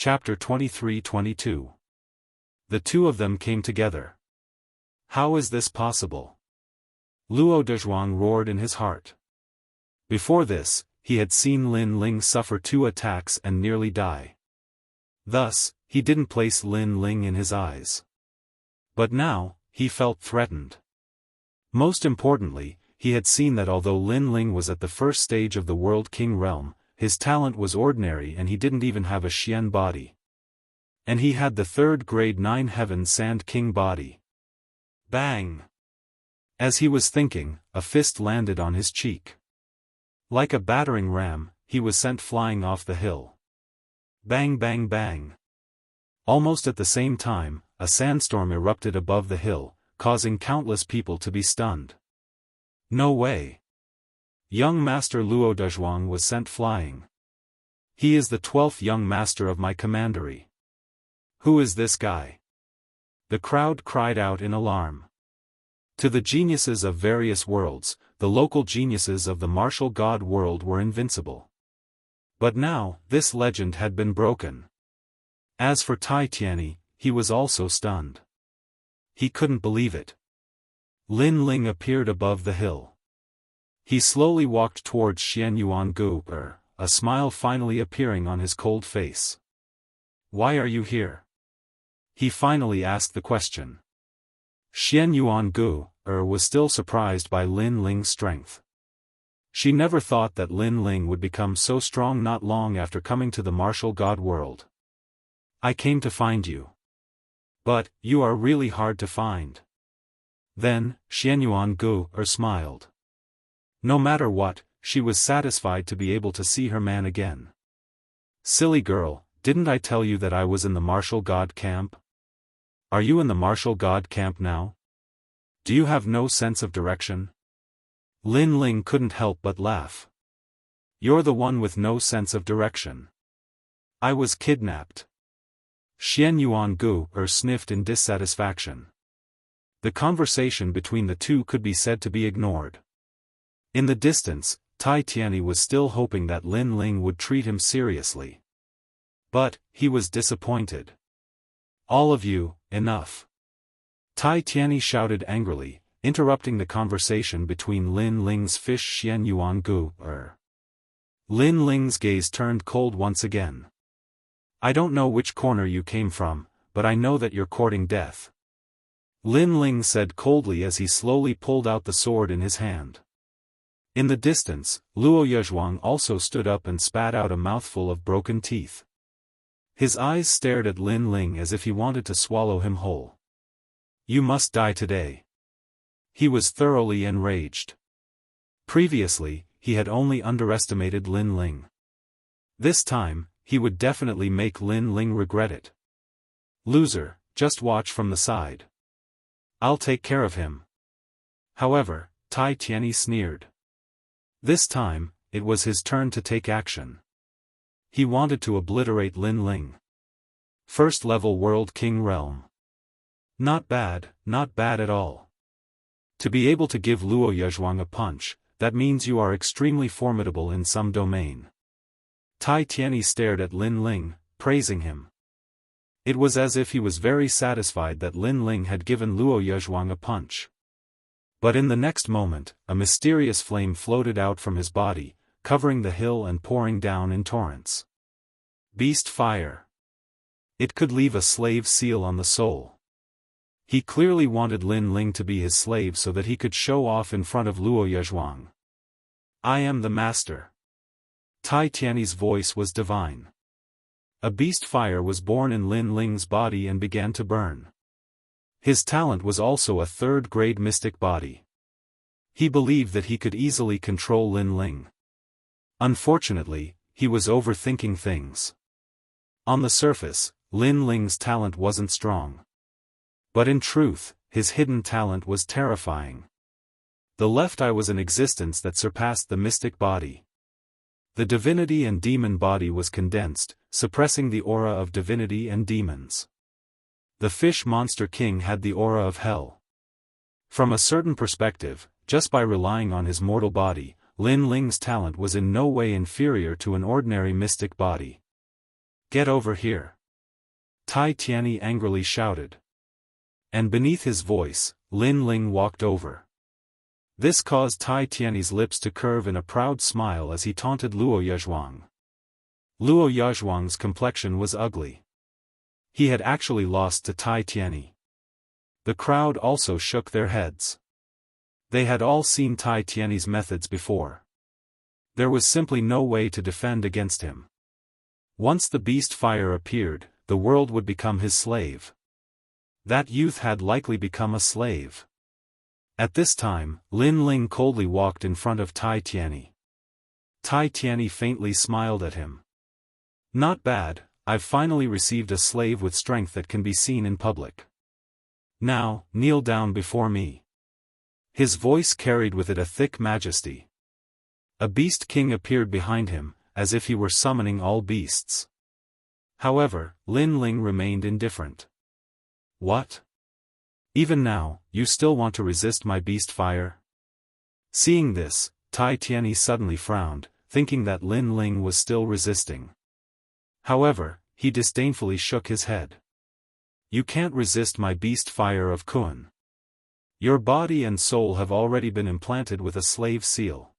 Chapter 23-22. The two of them came together. How is this possible? Luo Dezhuang roared in his heart. Before this, he had seen Lin Ling suffer 2 attacks and nearly die. Thus, he didn't place Lin Ling in his eyes. But now, he felt threatened. Most importantly, he had seen that although Lin Ling was at the first stage of the World King realm, his talent was ordinary and he didn't even have a Xian body. And he had the 3rd grade 9 Heaven Sand King body. Bang! As he was thinking, a fist landed on his cheek. Like a battering ram, he was sent flying off the hill. Bang bang bang. Almost at the same time, a sandstorm erupted above the hill, causing countless people to be stunned. No way. Young Master Luo Dezhuang was sent flying. He is the 12th young master of my commandery. Who is this guy? The crowd cried out in alarm. To the geniuses of various worlds, the local geniuses of the martial god world were invincible. But now, this legend had been broken. As for Tai Tianyi, he was also stunned. He couldn't believe it. Lin Ling appeared above the hill. He slowly walked towards Xian Yuan Gu, a smile finally appearing on his cold face. Why are you here? He finally asked the question. Xian Yuan Gu, was still surprised by Lin Ling's strength. She never thought that Lin Ling would become so strong not long after coming to the martial god world. I came to find you. But, you are really hard to find. Then, Xian Yuan Gu, smiled. No matter what, she was satisfied to be able to see her man again. Silly girl, didn't I tell you that I was in the martial god camp? Are you in the martial god camp now? Do you have no sense of direction? Lin Ling couldn't help but laugh. You're the one with no sense of direction. I was kidnapped. Xian Yuan Gu, sniffed in dissatisfaction. The conversation between the two could be said to be ignored. In the distance, Tai Tianyi was still hoping that Lin Ling would treat him seriously. But, he was disappointed. All of you, enough. Tai Tianyi shouted angrily, interrupting the conversation between Lin Ling's fish Xian Yuan Gu. Lin Ling's gaze turned cold once again. I don't know which corner you came from, but I know that you're courting death. Lin Ling said coldly as he slowly pulled out the sword in his hand. In the distance, Luo Dezhuang also stood up and spat out a mouthful of broken teeth. His eyes stared at Lin Ling as if he wanted to swallow him whole. You must die today. He was thoroughly enraged. Previously, he had only underestimated Lin Ling. This time, he would definitely make Lin Ling regret it. Loser, just watch from the side. I'll take care of him. However, Tai Tianyi sneered. This time, it was his turn to take action. He wanted to obliterate Lin Ling. First level World King realm. Not bad at all. To be able to give Luo Dezhuang a punch, that means you are extremely formidable in some domain. Tai Tianyi stared at Lin Ling, praising him. It was as if he was very satisfied that Lin Ling had given Luo Dezhuang a punch. But in the next moment, a mysterious flame floated out from his body, covering the hill and pouring down in torrents. Beast fire. It could leave a slave seal on the soul. He clearly wanted Lin Ling to be his slave so that he could show off in front of Luo Dezhuang. I am the master. Tai Tianyi's voice was divine. A beast fire was born in Lin Ling's body and began to burn. His talent was also a 3rd grade mystic body. He believed that he could easily control Lin Ling. Unfortunately, he was overthinking things. On the surface, Lin Ling's talent wasn't strong. But in truth, his hidden talent was terrifying. The left eye was an existence that surpassed the mystic body. The divinity and demon body was condensed, suppressing the aura of divinity and demons. The fish monster king had the aura of hell. From a certain perspective, just by relying on his mortal body, Lin Ling's talent was in no way inferior to an ordinary mystic body. Get over here! Tai Tianyi angrily shouted. And beneath his voice, Lin Ling walked over. This caused Tai Tianyi's lips to curve in a proud smile as he taunted Luo Yezhuang. Luo Yezhuang's complexion was ugly. He had actually lost to Tai Tianyi. The crowd also shook their heads. They had all seen Tai Tianyi's methods before. There was simply no way to defend against him. Once the beast fire appeared, the world would become his slave. That youth had likely become a slave. At this time, Lin Ling coldly walked in front of Tai Tianyi. Tai Tianyi faintly smiled at him. Not bad, I've finally received a slave with strength that can be seen in public. Now, kneel down before me. His voice carried with it a thick majesty. A beast king appeared behind him, as if he were summoning all beasts. However, Lin Ling remained indifferent. What? Even now, you still want to resist my beast fire? Seeing this, Tai Tianyi suddenly frowned, thinking that Lin Ling was still resisting. However, he disdainfully shook his head. You can't resist my beast fire of Kun. Your body and soul have already been implanted with a slave seal.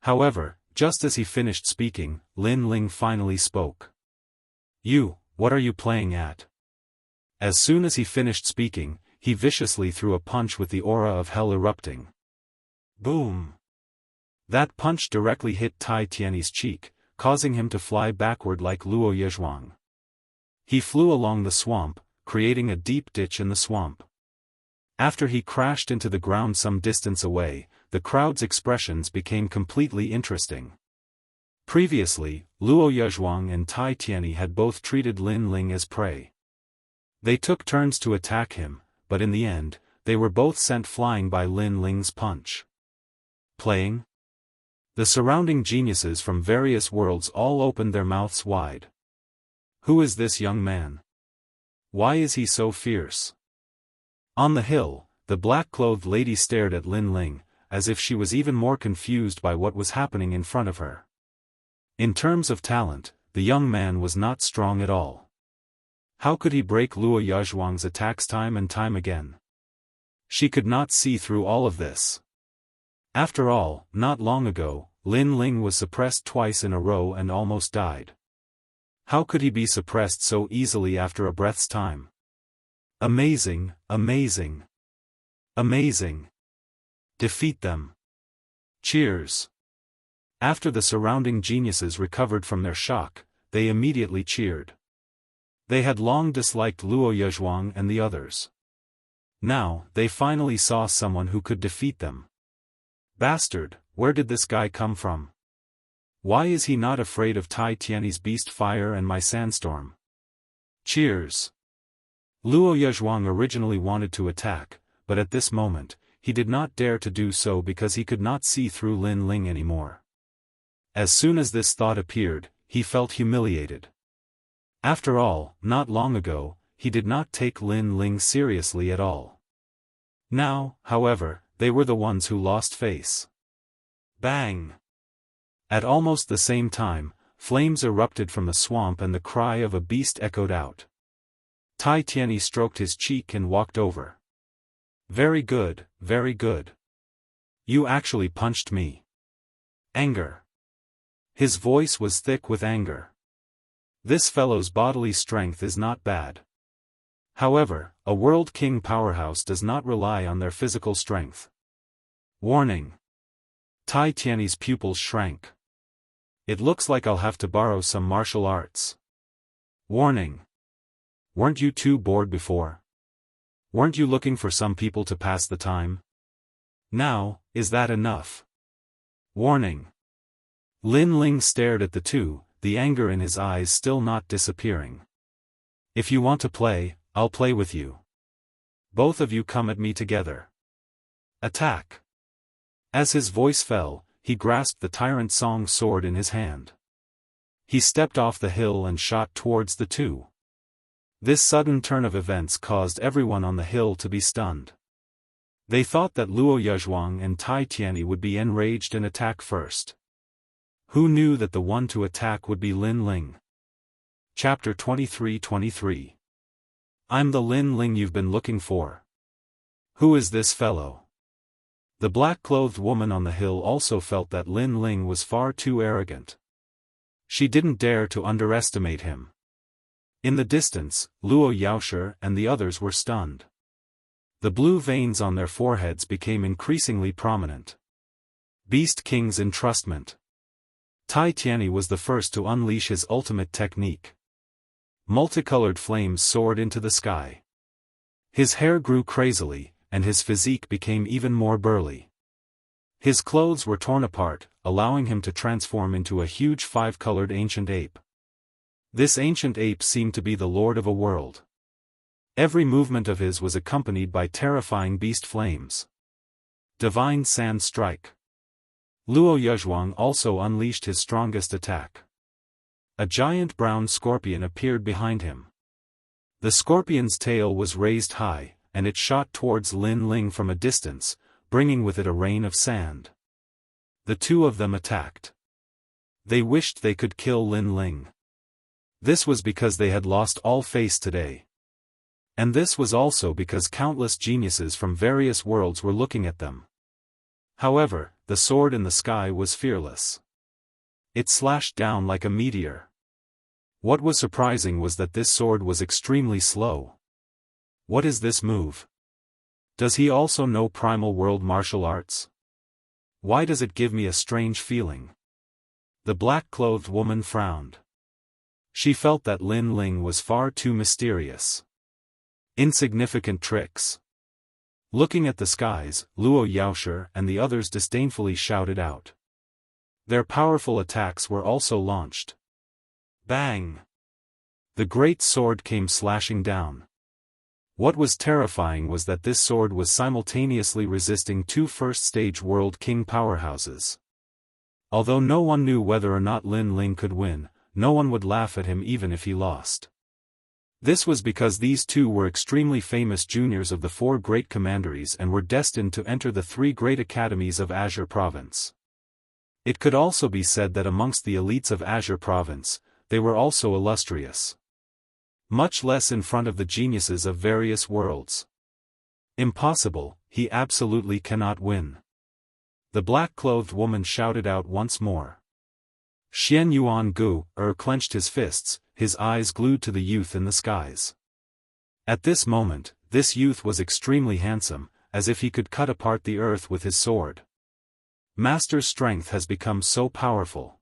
However, just as he finished speaking, Lin Ling finally spoke. You, what are you playing at? As soon as he finished speaking, he viciously threw a punch with the aura of hell erupting. Boom! That punch directly hit Tai Tianyi's cheek, causing him to fly backward like Luo Yezhuang. He flew along the swamp, creating a deep ditch in the swamp. After he crashed into the ground some distance away, the crowd's expressions became completely interesting. Previously, Luo Yezhuang and Tai Tianyi had both treated Lin Ling as prey. They took turns to attack him, but in the end, they were both sent flying by Lin Ling's punch. Playing? The surrounding geniuses from various worlds all opened their mouths wide. Who is this young man? Why is he so fierce? On the hill, the black-clothed lady stared at Lin Ling, as if she was even more confused by what was happening in front of her. In terms of talent, the young man was not strong at all. How could he break Luo Yezhuang's attacks time and time again? She could not see through all of this. After all, not long ago, Lin Ling was suppressed twice in a row and almost died. How could he be suppressed so easily after a breath's time? Amazing, amazing. Amazing. Defeat them. Cheers. After the surrounding geniuses recovered from their shock, they immediately cheered. They had long disliked Luo Yezhuang and the others. Now, they finally saw someone who could defeat them. Bastard, where did this guy come from? Why is he not afraid of Tai Tianyi's beast fire and my sandstorm? Cheers. Luo Yezhuang originally wanted to attack, but at this moment, he did not dare to do so because he could not see through Lin Ling anymore. As soon as this thought appeared, he felt humiliated. After all, not long ago, he did not take Lin Ling seriously at all. Now, however, they were the ones who lost face. Bang! At almost the same time, flames erupted from the swamp and the cry of a beast echoed out. Tai Tianyi stroked his cheek and walked over. Very good, very good. You actually punched me. Anger. His voice was thick with anger. This fellow's bodily strength is not bad. However, a World King powerhouse does not rely on their physical strength. Warning. Tai Tianyi's pupils shrank. It looks like I'll have to borrow some martial arts. Warning. Weren't you too bored before? Weren't you looking for some people to pass the time? Now, is that enough? Warning. Lin Ling stared at the two, the anger in his eyes still not disappearing. If you want to play, I'll play with you. Both of you come at me together. Attack. As his voice fell, he grasped the Tyrant Song sword in his hand. He stepped off the hill and shot towards the two. This sudden turn of events caused everyone on the hill to be stunned. They thought that Luo Yezhuang and Tai Tianyi would be enraged and attack first. Who knew that the one to attack would be Lin Ling? Chapter 23-23. I'm the Lin Ling you've been looking for. Who is this fellow? The black-clothed woman on the hill also felt that Lin Ling was far too arrogant. She didn't dare to underestimate him. In the distance, Luo Yaoshi and the others were stunned. The blue veins on their foreheads became increasingly prominent. Beast King's entrustment. Tai Tianyi was the first to unleash his ultimate technique. Multicolored flames soared into the sky. His hair grew crazily, and his physique became even more burly. His clothes were torn apart, allowing him to transform into a huge five-colored ancient ape. This ancient ape seemed to be the lord of a world. Every movement of his was accompanied by terrifying beast flames. Divine Sand Strike. Luo Yuzhuang also unleashed his strongest attack. A giant brown scorpion appeared behind him. The scorpion's tail was raised high, and it shot towards Lin Ling from a distance, bringing with it a rain of sand. The two of them attacked. They wished they could kill Lin Ling. This was because they had lost all faith today. And this was also because countless geniuses from various worlds were looking at them. However, the sword in the sky was fearless. It slashed down like a meteor. What was surprising was that this sword was extremely slow. What is this move? Does he also know primal world martial arts? Why does it give me a strange feeling? The black-clothed woman frowned. She felt that Lin Ling was far too mysterious. Insignificant tricks. Looking at the skies, Luo Yaoshi and the others disdainfully shouted out. Their powerful attacks were also launched. Bang! The great sword came slashing down. What was terrifying was that this sword was simultaneously resisting two first-stage World King powerhouses. Although no one knew whether or not Lin Ling could win, no one would laugh at him even if he lost. This was because these two were extremely famous juniors of the four great commanderies and were destined to enter the three great academies of Azure Province. It could also be said that amongst the elites of Azure Province, they were also illustrious. Much less in front of the geniuses of various worlds. Impossible, he absolutely cannot win. The black-clothed woman shouted out once more. Xian Yuan Gu clenched his fists, his eyes glued to the youth in the skies. At this moment, this youth was extremely handsome, as if he could cut apart the earth with his sword. Master's strength has become so powerful.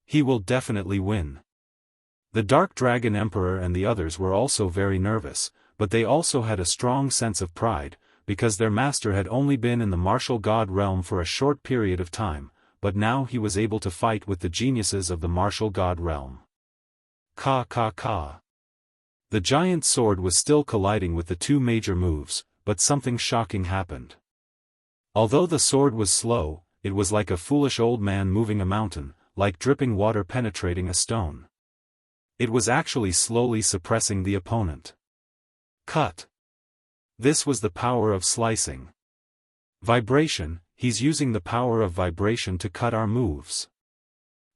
He will definitely win. The Dark Dragon Emperor and the others were also very nervous, but they also had a strong sense of pride, because their master had only been in the martial god realm for a short period of time, but now he was able to fight with the geniuses of the martial god realm. Ka ka ka. The giant sword was still colliding with the two major moves, but something shocking happened. Although the sword was slow, it was like a foolish old man moving a mountain, like dripping water penetrating a stone. It was actually slowly suppressing the opponent. Cut. This was the power of slicing. Vibration, he's using the power of vibration to cut our moves.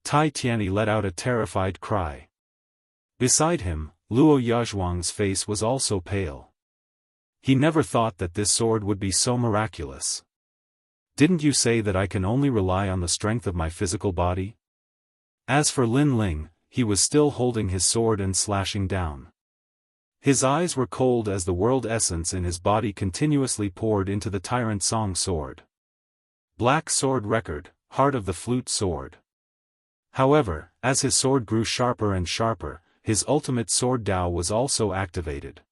Tai Tianyi let out a terrified cry. Beside him, Luo Yuzhuang's face was also pale. He never thought that this sword would be so miraculous. Didn't you say that I can only rely on the strength of my physical body? As for Lin Ling, he was still holding his sword and slashing down. His eyes were cold as the world essence in his body continuously poured into the Tyrant Song sword. Black Sword Record, Heart of the Flute Sword. However, as his sword grew sharper and sharper, his ultimate sword Dao was also activated.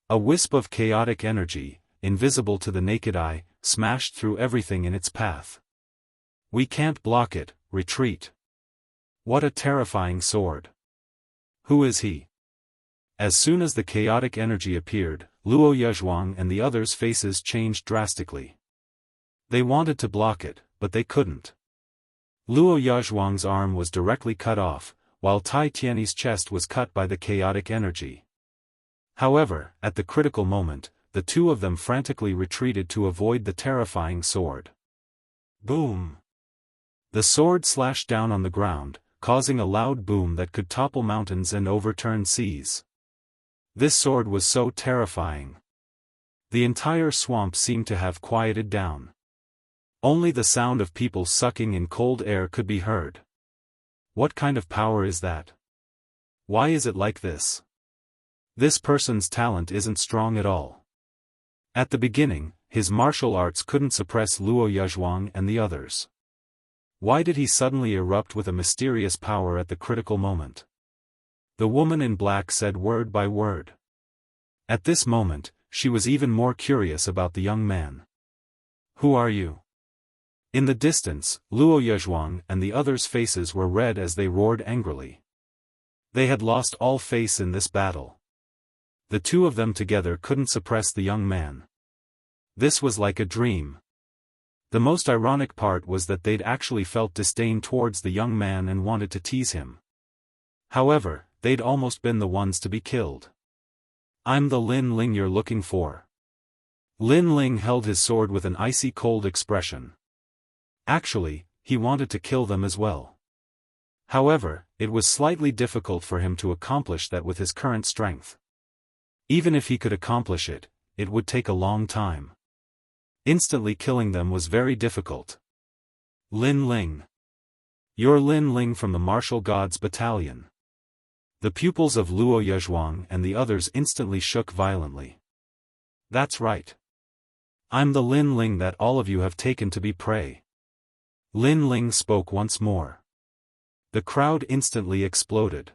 A wisp of chaotic energy, invisible to the naked eye, smashed through everything in its path. We can't block it, retreat. What a terrifying sword. Who is he? As soon as the chaotic energy appeared, Luo Yuzhuang and the others' faces changed drastically. They wanted to block it, but they couldn't. Luo Yuzhuang's arm was directly cut off, while Tai Tianyi's chest was cut by the chaotic energy. However, at the critical moment, the two of them frantically retreated to avoid the terrifying sword. Boom! The sword slashed down on the ground, causing a loud boom that could topple mountains and overturn seas. This sword was so terrifying. The entire swamp seemed to have quieted down. Only the sound of people sucking in cold air could be heard. What kind of power is that? Why is it like this? This person's talent isn't strong at all. At the beginning, his martial arts couldn't suppress Luo Yezhuang and the others. Why did he suddenly erupt with a mysterious power at the critical moment? The woman in black said word by word. At this moment, she was even more curious about the young man. Who are you? In the distance, Luo Yezhuang and the others' faces were red as they roared angrily. They had lost all face in this battle. The two of them together couldn't suppress the young man. This was like a dream. The most ironic part was that they'd actually felt disdain towards the young man and wanted to tease him. However, they'd almost been the ones to be killed. I'm the Lin Ling you're looking for. Lin Ling held his sword with an icy cold expression. Actually, he wanted to kill them as well. However, it was slightly difficult for him to accomplish that with his current strength. Even if he could accomplish it, it would take a long time. Instantly killing them was very difficult. Lin Ling. You're Lin Ling from the Martial Gods Battalion. The pupils of Luo Yezhuang and the others instantly shook violently. That's right. I'm the Lin Ling that all of you have taken to be prey. Lin Ling spoke once more. The crowd instantly exploded.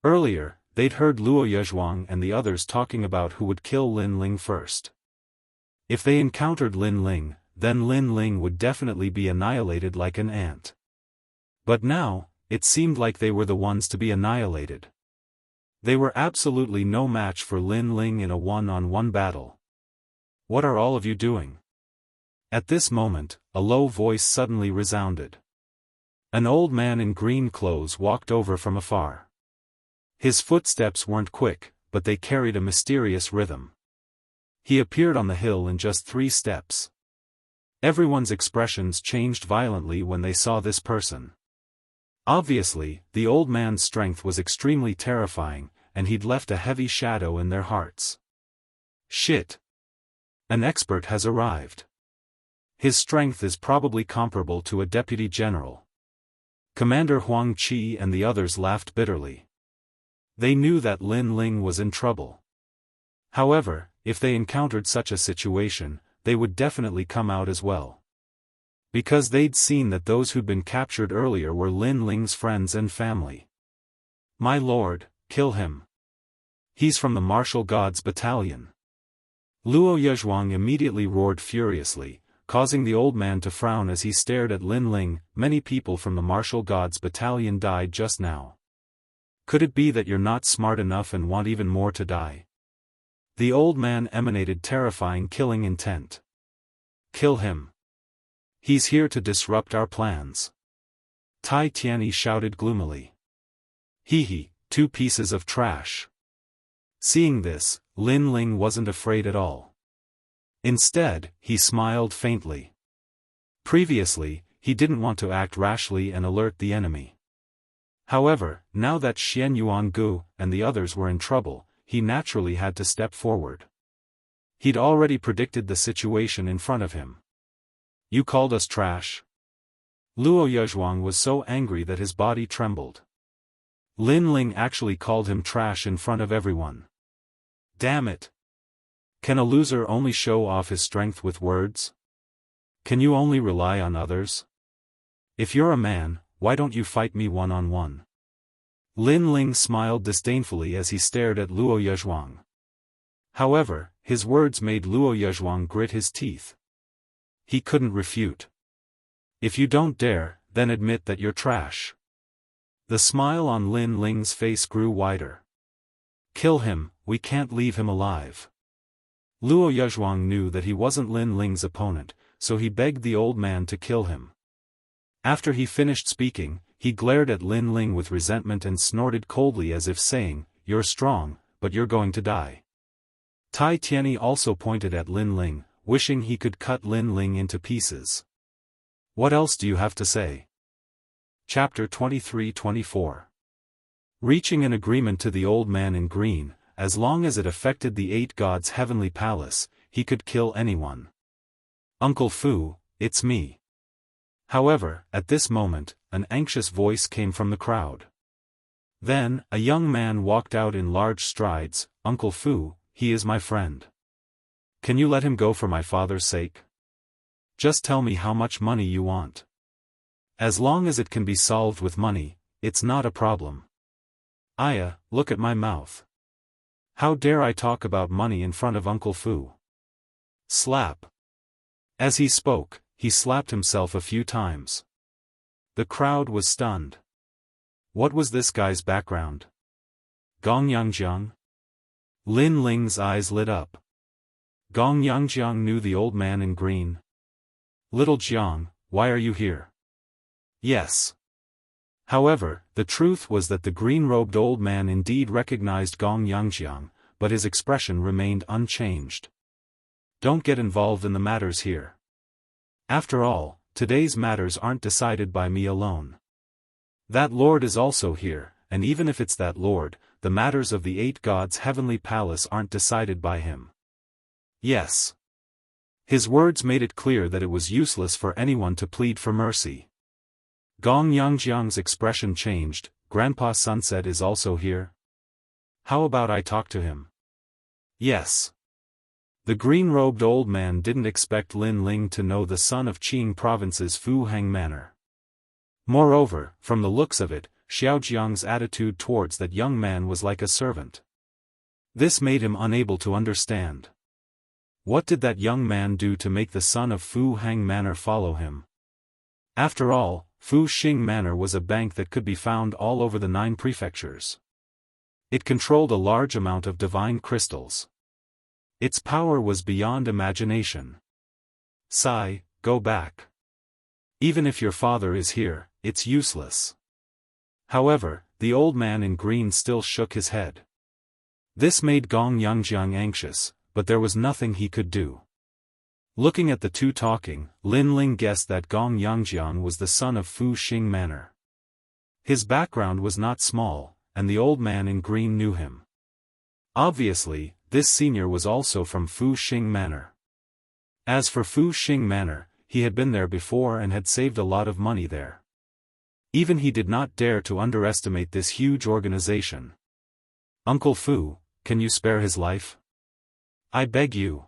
Earlier, they'd heard Luo Yezhuang and the others talking about who would kill Lin Ling first. If they encountered Lin Ling, then Lin Ling would definitely be annihilated like an ant. But now, it seemed like they were the ones to be annihilated. They were absolutely no match for Lin Ling in a one-on-one battle. What are all of you doing? At this moment, a low voice suddenly resounded. An old man in green clothes walked over from afar. His footsteps weren't quick, but they carried a mysterious rhythm. He appeared on the hill in just 3 steps. Everyone's expressions changed violently when they saw this person. Obviously, the old man's strength was extremely terrifying, and he'd left a heavy shadow in their hearts. Shit! An expert has arrived. His strength is probably comparable to a deputy general. Commander Huang Qi and the others laughed bitterly. They knew that Lin Ling was in trouble. However, if they encountered such a situation, they would definitely come out as well. Because they'd seen that those who'd been captured earlier were Lin Ling's friends and family. My lord, kill him. He's from the Martial Gods Battalion. Luo Yezhuang immediately roared furiously, causing the old man to frown as he stared at Lin Ling. Many people from the Martial Gods Battalion died just now. Could it be that you're not smart enough and want even more to die? The old man emanated terrifying killing intent. Kill him. He's here to disrupt our plans. Tai Tianyi shouted gloomily. Hee, 2 pieces of trash. Seeing this, Lin Ling wasn't afraid at all. Instead, he smiled faintly. Previously, he didn't want to act rashly and alert the enemy. However, now that Xian Yuangu and the others were in trouble, he naturally had to step forward. He'd already predicted the situation in front of him. You called us trash? Luo Yezhuang was so angry that his body trembled. Lin Ling actually called him trash in front of everyone. Damn it! Can a loser only show off his strength with words? Can you only rely on others? If you're a man, why don't you fight me one-on-one? Lin Ling smiled disdainfully as he stared at Luo Yezhuang. However, his words made Luo Yezhuang grit his teeth. He couldn't refute. If you don't dare, then admit that you're trash. The smile on Lin Ling's face grew wider. Kill him, we can't leave him alive. Luo Yezhuang knew that he wasn't Lin Ling's opponent, so he begged the old man to kill him. After he finished speaking, he glared at Lin Ling with resentment and snorted coldly as if saying, You're strong, but you're going to die. Tai Tianyi also pointed at Lin Ling, wishing he could cut Lin Ling into pieces. What else do you have to say? Chapter 23-24. Reaching an agreement to the old man in green, as long as it affected the 8 gods' heavenly palace, he could kill anyone. Uncle Fu, it's me. However, at this moment, an anxious voice came from the crowd. Then, a young man walked out in large strides. Uncle Fu, he is my friend. Can you let him go for my father's sake? Just tell me how much money you want. As long as it can be solved with money, it's not a problem. Aya, look at my mouth. How dare I talk about money in front of Uncle Fu? Slap. As he spoke, he slapped himself a few times. The crowd was stunned. What was this guy's background? Gong Yangjiang? Lin Ling's eyes lit up. Gong Yangjiang knew the old man in green. Little Jiang, why are you here? Yes. However, the truth was that the green-robed old man indeed recognized Gong Yangjiang, but his expression remained unchanged. Don't get involved in the matters here. After all, today's matters aren't decided by me alone. That lord is also here, and even if it's that lord, the matters of the 8 gods' heavenly palace aren't decided by him. Yes. His words made it clear that it was useless for anyone to plead for mercy. Gong Yangjiang's expression changed. Grandpa Sunset is also here? How about I talk to him? Yes. The green-robed old man didn't expect Lin Ling to know the son of Qing Province's Fu Hang Manor. Moreover, from the looks of it, Xiaojiang's attitude towards that young man was like a servant. This made him unable to understand. What did that young man do to make the son of Fu Hang Manor follow him? After all, Fu Xing Manor was a bank that could be found all over the 9 prefectures. It controlled a large amount of divine crystals. Its power was beyond imagination. Sai, go back. Even if your father is here, it's useless. However, the old man in green still shook his head. This made Gong Yangjiang anxious, but there was nothing he could do. Looking at the two talking, Lin Ling guessed that Gong Yangjiang was the son of Fu Xing Manor. His background was not small, and the old man in green knew him. Obviously, this senior was also from Fu Xing Manor. As for Fu Xing Manor, he had been there before and had saved a lot of money there. Even he did not dare to underestimate this huge organization. Uncle Fu, can you spare his life? I beg you.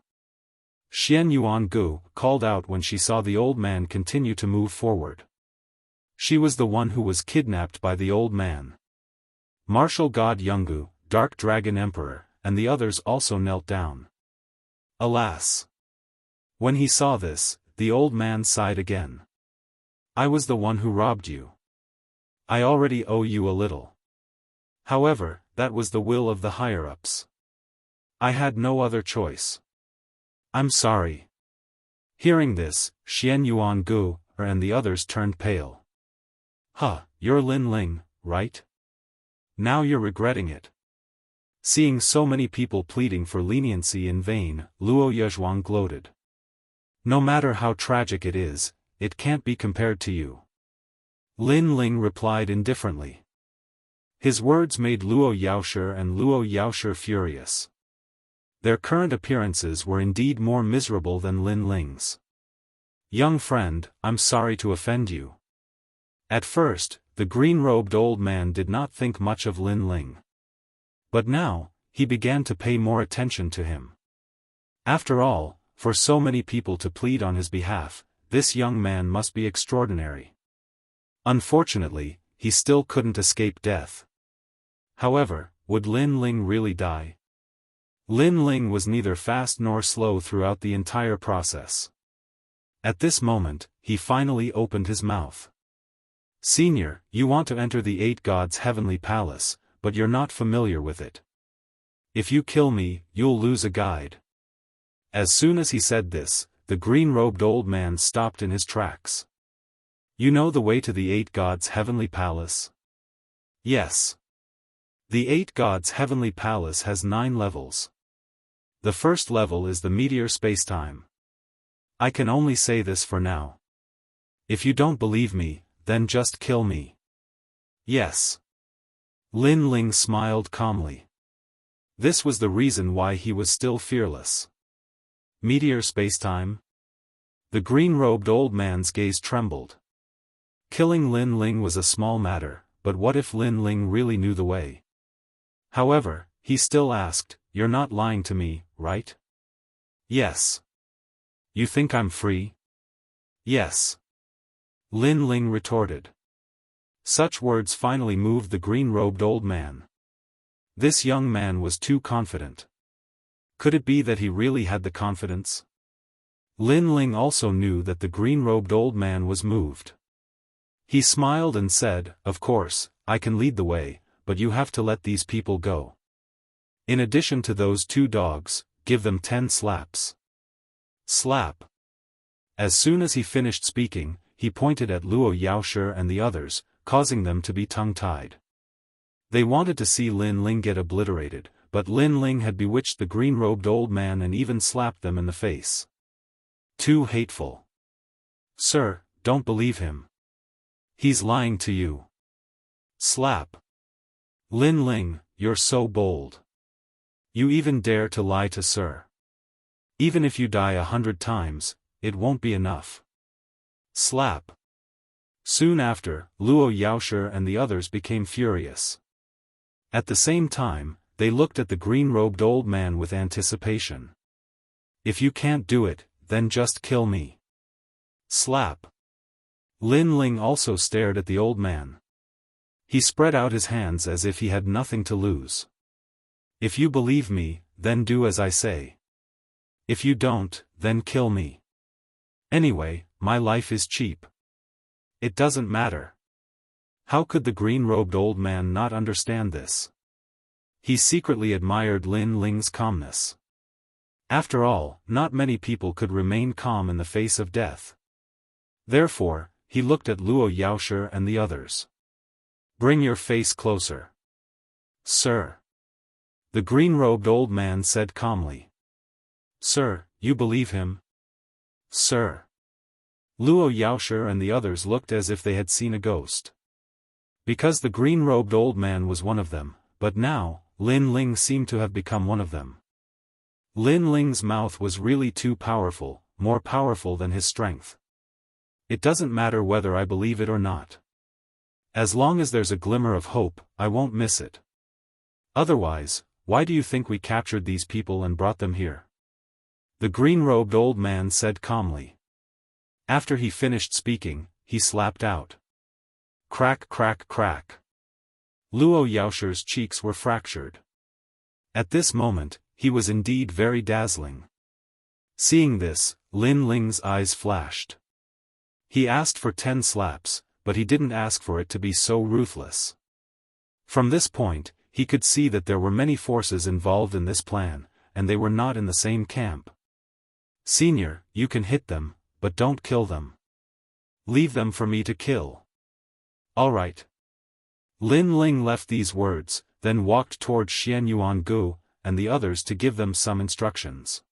Xian Yuangu called out when she saw the old man continue to move forward. She was the one who was kidnapped by the old man. Martial God Yungu, Dark Dragon Emperor, and the others also knelt down. Alas! When he saw this, the old man sighed again. I was the one who robbed you. I already owe you a little. However, that was the will of the higher-ups. I had no other choice. I'm sorry. Hearing this, Xian Yuangu and the others turned pale. Huh, you're Lin Ling, right? Now you're regretting it. Seeing so many people pleading for leniency in vain, Luo Yezhuang gloated. No matter how tragic it is, it can't be compared to you. Lin Ling replied indifferently. His words made Luo Yaoshi and Luo Yaoshi furious. Their current appearances were indeed more miserable than Lin Ling's. Young friend, I'm sorry to offend you. At first, the green-robed old man did not think much of Lin Ling. But now, he began to pay more attention to him. After all, for so many people to plead on his behalf, this young man must be extraordinary. Unfortunately, he still couldn't escape death. However, would Lin Ling really die? Lin Ling was neither fast nor slow throughout the entire process. At this moment, he finally opened his mouth. Senior, you want to enter the 8 gods' heavenly palace, but you're not familiar with it. If you kill me, you'll lose a guide. As soon as he said this, the green-robed old man stopped in his tracks. You know the way to the 8 gods' heavenly palace? Yes. The 8 gods' heavenly palace has 9 levels. The first level is the meteor spacetime. I can only say this for now. If you don't believe me, then just kill me. Yes. Lin Ling smiled calmly. This was the reason why he was still fearless. Meteor spacetime? The green-robed old man's gaze trembled. Killing Lin Ling was a small matter, but what if Lin Ling really knew the way? However, he still asked, "You're not lying to me, right?" "Yes." "You think I'm free?" "Yes." Lin Ling retorted. Such words finally moved the green-robed old man. This young man was too confident. Could it be that he really had the confidence? Lin Ling also knew that the green-robed old man was moved. He smiled and said, "Of course, I can lead the way, but you have to let these people go. In addition to those 2 dogs, give them 10 slaps." Slap. As soon as he finished speaking, he pointed at Luo Yaoshi and the others, causing them to be tongue-tied. They wanted to see Lin Ling get obliterated, but Lin Ling had bewitched the green-robed old man and even slapped them in the face. Too hateful. "Sir, don't believe him. He's lying to you." Slap. "Lin Ling, you're so bold. You even dare to lie to Sir. Even if you die 100 times, it won't be enough." Slap. Soon after, Luo Yaoshi and the others became furious. At the same time, they looked at the green-robed old man with anticipation. "If you can't do it, then just kill me." Slap. Lin Ling also stared at the old man. He spread out his hands as if he had nothing to lose. "If you believe me, then do as I say. If you don't, then kill me. Anyway, my life is cheap. It doesn't matter." How could the green-robed old man not understand this? He secretly admired Lin Ling's calmness. After all, not many people could remain calm in the face of death. Therefore, he looked at Luo Yaoshi and the others. "Bring your face closer." "Sir." The green-robed old man said calmly. "Sir, you believe him?" "Sir." Luo Yaoshi and the others looked as if they had seen a ghost. Because the green-robed old man was one of them, but now, Lin Ling seemed to have become one of them. Lin Ling's mouth was really too powerful, more powerful than his strength. "It doesn't matter whether I believe it or not. As long as there's a glimmer of hope, I won't miss it. Otherwise, why do you think we captured these people and brought them here?" The green-robed old man said calmly. After he finished speaking, he slapped out. Crack, crack, crack. Luo Yaoshi's cheeks were fractured. At this moment, he was indeed very dazzling. Seeing this, Lin Ling's eyes flashed. He asked for 10 slaps, but he didn't ask for it to be so ruthless. From this point, he could see that there were many forces involved in this plan, and they were not in the same camp. "Senior, you can hit them, but don't kill them. Leave them for me to kill." "All right." Lin Ling left these words, then walked toward Xian Yuangu and the others to give them some instructions.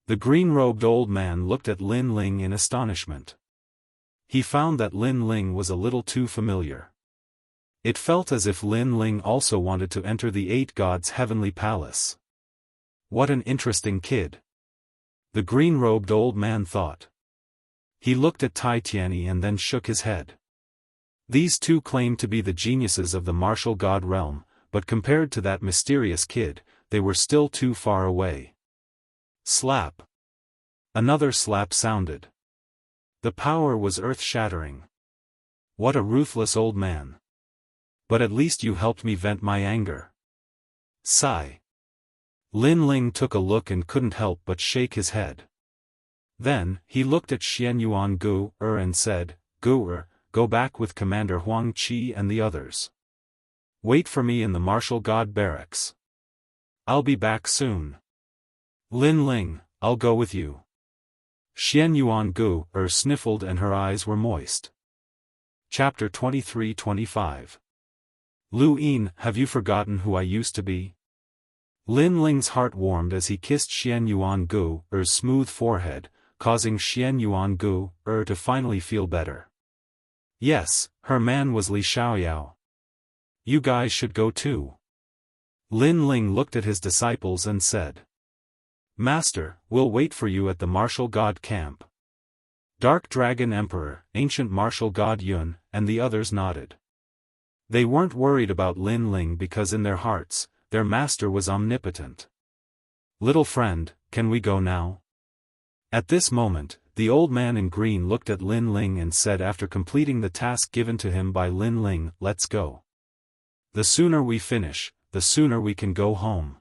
The green-robed old man looked at Lin Ling in astonishment. He found that Lin Ling was a little too familiar. It felt as if Lin Ling also wanted to enter the 8 gods' heavenly palace. What an interesting kid. The green-robed old man thought. He looked at Tai Tianyi and then shook his head. These 2 claimed to be the geniuses of the martial god realm, but compared to that mysterious kid, they were still too far away. Slap. Another slap sounded. The power was earth-shattering. What a ruthless old man. But at least you helped me vent my anger. Sigh. Lin Ling took a look and couldn't help but shake his head. Then, he looked at Xian Yuangu and said, "Gu go back with Commander Huang Qi and the others. Wait for me in the martial god barracks. I'll be back soon." "Lin Ling, I'll go with you." Xian Yuangu sniffled and her eyes were moist. Chapter 23-25. "Lu Yin, have you forgotten who I used to be?" Lin Ling's heart warmed as he kissed Xian Yuangu's smooth forehead, causing Xian Yuangu to finally feel better. Yes, her man was Li Xiaoyao. You guys should go too. Lin Ling looked at his disciples and said. Master, we'll wait for you at the martial god camp. Dark Dragon Emperor, ancient martial god Yun, and the others nodded. They weren't worried about Lin Ling because in their hearts, their master was omnipotent. Little friend, can we go now? At this moment, the old man in green looked at Lin Ling and said after completing the task given to him by Lin Ling, let's go. The sooner we finish, the sooner we can go home.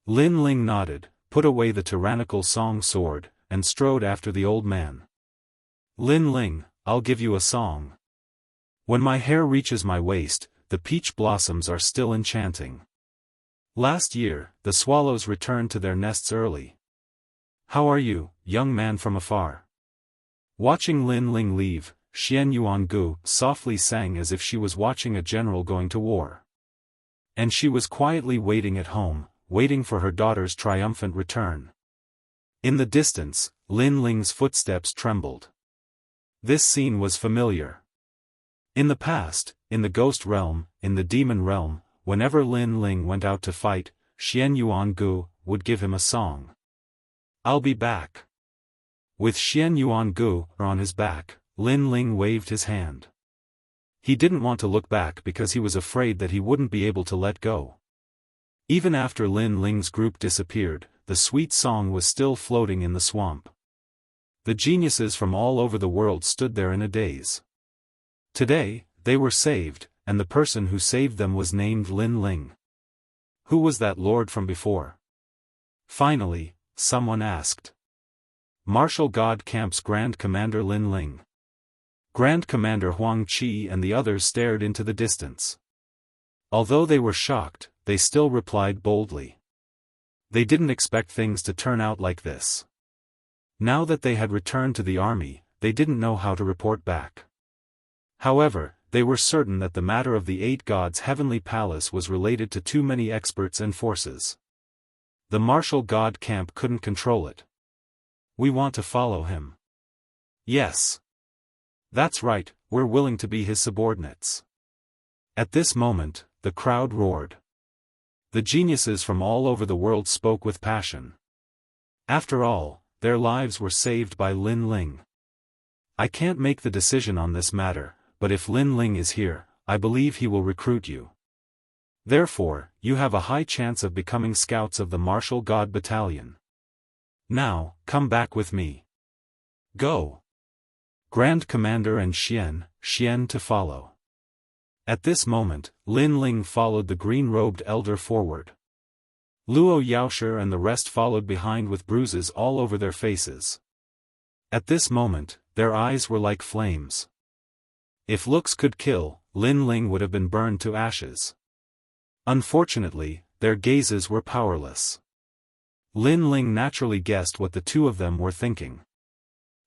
Lin Ling nodded, put away the tyrannical song sword, and strode after the old man. Lin Ling, I'll give you a song. When my hair reaches my waist, the peach blossoms are still enchanting. Last year, the swallows returned to their nests early. How are you, young man from afar? Watching Lin Ling leave, Xian Yuangu softly sang as if she was watching a general going to war. And she was quietly waiting at home, waiting for her daughter's triumphant return. In the distance, Lin Ling's footsteps trembled. This scene was familiar. In the past, in the ghost realm, in the demon realm, whenever Lin Ling went out to fight, Xian Yuangu would give him a song. I'll be back. With Xian Yuangu on his back, Lin Ling waved his hand. He didn't want to look back because he was afraid that he wouldn't be able to let go. Even after Lin Ling's group disappeared, the sweet song was still floating in the swamp. The geniuses from all over the world stood there in a daze. Today, they were saved, and the person who saved them was named Lin Ling. Who was that lord from before? Finally, someone asked. Martial God Camp's Grand Commander Lin Ling. Grand Commander Huang Qi and the others stared into the distance. Although they were shocked, they still replied boldly. They didn't expect things to turn out like this. Now that they had returned to the army, they didn't know how to report back. However, they were certain that the matter of the 8 gods' heavenly palace was related to too many experts and forces. The martial god camp couldn't control it. We want to follow him. Yes. That's right, we're willing to be his subordinates. At this moment, the crowd roared. The geniuses from all over the world spoke with passion. After all, their lives were saved by Lin Ling. I can't make the decision on this matter, but if Lin Ling is here, I believe he will recruit you. Therefore, you have a high chance of becoming scouts of the Martial God Battalion. Now, come back with me. Go. Grand Commander and Xian to follow. At this moment, Lin Ling followed the green-robed elder forward. Luo Yaoshi and the rest followed behind with bruises all over their faces. At this moment, their eyes were like flames. If looks could kill, Lin Ling would have been burned to ashes. Unfortunately, their gazes were powerless. Lin Ling naturally guessed what the two of them were thinking.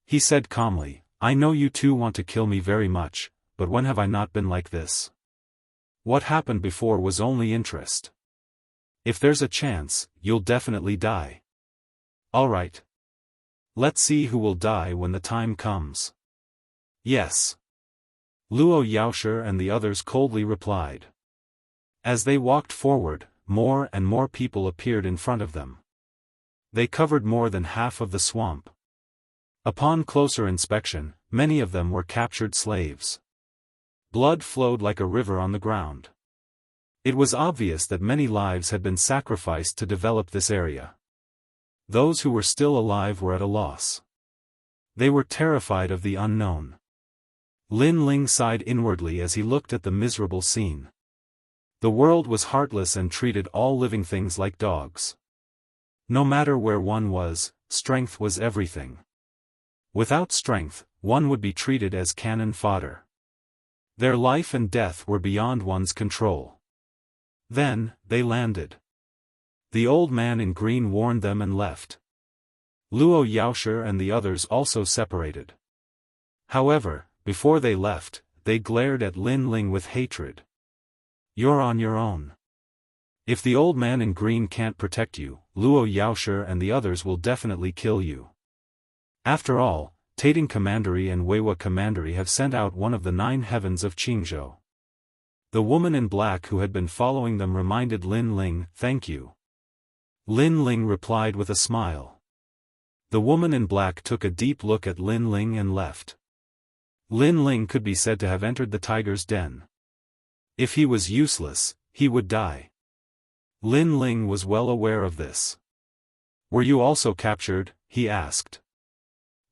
He said calmly, I know you two want to kill me very much, but when have I not been like this? What happened before was only interest. If there's a chance, you'll definitely die. Alright. Let's see who will die when the time comes. Yes. Luo Yaoshi and the others coldly replied. As they walked forward, more and more people appeared in front of them. They covered more than half of the swamp. Upon closer inspection, many of them were captured slaves. Blood flowed like a river on the ground. It was obvious that many lives had been sacrificed to develop this area. Those who were still alive were at a loss. They were terrified of the unknown. Lin Ling sighed inwardly as he looked at the miserable scene. The world was heartless and treated all living things like dogs. No matter where one was, strength was everything. Without strength, one would be treated as cannon fodder. Their life and death were beyond one's control. Then, they landed. The old man in green warned them and left. Luo Yaoshi and the others also separated. However, before they left, they glared at Lin Ling with hatred. You're on your own. If the old man in green can't protect you, Luo Yaoshi and the others will definitely kill you. After all, Tating Commandery and Weiwa Commandery have sent out one of the 9 heavens of Qingzhou. The woman in black who had been following them reminded Lin Ling, "Thank you." Lin Ling replied with a smile. The woman in black took a deep look at Lin Ling and left. Lin Ling could be said to have entered the tiger's den. If he was useless, he would die. Lin Ling was well aware of this. "Were you also captured?" he asked.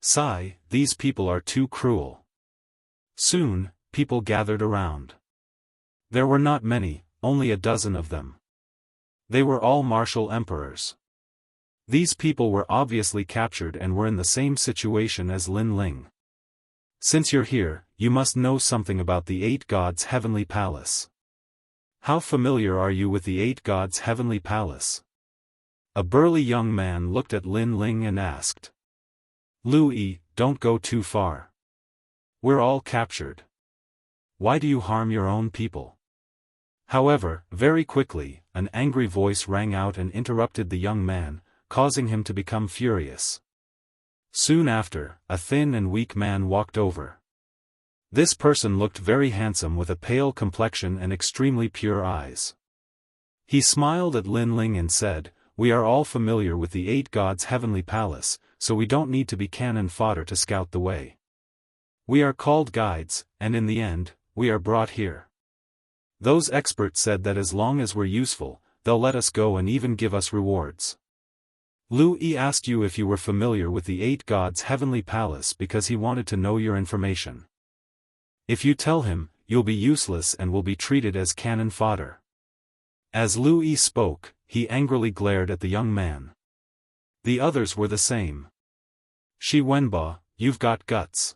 "Sigh, these people are too cruel." Soon, people gathered around. There were not many, only a dozen of them. They were all martial emperors. These people were obviously captured and were in the same situation as Lin Ling. "Since you're here, you must know something about the Eight Gods' Heavenly Palace. How familiar are you with the Eight Gods' Heavenly Palace?" A burly young man looked at Lin Ling and asked. "Louis, don't go too far. We're all captured. Why do you harm your own people?" However, very quickly, an angry voice rang out and interrupted the young man, causing him to become furious. Soon after, a thin and weak man walked over. This person looked very handsome with a pale complexion and extremely pure eyes. He smiled at Lin Ling and said, "We are all familiar with the Eight Gods' Heavenly Palace, so we don't need to be cannon fodder to scout the way. We are called guides, and in the end, we are brought here. Those experts said that as long as we're useful, they'll let us go and even give us rewards. Louis asked you if you were familiar with the Eight Gods' Heavenly Palace because he wanted to know your information. If you tell him, you'll be useless and will be treated as cannon fodder." As Louis spoke, he angrily glared at the young man. The others were the same. "Shi Wenbo, you've got guts."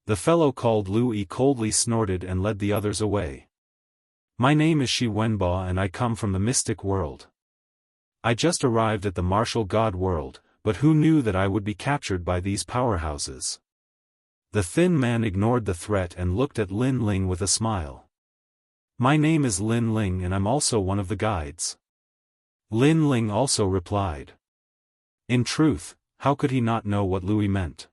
The fellow called Louis coldly snorted and led the others away. "My name is Shi Wenbo and I come from the mystic world. I just arrived at the martial god world, but who knew that I would be captured by these powerhouses?" The thin man ignored the threat and looked at Lin Ling with a smile. "My name is Lin Ling and I'm also one of the guides." Lin Ling also replied. In truth, how could he not know what Louis meant?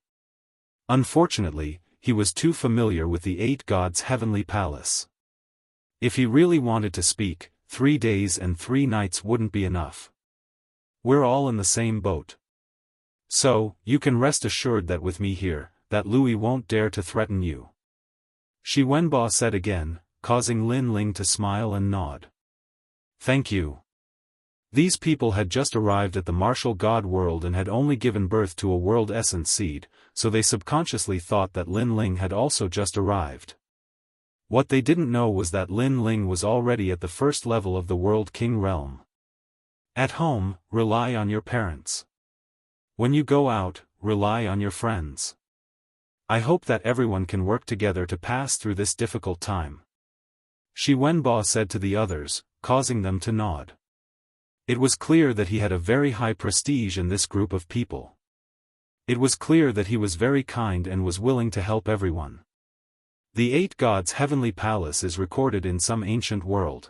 Unfortunately, he was too familiar with the Eight Gods' Heavenly Palace. If he really wanted to speak, 3 days and 3 nights wouldn't be enough. We're all in the same boat. So, you can rest assured that with me here, that Louis won't dare to threaten you. Shi Wenbo said again, causing Lin Ling to smile and nod. Thank you. These people had just arrived at the martial god world and had only given birth to a world essence seed, so they subconsciously thought that Lin Ling had also just arrived. What they didn't know was that Lin Ling was already at the first level of the World King realm. At home, rely on your parents. When you go out, rely on your friends. I hope that everyone can work together to pass through this difficult time. Shi Wenbo said to the others, causing them to nod. It was clear that he had a very high prestige in this group of people. It was clear that he was very kind and was willing to help everyone. The Eight Gods' Heavenly Palace is recorded in some ancient world.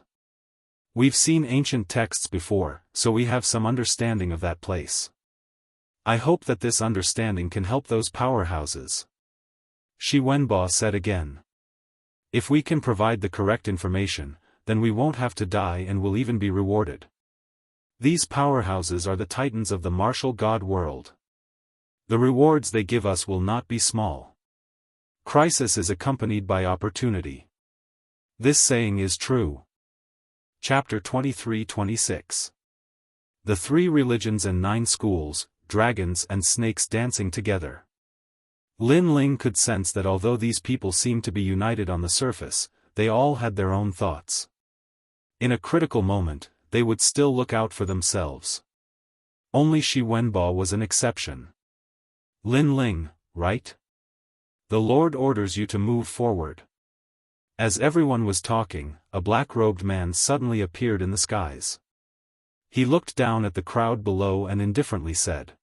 We've seen ancient texts before, so we have some understanding of that place. I hope that this understanding can help those powerhouses. Shi Wenbo said again. If we can provide the correct information, then we won't have to die and will even be rewarded. These powerhouses are the titans of the martial god world. The rewards they give us will not be small. Crisis is accompanied by opportunity. This saying is true. Chapter 23-26. The 3 religions and 9 schools, dragons and snakes dancing together. Lin Ling could sense that although these people seemed to be united on the surface, they all had their own thoughts. In a critical moment, they would still look out for themselves. Only Shi Wenbo was an exception. Lin Ling, right? The Lord orders you to move forward. As everyone was talking, a black-robed man suddenly appeared in the skies. He looked down at the crowd below and indifferently said.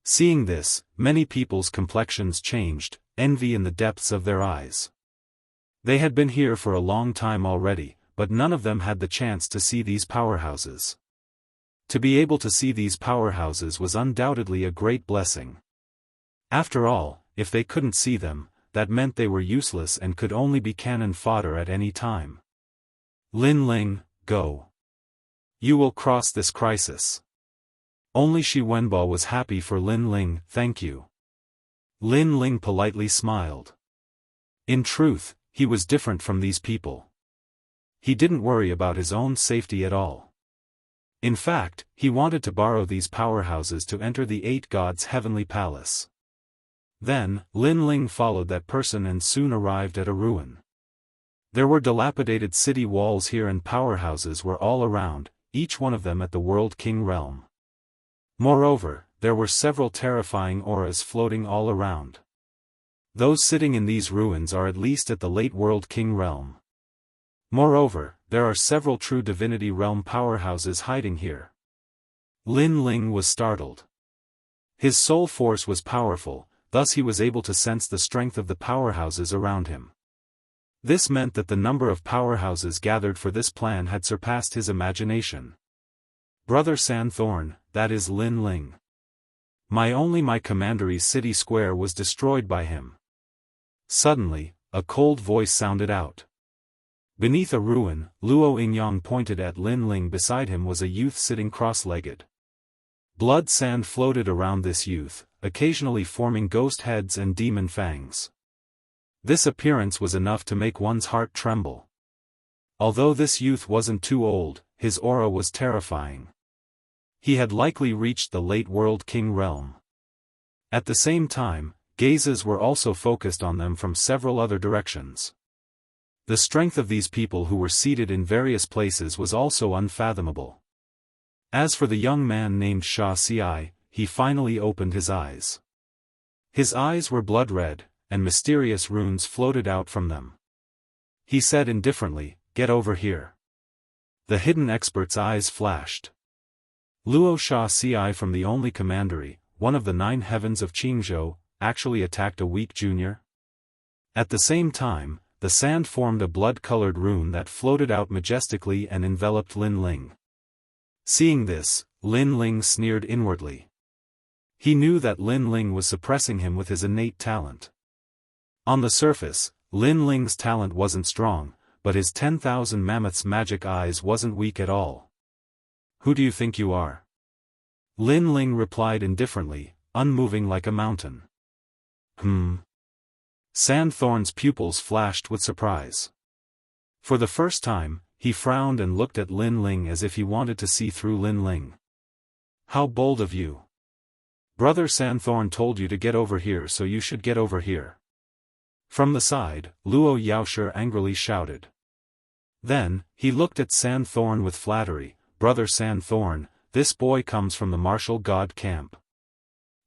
Seeing this, many people's complexions changed, envy in the depths of their eyes. They had been here for a long time already, but none of them had the chance to see these powerhouses. To be able to see these powerhouses was undoubtedly a great blessing. After all, if they couldn't see them, that meant they were useless and could only be cannon fodder at any time. Lin Ling, go. You will cross this crisis. Only Shi Wenbo was happy for Lin Ling, thank you. Lin Ling politely smiled. In truth, he was different from these people. He didn't worry about his own safety at all. In fact, he wanted to borrow these powerhouses to enter the 8 gods' heavenly palace. Then, Lin Ling followed that person and soon arrived at a ruin. There were dilapidated city walls here and powerhouses were all around, each one of them at the World King realm. Moreover, there were several terrifying auras floating all around. Those sitting in these ruins are at least at the late World King realm. Moreover, there are several true Divinity realm powerhouses hiding here. Lin Ling was startled. His soul force was powerful, thus he was able to sense the strength of the powerhouses around him. This meant that the number of powerhouses gathered for this plan had surpassed his imagination. Brother Sandthorn, that is Lin Ling. My commandery's city square was destroyed by him. Suddenly, a cold voice sounded out. Beneath a ruin, Luo Yingyang pointed at Lin Ling. Beside him was a youth sitting cross-legged. Blood sand floated around this youth, occasionally forming ghost heads and demon fangs. This appearance was enough to make one's heart tremble. Although this youth wasn't too old, his aura was terrifying. He had likely reached the late World King realm. At the same time, gazes were also focused on them from several other directions. The strength of these people who were seated in various places was also unfathomable. As for the young man named Sha Si, he finally opened his eyes. His eyes were blood red, and mysterious runes floated out from them. He said indifferently, "Get over here." The hidden expert's eyes flashed. Luo Sha Si from the only commandery, one of the 9 heavens of Qingzhou, actually attacked a weak junior? At the same time, the sand formed a blood-colored rune that floated out majestically and enveloped Lin Ling. Seeing this, Lin Ling sneered inwardly. He knew that Lin Ling was suppressing him with his innate talent. On the surface, Lin Ling's talent wasn't strong, but his 10,000 mammoths' magic eyes wasn't weak at all. Who do you think you are? Lin Ling replied indifferently, unmoving like a mountain. Sandthorn's pupils flashed with surprise. For the first time, he frowned and looked at Lin Ling as if he wanted to see through Lin Ling. How bold of you! Brother Sandthorn told you to get over here, so you should get over here. From the side, Luo Yaoshi angrily shouted. Then, he looked at Sandthorn with flattery. Brother Sandthorn, this boy comes from the martial god camp.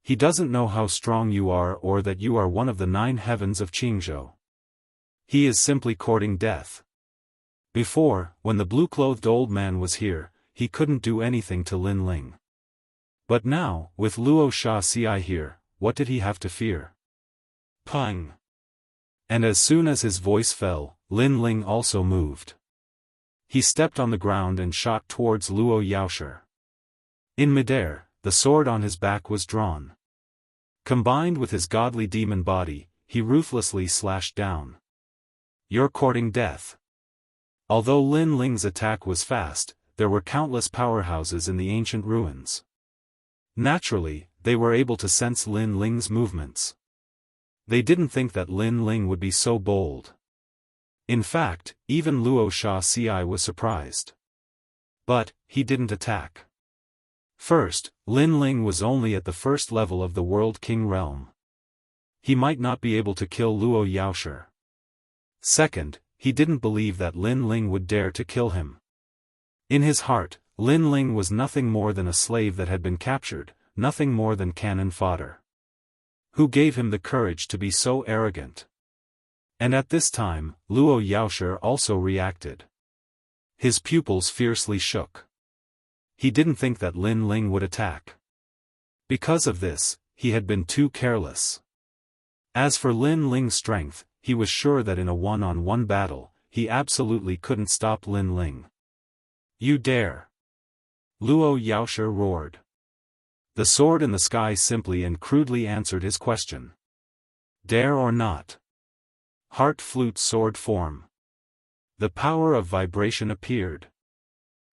He doesn't know how strong you are or that you are one of the 9 heavens of Qingzhou. He is simply courting death. Before, when the blue-clothed old man was here, he couldn't do anything to Lin Ling. But now, with Luo Sha Si here, what did he have to fear? Pang! And as soon as his voice fell, Lin Ling also moved. He stepped on the ground and shot towards Luo Yaoshi. In midair, the sword on his back was drawn. Combined with his godly demon body, he ruthlessly slashed down. You're courting death. Although Lin Ling's attack was fast, there were countless powerhouses in the ancient ruins. Naturally, they were able to sense Lin Ling's movements. They didn't think that Lin Ling would be so bold. In fact, even Luo Sha Si was surprised. But, he didn't attack. First, Lin Ling was only at the first level of the World King realm. He might not be able to kill Luo Yaoshi. Second, he didn't believe that Lin Ling would dare to kill him. In his heart, Lin Ling was nothing more than a slave that had been captured, nothing more than cannon fodder. Who gave him the courage to be so arrogant? And at this time, Luo Yaoshi also reacted. His pupils fiercely shook. He didn't think that Lin Ling would attack. Because of this, he had been too careless. As for Lin Ling's strength, he was sure that in a one-on-one battle, he absolutely couldn't stop Lin Ling. You dare! Luo Yaoshi roared. The sword in the sky simply and crudely answered his question. Dare or not? heart flute sword form. The power of vibration appeared.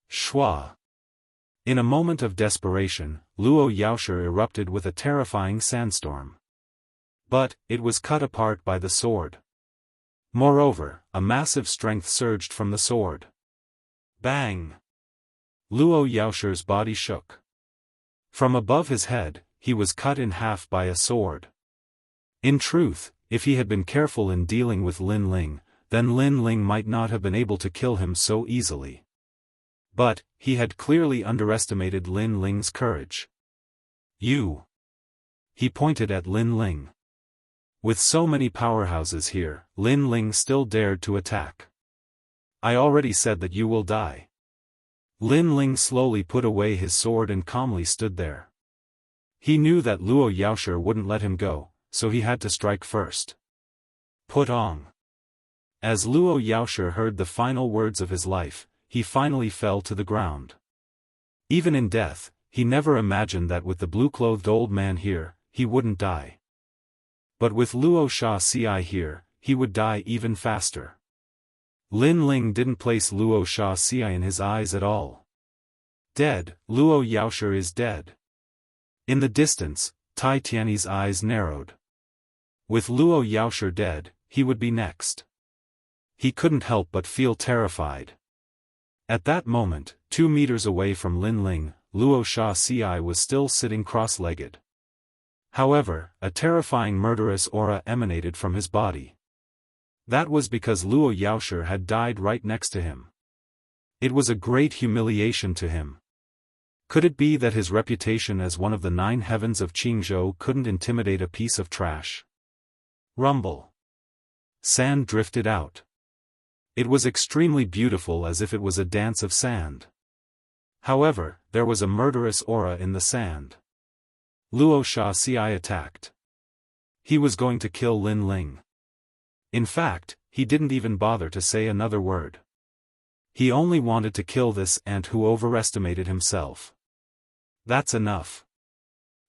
Shua. In a moment of desperation, Luo Yaoshi erupted with a terrifying sandstorm. But, it was cut apart by the sword. Moreover, a massive strength surged from the sword. Bang! Luo Yaoshi's body shook. From above his head, he was cut in half by a sword. In truth, if he had been careful in dealing with Lin Ling, then Lin Ling might not have been able to kill him so easily. But, he had clearly underestimated Lin Ling's courage. You! He pointed at Lin Ling. With so many powerhouses here, Lin Ling still dared to attack. I already said that you will die. Lin Ling slowly put away his sword and calmly stood there. He knew that Luo Yaoshi wouldn't let him go, so he had to strike first. Put on. As Luo Yaoshi heard the final words of his life, he finally fell to the ground. Even in death, he never imagined that with the blue-clothed old man here, he wouldn't die. But with Luo Shaoxi here, he would die even faster. Lin Ling didn't place Luo Shaoxi in his eyes at all. Dead, Luo Yaoshi is dead. In the distance, Tai Tianyi's eyes narrowed. With Luo Yaoshi dead, he would be next. He couldn't help but feel terrified. At that moment, 2 meters away from Lin Ling, Luo Shaoxi was still sitting cross-legged. However, a terrifying murderous aura emanated from his body. That was because Luo Yaoshi had died right next to him. It was a great humiliation to him. Could it be that his reputation as one of the 9 heavens of Qingzhou couldn't intimidate a piece of trash? Rumble. Sand drifted out. It was extremely beautiful, as if it was a dance of sand. However, there was a murderous aura in the sand. Luo Shaoxi attacked. He was going to kill Lin Ling. In fact, he didn't even bother to say another word. He only wanted to kill this ant who overestimated himself. That's enough.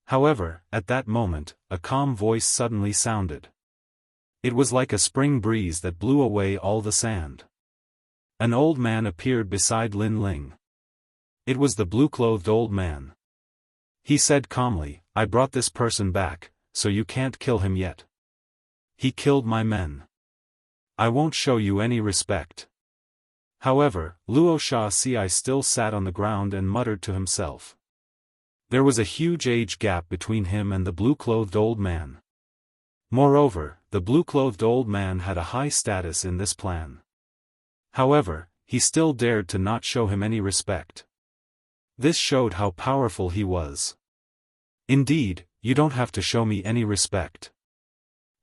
However, at that moment, a calm voice suddenly sounded. It was like a spring breeze that blew away all the sand. An old man appeared beside Lin Ling. It was the blue-clothed old man. He said calmly, I brought this person back, so you can't kill him yet. He killed my men. I won't show you any respect. However, Luo Shaoxi still sat on the ground and muttered to himself. There was a huge age gap between him and the blue-clothed old man. Moreover, the blue-clothed old man had a high status in this plan. However, he still dared to not show him any respect. This showed how powerful he was. Indeed, you don't have to show me any respect.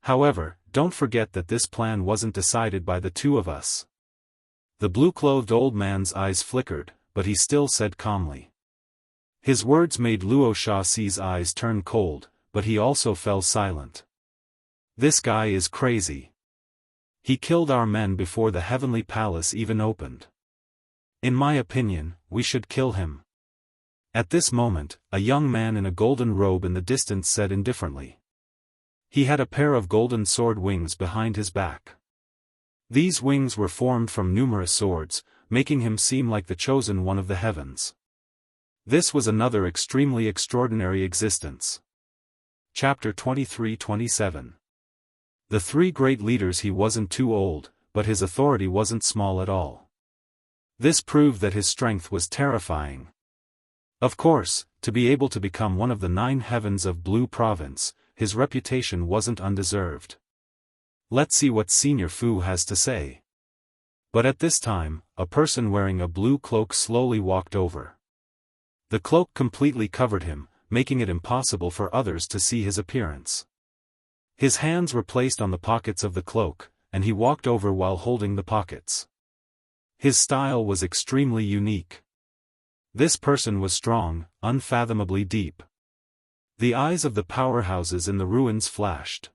However, don't forget that this plan wasn't decided by the 2 of us. The blue-clothed old man's eyes flickered, but he still said calmly. His words made Luo Shaoxi's eyes turn cold, but he also fell silent. This guy is crazy. He killed our men before the heavenly palace even opened. In my opinion, we should kill him. At this moment, a young man in a golden robe in the distance said indifferently. He had a pair of golden sword wings behind his back. These wings were formed from numerous swords, making him seem like the chosen one of the heavens. This was another extremely extraordinary existence. Chapter 23-27. The 3 great leaders. He wasn't too old, but his authority wasn't small at all. This proved that his strength was terrifying. Of course, to be able to become one of the 9 heavens of Blue Province, his reputation wasn't undeserved. Let's see what Senior Fu has to say. But at this time, a person wearing a blue cloak slowly walked over. The cloak completely covered him, making it impossible for others to see his appearance. His hands were placed on the pockets of the cloak, and he walked over while holding the pockets. His style was extremely unique. This person was strong, unfathomably deep. The eyes of the powerhouses in the ruins flashed.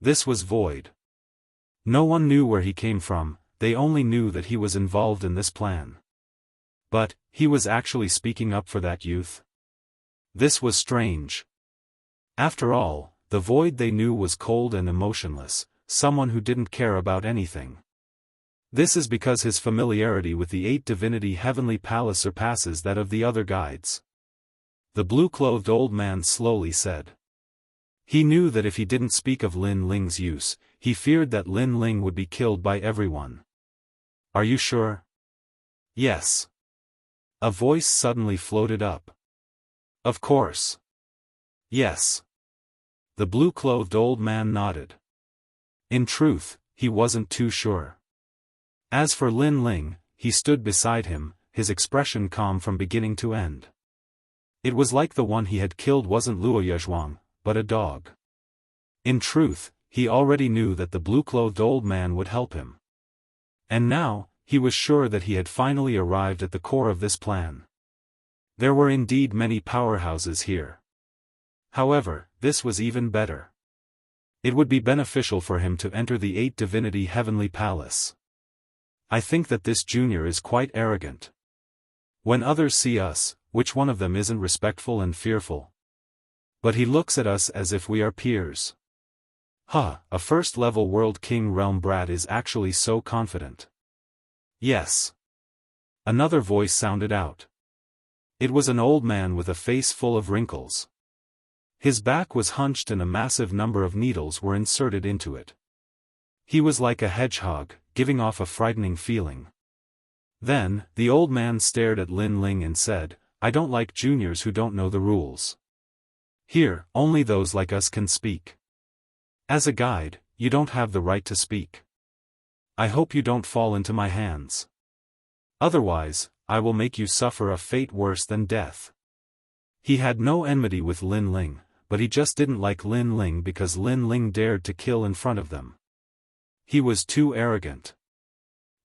This was Void. No one knew where he came from, they only knew that he was involved in this plan. But, he was actually speaking up for that youth. This was strange. After all, the Void they knew was cold and emotionless, someone who didn't care about anything. This is because his familiarity with the 8 divinity heavenly palace surpasses that of the other guides. The blue-clothed old man slowly said. He knew that if he didn't speak of Lin Ling's use, he feared that Lin Ling would be killed by everyone. Are you sure? Yes. A voice suddenly floated up. Of course. Yes. The blue-clothed old man nodded. In truth, he wasn't too sure. As for Lin Ling, he stood beside him, his expression calm from beginning to end. It was like the one he had killed wasn't Luo Yezhuang, but a dog. In truth, he already knew that the blue-clothed old man would help him. And now, he was sure that he had finally arrived at the core of this plan. There were indeed many powerhouses here. However, this was even better. It would be beneficial for him to enter the 8 divinity heavenly palace. I think that this junior is quite arrogant. When others see us, which one of them isn't respectful and fearful? But he looks at us as if we are peers. A first-level World King Realm brat is actually so confident. Yes. Another voice sounded out. It was an old man with a face full of wrinkles. His back was hunched and a massive number of needles were inserted into it. He was like a hedgehog, giving off a frightening feeling. Then, the old man stared at Lin Ling and said, I don't like juniors who don't know the rules. Here, only those like us can speak. As a guide, you don't have the right to speak. I hope you don't fall into my hands. Otherwise, I will make you suffer a fate worse than death. He had no enmity with Lin Ling, but he just didn't like Lin Ling because Lin Ling dared to kill in front of them. He was too arrogant.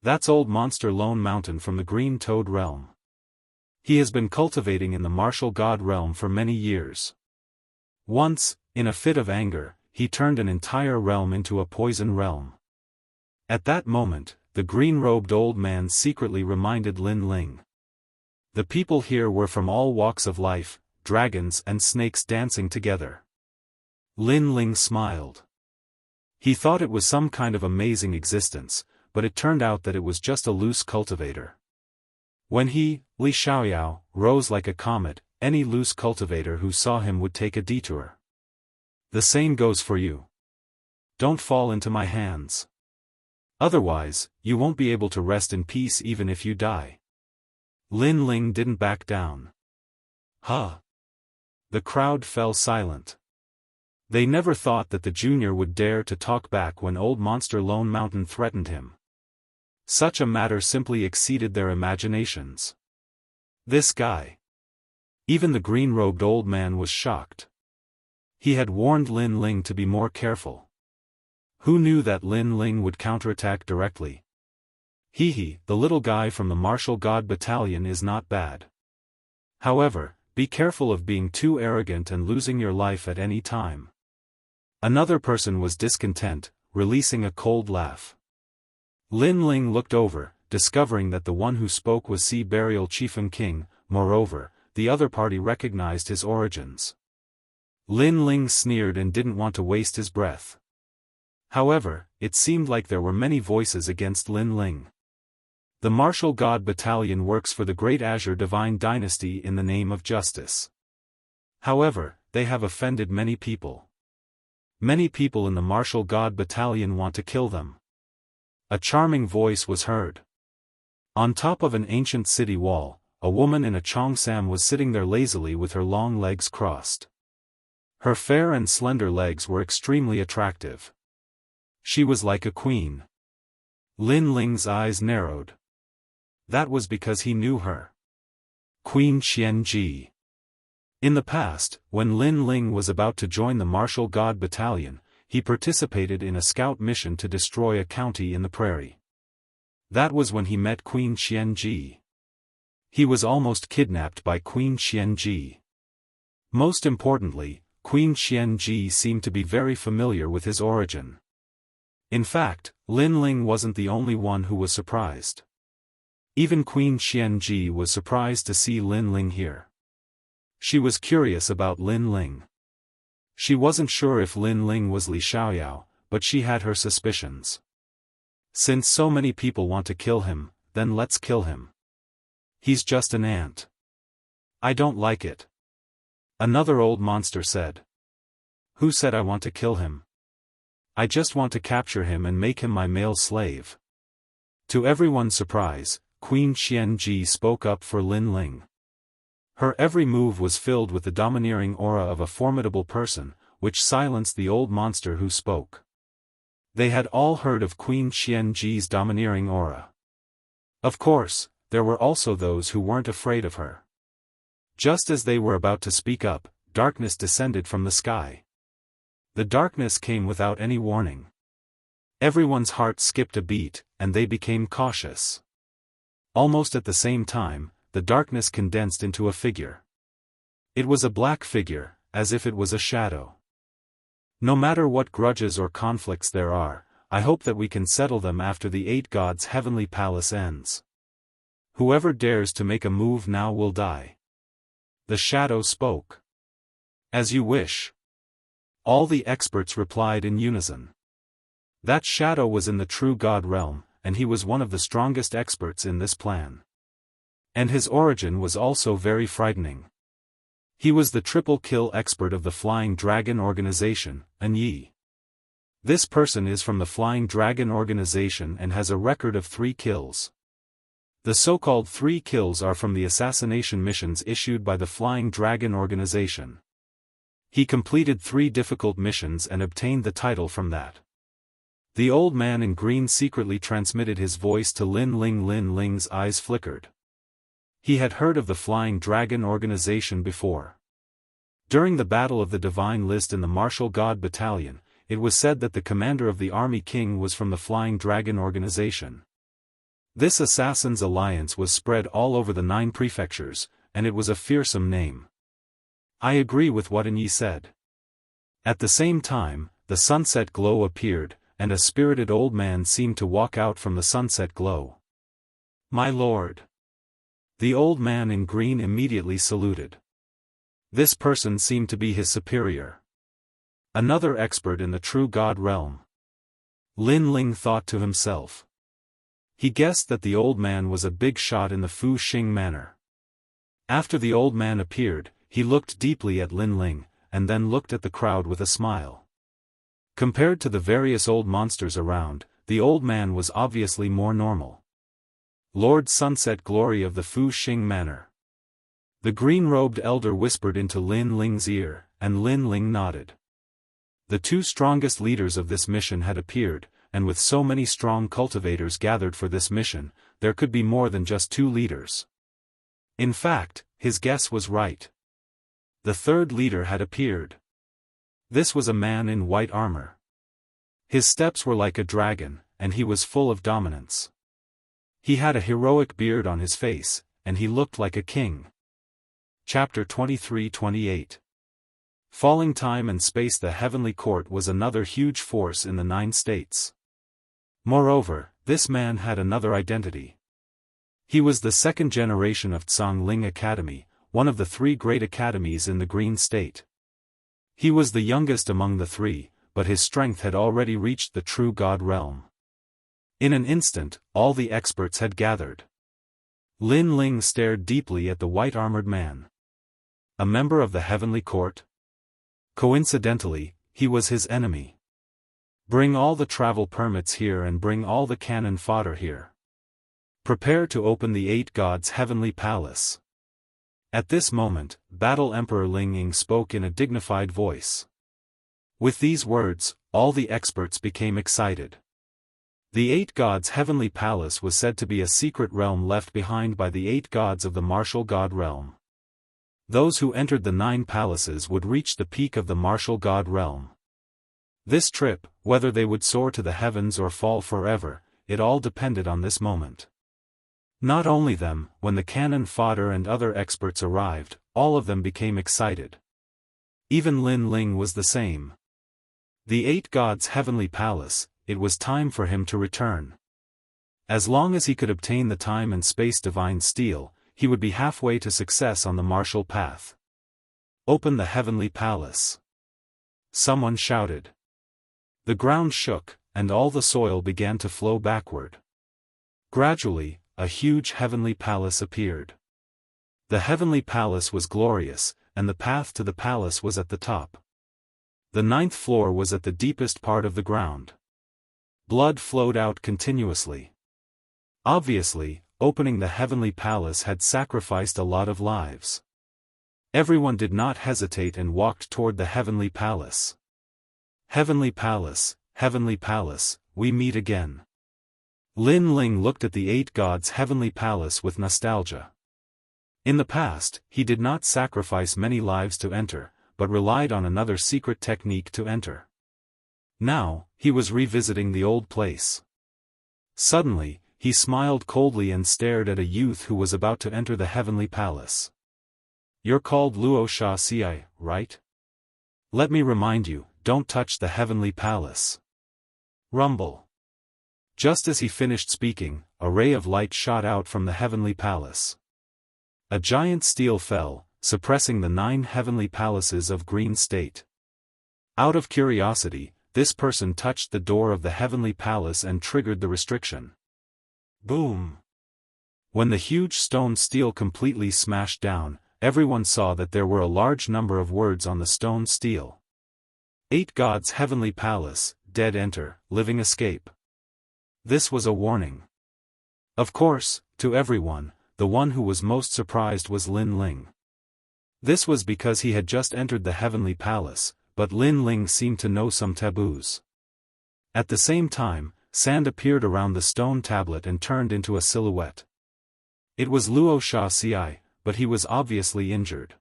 That's old monster Lone Mountain from the Green Toad realm. He has been cultivating in the martial god realm for many years. Once, in a fit of anger, he turned an entire realm into a poison realm. At that moment, the green-robed old man secretly reminded Lin Ling. The people here were from all walks of life, dragons and snakes dancing together. Lin Ling smiled. He thought it was some kind of amazing existence, but it turned out that it was just a loose cultivator. When he, Li Xiaoyao, rose like a comet, any loose cultivator who saw him would take a detour. The same goes for you. Don't fall into my hands. Otherwise, you won't be able to rest in peace even if you die. Lin Ling didn't back down. The crowd fell silent. They never thought that the junior would dare to talk back when old monster Lone Mountain threatened him. Such a matter simply exceeded their imaginations. This guy. Even the green-robed old man was shocked. He had warned Lin Ling to be more careful. Who knew that Lin Ling would counterattack directly? The little guy from the Martial God Battalion is not bad. However, be careful of being too arrogant and losing your life at any time. Another person was discontent, releasing a cold laugh. Lin Ling looked over, discovering that the one who spoke was Sea Burial Chieftain King. Moreover, the other party recognized his origins. Lin Ling sneered and didn't want to waste his breath. However, it seemed like there were many voices against Lin Ling. The Martial God Battalion works for the Great Azure Divine Dynasty in the name of justice. However, they have offended many people. Many people in the Martial God Battalion want to kill them. A charming voice was heard. On top of an ancient city wall, a woman in a cheongsam was sitting there lazily with her long legs crossed. Her fair and slender legs were extremely attractive. She was like a queen. Lin Ling's eyes narrowed. That was because he knew her. Queen Qianji. In the past, when Lin Ling was about to join the Martial God Battalion, he participated in a scout mission to destroy a county in the prairie. That was when he met Queen Qianji. He was almost kidnapped by Queen Qianji. Most importantly, Queen Qianji seemed to be very familiar with his origin. In fact, Lin Ling wasn't the only one who was surprised. Even Queen Qianji was surprised to see Lin Ling here. She was curious about Lin Ling. She wasn't sure if Lin Ling was Li Xiaoyao, but she had her suspicions. Since so many people want to kill him, then let's kill him. He's just an ant. I don't like it. Another old monster said. Who said I want to kill him? I just want to capture him and make him my male slave. To everyone's surprise, Queen Xianji spoke up for Lin Ling. Her every move was filled with the domineering aura of a formidable person, which silenced the old monster who spoke. They had all heard of Queen Xianji's domineering aura. Of course, there were also those who weren't afraid of her. Just as they were about to speak up, darkness descended from the sky. The darkness came without any warning. Everyone's heart skipped a beat, and they became cautious. Almost at the same time, the darkness condensed into a figure. It was a black figure, as if it was a shadow. No matter what grudges or conflicts there are, I hope that we can settle them after the 8 gods' heavenly palace ends. Whoever dares to make a move now will die. The shadow spoke. As you wish. All the experts replied in unison. That shadow was in the true god realm, and he was one of the strongest experts in this plan. And his origin was also very frightening. He was the triple kill expert of the Flying Dragon Organization, An Yi. This person is from the Flying Dragon Organization and has a record of 3 kills. The so-called 3 kills are from the assassination missions issued by the Flying Dragon Organization. He completed 3 difficult missions and obtained the title from that. The old man in green secretly transmitted his voice to Lin Ling. Lin Ling's eyes flickered. He had heard of the Flying Dragon Organization before. During the Battle of the Divine List in the Martial God Battalion, it was said that the commander of the Army King was from the Flying Dragon Organization. This Assassins' Alliance was spread all over the 9 prefectures, and it was a fearsome name. I agree with what An Yi said. At the same time, the sunset glow appeared, and a spirited old man seemed to walk out from the sunset glow. My lord. The old man in green immediately saluted. This person seemed to be his superior. Another expert in the true god realm. Lin Ling thought to himself. He guessed that the old man was a big shot in the Fu Xing manner. After the old man appeared, he looked deeply at Lin Ling, and then looked at the crowd with a smile. Compared to the various old monsters around, the old man was obviously more normal. Lord Sunset Glory of the Fu Xing manner. The green-robed elder whispered into Lin Ling's ear, and Lin Ling nodded. The 2 strongest leaders of this mission had appeared, and with so many strong cultivators gathered for this mission, there could be more than just 2 leaders. In fact, his guess was right. The 3rd leader had appeared. This was a man in white armor. His steps were like a dragon, and he was full of dominance. He had a heroic beard on his face, and he looked like a king. Chapter 23-28. Falling time and space. The Heavenly Court was another huge force in the 9 states. Moreover, this man had another identity. He was the 2nd generation of Tsangling Academy, one of the 3 great academies in the Green State. He was the youngest among the 3, but his strength had already reached the true god realm. In an instant, all the experts had gathered. Lin Ling stared deeply at the white-armored man. A member of the Heavenly Court? Coincidentally, he was his enemy. Bring all the travel permits here and bring all the cannon fodder here. Prepare to open the 8 gods' heavenly palace. At this moment, Battle Emperor Ling Ying spoke in a dignified voice. With these words, all the experts became excited. The 8 gods' heavenly palace was said to be a secret realm left behind by the 8 gods of the martial god realm. Those who entered the 9 palaces would reach the peak of the martial god realm. This trip, whether they would soar to the heavens or fall forever, it all depended on this moment. Not only them, when the cannon fodder and other experts arrived, all of them became excited. Even Lin Ling was the same. The 8 gods' heavenly palace, it was time for him to return. As long as he could obtain the time and space divine steel, he would be halfway to success on the martial path. Open the heavenly palace. Someone shouted. The ground shook, and all the soil began to flow backward. Gradually, a huge heavenly palace appeared. The heavenly palace was glorious, and the path to the palace was at the top. The 9th floor was at the deepest part of the ground. Blood flowed out continuously. Obviously, opening the heavenly palace had sacrificed a lot of lives. Everyone did not hesitate and walked toward the heavenly palace. Heavenly palace, we meet again. Lin Ling looked at the 8 gods' heavenly palace with nostalgia. In the past, he did not sacrifice many lives to enter, but relied on another secret technique to enter. Now, he was revisiting the old place. Suddenly, he smiled coldly and stared at a youth who was about to enter the heavenly palace. "You're called Luo Sha-Ci, right? Let me remind you, don't touch the heavenly palace." Rumble. Just as he finished speaking, a ray of light shot out from the heavenly palace. A giant steel fell, suppressing the 9 heavenly palaces of Green State. Out of curiosity, this person touched the door of the heavenly palace and triggered the restriction. Boom! When the huge stone steel completely smashed down, everyone saw that there were a large number of words on the stone steel. 8 gods' heavenly palace, dead enter, living escape. This was a warning. Of course, to everyone, the one who was most surprised was Lin Ling. This was because he had just entered the heavenly palace, but Lin Ling seemed to know some taboos. At the same time, sand appeared around the stone tablet and turned into a silhouette. It was Luo Sha-Ci, but he was obviously injured.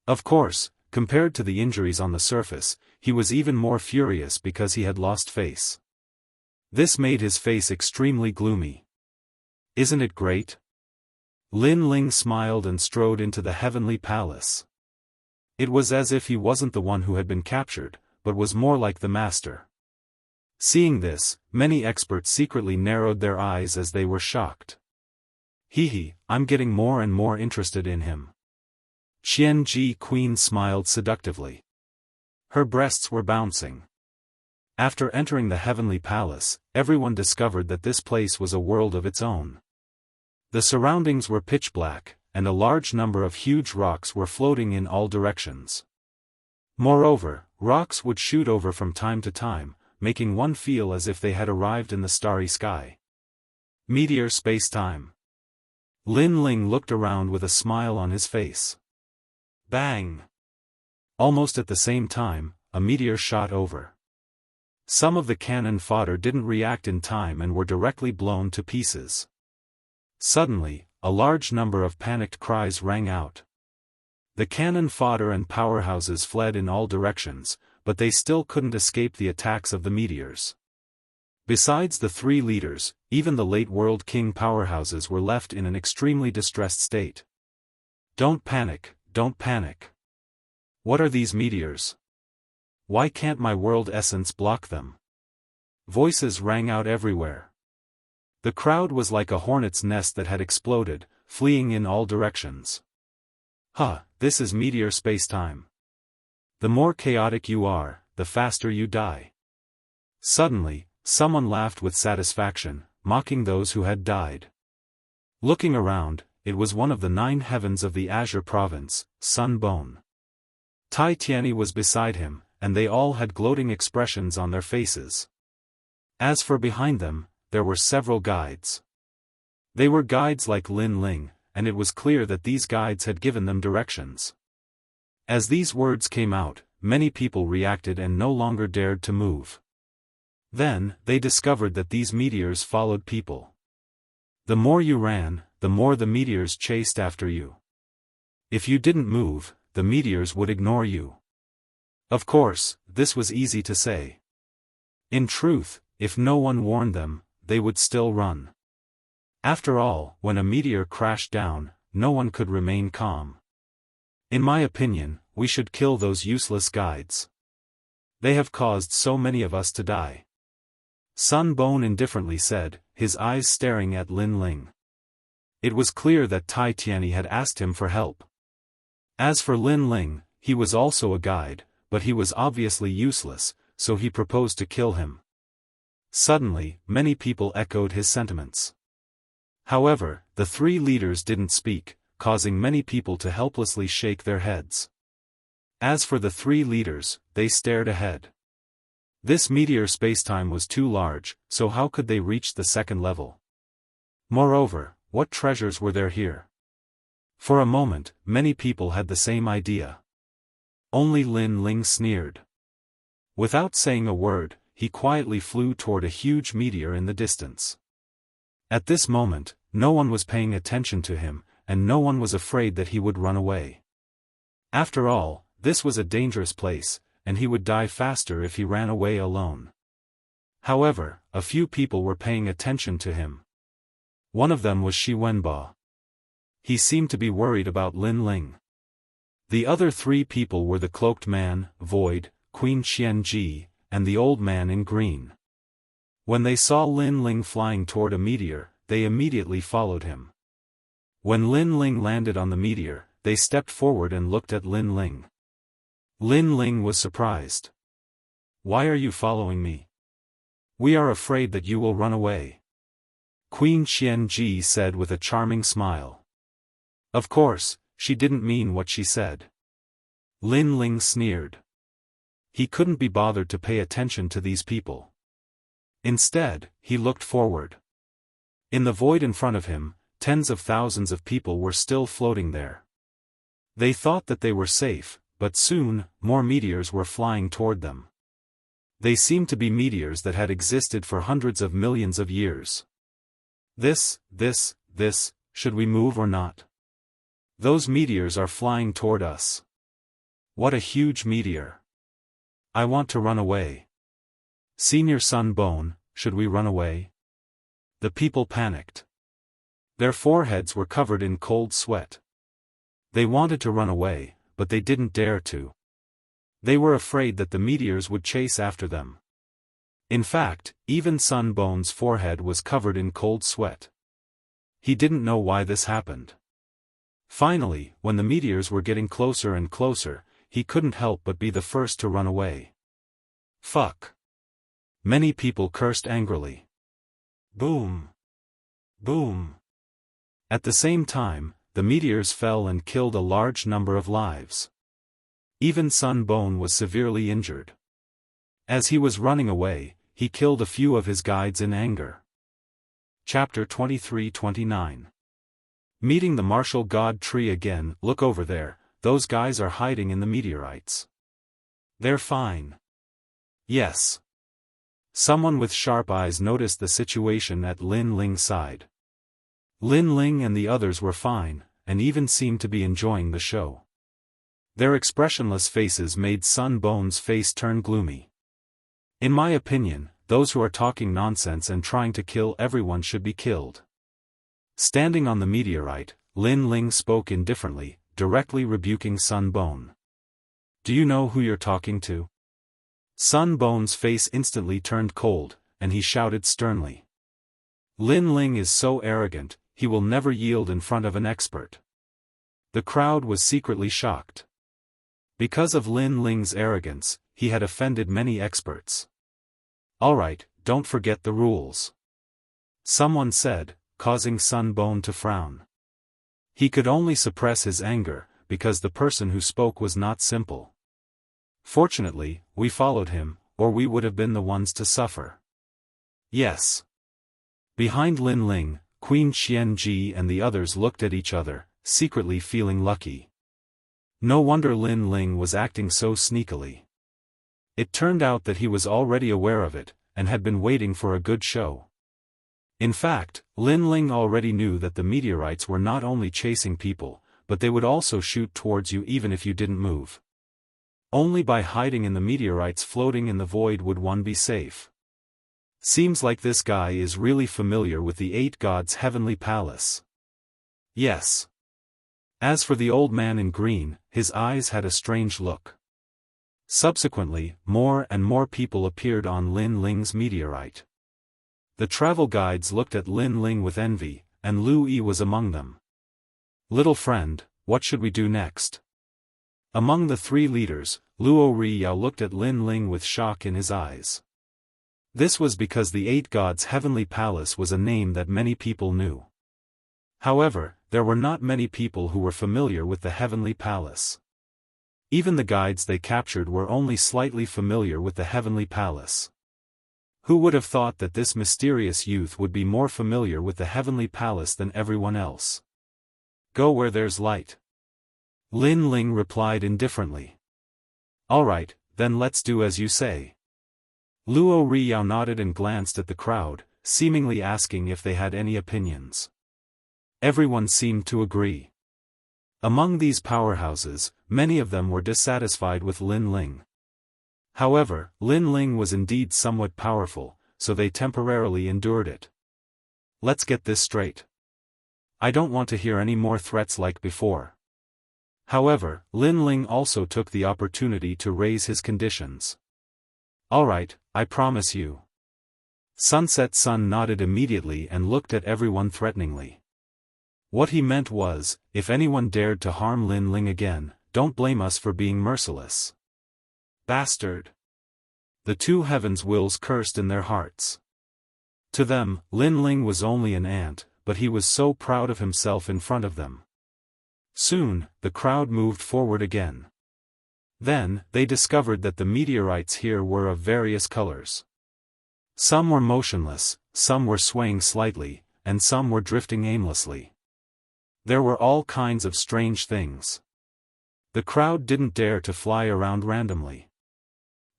Of course, compared to the injuries on the surface, he was even more furious because he had lost face. This made his face extremely gloomy. "Isn't it great?" Lin Ling smiled and strode into the heavenly palace. It was as if he wasn't the one who had been captured, but was more like the master. Seeing this, many experts secretly narrowed their eyes as they were shocked. I'm getting more and more interested in him." Qian Ji Queen smiled seductively. Her breasts were bouncing. After entering the heavenly palace, everyone discovered that this place was a world of its own. The surroundings were pitch black, and a large number of huge rocks were floating in all directions. Moreover, rocks would shoot over from time to time, making one feel as if they had arrived in the starry sky. Meteor space-time. Lin Ling looked around with a smile on his face. Bang! Almost at the same time, a meteor shot over. Some of the cannon fodder didn't react in time and were directly blown to pieces. Suddenly, a large number of panicked cries rang out. The cannon fodder and powerhouses fled in all directions, but they still couldn't escape the attacks of the meteors. Besides the 3 leaders, even the late World King powerhouses were left in an extremely distressed state. Don't panic, don't panic. What are these meteors? Why can't my world essence block them? Voices rang out everywhere. The crowd was like a hornet's nest that had exploded, fleeing in all directions. This is meteor space-time. The more chaotic you are, the faster you die. Suddenly, someone laughed with satisfaction, mocking those who had died. Looking around, it was one of the 9 heavens of the Azure province, Sun Bone. Tai Tianyi was beside him, and they all had gloating expressions on their faces. As for behind them, there were several guides. They were guides like Lin Ling, and it was clear that these guides had given them directions. As these words came out, many people reacted and no longer dared to move. Then, they discovered that these meteors followed people. The more you ran, the more the meteors chased after you. If you didn't move, the meteors would ignore you. Of course, this was easy to say. In truth, if no one warned them, they would still run. After all, when a meteor crashed down, no one could remain calm. In my opinion, we should kill those useless guides. They have caused so many of us to die. Sun Bone indifferently said, his eyes staring at Lin Ling. It was clear that Tai Tianyi had asked him for help. As for Lin Ling, he was also a guide, but he was obviously useless, so he proposed to kill him. Suddenly, many people echoed his sentiments. However, the three leaders didn't speak, causing many people to helplessly shake their heads. As for the three leaders, they stared ahead. This meteor spacetime was too large, so how could they reach the second level? Moreover, what treasures were there here? For a moment, many people had the same idea. Only Lin Ling sneered. Without saying a word, he quietly flew toward a huge meteor in the distance. At this moment, no one was paying attention to him, and no one was afraid that he would run away. After all, this was a dangerous place, and he would die faster if he ran away alone. However, a few people were paying attention to him. One of them was Shi Wenba. He seemed to be worried about Lin Ling. The other three people were the cloaked man, Void, Queen Qianji, and the old man in green. When they saw Lin Ling flying toward a meteor, they immediately followed him. When Lin Ling landed on the meteor, they stepped forward and looked at Lin Ling. Lin Ling was surprised. "Why are you following me? We are afraid that you will run away," Queen Qianji said with a charming smile. Of course, she didn't mean what she said. Lin Ling sneered. He couldn't be bothered to pay attention to these people. Instead, he looked forward. In the void in front of him, tens of thousands of people were still floating there. They thought that they were safe, but soon, more meteors were flying toward them. They seemed to be meteors that had existed for hundreds of millions of years. This, should we move or not? Those meteors are flying toward us. What a huge meteor. I want to run away. Senior Sun Bone, should we run away? The people panicked. Their foreheads were covered in cold sweat. They wanted to run away, but they didn't dare to. They were afraid that the meteors would chase after them. In fact, even Sun Bone's forehead was covered in cold sweat. He didn't know why this happened. Finally, when the meteors were getting closer and closer, he couldn't help but be the first to run away. Fuck. Many people cursed angrily. Boom. Boom. At the same time, the meteors fell and killed a large number of lives. Even Sun Bone was severely injured. As he was running away, he killed a few of his guides in anger. Chapter 23-29. Meeting the martial god tree again. Look over there, those guys are hiding in the meteorites. They're fine. Yes. Someone with sharp eyes noticed the situation at Lin Ling's side. Lin Ling and the others were fine, and even seemed to be enjoying the show. Their expressionless faces made Sun Bone's face turn gloomy. In my opinion, those who are talking nonsense and trying to kill everyone should be killed. Standing on the meteorite, Lin Ling spoke indifferently, directly rebuking Sun Bone. Do you know who you're talking to? Sun Bone's face instantly turned cold, and he shouted sternly. Lin Ling is so arrogant, he will never yield in front of an expert. The crowd was secretly shocked. Because of Lin Ling's arrogance, he had offended many experts. Alright, don't forget the rules. Someone said, causing Sun Bone to frown. He could only suppress his anger, because the person who spoke was not simple. Fortunately, we followed him, or we would have been the ones to suffer. Yes. Behind Lin Ling, Queen Qianji and the others looked at each other, secretly feeling lucky. No wonder Lin Ling was acting so sneakily. It turned out that he was already aware of it, and had been waiting for a good show. In fact, Lin Ling already knew that the meteorites were not only chasing people, but they would also shoot towards you even if you didn't move. Only by hiding in the meteorites floating in the void would one be safe. Seems like this guy is really familiar with the Eight Gods' heavenly palace. Yes. As for the old man in green, his eyes had a strange look. Subsequently, more and more people appeared on Lin Ling's meteorite. The travel guides looked at Lin Ling with envy, and Lu Yi was among them. Little friend, what should we do next? Among the three leaders, Luo Riyao looked at Lin Ling with shock in his eyes. This was because the Eight Gods' Heavenly Palace was a name that many people knew. However, there were not many people who were familiar with the Heavenly Palace. Even the guides they captured were only slightly familiar with the Heavenly Palace. Who would have thought that this mysterious youth would be more familiar with the Heavenly Palace than everyone else? Go where there's light. Lin Ling replied indifferently. Alright, then let's do as you say. Luo Riyao nodded and glanced at the crowd, seemingly asking if they had any opinions. Everyone seemed to agree. Among these powerhouses, many of them were dissatisfied with Lin Ling. However, Lin Ling was indeed somewhat powerful, so they temporarily endured it. Let's get this straight. I don't want to hear any more threats like before. However, Lin Ling also took the opportunity to raise his conditions. Alright, I promise you. Sunset Sun nodded immediately and looked at everyone threateningly. What he meant was, if anyone dared to harm Lin Ling again, don't blame us for being merciless. Bastard! The two heavens wills cursed in their hearts. To them, Lin Ling was only an ant, but he was so proud of himself in front of them. Soon, the crowd moved forward again. Then, they discovered that the meteorites here were of various colors. Some were motionless, some were swaying slightly, and some were drifting aimlessly. There were all kinds of strange things. The crowd didn't dare to fly around randomly.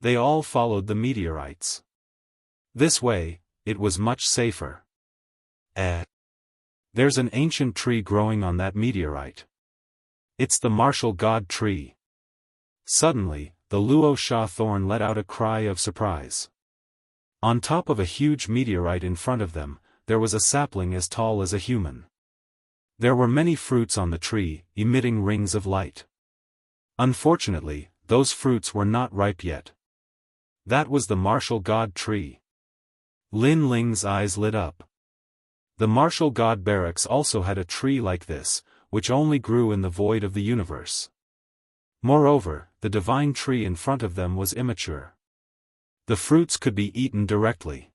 They all followed the meteorites. This way, it was much safer. There's an ancient tree growing on that meteorite. It's the martial god tree. Suddenly, the Luo Sha Thorn let out a cry of surprise. On top of a huge meteorite in front of them, there was a sapling as tall as a human. There were many fruits on the tree, emitting rings of light. Unfortunately, those fruits were not ripe yet. That was the martial god tree. Lin Ling's eyes lit up. The martial god barracks also had a tree like this, which only grew in the void of the universe. Moreover, the divine tree in front of them was immature. The fruits could be eaten directly.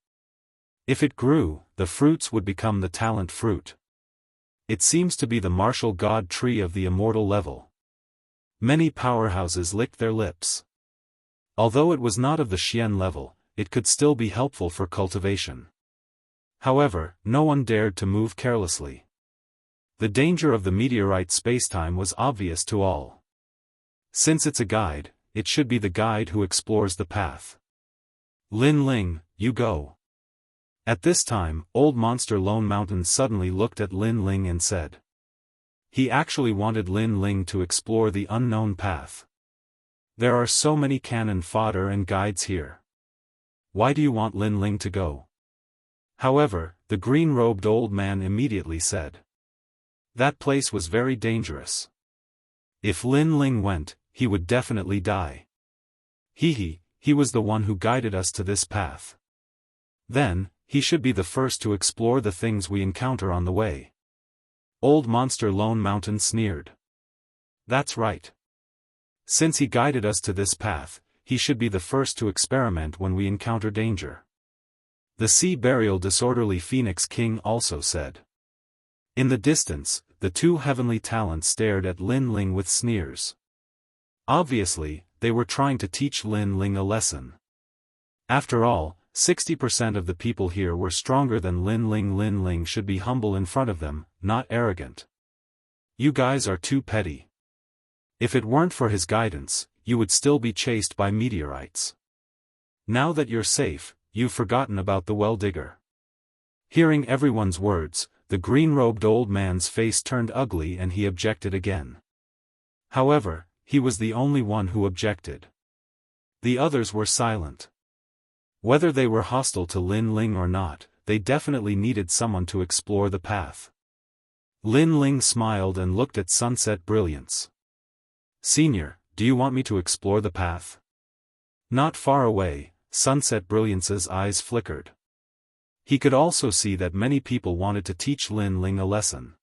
If it grew, the fruits would become the talent fruit. It seems to be the martial god tree of the immortal level. Many powerhouses licked their lips. Although it was not of the Xian level, it could still be helpful for cultivation. However, no one dared to move carelessly. The danger of the meteorite spacetime was obvious to all. Since it's a guide, it should be the guide who explores the path. Lin Ling, you go. At this time, Old Monster Lone Mountain suddenly looked at Lin Ling and said. He actually wanted Lin Ling to explore the unknown path. There are so many cannon fodder and guides here. Why do you want Lin Ling to go? However, the green-robed old man immediately said. That place was very dangerous. If Lin Ling went, he would definitely die. He was the one who guided us to this path. Then, he should be the first to explore the things we encounter on the way. Old Monster Lone Mountain sneered. That's right. Since he guided us to this path, he should be the first to experiment when we encounter danger. The Sea Burial Disorderly Phoenix King also said. In the distance, the two heavenly talents stared at Lin Ling with sneers. Obviously, they were trying to teach Lin Ling a lesson. After all, 60% of the people here were stronger than Lin Ling. Lin Ling should be humble in front of them, not arrogant. You guys are too petty. If it weren't for his guidance, you would still be chased by meteorites. Now that you're safe, you've forgotten about the well digger. Hearing everyone's words, the green-robed old man's face turned ugly and he objected again. However, he was the only one who objected. The others were silent. Whether they were hostile to Lin Ling or not, they definitely needed someone to explore the path. Lin Ling smiled and looked at Sunset Brilliance. Senior, do you want me to explore the path? Not far away, Sunset Brilliance's eyes flickered. He could also see that many people wanted to teach Lin Ling a lesson.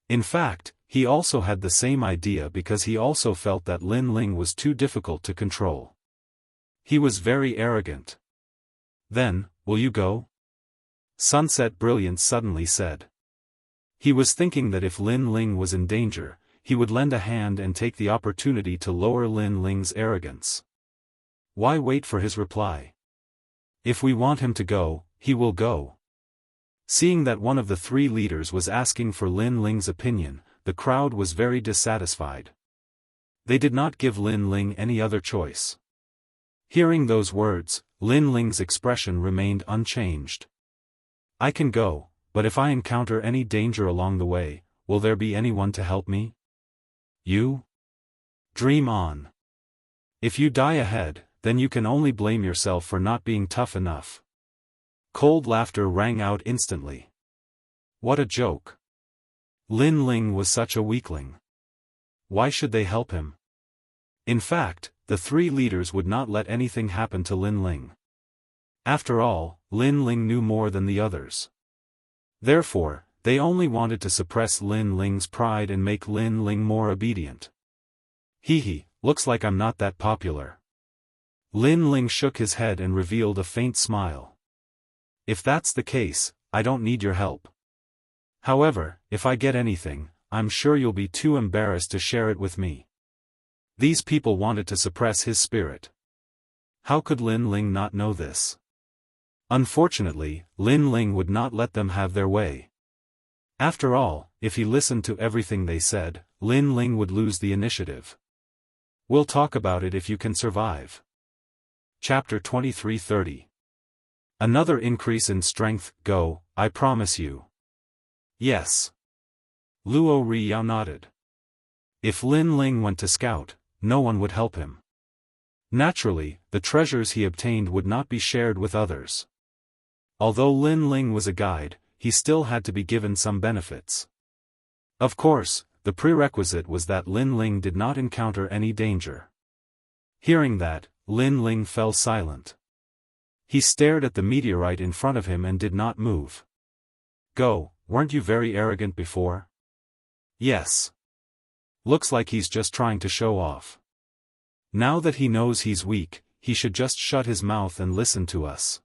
In fact, he also had the same idea because he also felt that Lin Ling was too difficult to control. He was very arrogant. Then, will you go? Sunset Brilliance suddenly said. He was thinking that if Lin Ling was in danger, he would lend a hand and take the opportunity to lower Lin Ling's arrogance. Why wait for his reply? If we want him to go, he will go. Seeing that one of the three leaders was asking for Lin Ling's opinion, the crowd was very dissatisfied. They did not give Lin Ling any other choice. Hearing those words, Lin Ling's expression remained unchanged. I can go, but if I encounter any danger along the way, will there be anyone to help me? You? Dream on. If you die ahead, then you can only blame yourself for not being tough enough. Cold laughter rang out instantly. What a joke. Lin Ling was such a weakling. Why should they help him? In fact, the three leaders would not let anything happen to Lin Ling. After all, Lin Ling knew more than the others. Therefore, they only wanted to suppress Lin Ling's pride and make Lin Ling more obedient. Hee, looks like I'm not that popular. Lin Ling shook his head and revealed a faint smile. If that's the case, I don't need your help. However, if I get anything, I'm sure you'll be too embarrassed to share it with me. These people wanted to suppress his spirit. How could Lin Ling not know this? Unfortunately, Lin Ling would not let them have their way. After all, if he listened to everything they said, Lin Ling would lose the initiative. We'll talk about it if you can survive. Chapter 23:30. Another increase in strength, go, I promise you. Yes. Luo Riyao nodded. If Lin Ling went to scout, no one would help him. Naturally, the treasures he obtained would not be shared with others. Although Lin Ling was a guide, he still had to be given some benefits. Of course, the prerequisite was that Lin Ling did not encounter any danger. Hearing that, Lin Ling fell silent. He stared at the meteorite in front of him and did not move. Go, weren't you very arrogant before? Yes. Looks like he's just trying to show off. Now that he knows he's weak, he should just shut his mouth and listen to us.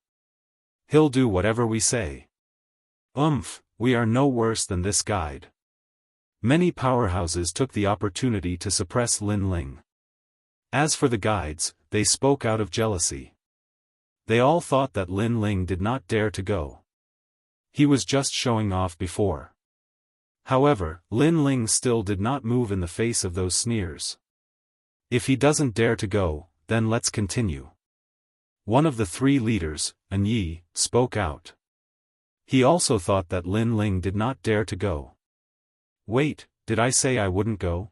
He'll do whatever we say. We are no worse than this guide. Many powerhouses took the opportunity to suppress Lin Ling. As for the guides, they spoke out of jealousy. They all thought that Lin Ling did not dare to go. He was just showing off before. However, Lin Ling still did not move in the face of those sneers. If he doesn't dare to go, then let's continue. One of the three leaders, An Yi, spoke out. He also thought that Lin Ling did not dare to go. Wait, did I say I wouldn't go?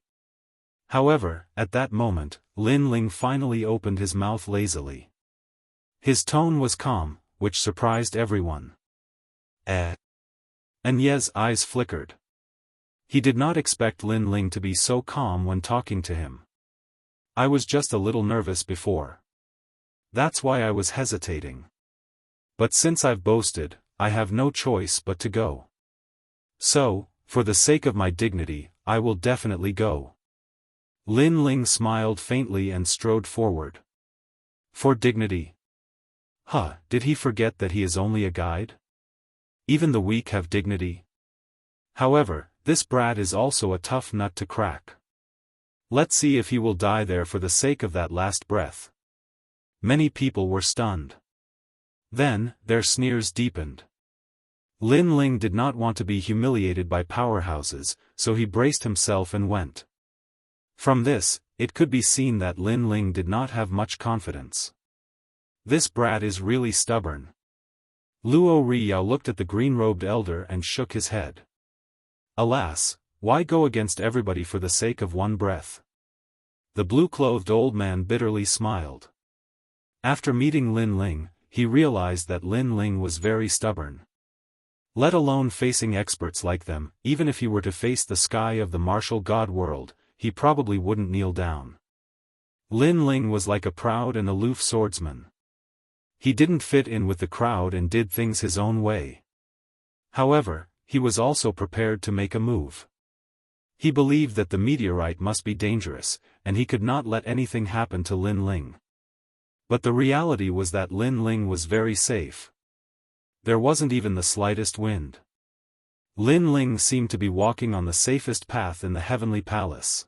However, at that moment, Lin Ling finally opened his mouth lazily. His tone was calm, which surprised everyone. An Yi's eyes flickered. He did not expect Lin Ling to be so calm when talking to him. I was just a little nervous before. That's why I was hesitating. But since I've boasted, I have no choice but to go. So, for the sake of my dignity, I will definitely go. Lin Ling smiled faintly and strode forward. For dignity? Did he forget that he is only a guide? Even the weak have dignity. However, this brat is also a tough nut to crack. Let's see if he will die there for the sake of that last breath. Many people were stunned. Then, their sneers deepened. Lin Ling did not want to be humiliated by powerhouses, so he braced himself and went. From this, it could be seen that Lin Ling did not have much confidence. This brat is really stubborn. Luo Riyao looked at the green-robed elder and shook his head. Alas, why go against everybody for the sake of one breath? The blue-clothed old man bitterly smiled. After meeting Lin Ling, he realized that Lin Ling was very stubborn. Let alone facing experts like them, even if he were to face the sky of the martial god world, he probably wouldn't kneel down. Lin Ling was like a proud and aloof swordsman. He didn't fit in with the crowd and did things his own way. However, he was also prepared to make a move. He believed that the meteorite must be dangerous, and he could not let anything happen to Lin Ling. But the reality was that Lin Ling was very safe. There wasn't even the slightest wind. Lin Ling seemed to be walking on the safest path in the heavenly palace.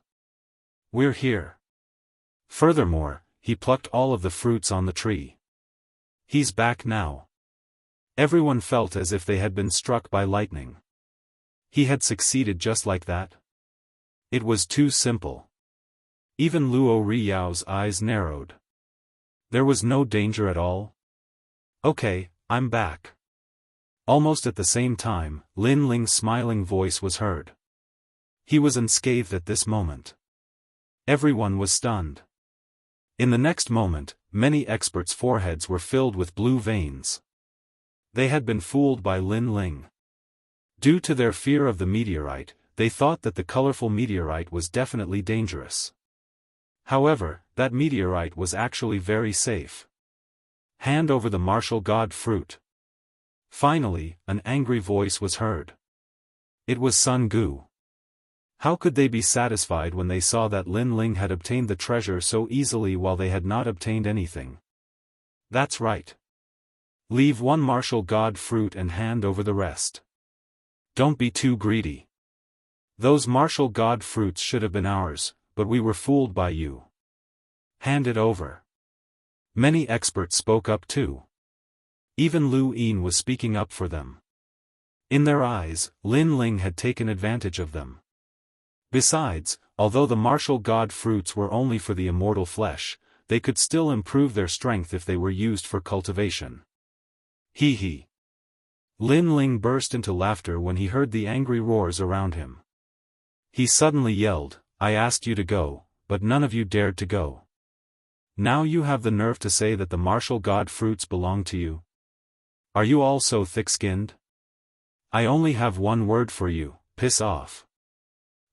We're here. Furthermore, he plucked all of the fruits on the tree. He's back now. Everyone felt as if they had been struck by lightning. He had succeeded just like that. It was too simple. Even Luo Riyao's eyes narrowed. There was no danger at all? Okay, I'm back. Almost at the same time, Lin Ling's smiling voice was heard. He was unscathed at this moment. Everyone was stunned. In the next moment, many experts' foreheads were filled with blue veins. They had been fooled by Lin Ling. Due to their fear of the meteorite, they thought that the colorful meteorite was definitely dangerous. However, that meteorite was actually very safe. Hand over the martial god fruit. Finally, an angry voice was heard. It was Sun Gu. How could they be satisfied when they saw that Lin Ling had obtained the treasure so easily while they had not obtained anything? That's right. Leave one martial god fruit and hand over the rest. Don't be too greedy. Those martial god fruits should have been ours, but we were fooled by you. Hand it over. Many experts spoke up too. Even Lu Yin was speaking up for them. In their eyes, Lin Ling had taken advantage of them. Besides, although the martial god fruits were only for the immortal flesh, they could still improve their strength if they were used for cultivation. Hee hee. Lin Ling burst into laughter when he heard the angry roars around him. He suddenly yelled, I asked you to go, but none of you dared to go. Now you have the nerve to say that the martial god fruits belong to you? Are you all so thick-skinned? I only have one word for you, piss off.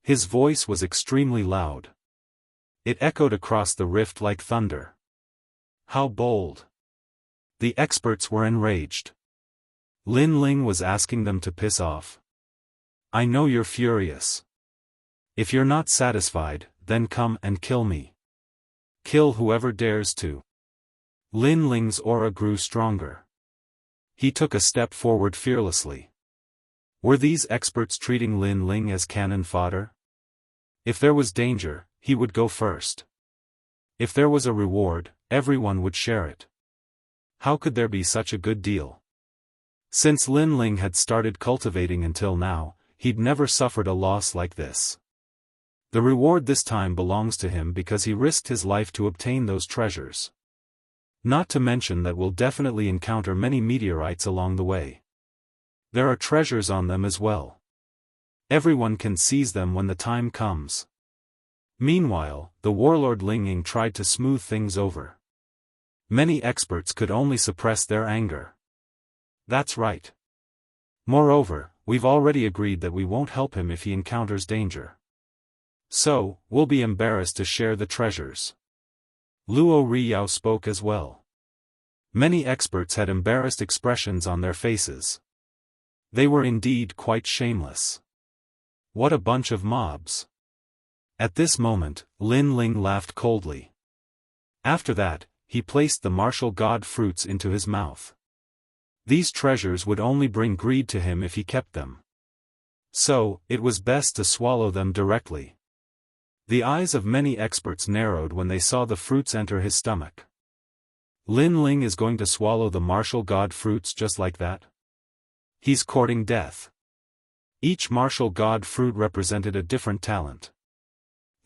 His voice was extremely loud. It echoed across the rift like thunder. How bold! The experts were enraged. Lin Ling was asking them to piss off. I know you're furious. If you're not satisfied, then come and kill me. Kill whoever dares to. Lin Ling's aura grew stronger. He took a step forward fearlessly. Were these experts treating Lin Ling as cannon fodder? If there was danger, he would go first. If there was a reward, everyone would share it. How could there be such a good deal? Since Lin Ling had started cultivating until now, he'd never suffered a loss like this. The reward this time belongs to him because he risked his life to obtain those treasures. Not to mention that we'll definitely encounter many meteorites along the way. There are treasures on them as well. Everyone can seize them when the time comes. Meanwhile, the warlord Ling Ying tried to smooth things over. Many experts could only suppress their anger. That's right. Moreover, we've already agreed that we won't help him if he encounters danger. So, we'll be embarrassed to share the treasures. Luo Riyao spoke as well. Many experts had embarrassed expressions on their faces. They were indeed quite shameless. What a bunch of mobs. At this moment, Lin Ling laughed coldly. After that, he placed the martial god fruits into his mouth. These treasures would only bring greed to him if he kept them. So, it was best to swallow them directly. The eyes of many experts narrowed when they saw the fruits enter his stomach. Lin Ling is going to swallow the martial god fruits just like that? He's courting death. Each martial god fruit represented a different talent.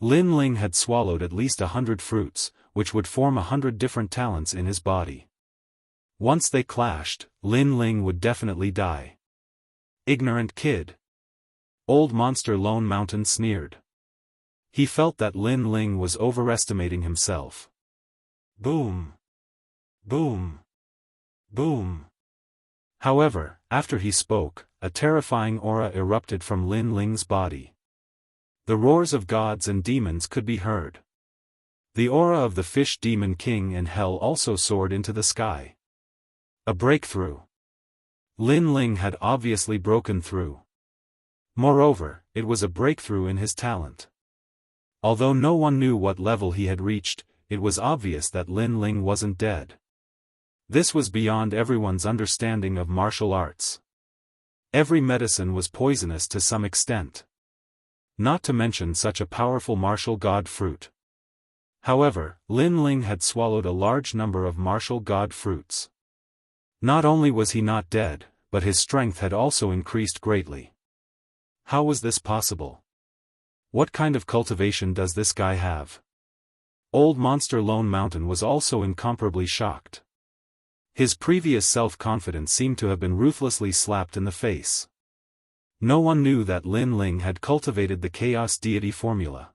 Lin Ling had swallowed at least 100 fruits, which would form 100 different talents in his body. Once they clashed, Lin Ling would definitely die. Ignorant kid. Old Monster Lone Mountain sneered. He felt that Lin Ling was overestimating himself. Boom. Boom. Boom. However, after he spoke, a terrifying aura erupted from Lin Ling's body. The roars of gods and demons could be heard. The aura of the Fish Demon King in Hell also soared into the sky. A breakthrough. Lin Ling had obviously broken through. Moreover, it was a breakthrough in his talent. Although no one knew what level he had reached, it was obvious that Lin Ling wasn't dead. This was beyond everyone's understanding of martial arts. Every medicine was poisonous to some extent. Not to mention such a powerful martial god fruit. However, Lin Ling had swallowed a large number of martial god fruits. Not only was he not dead, but his strength had also increased greatly. How was this possible? What kind of cultivation does this guy have? Old Monster Lone Mountain was also incomparably shocked. His previous self-confidence seemed to have been ruthlessly slapped in the face. No one knew that Lin Ling had cultivated the Chaos Deity formula.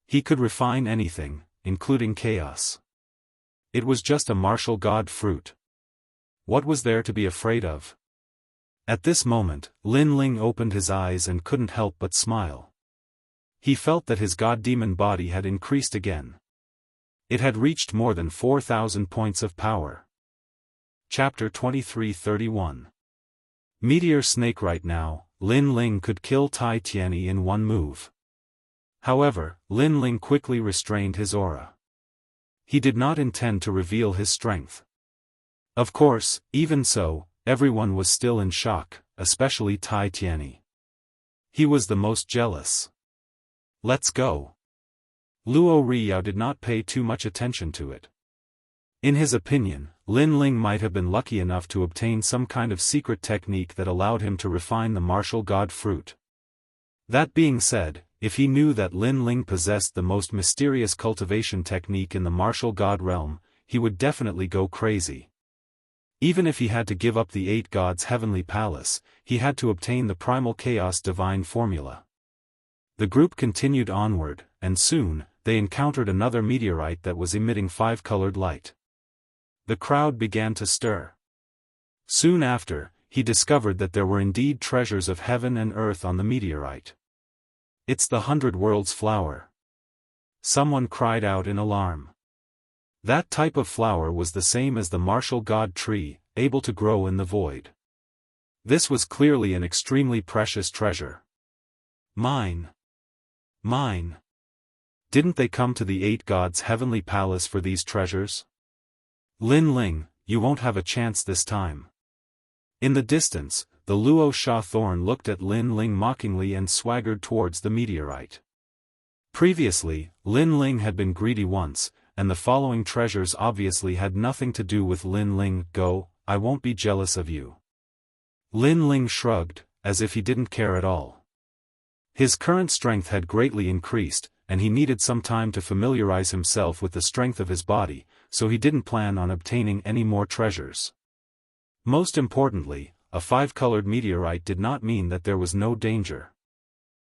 He could refine anything, including chaos. It was just a martial god fruit. What was there to be afraid of? At this moment, Lin Ling opened his eyes and couldn't help but smile. He felt that his god-demon body had increased again. It had reached more than 4,000 points of power. Chapter 23:31. Meteor Snake. Right now, Lin Ling could kill Tai Tianyi in one move. However, Lin Ling quickly restrained his aura. He did not intend to reveal his strength. Of course, even so, everyone was still in shock, especially Tai Tianyi. He was the most jealous. Let's go. Luo Riyao did not pay too much attention to it. In his opinion, Lin Ling might have been lucky enough to obtain some kind of secret technique that allowed him to refine the martial god fruit. That being said, if he knew that Lin Ling possessed the most mysterious cultivation technique in the martial god realm, he would definitely go crazy. Even if he had to give up the 8 gods' heavenly palace, he had to obtain the primal chaos divine formula. The group continued onward, and soon, they encountered another meteorite that was emitting 5-colored light. The crowd began to stir. Soon after, he discovered that there were indeed treasures of heaven and earth on the meteorite. It's the 100 Worlds flower. Someone cried out in alarm. That type of flower was the same as the martial god tree, able to grow in the void. This was clearly an extremely precious treasure. Mine. Mine. Didn't they come to the 8 gods' heavenly palace for these treasures? Lin Ling, you won't have a chance this time. In the distance, the Luo Sha Thorn looked at Lin Ling mockingly and swaggered towards the meteorite. Previously, Lin Ling had been greedy once, and the following treasures obviously had nothing to do with Lin Ling. Go, I won't be jealous of you. Lin Ling shrugged, as if he didn't care at all. His current strength had greatly increased, and he needed some time to familiarize himself with the strength of his body, so he didn't plan on obtaining any more treasures. Most importantly, a 5-colored meteorite did not mean that there was no danger.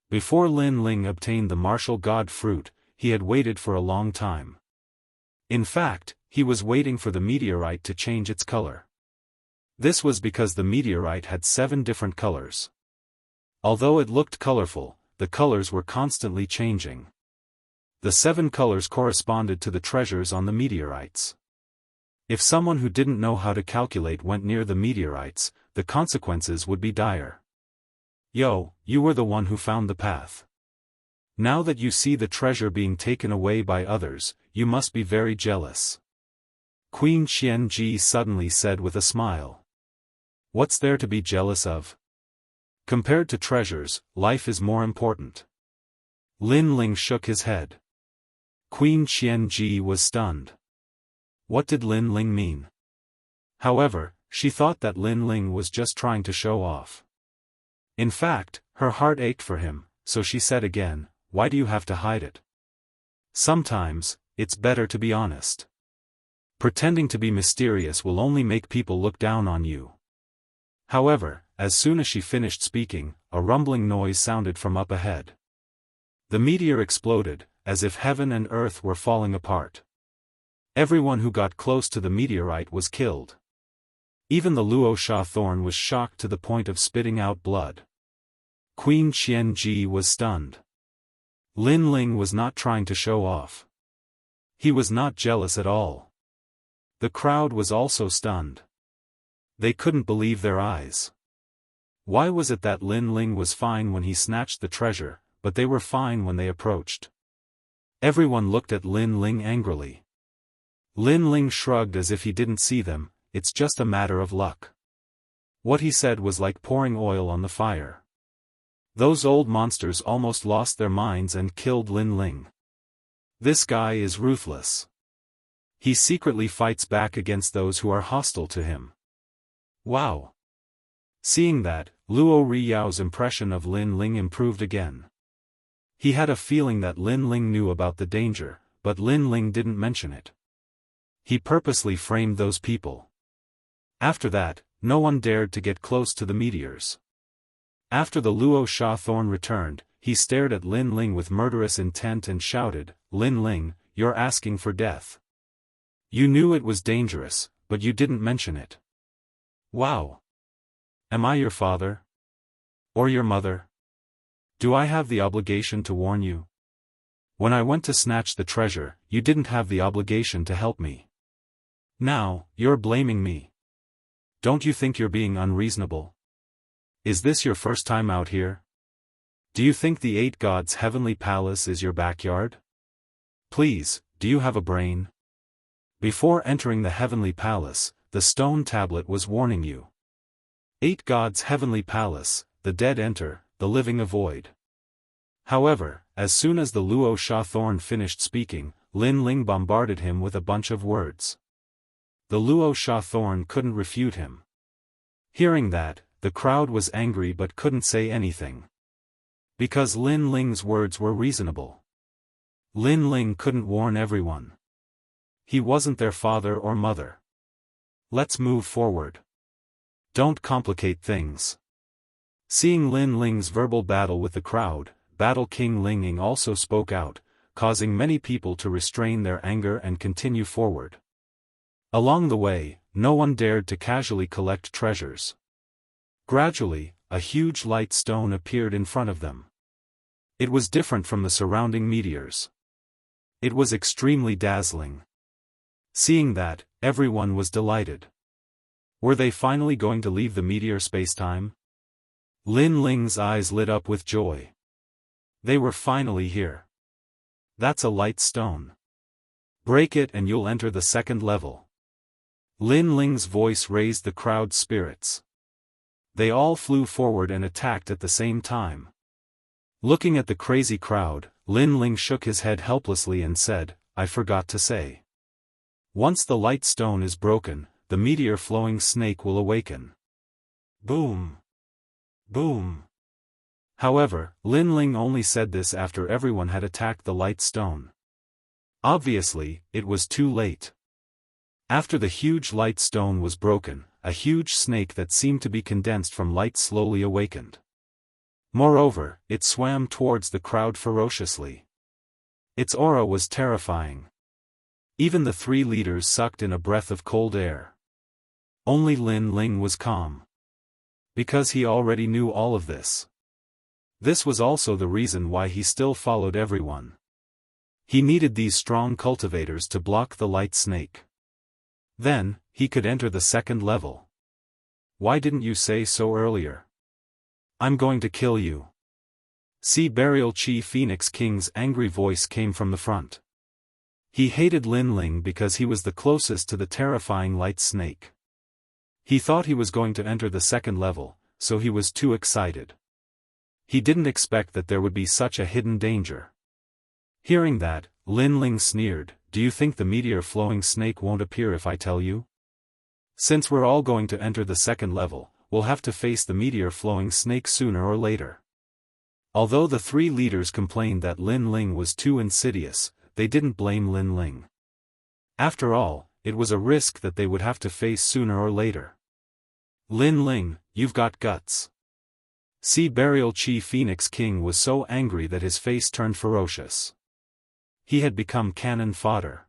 Before Lin Ling obtained the martial god fruit, he had waited for a long time. In fact, he was waiting for the meteorite to change its color. This was because the meteorite had 7 different colors. Although it looked colorful, the colors were constantly changing. The 7 colors corresponded to the treasures on the meteorites. If someone who didn't know how to calculate went near the meteorites, the consequences would be dire. Yo, you were the one who found the path. Now that you see the treasure being taken away by others, you must be very jealous. Queen Qianji suddenly said with a smile. What's there to be jealous of? Compared to treasures, life is more important. Lin Ling shook his head. Queen Qianji was stunned. What did Lin Ling mean? However, she thought that Lin Ling was just trying to show off. In fact, her heart ached for him, so she said again, why do you have to hide it? Sometimes, it's better to be honest. Pretending to be mysterious will only make people look down on you. However, as soon as she finished speaking, a rumbling noise sounded from up ahead. The meteor exploded, as if heaven and earth were falling apart. Everyone who got close to the meteorite was killed. Even the Luo Sha Thorn was shocked to the point of spitting out blood. Queen Qianji was stunned. Lin Ling was not trying to show off. He was not jealous at all. The crowd was also stunned. They couldn't believe their eyes. Why was it that Lin Ling was fine when he snatched the treasure, but they were fine when they approached? Everyone looked at Lin Ling angrily. Lin Ling shrugged as if he didn't see them. It's just a matter of luck. What he said was like pouring oil on the fire. Those old monsters almost lost their minds and killed Lin Ling. This guy is ruthless. He secretly fights back against those who are hostile to him. Wow. Seeing that, Luo Riyao's impression of Lin Ling improved again. He had a feeling that Lin Ling knew about the danger, but Lin Ling didn't mention it. He purposely framed those people. After that, no one dared to get close to the meteors. After the Luo Sha Thorn returned, he stared at Lin Ling with murderous intent and shouted, "Lin Ling, you're asking for death. You knew it was dangerous, but you didn't mention it. Wow. Am I your father? Or your mother? Do I have the obligation to warn you? When I went to snatch the treasure, you didn't have the obligation to help me. Now, you're blaming me. Don't you think you're being unreasonable? Is this your first time out here? Do you think the 8 Gods' heavenly palace is your backyard? Please, do you have a brain? Before entering the heavenly palace, the stone tablet was warning you. 8 Gods' heavenly palace, the dead enter, the living avoid." However, as soon as the Luo Sha Thorn finished speaking, Lin Ling bombarded him with a bunch of words. The Luo Sha Thorn couldn't refute him. Hearing that, the crowd was angry but couldn't say anything. Because Lin Ling's words were reasonable. Lin Ling couldn't warn everyone. He wasn't their father or mother. Let's move forward. Don't complicate things. Seeing Lin Ling's verbal battle with the crowd, Battle King Ling Ying also spoke out, causing many people to restrain their anger and continue forward. Along the way, no one dared to casually collect treasures. Gradually, a huge light stone appeared in front of them. It was different from the surrounding meteors. It was extremely dazzling. Seeing that, everyone was delighted. Were they finally going to leave the meteor spacetime? Lin Ling's eyes lit up with joy. They were finally here. That's a light stone. Break it and you'll enter the second level. Lin Ling's voice raised the crowd's spirits. They all flew forward and attacked at the same time. Looking at the crazy crowd, Lin Ling shook his head helplessly and said, "I forgot to say. Once the light stone is broken, the meteor-flowing snake will awaken." Boom! Boom! However, Lin Ling only said this after everyone had attacked the light stone. Obviously, it was too late. After the huge light stone was broken, a huge snake that seemed to be condensed from light slowly awakened. Moreover, it swam towards the crowd ferociously. Its aura was terrifying. Even the 3 leaders sucked in a breath of cold air. Only Lin Ling was calm. Because he already knew all of this. This was also the reason why he still followed everyone. He needed these strong cultivators to block the light snake. Then, he could enter the second level. Why didn't you say so earlier? I'm going to kill you. See, Burial Chi Phoenix King's angry voice came from the front. He hated Lin Ling because he was the closest to the terrifying light snake. He thought he was going to enter the second level, so he was too excited. He didn't expect that there would be such a hidden danger. Hearing that, Lin Ling sneered, "Do you think the meteor-flowing snake won't appear if I tell you? Since we're all going to enter the second level, we'll have to face the meteor-flowing snake sooner or later." Although the 3 leaders complained that Lin Ling was too insidious, they didn't blame Lin Ling. After all, it was a risk that they would have to face sooner or later. "Lin Ling, you've got guts." See, Burial Chi Phoenix King was so angry that his face turned ferocious. He had become cannon fodder.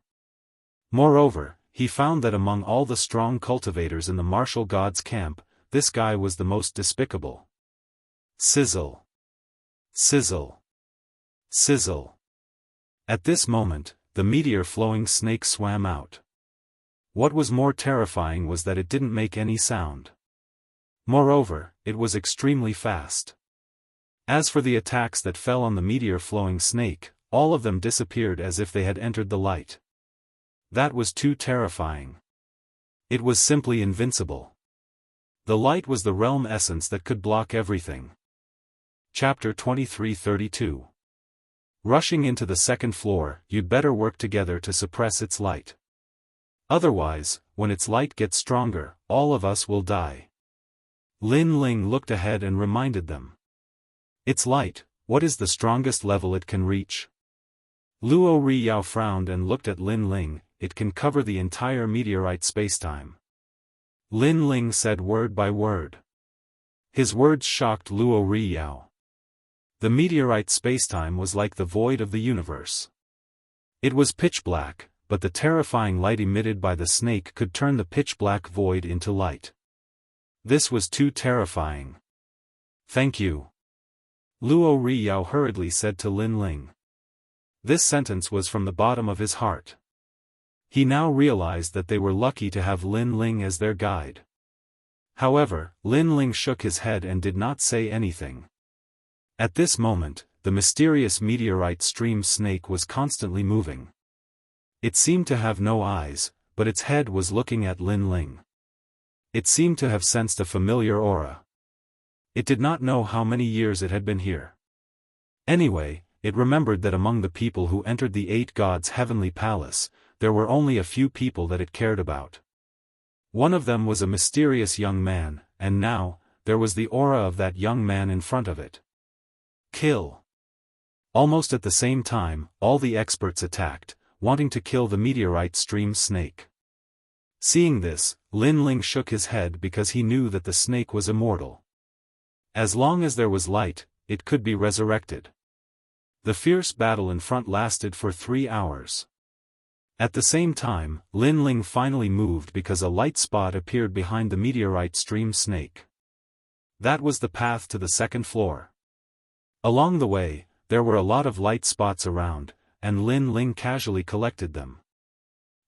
Moreover, he found that among all the strong cultivators in the martial gods' camp, this guy was the most despicable. Sizzle. Sizzle. Sizzle. At this moment, the meteor-flowing snake swam out. What was more terrifying was that it didn't make any sound. Moreover, it was extremely fast. As for the attacks that fell on the meteor-flowing snake, all of them disappeared as if they had entered the light. That was too terrifying. It was simply invincible. The light was the realm essence that could block everything. Chapter 23:32. Rushing into the second floor, you'd better work together to suppress its light. Otherwise, when its light gets stronger, all of us will die. Lin Ling looked ahead and reminded them. Its light, what is the strongest level it can reach? Luo Riyao frowned and looked at Lin Ling. It can cover the entire meteorite spacetime. Lin Ling said word by word. His words shocked Luo Riyao. The meteorite spacetime was like the void of the universe. It was pitch black, but the terrifying light emitted by the snake could turn the pitch-black void into light. This was too terrifying. Thank you. Luo Riyao hurriedly said to Lin Ling. This sentence was from the bottom of his heart. He now realized that they were lucky to have Lin Ling as their guide. However, Lin Ling shook his head and did not say anything. At this moment, the mysterious meteorite stream snake was constantly moving. It seemed to have no eyes, but its head was looking at Lin Ling. It seemed to have sensed a familiar aura. It did not know how many years it had been here. Anyway, it remembered that among the people who entered the 8 gods' heavenly palace, there were only a few people that it cared about. One of them was a mysterious young man, and now, there was the aura of that young man in front of it. Kill. Almost at the same time, all the experts attacked, wanting to kill the meteorite stream snake. Seeing this, Lin Ling shook his head because he knew that the snake was immortal. As long as there was light, it could be resurrected. The fierce battle in front lasted for 3 hours. At the same time, Lin Ling finally moved because a light spot appeared behind the meteorite stream snake. That was the path to the second floor. Along the way, there were a lot of light spots around, and Lin Ling casually collected them.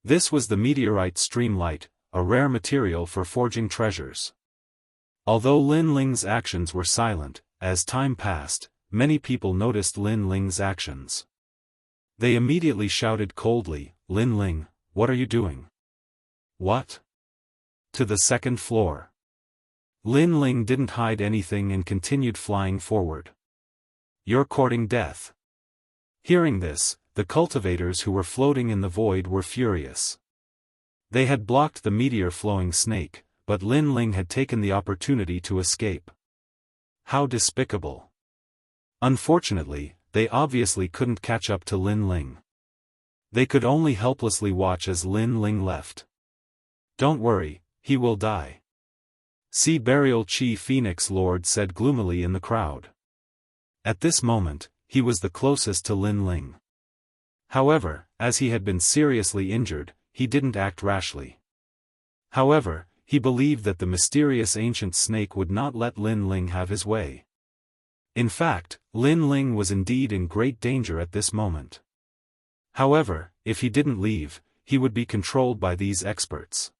This was the meteorite stream light, a rare material for forging treasures. Although Lin Ling's actions were silent, as time passed, many people noticed Lin Ling's actions. They immediately shouted coldly, "Lin Ling, what are you doing?" "What?" "To the second floor." Lin Ling didn't hide anything and continued flying forward. "You're courting death." Hearing this, the cultivators who were floating in the void were furious. They had blocked the meteor-flowing snake, but Lin Ling had taken the opportunity to escape. How despicable. Unfortunately, they obviously couldn't catch up to Lin Ling. They could only helplessly watch as Lin Ling left. "Don't worry, he will die." "See Burial Chi Phoenix Lord," said gloomily in the crowd. At this moment, he was the closest to Lin Ling. However, as he had been seriously injured, he didn't act rashly. However, he believed that the mysterious ancient snake would not let Lin Ling have his way. In fact, Lin Ling was indeed in great danger at this moment. However, if he didn't leave, he would be controlled by these experts.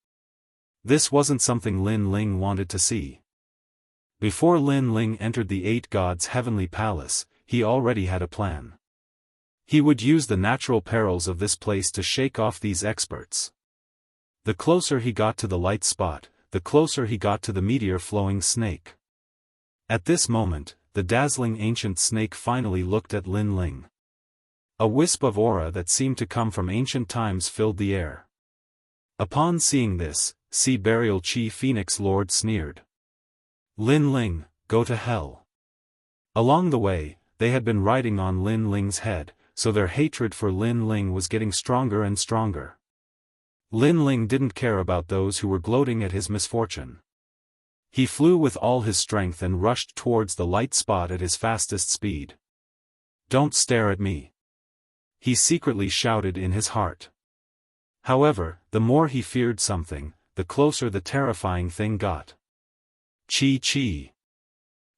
This wasn't something Lin Ling wanted to see. Before Lin Ling entered the 8 gods' heavenly palace, he already had a plan. He would use the natural perils of this place to shake off these experts. The closer he got to the light spot, the closer he got to the meteor-flowing snake. At this moment, the dazzling ancient snake finally looked at Lin Ling. A wisp of aura that seemed to come from ancient times filled the air. Upon seeing this, See Burial Chi Phoenix Lord sneered. "Lin Ling, go to hell." Along the way, they had been riding on Lin Ling's head, so their hatred for Lin Ling was getting stronger and stronger. Lin Ling didn't care about those who were gloating at his misfortune. He flew with all his strength and rushed towards the light spot at his fastest speed. "Don't stare at me," he secretly shouted in his heart. However, the more he feared something, the closer the terrifying thing got. Chi Chi.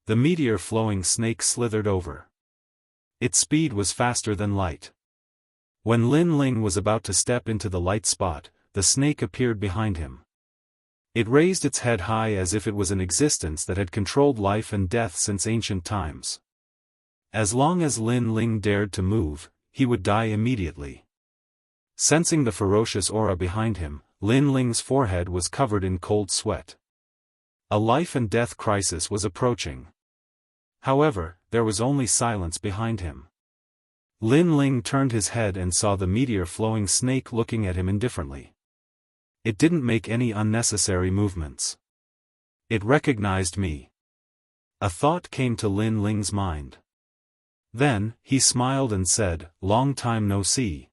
The meteor-flowing snake slithered over. Its speed was faster than light. When Lin Ling was about to step into the light spot, the snake appeared behind him. It raised its head high as if it was an existence that had controlled life and death since ancient times. As long as Lin Ling dared to move, he would die immediately. Sensing the ferocious aura behind him, Lin Ling's forehead was covered in cold sweat. A life and death crisis was approaching. However, there was only silence behind him. Lin Ling turned his head and saw the meteor-flowing snake looking at him indifferently. It didn't make any unnecessary movements. It recognized me. A thought came to Lin Ling's mind. Then, he smiled and said, "Long time no see."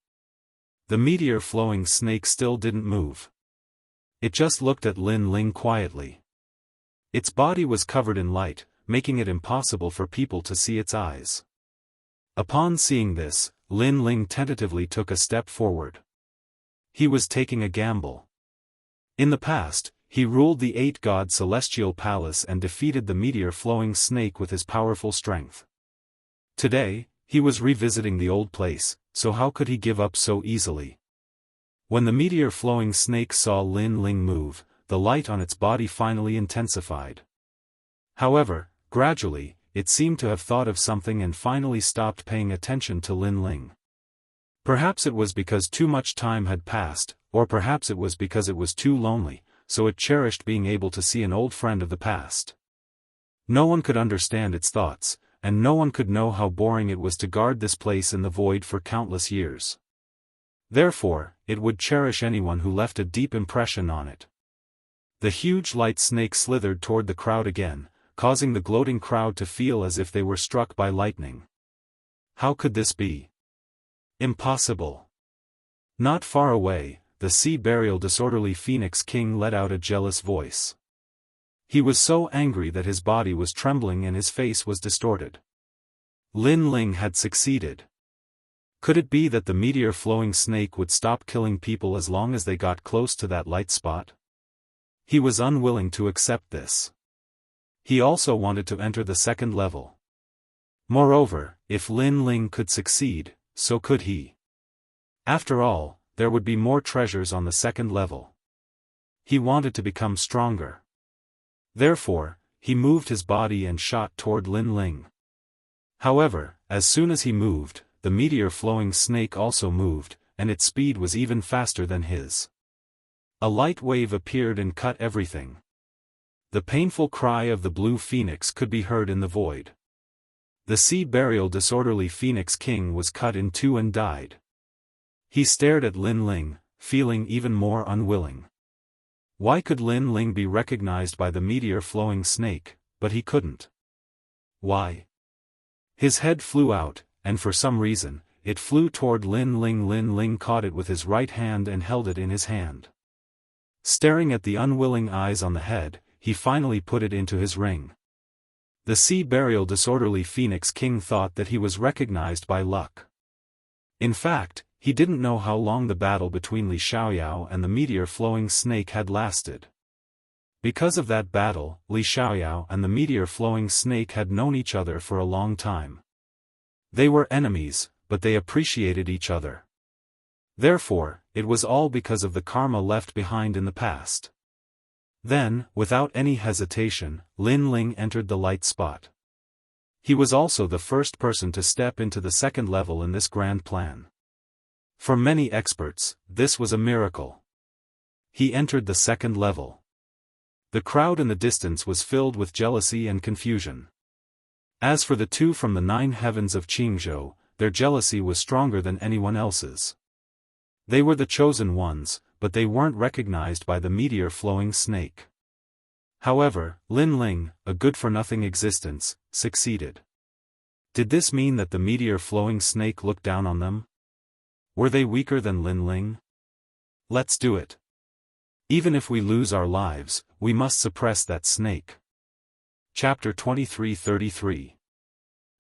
The meteor-flowing snake still didn't move. It just looked at Lin Ling quietly. Its body was covered in light, making it impossible for people to see its eyes. Upon seeing this, Lin Ling tentatively took a step forward. He was taking a gamble. In the past, he ruled the eight-god celestial palace and defeated the meteor-flowing snake with his powerful strength. Today, he was revisiting the old place, so how could he give up so easily? When the meteor-flowing snake saw Lin Ling move, the light on its body finally intensified. However, gradually, it seemed to have thought of something and finally stopped paying attention to Lin Ling. Perhaps it was because too much time had passed, or perhaps it was because it was too lonely, so it cherished being able to see an old friend of the past. No one could understand its thoughts, and no one could know how boring it was to guard this place in the void for countless years. Therefore, it would cherish anyone who left a deep impression on it. The huge light snake slithered toward the crowd again, causing the gloating crowd to feel as if they were struck by lightning. How could this be? Impossible. Not far away, the sea burial disorderly Phoenix King let out a jealous voice. He was so angry that his body was trembling and his face was distorted. Lin Ling had succeeded. Could it be that the meteor-flowing snake would stop killing people as long as they got close to that light spot? He was unwilling to accept this. He also wanted to enter the second level. Moreover, if Lin Ling could succeed, so could he. After all, there would be more treasures on the second level. He wanted to become stronger. Therefore, he moved his body and shot toward Lin Ling. However, as soon as he moved, the meteor-flowing snake also moved, and its speed was even faster than his. A light wave appeared and cut everything. The painful cry of the blue phoenix could be heard in the void. The sea burial disorderly Phoenix King was cut in two and died. He stared at Lin Ling, feeling even more unwilling. Why could Lin Ling be recognized by the meteor-flowing snake, but he couldn't? Why? His head flew out, and for some reason, it flew toward Lin Ling. Lin Ling caught it with his right hand and held it in his hand. Staring at the unwilling eyes on the head, he finally put it into his ring. The sea burial disorderly Phoenix King thought that he was recognized by luck. In fact, he didn't know how long the battle between Li Xiaoyao and the meteor-flowing snake had lasted. Because of that battle, Li Xiaoyao and the meteor-flowing snake had known each other for a long time. They were enemies, but they appreciated each other. Therefore, it was all because of the karma left behind in the past. Then, without any hesitation, Lin Ling entered the light spot. He was also the first person to step into the second level in this grand plan. For many experts, this was a miracle. He entered the second level. The crowd in the distance was filled with jealousy and confusion. As for the two from the 9 heavens of Qingzhou, their jealousy was stronger than anyone else's. They were the chosen ones, but they weren't recognized by the meteor-flowing snake. However, Lin Ling, a good-for-nothing existence, succeeded. Did this mean that the meteor-flowing snake looked down on them? Were they weaker than Lin Ling? Let's do it. Even if we lose our lives, we must suppress that snake. Chapter 23-33.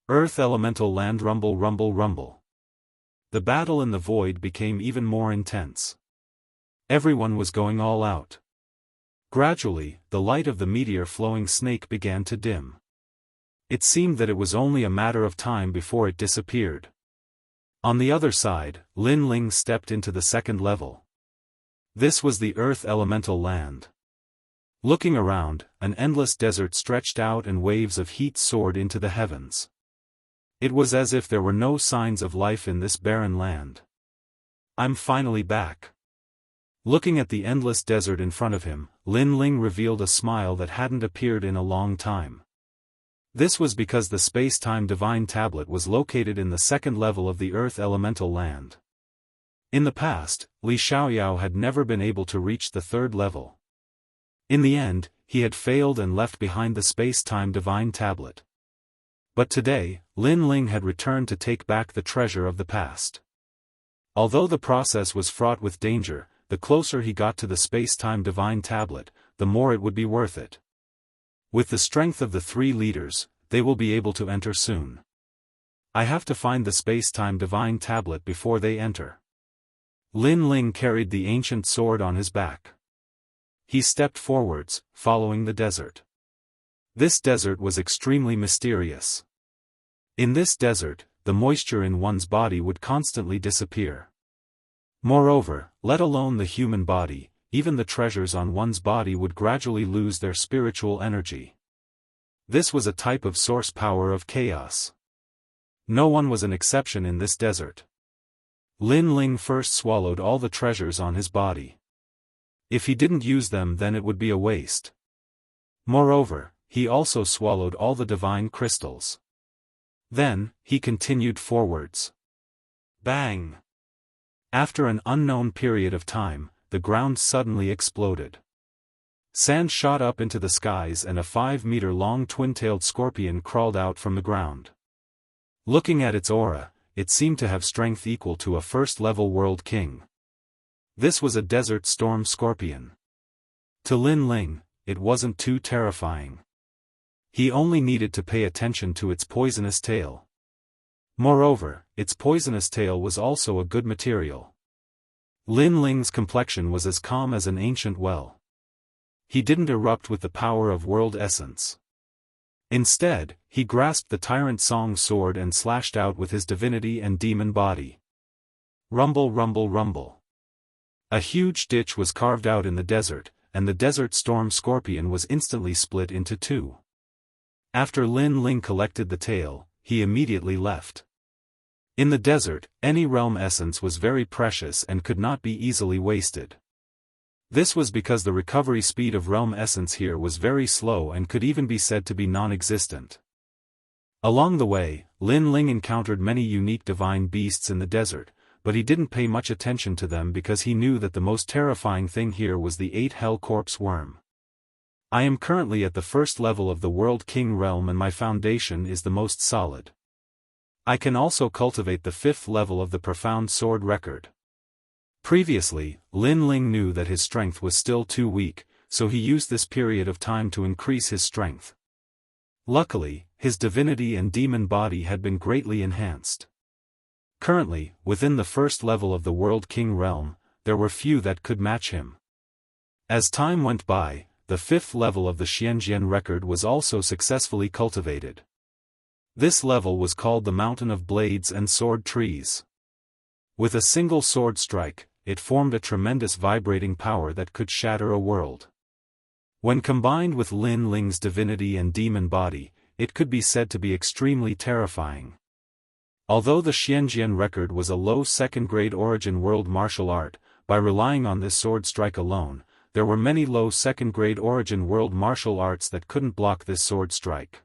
Earth Elemental Land. Rumble, rumble, rumble. The battle in the void became even more intense. Everyone was going all out. Gradually, the light of the meteor-flowing snake began to dim. It seemed that it was only a matter of time before it disappeared. On the other side, Lin Ling stepped into the second level. This was the Earth Elemental Land. Looking around, an endless desert stretched out and waves of heat soared into the heavens. It was as if there were no signs of life in this barren land. I'm finally back. Looking at the endless desert in front of him, Lin Ling revealed a smile that hadn't appeared in a long time. This was because the space-time divine tablet was located in the second level of the Earth elemental land. In the past, Li Xiaoyao had never been able to reach the third level. In the end, he had failed and left behind the space-time divine tablet. But today, Lin Ling had returned to take back the treasure of the past. Although the process was fraught with danger, the closer he got to the space-time divine tablet, the more it would be worth it. With the strength of the three leaders, they will be able to enter soon. I have to find the space-time divine tablet before they enter. Lin Ling carried the ancient sword on his back. He stepped forwards, following the desert. This desert was extremely mysterious. In this desert, the moisture in one's body would constantly disappear. Moreover, let alone the human body, even the treasures on one's body would gradually lose their spiritual energy. This was a type of source power of chaos. No one was an exception in this desert. Lin Ling first swallowed all the treasures on his body. If he didn't use them, then it would be a waste. Moreover, he also swallowed all the divine crystals. Then, he continued forwards. Bang! After an unknown period of time, the ground suddenly exploded. Sand shot up into the skies and a 5-meter-long twin-tailed scorpion crawled out from the ground. Looking at its aura, it seemed to have strength equal to a first-level world king. This was a desert storm scorpion. To Lin Ling, it wasn't too terrifying. He only needed to pay attention to its poisonous tail. Moreover, its poisonous tail was also a good material. Lin Ling's complexion was as calm as an ancient well. He didn't erupt with the power of world essence. Instead, he grasped the Tyrant Song sword and slashed out with his divinity and demon body. Rumble, rumble, rumble. A huge ditch was carved out in the desert, and the desert storm scorpion was instantly split into two. After Lin Ling collected the tail, he immediately left. In the desert, any realm essence was very precious and could not be easily wasted. This was because the recovery speed of realm essence here was very slow and could even be said to be non-existent. Along the way, Lin Ling encountered many unique divine beasts in the desert, but he didn't pay much attention to them because he knew that the most terrifying thing here was the 8 Hell-Corpse worm. I am currently at the first level of the World King realm and my foundation is the most solid. I can also cultivate the 5th level of the Profound Sword Record. Previously, Lin Ling knew that his strength was still too weak, so he used this period of time to increase his strength. Luckily, his divinity and demon body had been greatly enhanced. Currently, within the first level of the World King realm, there were few that could match him. As time went by, the 5th level of the Xianjian record was also successfully cultivated. This level was called the Mountain of Blades and Sword Trees. With a single sword strike, it formed a tremendous vibrating power that could shatter a world. When combined with Lin Ling's divinity and demon body, it could be said to be extremely terrifying. Although the Xianjian record was a low second-grade origin world martial art, by relying on this sword strike alone, there were many low second-grade origin world martial arts that couldn't block this sword strike.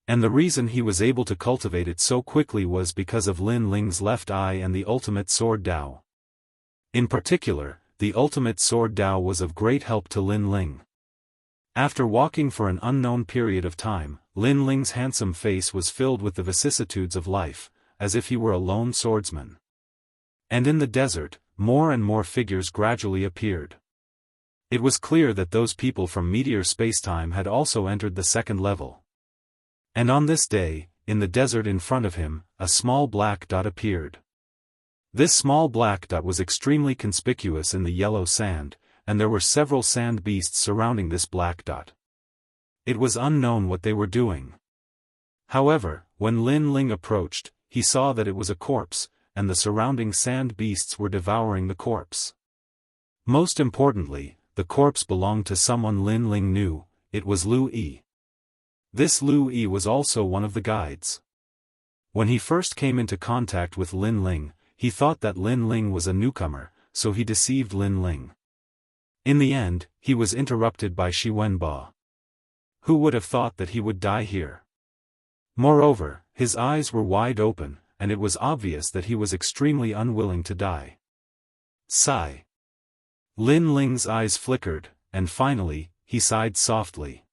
And the reason he was able to cultivate it so quickly was because of Lin Ling's left eye and the ultimate sword Dao. In particular, the ultimate sword Dao was of great help to Lin Ling. After walking for an unknown period of time, Lin Ling's handsome face was filled with the vicissitudes of life, as if he were a lone swordsman. And in the desert, more and more figures gradually appeared. It was clear that those people from Meteor Spacetime had also entered the second level. And on this day, in the desert in front of him, a small black dot appeared. This small black dot was extremely conspicuous in the yellow sand, and there were several sand beasts surrounding this black dot. It was unknown what they were doing. However, when Lin Ling approached, he saw that it was a corpse, and the surrounding sand beasts were devouring the corpse. Most importantly, the corpse belonged to someone Lin Ling knew. It was Lu Yi. This Lu Yi was also one of the guides. When he first came into contact with Lin Ling, he thought that Lin Ling was a newcomer, so he deceived Lin Ling. In the end, he was interrupted by Shi Wenba. Who would have thought that he would die here? Moreover, his eyes were wide open, and it was obvious that he was extremely unwilling to die. Sigh. Lin Ling's eyes flickered, and finally, he sighed softly.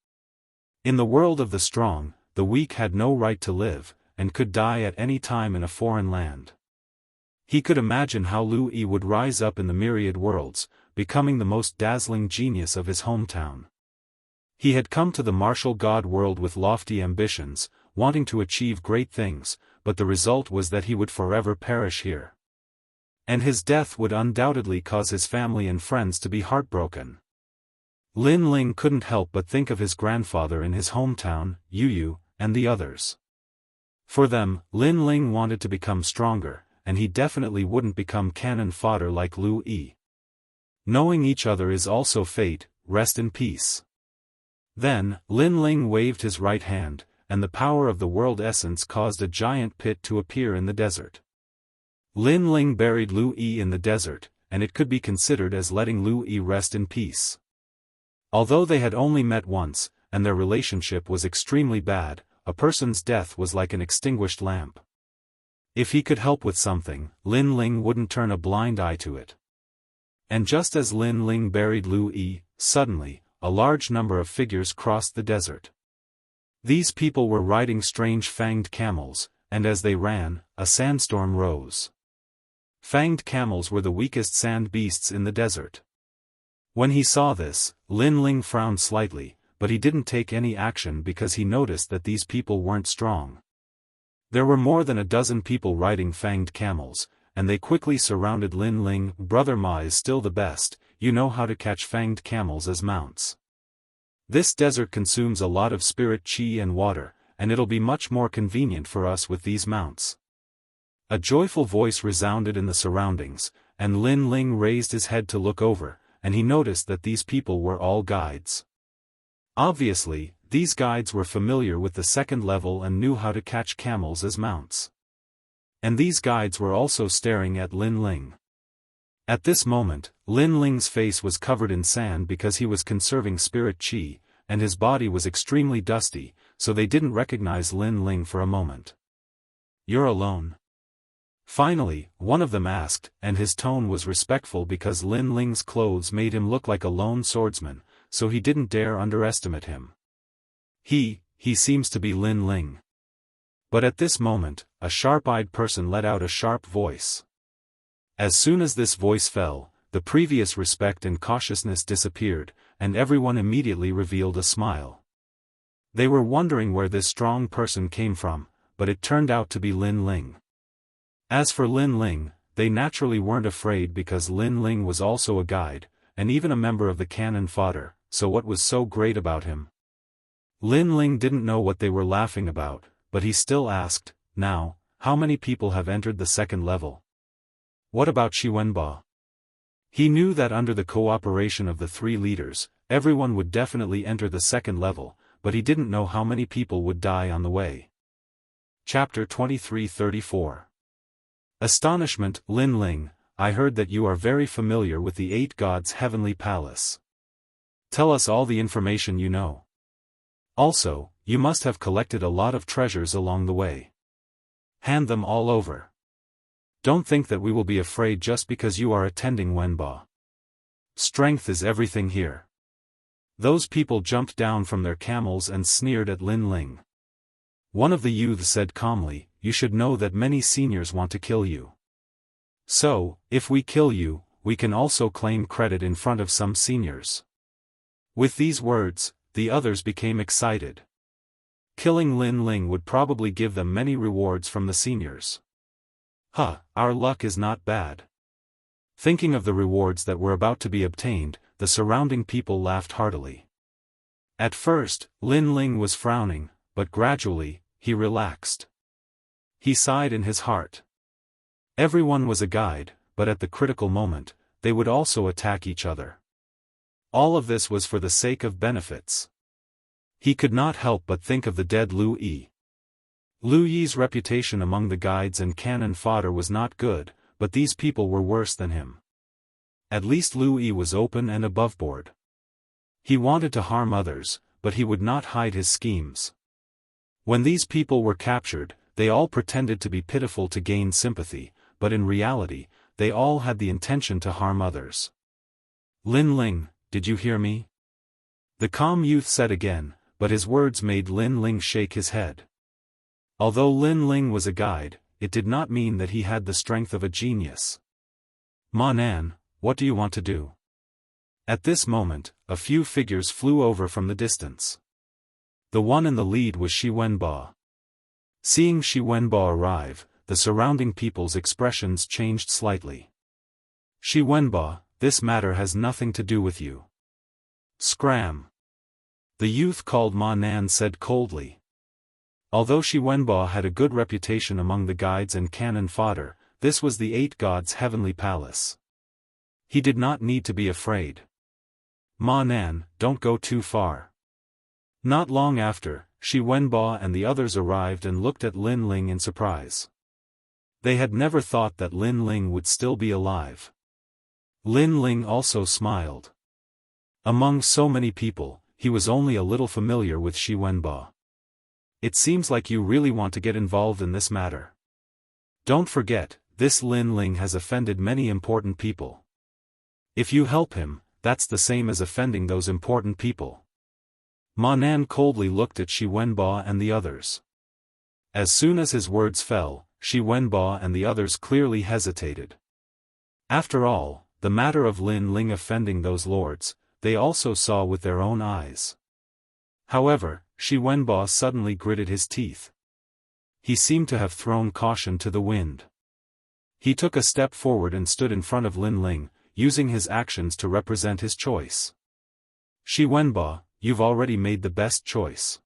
In the world of the strong, the weak had no right to live, and could die at any time in a foreign land. He could imagine how Lu Yi would rise up in the myriad worlds, becoming the most dazzling genius of his hometown. He had come to the martial god world with lofty ambitions, wanting to achieve great things, but the result was that he would forever perish here. And his death would undoubtedly cause his family and friends to be heartbroken. Lin Ling couldn't help but think of his grandfather in his hometown, Yu Yu, and the others. For them, Lin Ling wanted to become stronger, and he definitely wouldn't become cannon fodder like Lu Yi. Knowing each other is also fate, rest in peace. Then, Lin Ling waved his right hand, and the power of the world essence caused a giant pit to appear in the desert. Lin Ling buried Lu Yi in the desert, and it could be considered as letting Lu Yi rest in peace. Although they had only met once, and their relationship was extremely bad, a person's death was like an extinguished lamp. If he could help with something, Lin Ling wouldn't turn a blind eye to it. And just as Lin Ling buried Lu Yi, suddenly, a large number of figures crossed the desert. These people were riding strange fanged camels, and as they ran, a sandstorm rose. Fanged camels were the weakest sand beasts in the desert. When he saw this, Lin Ling frowned slightly, but he didn't take any action because he noticed that these people weren't strong. There were more than a dozen people riding fanged camels, and they quickly surrounded Lin Ling. Brother Ma is still the best, you know how to catch fanged camels as mounts. This desert consumes a lot of spirit chi and water, and it'll be much more convenient for us with these mounts. A joyful voice resounded in the surroundings, and Lin Ling raised his head to look over, and he noticed that these people were all guides. Obviously, these guides were familiar with the second level and knew how to catch camels as mounts. And these guides were also staring at Lin Ling. At this moment, Lin Ling's face was covered in sand because he was conserving spirit chi, and his body was extremely dusty, so they didn't recognize Lin Ling for a moment. "You're alone?" Finally, one of them asked, and his tone was respectful because Lin Ling's clothes made him look like a lone swordsman, so he didn't dare underestimate him. He seems to be Lin Ling. But at this moment, a sharp-eyed person let out a sharp voice. As soon as this voice fell, the previous respect and cautiousness disappeared, and everyone immediately revealed a smile. They were wondering where this strong person came from, but it turned out to be Lin Ling. As for Lin Ling, they naturally weren't afraid because Lin Ling was also a guide, and even a member of the cannon fodder, so what was so great about him? Lin Ling didn't know what they were laughing about, but he still asked, "Now, how many people have entered the second level? What about Shi Wenba?" He knew that under the cooperation of the three leaders, everyone would definitely enter the second level, but he didn't know how many people would die on the way. Chapter 23-34. Astonishment. Lin Ling, I heard that you are very familiar with the Eight Gods' heavenly palace. Tell us all the information you know. Also, you must have collected a lot of treasures along the way. Hand them all over. Don't think that we will be afraid just because you are attending Wenba. Strength is everything here. Those people jumped down from their camels and sneered at Lin Ling. One of the youths said calmly, "You should know that many seniors want to kill you. So, if we kill you, we can also claim credit in front of some seniors." With these words, the others became excited. Killing Lin Ling would probably give them many rewards from the seniors. Our luck is not bad. Thinking of the rewards that were about to be obtained, the surrounding people laughed heartily. At first, Lin Ling was frowning, but gradually, he relaxed. He sighed in his heart. Everyone was a guide, but at the critical moment, they would also attack each other. All of this was for the sake of benefits. He could not help but think of the dead Lu Yi. Lu Yi's reputation among the guides and cannon fodder was not good, but these people were worse than him. At least Lu Yi was open and aboveboard. He wanted to harm others, but he would not hide his schemes. When these people were captured, they all pretended to be pitiful to gain sympathy, but in reality, they all had the intention to harm others. Lin Ling, did you hear me? The calm youth said again, but his words made Lin Ling shake his head. Although Lin Ling was a guide, it did not mean that he had the strength of a genius. Ma Nan, what do you want to do? At this moment, a few figures flew over from the distance. The one in the lead was Shi Wenbo. Seeing Shi Wenbo arrive, the surrounding people's expressions changed slightly. Shi Wenbo, this matter has nothing to do with you. Scram. The youth called Ma Nan said coldly. Although Shi Wenbo had a good reputation among the guides and cannon fodder, this was the Eight Gods' heavenly palace. He did not need to be afraid. Ma Nan, don't go too far. Not long after, Shi Wenbo and the others arrived and looked at Lin Ling in surprise. They had never thought that Lin Ling would still be alive. Lin Ling also smiled. Among so many people, he was only a little familiar with Shi Wenbo. It seems like you really want to get involved in this matter. Don't forget, this Lin Ling has offended many important people. If you help him, that's the same as offending those important people. Ma Nan coldly looked at Shi Wenbo and the others. As soon as his words fell, Shi Wenbo and the others clearly hesitated. After all, the matter of Lin Ling offending those lords, they also saw with their own eyes. However, Shi Wenbo suddenly gritted his teeth. He seemed to have thrown caution to the wind. He took a step forward and stood in front of Lin Ling, using his actions to represent his choice. Shi Wenbo, you've already made the best choice.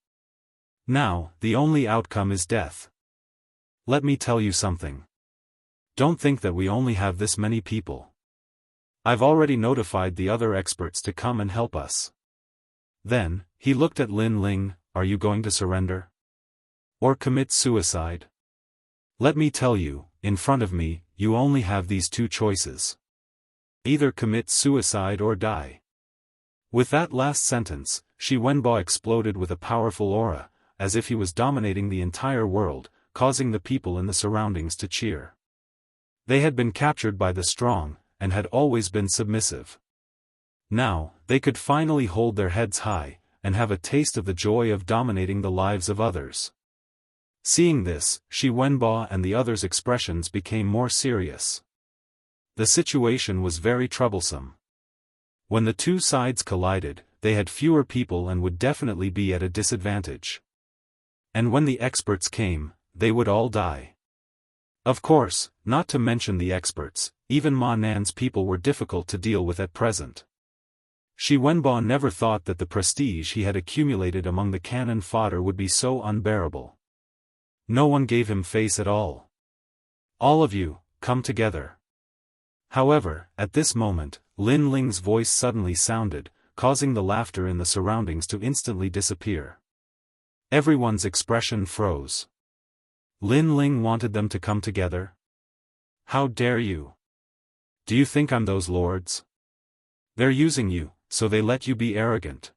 Now, the only outcome is death. Let me tell you something. Don't think that we only have this many people. I've already notified the other experts to come and help us. Then, he looked at Lin Ling, are you going to surrender? Or commit suicide? Let me tell you, in front of me, you only have these two choices. Either commit suicide or die. With that last sentence, Shi Wenbo exploded with a powerful aura, as if he was dominating the entire world, causing the people in the surroundings to cheer. They had been captured by the strong, and had always been submissive. Now, they could finally hold their heads high, and have a taste of the joy of dominating the lives of others. Seeing this, Shi Wenbo and the others' expressions became more serious. The situation was very troublesome. When the two sides collided, they had fewer people and would definitely be at a disadvantage. And when the experts came, they would all die. Of course, not to mention the experts, even Ma Nan's people were difficult to deal with at present. Shi Wenbo never thought that the prestige he had accumulated among the cannon fodder would be so unbearable. No one gave him face at all. All of you, come together. However, at this moment, Lin Ling's voice suddenly sounded, causing the laughter in the surroundings to instantly disappear. Everyone's expression froze. Lin Ling wanted them to come together? How dare you? Do you think I'm those lords? They're using you, so they let you be arrogant.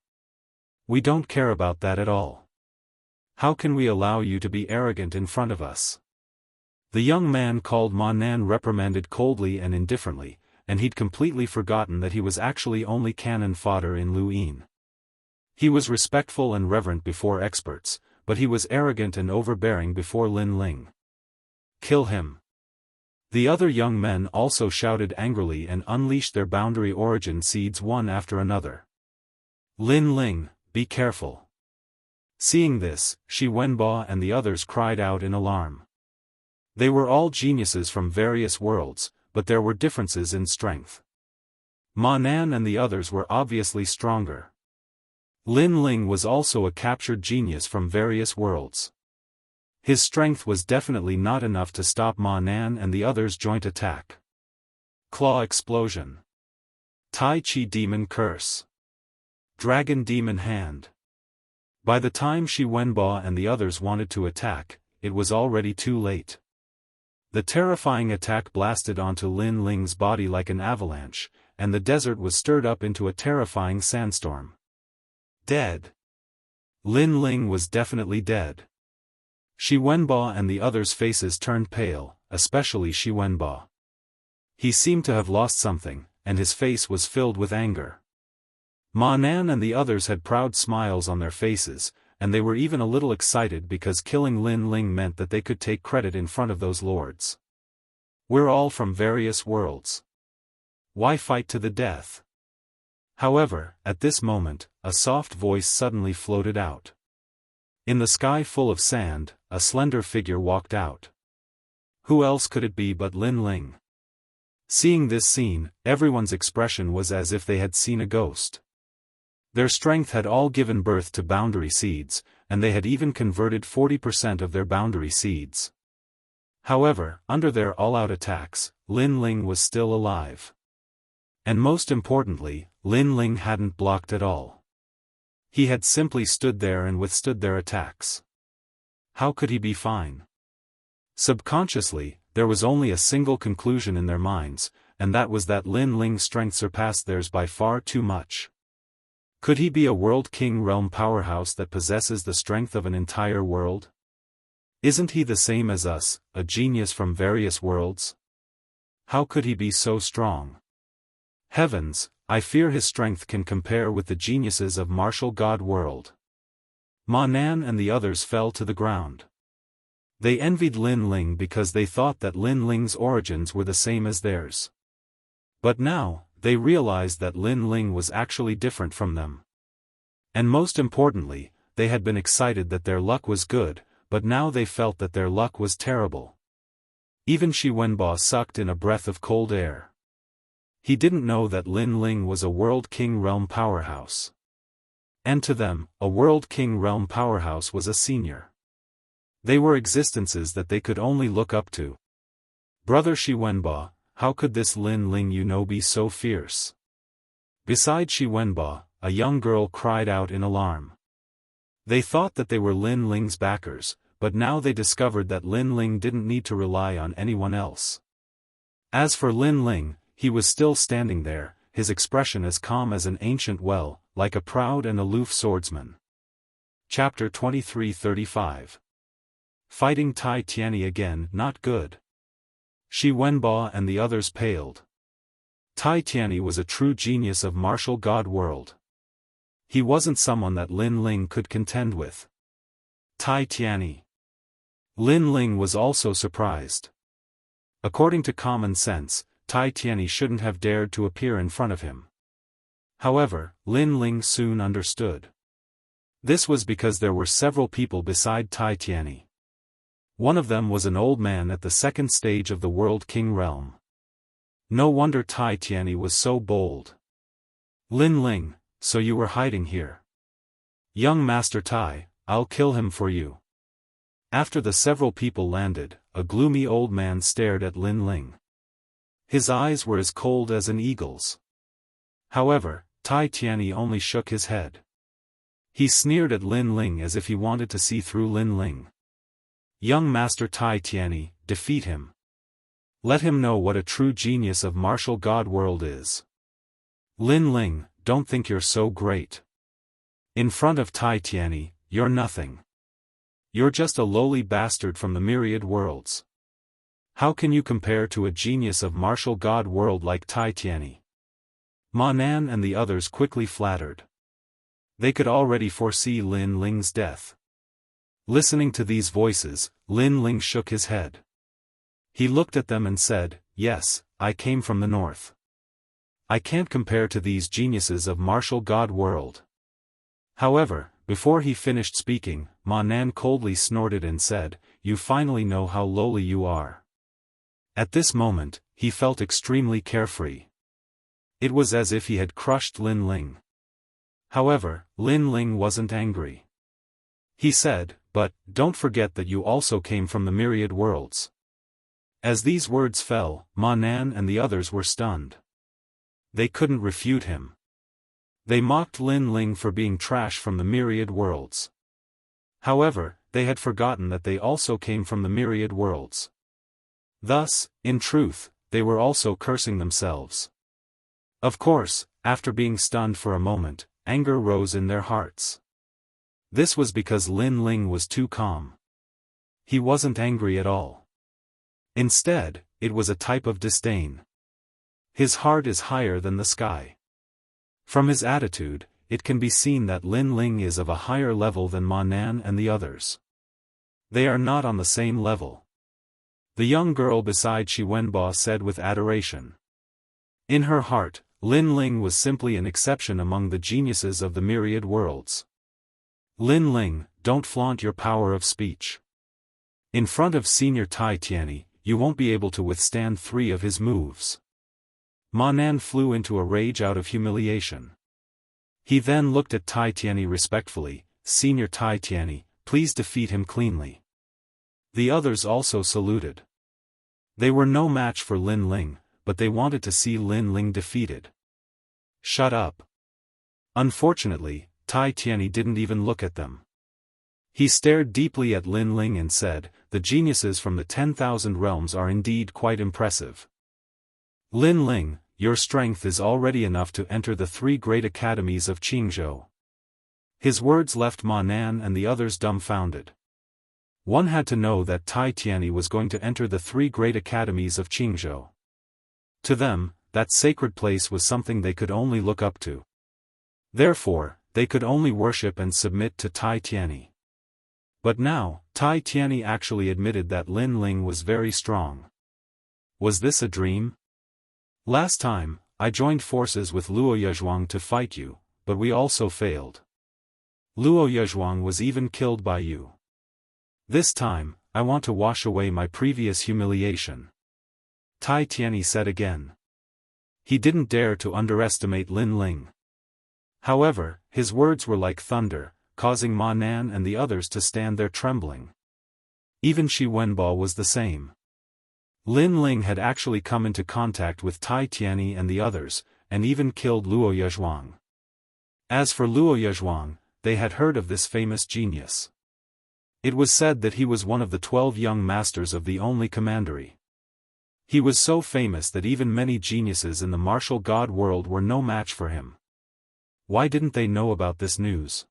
We don't care about that at all. How can we allow you to be arrogant in front of us? The young man called Ma Nan reprimanded coldly and indifferently, and he'd completely forgotten that he was actually only cannon fodder in Lu Yin. He was respectful and reverent before experts, but he was arrogant and overbearing before Lin Ling. Kill him. The other young men also shouted angrily and unleashed their boundary origin seeds one after another. Lin Ling, be careful. Seeing this, Shi Wenbo and the others cried out in alarm. They were all geniuses from various worlds, but there were differences in strength. Ma Nan and the others were obviously stronger. Lin Ling was also a captured genius from various worlds. His strength was definitely not enough to stop Ma Nan and the others' joint attack. Claw explosion. Tai Chi demon curse. Dragon Demon Hand. By the time Shi Wenbo and the others wanted to attack, it was already too late. The terrifying attack blasted onto Lin Ling's body like an avalanche, and the desert was stirred up into a terrifying sandstorm. Dead. Lin Ling was definitely dead. Shi Wenbo and the others' faces turned pale, especially Shi Wenbo. He seemed to have lost something, and his face was filled with anger. Ma Nan and the others had proud smiles on their faces, and they were even a little excited because killing Lin Ling meant that they could take credit in front of those lords. We're all from various worlds. Why fight to the death? However, at this moment, a soft voice suddenly floated out. In the sky full of sand, a slender figure walked out. Who else could it be but Lin Ling? Seeing this scene, everyone's expression was as if they had seen a ghost. Their strength had all given birth to boundary seeds, and they had even converted 40% of their boundary seeds. However, under their all-out attacks, Lin Ling was still alive. And most importantly, Lin Ling hadn't blocked at all. He had simply stood there and withstood their attacks. How could he be fine? Subconsciously, there was only a single conclusion in their minds, and that was that Lin Ling's strength surpassed theirs by far too much. Could he be a World King realm powerhouse that possesses the strength of an entire world? Isn't he the same as us, a genius from various worlds? How could he be so strong? Heavens, I fear his strength can compare with the geniuses of Martial God World. Ma Nan and the others fell to the ground. They envied Lin Ling because they thought that Lin Ling's origins were the same as theirs. But now, they realized that Lin Ling was actually different from them. And most importantly, they had been excited that their luck was good, but now they felt that their luck was terrible. Even Shi Wenbo sucked in a breath of cold air. He didn't know that Lin Ling was a World King realm powerhouse. And to them, a World King realm powerhouse was a senior. They were existences that they could only look up to. Brother Shi Wenbo, how could this Lin Ling be so fierce? Beside Shi Wenbo, a young girl cried out in alarm. They thought that they were Lin Ling's backers, but now they discovered that Lin Ling didn't need to rely on anyone else. As for Lin Ling, he was still standing there, his expression as calm as an ancient well, like a proud and aloof swordsman. Chapter 23:35. Fighting Tai Tianyi again, not good. Shi Wenbo and the others paled. Tai Tianyi was a true genius of Martial God World. He wasn't someone that Lin Ling could contend with. Tai Tianyi. Lin Ling was also surprised. According to common sense, Tai Tianyi shouldn't have dared to appear in front of him. However, Lin Ling soon understood. This was because there were several people beside Tai Tianyi. One of them was an old man at the second stage of the World King realm. No wonder Tai Tianyi was so bold. Lin Ling, so you were hiding here. Young Master Tai, I'll kill him for you. After the several people landed, a gloomy old man stared at Lin Ling. His eyes were as cold as an eagle's. However, Tai Tianyi only shook his head. He sneered at Lin Ling as if he wanted to see through Lin Ling. Young Master Tai Tianyi, defeat him. Let him know what a true genius of Martial God World is. Lin Ling, don't think you're so great. In front of Tai Tianyi, you're nothing. You're just a lowly bastard from the myriad worlds. How can you compare to a genius of Martial God World like Tai Tianyi? Ma Nan and the others quickly flattered. They could already foresee Lin Ling's death. Listening to these voices, Lin Ling shook his head. He looked at them and said, "Yes, I came from the north. I can't compare to these geniuses of Martial God World." However, before he finished speaking, Ma Nan coldly snorted and said, "You finally know how lowly you are." At this moment, he felt extremely carefree. It was as if he had crushed Lin Ling. However, Lin Ling wasn't angry. He said, "But, don't forget that you also came from the myriad worlds." As these words fell, Ma Nan and the others were stunned. They couldn't refute him. They mocked Lin Ling for being trash from the myriad worlds. However, they had forgotten that they also came from the myriad worlds. Thus, in truth, they were also cursing themselves. Of course, after being stunned for a moment, anger rose in their hearts. This was because Lin Ling was too calm. He wasn't angry at all. Instead, it was a type of disdain. His heart is higher than the sky. From his attitude, it can be seen that Lin Ling is of a higher level than Ma Nan and the others. They are not on the same level. The young girl beside Shi Wenbo said with adoration. In her heart, Lin Ling was simply an exception among the geniuses of the myriad worlds. Lin Ling, don't flaunt your power of speech. In front of Senior Tai Tianyi, you won't be able to withstand 3 of his moves. Ma Nan flew into a rage out of humiliation. He then looked at Tai Tianyi respectfully. Senior Tai Tianyi, please defeat him cleanly. The others also saluted. They were no match for Lin Ling, but they wanted to see Lin Ling defeated. Shut up. Unfortunately, Tai Tianyi didn't even look at them. He stared deeply at Lin Ling and said, the geniuses from the 10,000 realms are indeed quite impressive. Lin Ling, your strength is already enough to enter the 3 great academies of Qingzhou. His words left Ma Nan and the others dumbfounded. One had to know that Tai Tianyi was going to enter the 3 great academies of Qingzhou. To them, that sacred place was something they could only look up to. Therefore, they could only worship and submit to Tai Tianyi. But now, Tai Tianyi actually admitted that Lin Ling was very strong. Was this a dream? Last time, I joined forces with Luo Yezhuang to fight you, but we also failed. Luo Yezhuang was even killed by you. This time, I want to wash away my previous humiliation. Tai Tianyi said again. He didn't dare to underestimate Lin Ling. However, his words were like thunder, causing Ma Nan and the others to stand there trembling. Even Shi Wenbo was the same. Lin Ling had actually come into contact with Tai Tianyi and the others, and even killed Luo Yezhuang. As for Luo Yezhuang, they had heard of this famous genius. It was said that he was one of the 12 young masters of the only commandery. He was so famous that even many geniuses in the martial god world were no match for him. Why didn't they know about this news?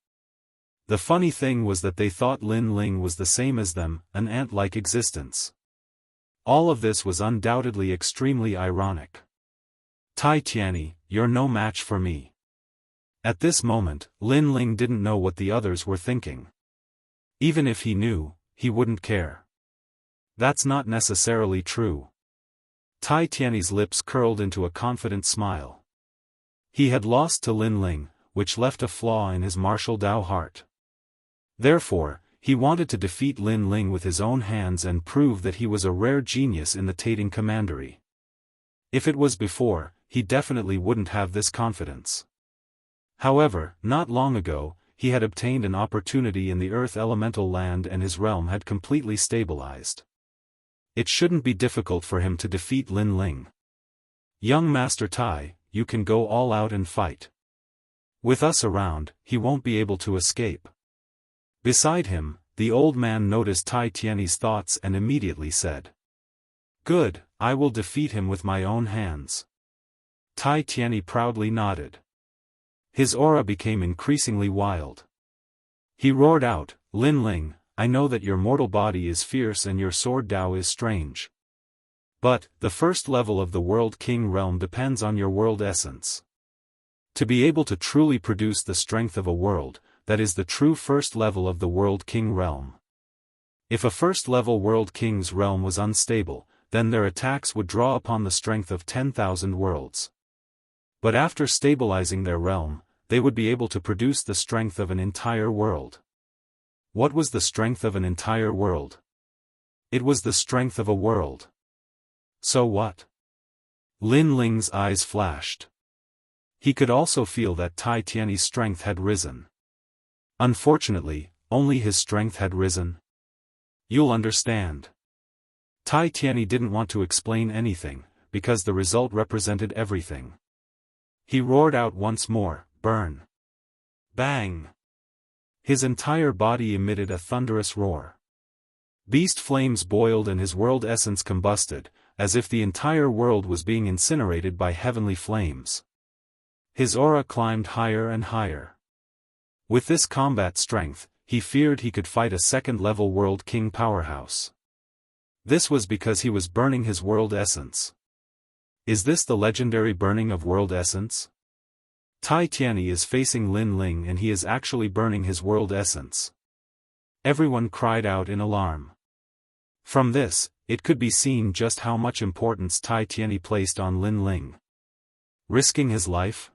The funny thing was that they thought Lin Ling was the same as them, an ant-like existence. All of this was undoubtedly extremely ironic. Tai Tianyi, you're no match for me. At this moment, Lin Ling didn't know what the others were thinking. Even if he knew, he wouldn't care. That's not necessarily true. Tai Tianyi's lips curled into a confident smile. He had lost to Lin Ling, which left a flaw in his martial Dao heart. Therefore, he wanted to defeat Lin Ling with his own hands and prove that he was a rare genius in the Tating Commandery. If it was before, he definitely wouldn't have this confidence. However, not long ago, he had obtained an opportunity in the Earth Elemental Land and his realm had completely stabilized. It shouldn't be difficult for him to defeat Lin Ling. Young Master Tai, you can go all out and fight. With us around, he won't be able to escape. Beside him, the old man noticed Tai Tianyi's thoughts and immediately said. Good, I will defeat him with my own hands. Tai Tianyi proudly nodded. His aura became increasingly wild. He roared out, Lin Ling, I know that your mortal body is fierce and your sword Dao is strange. But, the first level of the World King realm depends on your world essence. To be able to truly produce the strength of a world, that is the true first level of the World King realm. If a first-level World King's realm was unstable, then their attacks would draw upon the strength of 10,000 worlds. But after stabilizing their realm, they would be able to produce the strength of an entire world. What was the strength of an entire world? It was the strength of a world. So what? Lin Ling's eyes flashed. He could also feel that Tai Tianyi's strength had risen. Unfortunately, only his strength had risen. You'll understand. Tai Tianyi didn't want to explain anything, because the result represented everything. He roared out once more, burn. Bang! His entire body emitted a thunderous roar. Beast flames boiled and his world essence combusted, as if the entire world was being incinerated by heavenly flames. His aura climbed higher and higher. With this combat strength, he feared he could fight a second-level World King powerhouse. This was because he was burning his world essence. Is this the legendary burning of world essence? Tai Tianyi is facing Lin Ling and he is actually burning his world essence. Everyone cried out in alarm. From this, it could be seen just how much importance Tai Tianyi placed on Lin Ling. Risking his life?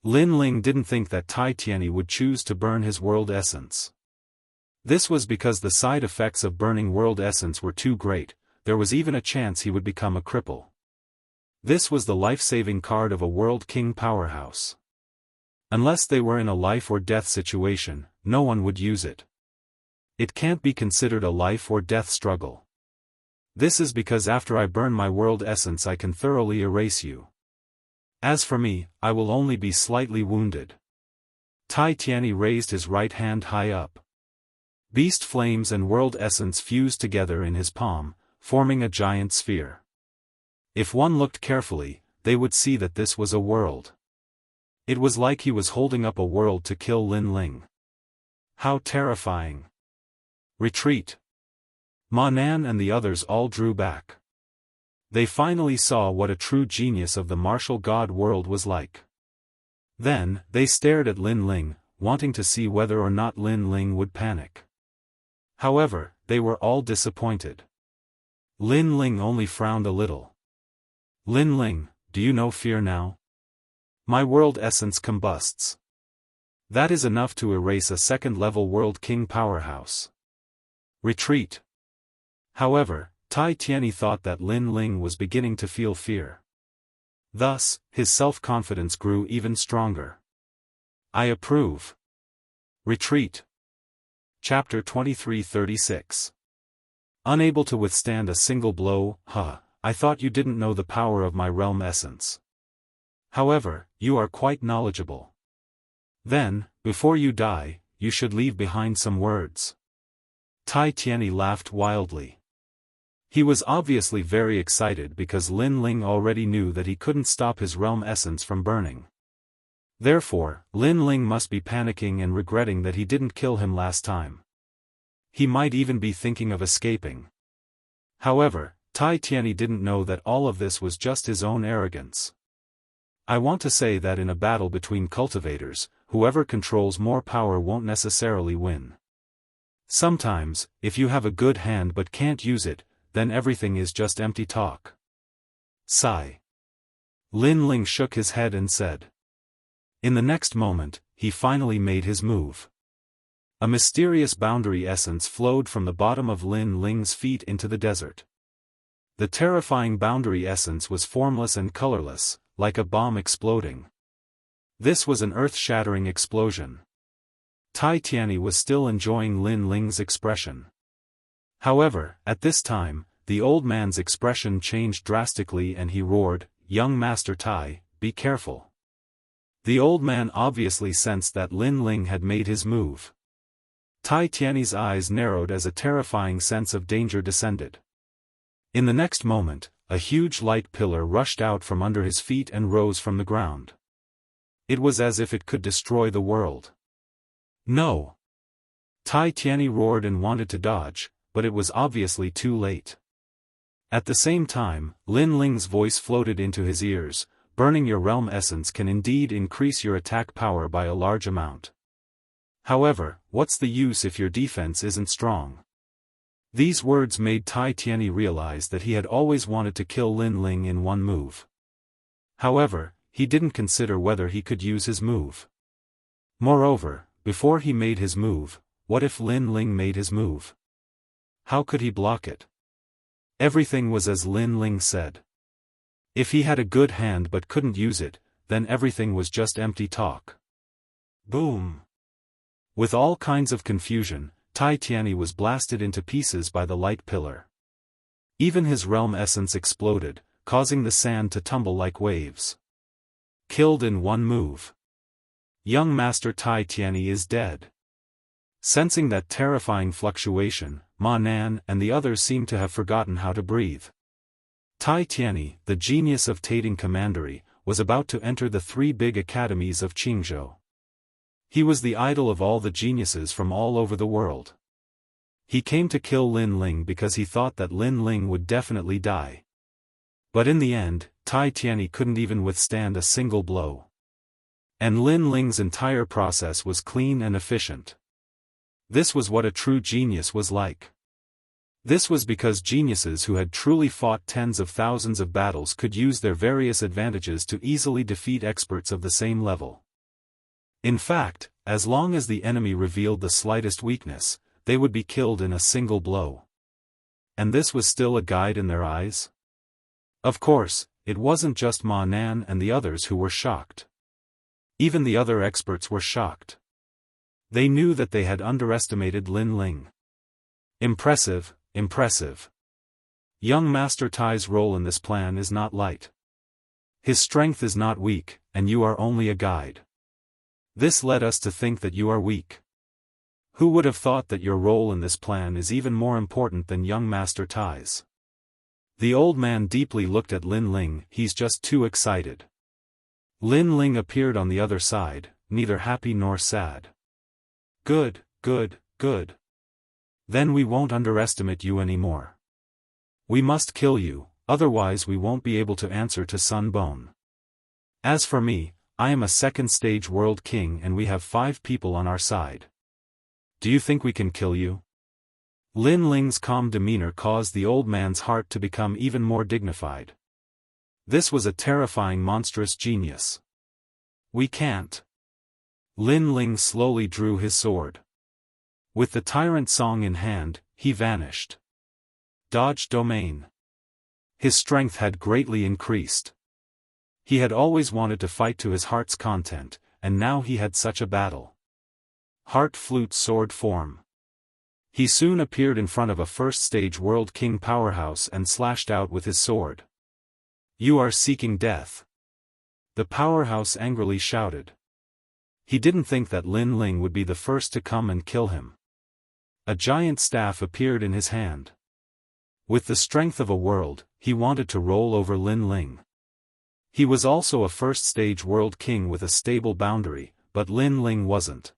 Lin Ling didn't think that Tai Tianyi would choose to burn his world essence. This was because the side effects of burning world essence were too great, there was even a chance he would become a cripple. This was the life-saving card of a World King powerhouse. Unless they were in a life-or-death situation, no one would use it. It can't be considered a life-or-death struggle. This is because after I burn my world essence I can thoroughly erase you. As for me, I will only be slightly wounded. Tai Tianyi raised his right hand high up. Beast flames and world essence fused together in his palm, forming a giant sphere. If one looked carefully, they would see that this was a world. It was like he was holding up a world to kill Lin Ling. How terrifying. Retreat. Ma Nan and the others all drew back. They finally saw what a true genius of the martial god world was like. Then, they stared at Lin Ling, wanting to see whether or not Lin Ling would panic. However, they were all disappointed. Lin Ling only frowned a little. Lin Ling, do you know fear now? My world essence combusts. That is enough to erase a second-level World King powerhouse. Retreat. However, Tai Tianyi thought that Lin Ling was beginning to feel fear. Thus, his self-confidence grew even stronger. I approve. Retreat. Chapter 23:36. Unable to withstand a single blow, I thought you didn't know the power of my realm essence. However, you are quite knowledgeable. Then, before you die, you should leave behind some words. Tai Tianyi laughed wildly. He was obviously very excited because Lin Ling already knew that he couldn't stop his realm essence from burning. Therefore, Lin Ling must be panicking and regretting that he didn't kill him last time. He might even be thinking of escaping. However, Tai Tianyi didn't know that all of this was just his own arrogance. I want to say that in a battle between cultivators, whoever controls more power won't necessarily win. Sometimes, if you have a good hand but can't use it, then everything is just empty talk. Sigh. Lin Ling shook his head and said. In the next moment, he finally made his move. A mysterious boundary essence flowed from the bottom of Lin Ling's feet into the desert. The terrifying boundary essence was formless and colorless, like a bomb exploding. This was an earth-shattering explosion. Tai Tianyi was still enjoying Lin Ling's expression. However, at this time, the old man's expression changed drastically and he roared, "Young Master Tai, be careful." The old man obviously sensed that Lin Ling had made his move. Tai Tianyi's eyes narrowed as a terrifying sense of danger descended. In the next moment, a huge light pillar rushed out from under his feet and rose from the ground. It was as if it could destroy the world. No! Tai Tianyi roared and wanted to dodge, but it was obviously too late. At the same time, Lin Ling's voice floated into his ears, burning your realm essence can indeed increase your attack power by a large amount. However, what's the use if your defense isn't strong? These words made Tai Tianyi realize that he had always wanted to kill Lin Ling in one move. However, he didn't consider whether he could use his move. Moreover, before he made his move, what if Lin Ling made his move? How could he block it? Everything was as Lin Ling said. If he had a good hand but couldn't use it, then everything was just empty talk. Boom! With all kinds of confusion, Tai Tianyi was blasted into pieces by the light pillar. Even his realm essence exploded, causing the sand to tumble like waves. Killed in one move. Young Master Tai Tianyi is dead. Sensing that terrifying fluctuation, Ma Nan and the others seemed to have forgotten how to breathe. Tai Tianyi, the genius of Tating Commandery, was about to enter the 3 big academies of Qingzhou. He was the idol of all the geniuses from all over the world. He came to kill Lin Ling because he thought that Lin Ling would definitely die. But in the end, Tai Tianyi couldn't even withstand a single blow. And Lin Ling's entire process was clean and efficient. This was what a true genius was like. This was because geniuses who had truly fought tens of thousands of battles could use their various advantages to easily defeat experts of the same level. In fact, as long as the enemy revealed the slightest weakness, they would be killed in a single blow. And this was still a guide in their eyes? Of course, it wasn't just Ma Nan and the others who were shocked. Even the other experts were shocked. They knew that they had underestimated Lin Ling. Impressive, impressive. Young Master Tai's role in this plan is not light. His strength is not weak, and you are only a guide. This led us to think that you are weak. Who would have thought that your role in this plan is even more important than young Master Tai's? The old man deeply looked at Lin Ling. He's just too excited. Lin Ling appeared on the other side, neither happy nor sad. Good, good, good. Then we won't underestimate you anymore. We must kill you, otherwise we won't be able to answer to Sun Bone. As for me, I am a second-stage world king and we have 5 people on our side. Do you think we can kill you? Lin Ling's calm demeanor caused the old man's heart to become even more dignified. This was a terrifying monstrous genius. We can't. Lin Ling slowly drew his sword. With the tyrant song in hand, he vanished. Dodge domain. His strength had greatly increased. He had always wanted to fight to his heart's content, and now he had such a battle. Heart flute sword form. He soon appeared in front of a first-stage world king powerhouse and slashed out with his sword. You are seeking death. The powerhouse angrily shouted. He didn't think that Lin Ling would be the first to come and kill him. A giant staff appeared in his hand. With the strength of a world, he wanted to roll over Lin Ling. He was also a first-stage world king with a stable boundary, but Lin Ling wasn't.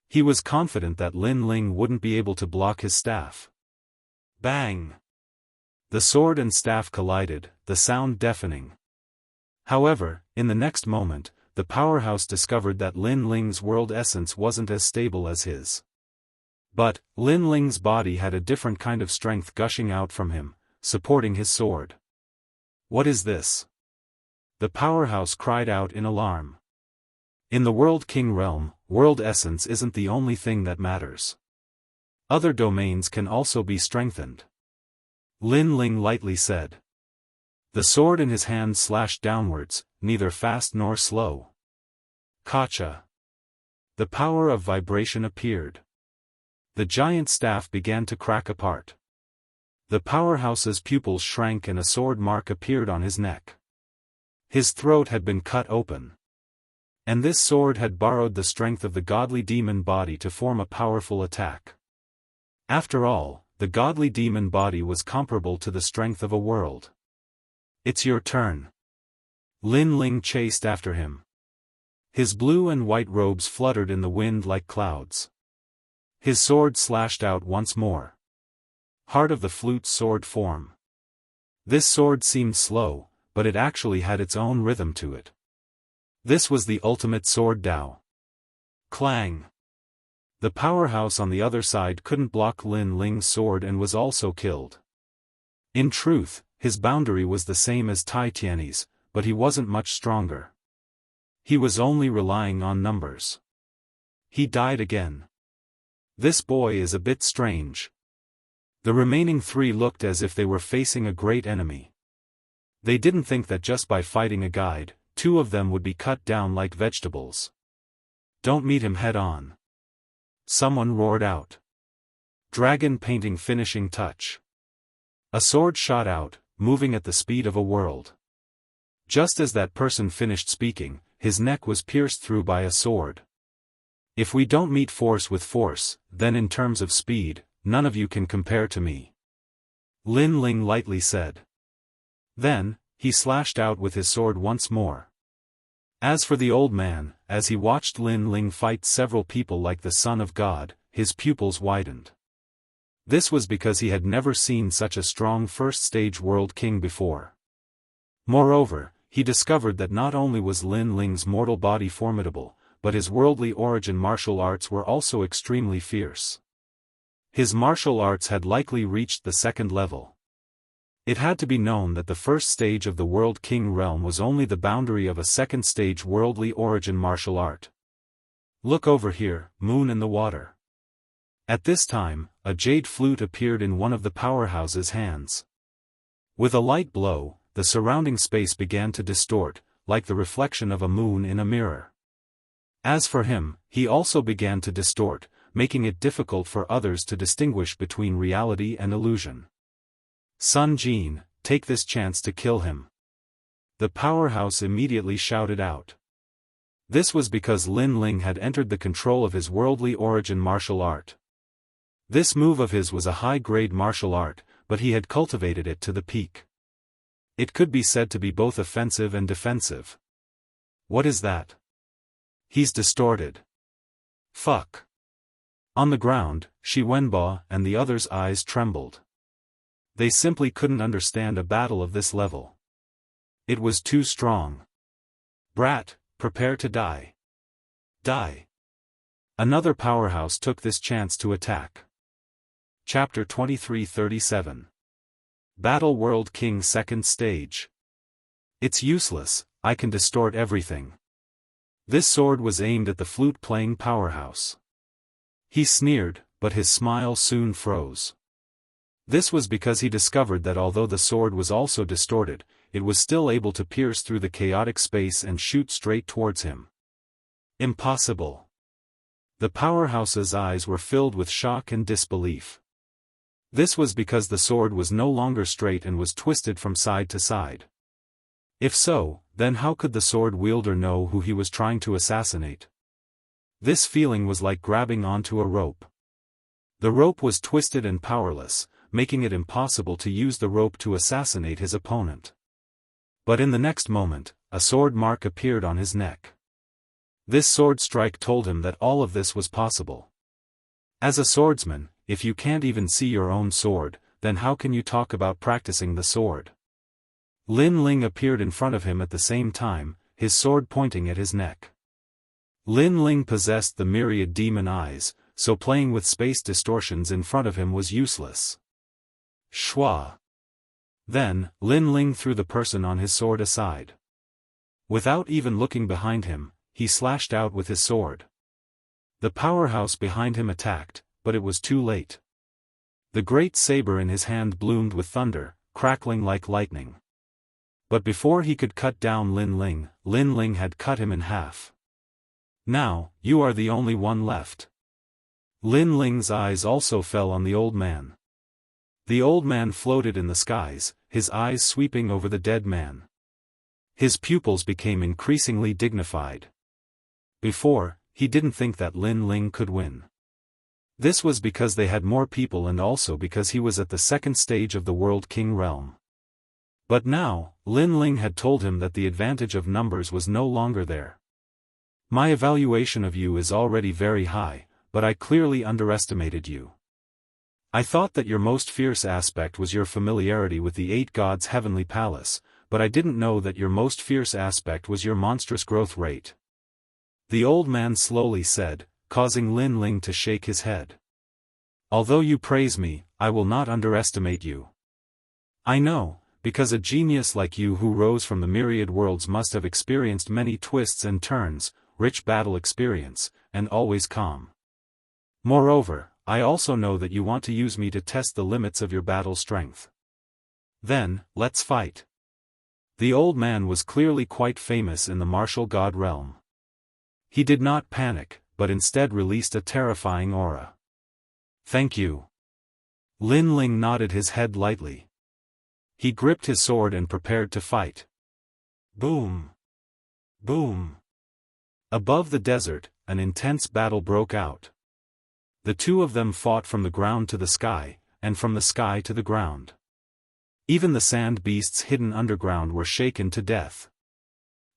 He was confident that Lin Ling wouldn't be able to block his staff. Bang! The sword and staff collided, the sound deafening. However, in the next moment, the powerhouse discovered that Lin Ling's world essence wasn't as stable as his. But, Lin Ling's body had a different kind of strength gushing out from him, supporting his sword. What is this? The powerhouse cried out in alarm. In the World King realm, world essence isn't the only thing that matters. Other domains can also be strengthened. Lin Ling lightly said. The sword in his hand slashed downwards, neither fast nor slow. Kacha. The power of vibration appeared. The giant staff began to crack apart. The powerhouse's pupils shrank and a sword mark appeared on his neck. His throat had been cut open. And this sword had borrowed the strength of the godly demon body to form a powerful attack. After all, the godly demon body was comparable to the strength of a world. It's your turn. Lin Ling chased after him. His blue and white robes fluttered in the wind like clouds. His sword slashed out once more. Heart of the flute sword form. This sword seemed slow, but it actually had its own rhythm to it. This was the ultimate sword Dao. Clang! The powerhouse on the other side couldn't block Lin Ling's sword and was also killed. In truth, his boundary was the same as Tai Tianyi's, but he wasn't much stronger. He was only relying on numbers. He died again. This boy is a bit strange. The remaining 3 looked as if they were facing a great enemy. They didn't think that just by fighting a guide, 2 of them would be cut down like vegetables. Don't meet him head-on. Someone roared out. Dragon painting finishing touch. A sword shot out, moving at the speed of a world. Just as that person finished speaking, his neck was pierced through by a sword. If we don't meet force with force, then in terms of speed, none of you can compare to me. Lin Ling lightly said. Then, he slashed out with his sword once more. As for the old man, as he watched Lin Ling fight several people like the Son of God, his pupils widened. This was because he had never seen such a strong first-stage world king before. Moreover, he discovered that not only was Lin Ling's mortal body formidable, but his worldly origin martial arts were also extremely fierce. His martial arts had likely reached the second level. It had to be known that the first stage of the World King realm was only the boundary of a second stage worldly origin martial art. Look over here, moon in the water. At this time, a jade flute appeared in one of the powerhouse's hands. With a light blow, the surrounding space began to distort, like the reflection of a moon in a mirror. As for him, he also began to distort, making it difficult for others to distinguish between reality and illusion. Sun Jin, take this chance to kill him. The powerhouse immediately shouted out. This was because Lin Ling had entered the control of his worldly origin martial art. This move of his was a high-grade martial art, but he had cultivated it to the peak. It could be said to be both offensive and defensive. What is that? He's distorted. Fuck. On the ground, Shi Wenbo and the others' eyes trembled. They simply couldn't understand a battle of this level. It was too strong. Brat, prepare to die. Die. Another powerhouse took this chance to attack. Chapter 2337. Battle World King Second Stage. It's useless, I can distort everything. This sword was aimed at the flute-playing powerhouse. He sneered, but his smile soon froze. This was because he discovered that although the sword was also distorted, it was still able to pierce through the chaotic space and shoot straight towards him. Impossible. The powerhouse's eyes were filled with shock and disbelief. This was because the sword was no longer straight and was twisted from side to side. If so, then how could the sword wielder know who he was trying to assassinate? This feeling was like grabbing onto a rope. The rope was twisted and powerless, making it impossible to use the rope to assassinate his opponent. But in the next moment, a sword mark appeared on his neck. This sword strike told him that all of this was possible. As a swordsman, if you can't even see your own sword, then how can you talk about practicing the sword? Lin Ling appeared in front of him at the same time, his sword pointing at his neck. Lin Ling possessed the myriad demon eyes, so playing with space distortions in front of him was useless. Shwa. Then, Lin Ling threw the person on his sword aside. Without even looking behind him, he slashed out with his sword. The powerhouse behind him attacked, but it was too late. The great saber in his hand bloomed with thunder, crackling like lightning. But before he could cut down Lin Ling had cut him in half. Now, you are the only one left. Lin Ling's eyes also fell on the old man. The old man floated in the skies, his eyes sweeping over the dead man. His pupils became increasingly dignified. Before, he didn't think that Lin Ling could win. This was because they had more people and also because he was at the second stage of the World King realm. But now, Lin Ling had told him that the advantage of numbers was no longer there. My evaluation of you is already very high, but I clearly underestimated you. I thought that your most fierce aspect was your familiarity with the 8 gods' heavenly palace, but I didn't know that your most fierce aspect was your monstrous growth rate. The old man slowly said, causing Lin Ling to shake his head. Although you praise me, I will not underestimate you. I know, because a genius like you who rose from the myriad worlds must have experienced many twists and turns, rich battle experience, and always calm. Moreover, I also know that you want to use me to test the limits of your battle strength. Then, let's fight. The old man was clearly quite famous in the martial god realm. He did not panic, but instead released a terrifying aura. Thank you. Lin Ling nodded his head lightly. He gripped his sword and prepared to fight. Boom. Boom. Above the desert, an intense battle broke out. The two of them fought from the ground to the sky, and from the sky to the ground. Even the sand beasts hidden underground were shaken to death.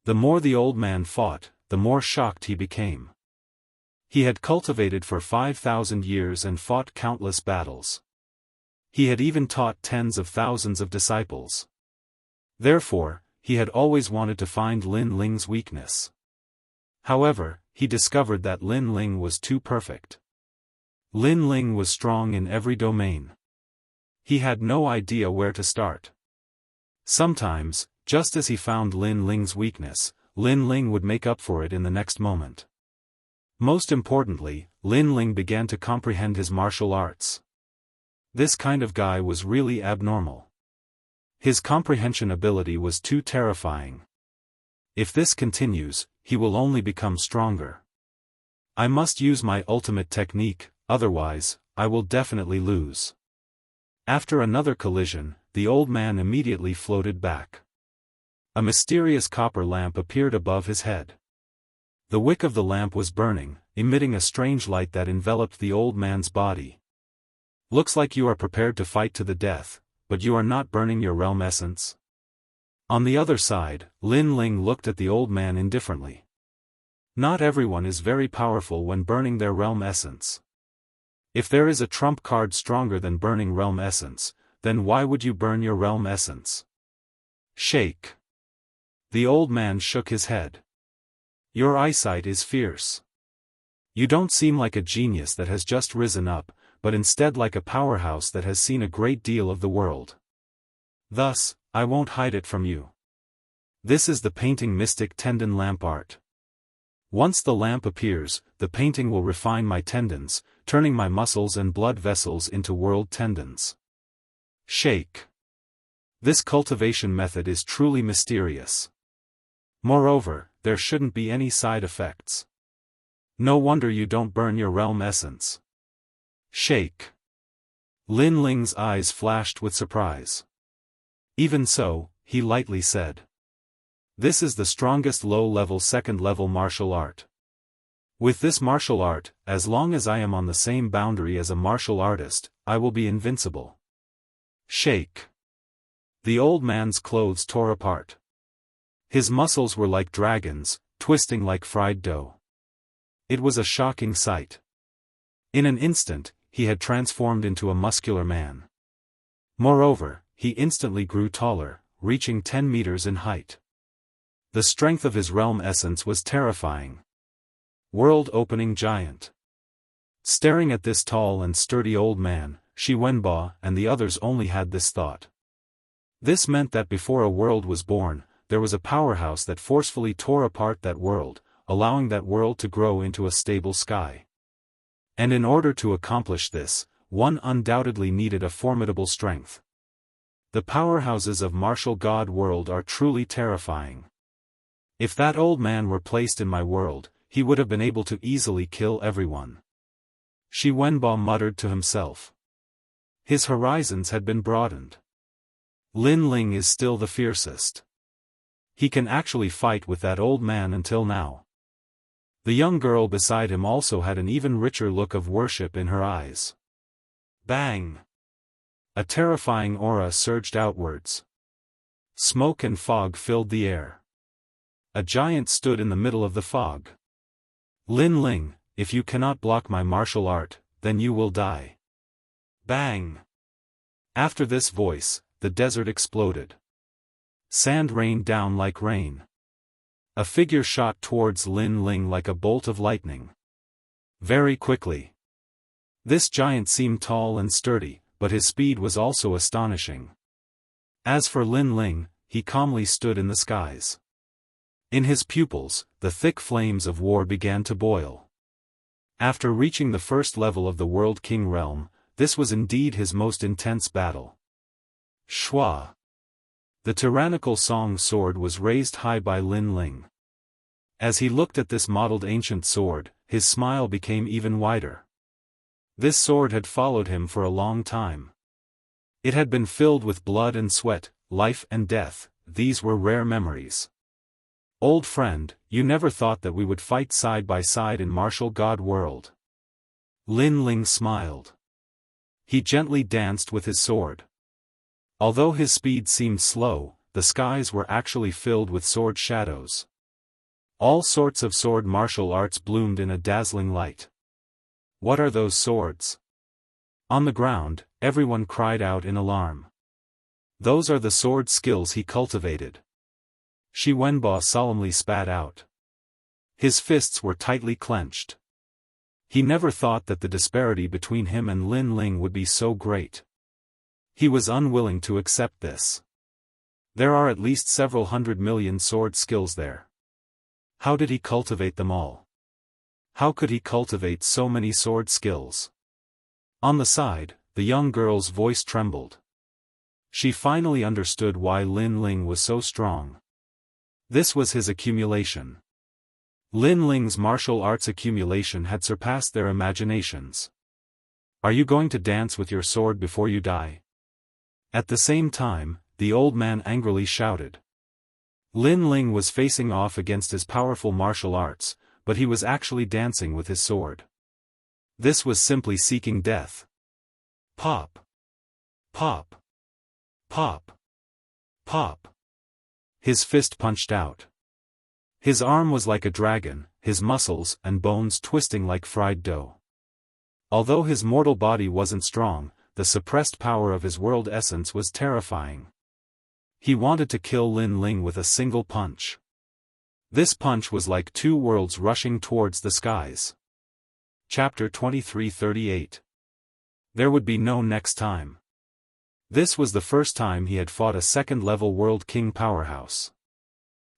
The more the old man fought, the more shocked he became. He had cultivated for 5,000 years and fought countless battles. He had even taught tens of thousands of disciples. Therefore, he had always wanted to find Lin Ling's weakness. However, he discovered that Lin Ling was too perfect. Lin Ling was strong in every domain. He had no idea where to start. Sometimes, just as he found Lin Ling's weakness, Lin Ling would make up for it in the next moment. Most importantly, Lin Ling began to comprehend his martial arts. This kind of guy was really abnormal. His comprehension ability was too terrifying. If this continues, he will only become stronger. I must use my ultimate technique, otherwise, I will definitely lose. After another collision, the old man immediately floated back. A mysterious copper lamp appeared above his head. The wick of the lamp was burning, emitting a strange light that enveloped the old man's body. Looks like you are prepared to fight to the death, but you are not burning your realm essence. On the other side, Lin Ling looked at the old man indifferently. Not everyone is very powerful when burning their realm essence. If there is a trump card stronger than burning realm essence, then why would you burn your realm essence? Shake. The old man shook his head. Your eyesight is fierce. You don't seem like a genius that has just risen up, but instead like a powerhouse that has seen a great deal of the world. Thus, I won't hide it from you. This is the painting mystic tendon lamp art. Once the lamp appears, the painting will refine my tendons, turning my muscles and blood vessels into world tendons. Shake. This cultivation method is truly mysterious. Moreover, there shouldn't be any side effects. No wonder you don't burn your realm essence. Shake. Lin Ling's eyes flashed with surprise. Even so, he lightly said. This is the strongest low-level second-level martial art. With this martial art, as long as I am on the same boundary as a martial artist, I will be invincible. Shake. The old man's clothes tore apart. His muscles were like dragons, twisting like fried dough. It was a shocking sight. In an instant, he had transformed into a muscular man. Moreover, he instantly grew taller, reaching 10 meters in height. The strength of his realm essence was terrifying. World-opening giant. Staring at this tall and sturdy old man, Shi Wenbo and the others only had this thought. This meant that before a world was born, there was a powerhouse that forcefully tore apart that world, allowing that world to grow into a stable sky. And in order to accomplish this, one undoubtedly needed a formidable strength. The powerhouses of martial god world are truly terrifying. If that old man were placed in my world, he would have been able to easily kill everyone. Shi Wenbo muttered to himself. His horizons had been broadened. Lin Ling is still the fiercest. He can actually fight with that old man until now. The young girl beside him also had an even richer look of worship in her eyes. Bang! A terrifying aura surged outwards. Smoke and fog filled the air. A giant stood in the middle of the fog. Lin Ling, if you cannot block my martial art, then you will die. Bang! After this voice, the desert exploded. Sand rained down like rain. A figure shot towards Lin Ling like a bolt of lightning. Very quickly. This giant seemed tall and sturdy, but his speed was also astonishing. As for Lin Ling, he calmly stood in the skies. In his pupils, the thick flames of war began to boil. After reaching the first level of the World King realm, this was indeed his most intense battle. Shua! The tyrannical Song sword was raised high by Lin Ling. As he looked at this modeled ancient sword, his smile became even wider. This sword had followed him for a long time. It had been filled with blood and sweat, life and death. These were rare memories. Old friend, you never thought that we would fight side by side in martial god world. Lin Ling smiled. He gently danced with his sword. Although his speed seemed slow, the skies were actually filled with sword shadows. All sorts of sword martial arts bloomed in a dazzling light. What are those swords? On the ground, everyone cried out in alarm. Those are the sword skills he cultivated. Shi Wenbo solemnly spat out. His fists were tightly clenched. He never thought that the disparity between him and Lin Ling would be so great. He was unwilling to accept this. There are at least several 100 million sword skills there. How did he cultivate them all? How could he cultivate so many sword skills? On the side, the young girl's voice trembled. She finally understood why Lin Ling was so strong. This was his accumulation. Lin Ling's martial arts accumulation had surpassed their imaginations. Are you going to dance with your sword before you die? At the same time, the old man angrily shouted. Lin Ling was facing off against his powerful martial arts, but he was actually dancing with his sword. This was simply seeking death. Pop. Pop. Pop. Pop. His fist punched out. His arm was like a dragon, his muscles and bones twisting like fried dough. Although his mortal body wasn't strong, the suppressed power of his world essence was terrifying. He wanted to kill Lin Ling with a single punch. This punch was like two worlds rushing towards the skies. Chapter 2338. There would be no next time. This was the first time he had fought a second-level World King powerhouse.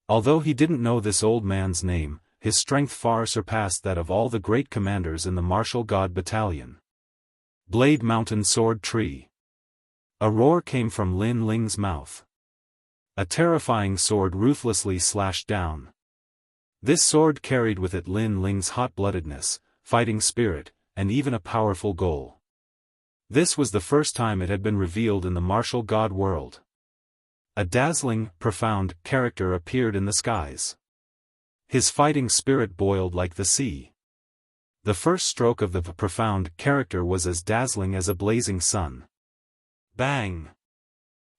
Although he didn't know this old man's name, his strength far surpassed that of all the great commanders in the Martial God Battalion. Blade Mountain Sword Tree. A roar came from Lin Ling's mouth. A terrifying sword ruthlessly slashed down. This sword carried with it Lin Ling's hot-bloodedness, fighting spirit, and even a powerful goal. This was the first time it had been revealed in the martial god world. A dazzling, profound character appeared in the skies. His fighting spirit boiled like the sea. The first stroke of the profound character was as dazzling as a blazing sun. Bang!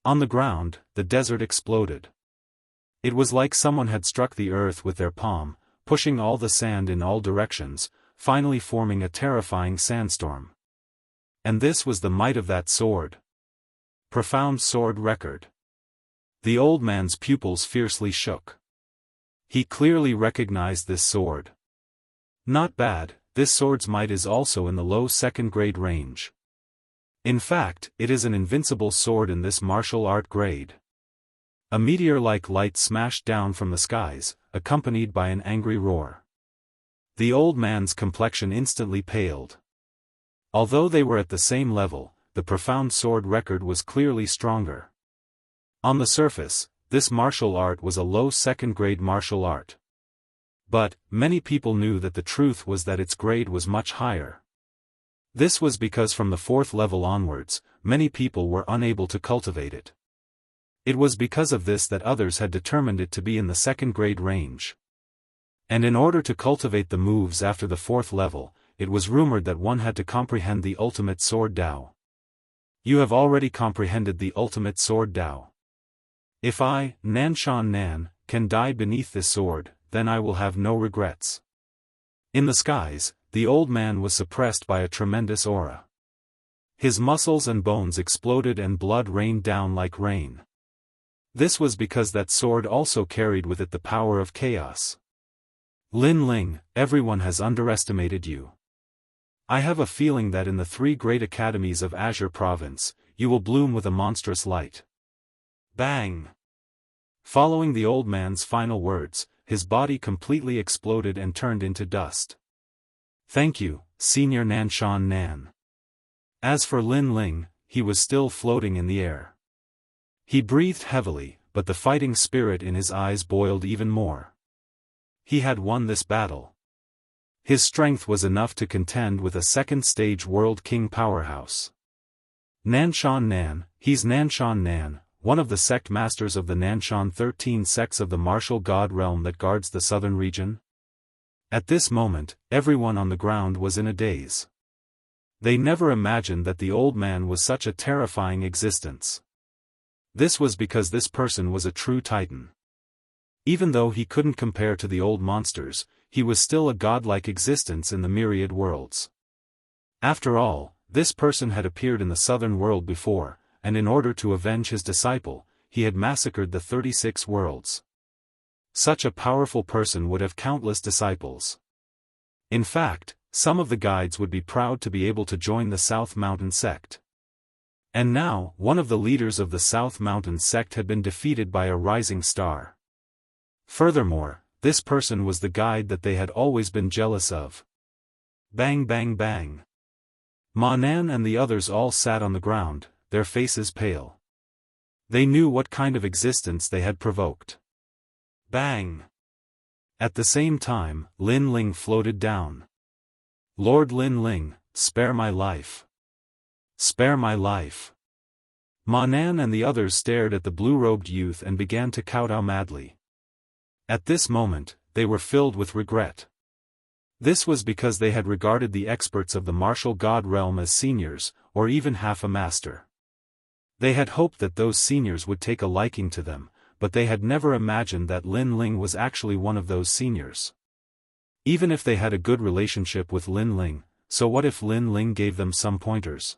On the ground, the desert exploded. It was like someone had struck the earth with their palm, pushing all the sand in all directions, finally forming a terrifying sandstorm. And this was the might of that sword. Profound sword record. The old man's pupils fiercely shook. He clearly recognized this sword. Not bad, this sword's might is also in the low second-grade range. In fact, it is an invincible sword in this martial art grade. A meteor-like light smashed down from the skies, accompanied by an angry roar. The old man's complexion instantly paled. Although they were at the same level, the profound sword record was clearly stronger. On the surface, this martial art was a low second-grade martial art. But, many people knew that the truth was that its grade was much higher. This was because from the 4th level onwards, many people were unable to cultivate it. It was because of this that others had determined it to be in the 2nd grade range. And in order to cultivate the moves after the 4th level, it was rumored that one had to comprehend the ultimate sword Dao. You have already comprehended the ultimate sword Dao. If I, Nanshan Nan, can die beneath this sword, then I will have no regrets. In the skies, the old man was suppressed by a tremendous aura. His muscles and bones exploded and blood rained down like rain. This was because that sword also carried with it the power of chaos. Lin Ling, everyone has underestimated you. I have a feeling that in the 3 great academies of Azure Province, you will bloom with a monstrous light. Bang! Following the old man's final words, his body completely exploded and turned into dust. Thank you, Senior Nanshan Nan. As for Lin Ling, he was still floating in the air. He breathed heavily, but the fighting spirit in his eyes boiled even more. He had won this battle. His strength was enough to contend with a second-stage World King powerhouse. Nanshan Nan, he's Nanshan Nan, one of the sect masters of the Nanshan 13 sects of the martial god realm that guards the southern region? At this moment, everyone on the ground was in a daze. They never imagined that the old man was such a terrifying existence. This was because this person was a true titan. Even though he couldn't compare to the old monsters, he was still a godlike existence in the myriad worlds. After all, this person had appeared in the southern world before, and in order to avenge his disciple, he had massacred the 36 worlds. Such a powerful person would have countless disciples. In fact, some of the guides would be proud to be able to join the South Mountain sect. And now, one of the leaders of the South Mountain sect had been defeated by a rising star. Furthermore, this person was the guide that they had always been jealous of. Bang bang bang. Ma Nan and the others all sat on the ground, their faces pale. They knew what kind of existence they had provoked. Bang! At the same time, Lin Ling floated down. Lord Lin Ling, spare my life. Spare my life. Ma Nan and the others stared at the blue-robed youth and began to kowtow madly. At this moment, they were filled with regret. This was because they had regarded the experts of the martial god realm as seniors, or even half a master. They had hoped that those seniors would take a liking to them, but they had never imagined that Lin Ling was actually one of those seniors. Even if they had a good relationship with Lin Ling, so what if Lin Ling gave them some pointers?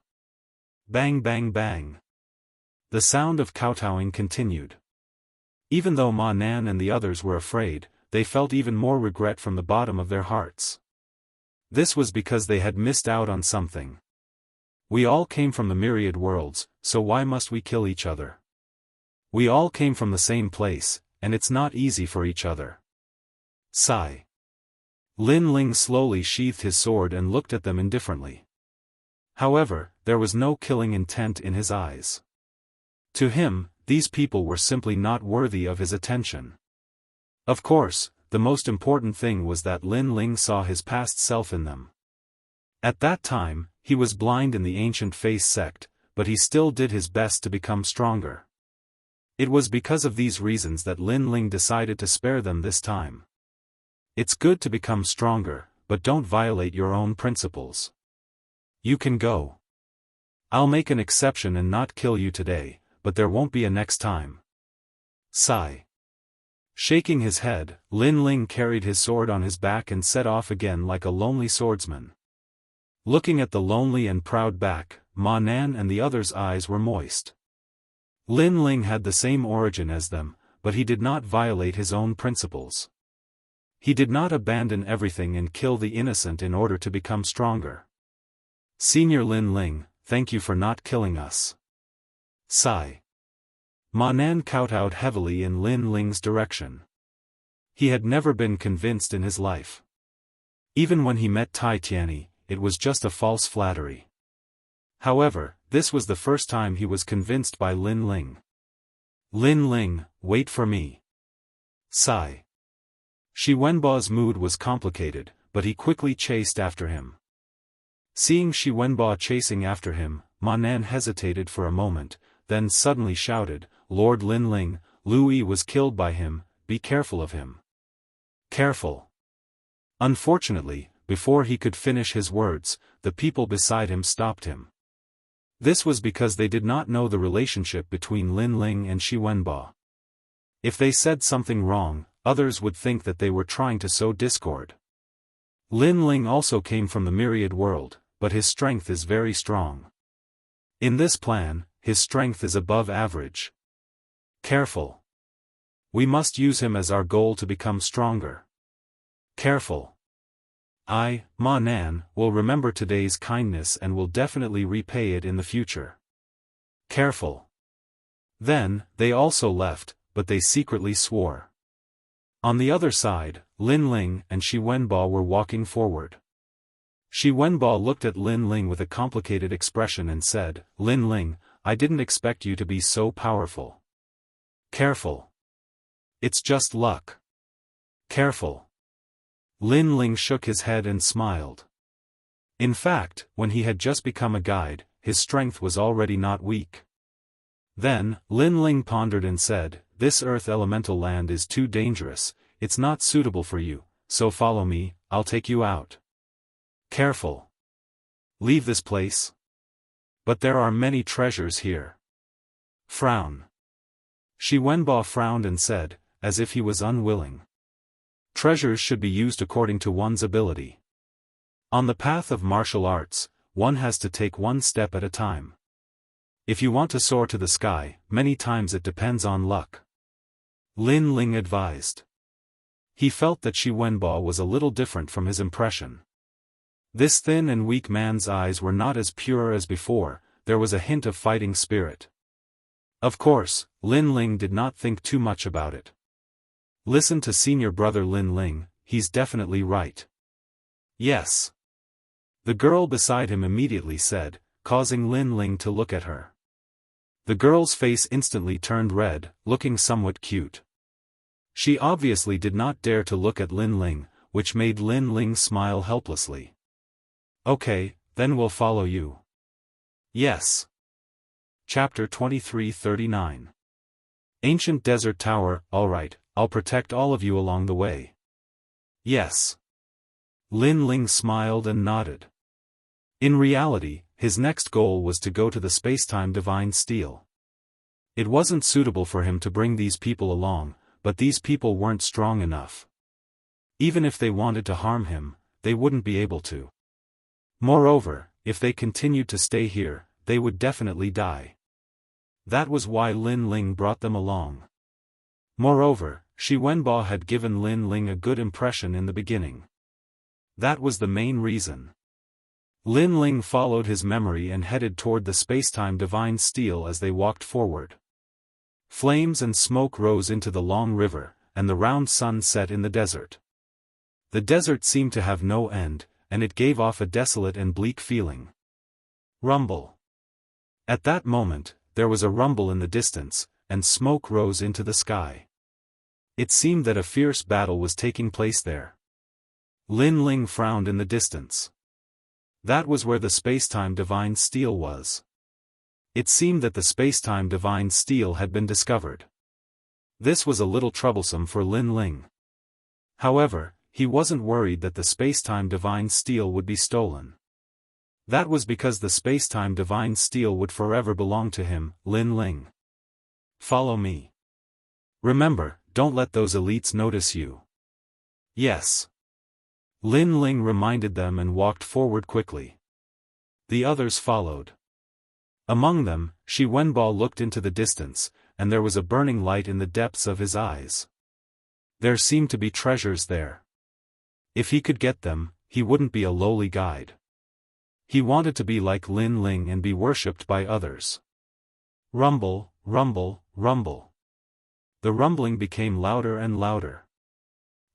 Bang bang bang. The sound of kowtowing continued. Even though Ma Nan and the others were afraid, they felt even more regret from the bottom of their hearts. This was because they had missed out on something. We all came from the myriad worlds, so why must we kill each other? We all came from the same place, and it's not easy for each other. Sigh. Lin Ling slowly sheathed his sword and looked at them indifferently. However, there was no killing intent in his eyes. To him, these people were simply not worthy of his attention. Of course, the most important thing was that Lin Ling saw his past self in them. At that time, he was blind in the ancient Face sect, but he still did his best to become stronger. It was because of these reasons that Lin Ling decided to spare them this time. It's good to become stronger, but don't violate your own principles. You can go. I'll make an exception and not kill you today, but there won't be a next time. Sigh. Shaking his head, Lin Ling carried his sword on his back and set off again like a lonely swordsman. Looking at the lonely and proud back, Ma Nan and the others' eyes were moist. Lin Ling had the same origin as them, but he did not violate his own principles. He did not abandon everything and kill the innocent in order to become stronger. Senior Lin Ling, thank you for not killing us. Sigh. Ma Nan kowtowed heavily in Lin Ling's direction. He had never been convinced in his life. Even when he met Tai Tianyi, it was just a false flattery. However, this was the first time he was convinced by Lin Ling. Lin Ling, wait for me. Sigh. Shi Wenba's mood was complicated, but he quickly chased after him. Seeing Shi Wenba chasing after him, Ma Nan hesitated for a moment, then suddenly shouted, Lord Lin Ling, Lu Yi was killed by him, be careful of him. Careful. Unfortunately, before he could finish his words, the people beside him stopped him. This was because they did not know the relationship between Lin Ling and Shi Wenba. If they said something wrong, others would think that they were trying to sow discord. Lin Ling also came from the myriad world, but his strength is very strong. In this plan, his strength is above average. Careful. We must use him as our goal to become stronger. Careful. I, Ma Nan, will remember today's kindness and will definitely repay it in the future. Careful. Then, they also left, but they secretly swore. On the other side, Lin Ling and Shi Wenba were walking forward. Shi Wenba looked at Lin Ling with a complicated expression and said, Lin Ling, I didn't expect you to be so powerful. Careful. It's just luck. Careful. Lin Ling shook his head and smiled. In fact, when he had just become a guide, his strength was already not weak. Then, Lin Ling pondered and said, "This earth elemental land is too dangerous, it's not suitable for you, so follow me, I'll take you out." "Careful. Leave this place. But there are many treasures here." "Frown." Shi Wenbo frowned and said, as if he was unwilling. "Treasures should be used according to one's ability. On the path of martial arts, one has to take one step at a time. If you want to soar to the sky, many times it depends on luck," Lin Ling advised. He felt that Shi Wenbo was a little different from his impression. This thin and weak man's eyes were not as pure as before, there was a hint of fighting spirit. Of course, Lin Ling did not think too much about it. Listen to senior brother Lin Ling, he's definitely right. "Yes." The girl beside him immediately said, causing Lin Ling to look at her. The girl's face instantly turned red, looking somewhat cute. She obviously did not dare to look at Lin Ling, which made Lin Ling smile helplessly. "Okay, then we'll follow you." "Yes." Chapter 2339. Ancient Desert Tower. "Alright, I'll protect all of you along the way." "Yes." Lin Ling smiled and nodded. In reality, his next goal was to go to the Spacetime Divine Steel. It wasn't suitable for him to bring these people along, but these people weren't strong enough. Even if they wanted to harm him, they wouldn't be able to. Moreover, if they continued to stay here, they would definitely die. That was why Lin Ling brought them along. Moreover, Shi Wenbo had given Lin Ling a good impression in the beginning. That was the main reason. Lin Ling followed his memory and headed toward the Spacetime Divine Steel as they walked forward. Flames and smoke rose into the long river, and the round sun set in the desert. The desert seemed to have no end, and it gave off a desolate and bleak feeling. Rumble. At that moment, there was a rumble in the distance, and smoke rose into the sky. It seemed that a fierce battle was taking place there. Lin Ling frowned in the distance. That was where the Spacetime Divine Steel was. It seemed that the Spacetime Divine Steel had been discovered. This was a little troublesome for Lin Ling. However, he wasn't worried that the Spacetime Divine Steel would be stolen. That was because the Spacetime Divine Steel would forever belong to him, Lin Ling. "Follow me. Remember, don't let those elites notice you." "Yes." Lin Ling reminded them and walked forward quickly. The others followed. Among them, Shi Wenbo looked into the distance, and there was a burning light in the depths of his eyes. There seemed to be treasures there. If he could get them, he wouldn't be a lowly guide. He wanted to be like Lin Ling and be worshipped by others. Rumble, rumble, rumble. The rumbling became louder and louder.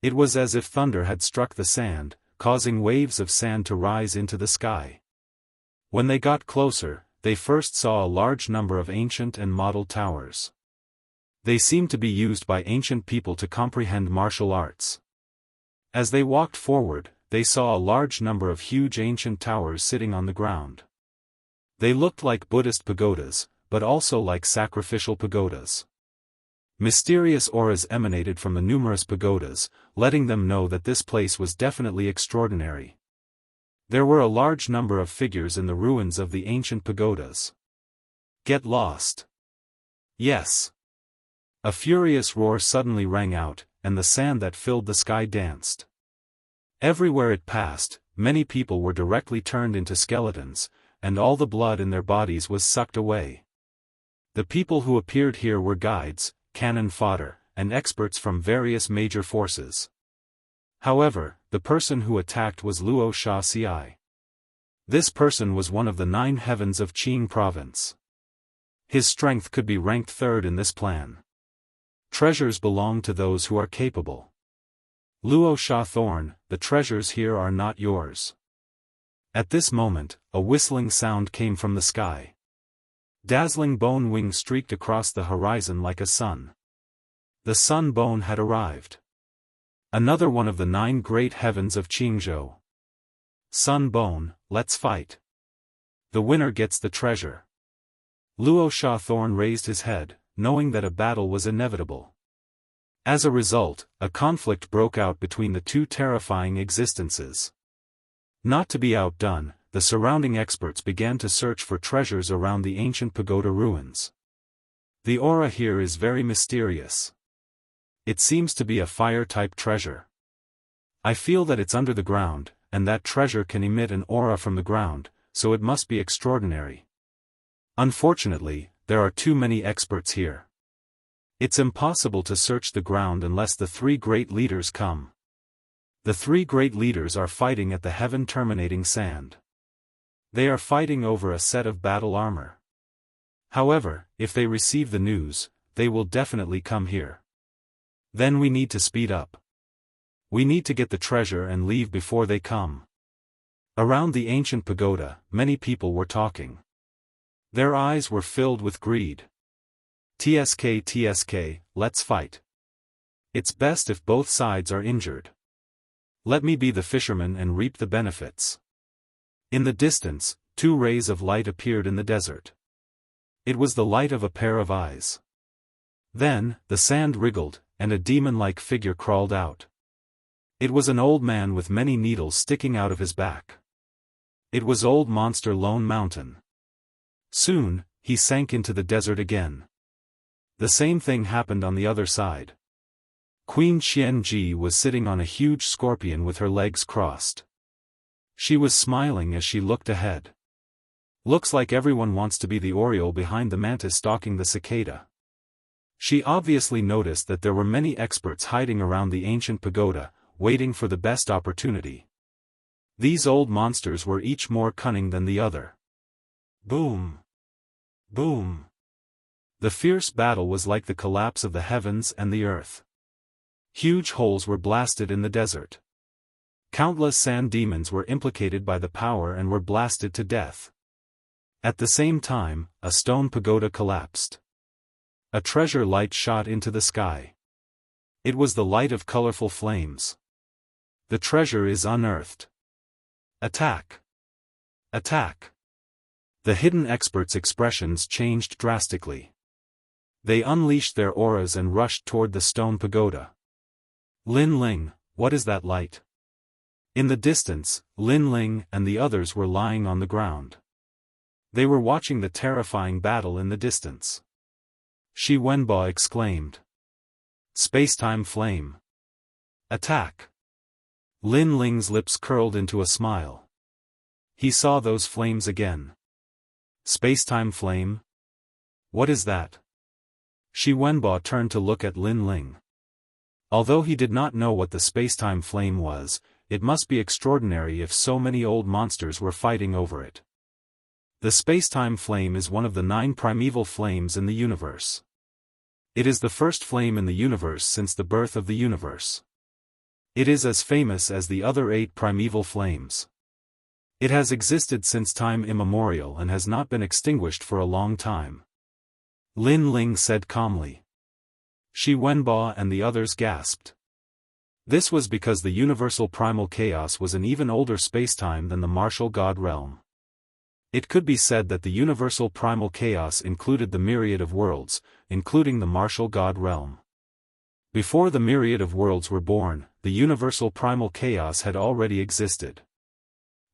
It was as if thunder had struck the sand, causing waves of sand to rise into the sky. When they got closer, they first saw a large number of ancient and model towers. They seemed to be used by ancient people to comprehend martial arts. As they walked forward, they saw a large number of huge ancient towers sitting on the ground. They looked like Buddhist pagodas, but also like sacrificial pagodas. Mysterious auras emanated from the numerous pagodas, letting them know that this place was definitely extraordinary. There were a large number of figures in the ruins of the ancient pagodas. "Get lost." "Yes." A furious roar suddenly rang out, and the sand that filled the sky danced. Everywhere it passed, many people were directly turned into skeletons, and all the blood in their bodies was sucked away. The people who appeared here were guides, cannon fodder, and experts from various major forces. However, the person who attacked was Luo Shaxiai. This person was one of the 9 heavens of Qing province. His strength could be ranked 3rd in this plan. Treasures belong to those who are capable. Luo Sha Thorn, the treasures here are not yours. At this moment, a whistling sound came from the sky. Dazzling bone wing streaked across the horizon like a sun. The sun bone had arrived. Another one of the 9 great heavens of Qingzhou. Sun bone, let's fight. The winner gets the treasure. Luo Shaothorn raised his head, knowing that a battle was inevitable. As a result, a conflict broke out between the two terrifying existences. Not to be outdone, the surrounding experts began to search for treasures around the ancient pagoda ruins. The aura here is very mysterious. It seems to be a fire-type treasure. I feel that it's under the ground, and that treasure can emit an aura from the ground, so it must be extraordinary. Unfortunately, there are too many experts here. It's impossible to search the ground unless the three great leaders come. The three great leaders are fighting at the heaven-terminating sand. They are fighting over a set of battle armor. However, if they receive the news, they will definitely come here. Then we need to speed up. We need to get the treasure and leave before they come. Around the ancient pagoda, many people were talking. Their eyes were filled with greed. TSK, let's fight. It's best if both sides are injured. Let me be the fisherman and reap the benefits. In the distance, two rays of light appeared in the desert. It was the light of a pair of eyes. Then, the sand wriggled, and a demon-like figure crawled out. It was an old man with many needles sticking out of his back. It was Old Monster Lone Mountain. Soon, he sank into the desert again. The same thing happened on the other side. Queen Qianji was sitting on a huge scorpion with her legs crossed. She was smiling as she looked ahead. Looks like everyone wants to be the oriole behind the mantis stalking the cicada. She obviously noticed that there were many experts hiding around the ancient pagoda, waiting for the best opportunity. These old monsters were each more cunning than the other. Boom! Boom! The fierce battle was like the collapse of the heavens and the earth. Huge holes were blasted in the desert. Countless sand demons were implicated by the power and were blasted to death. At the same time, a stone pagoda collapsed. A treasure light shot into the sky. It was the light of colorful flames. The treasure is unearthed. Attack! Attack! The hidden experts' expressions changed drastically. They unleashed their auras and rushed toward the stone pagoda. Lin Ling, what is that light? In the distance, Lin Ling and the others were lying on the ground. They were watching the terrifying battle in the distance. Shi Wenbo exclaimed. Spacetime flame. Attack! Lin Ling's lips curled into a smile. He saw those flames again. Spacetime flame? What is that? Shi Wenbo turned to look at Lin Ling. Although he did not know what the spacetime flame was, it must be extraordinary if so many old monsters were fighting over it. The spacetime flame is one of the 9 primeval flames in the universe. It is the first flame in the universe since the birth of the universe. It is as famous as the other 8 primeval flames. It has existed since time immemorial and has not been extinguished for a long time. Lin Ling said calmly. Shi Wenbo and the others gasped. This was because the universal primal chaos was an even older spacetime than the martial god realm. It could be said that the universal primal chaos included the myriad of worlds, including the martial god realm. Before the myriad of worlds were born, the universal primal chaos had already existed.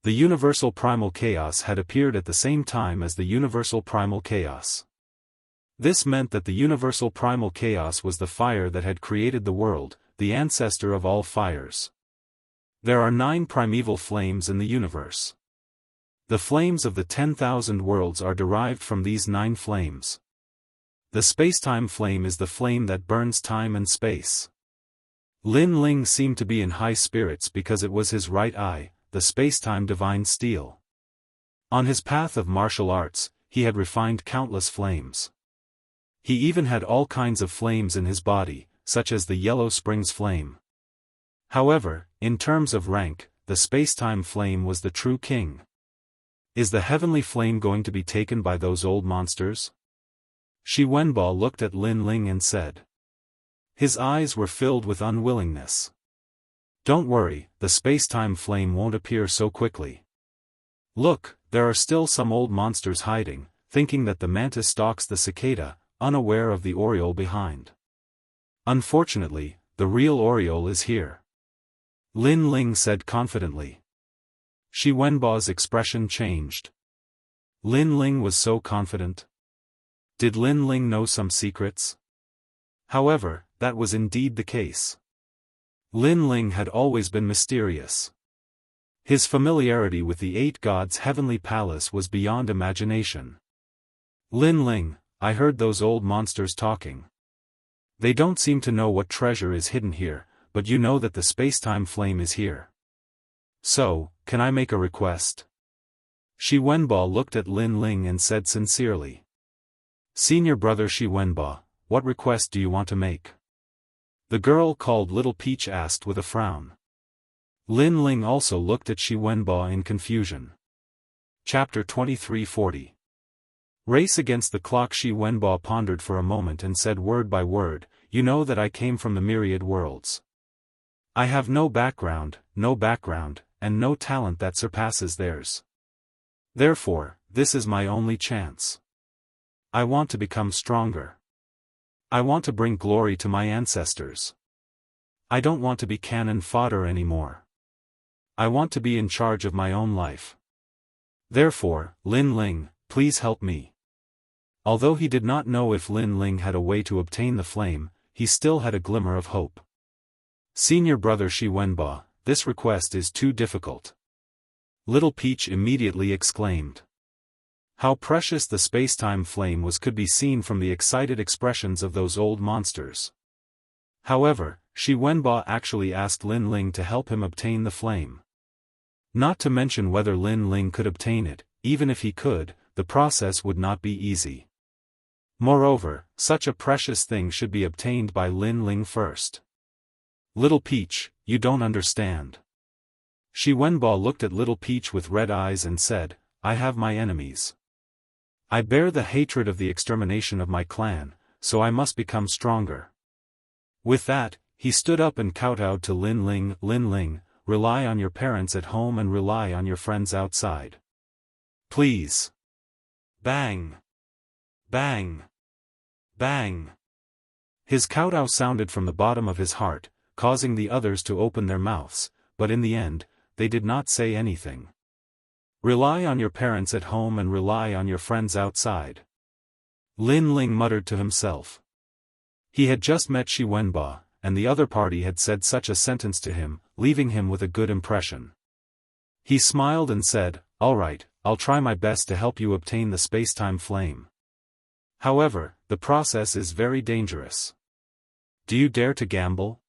The universal primal chaos had appeared at the same time as the universal primal chaos. This meant that the universal primal chaos was the fire that had created the world, the ancestor of all fires. There are 9 primeval flames in the universe. The flames of the 10,000 worlds are derived from these 9 flames. The spacetime flame is the flame that burns time and space. Lin Ling seemed to be in high spirits because it was his right eye, the spacetime divine steel. On his path of martial arts, he had refined countless flames. He even had all kinds of flames in his body, such as the Yellow Springs flame. However, in terms of rank, the spacetime flame was the true king. Is the heavenly flame going to be taken by those old monsters? Shi Wenbo looked at Lin Ling and said. His eyes were filled with unwillingness. Don't worry, the spacetime flame won't appear so quickly. Look, there are still some old monsters hiding, thinking that the mantis stalks the cicada, unaware of the oriole behind. Unfortunately, the real oriole is here. Lin Ling said confidently. Shi Wenba's expression changed. Lin Ling was so confident. Did Lin Ling know some secrets? However, that was indeed the case. Lin Ling had always been mysterious. His familiarity with the 8 gods' heavenly palace was beyond imagination. Lin Ling, I heard those old monsters talking. They don't seem to know what treasure is hidden here, but you know that the spacetime flame is here. So, can I make a request? Shi Wenba looked at Lin Ling and said sincerely. Senior brother Shi Wenba, what request do you want to make? The girl called Little Peach asked with a frown. Lin Ling also looked at Shi Wenba in confusion. Chapter 2340. Race against the clock. Shi Wenba pondered for a moment and said word by word, you know that I came from the myriad worlds. I have no background, and no talent that surpasses theirs. Therefore, this is my only chance. I want to become stronger. I want to bring glory to my ancestors. I don't want to be cannon fodder anymore. I want to be in charge of my own life. Therefore, Lin Ling, please help me. Although he did not know if Lin Ling had a way to obtain the flame, he still had a glimmer of hope. Senior brother Shi Wenba, this request is too difficult. Little Peach immediately exclaimed. How precious the spacetime flame was could be seen from the excited expressions of those old monsters. However, Shi Wenba actually asked Lin Ling to help him obtain the flame. Not to mention whether Lin Ling could obtain it, even if he could, the process would not be easy. Moreover, such a precious thing should be obtained by Lin Ling first. Little Peach, you don't understand. Shi Wenba looked at Little Peach with red eyes and said, I have my enemies. I bear the hatred of the extermination of my clan, so I must become stronger. With that, he stood up and kowtowed to Lin Ling, rely on your parents at home and rely on your friends outside. Please. Bang. Bang. Bang. His kowtow sounded from the bottom of his heart, causing the others to open their mouths, but in the end, they did not say anything. Rely on your parents at home and rely on your friends outside. Lin Ling muttered to himself. He had just met Shi Wenba, and the other party had said such a sentence to him, leaving him with a good impression. He smiled and said, all right, I'll try my best to help you obtain the spacetime flame. However, the process is very dangerous. Do you dare to gamble?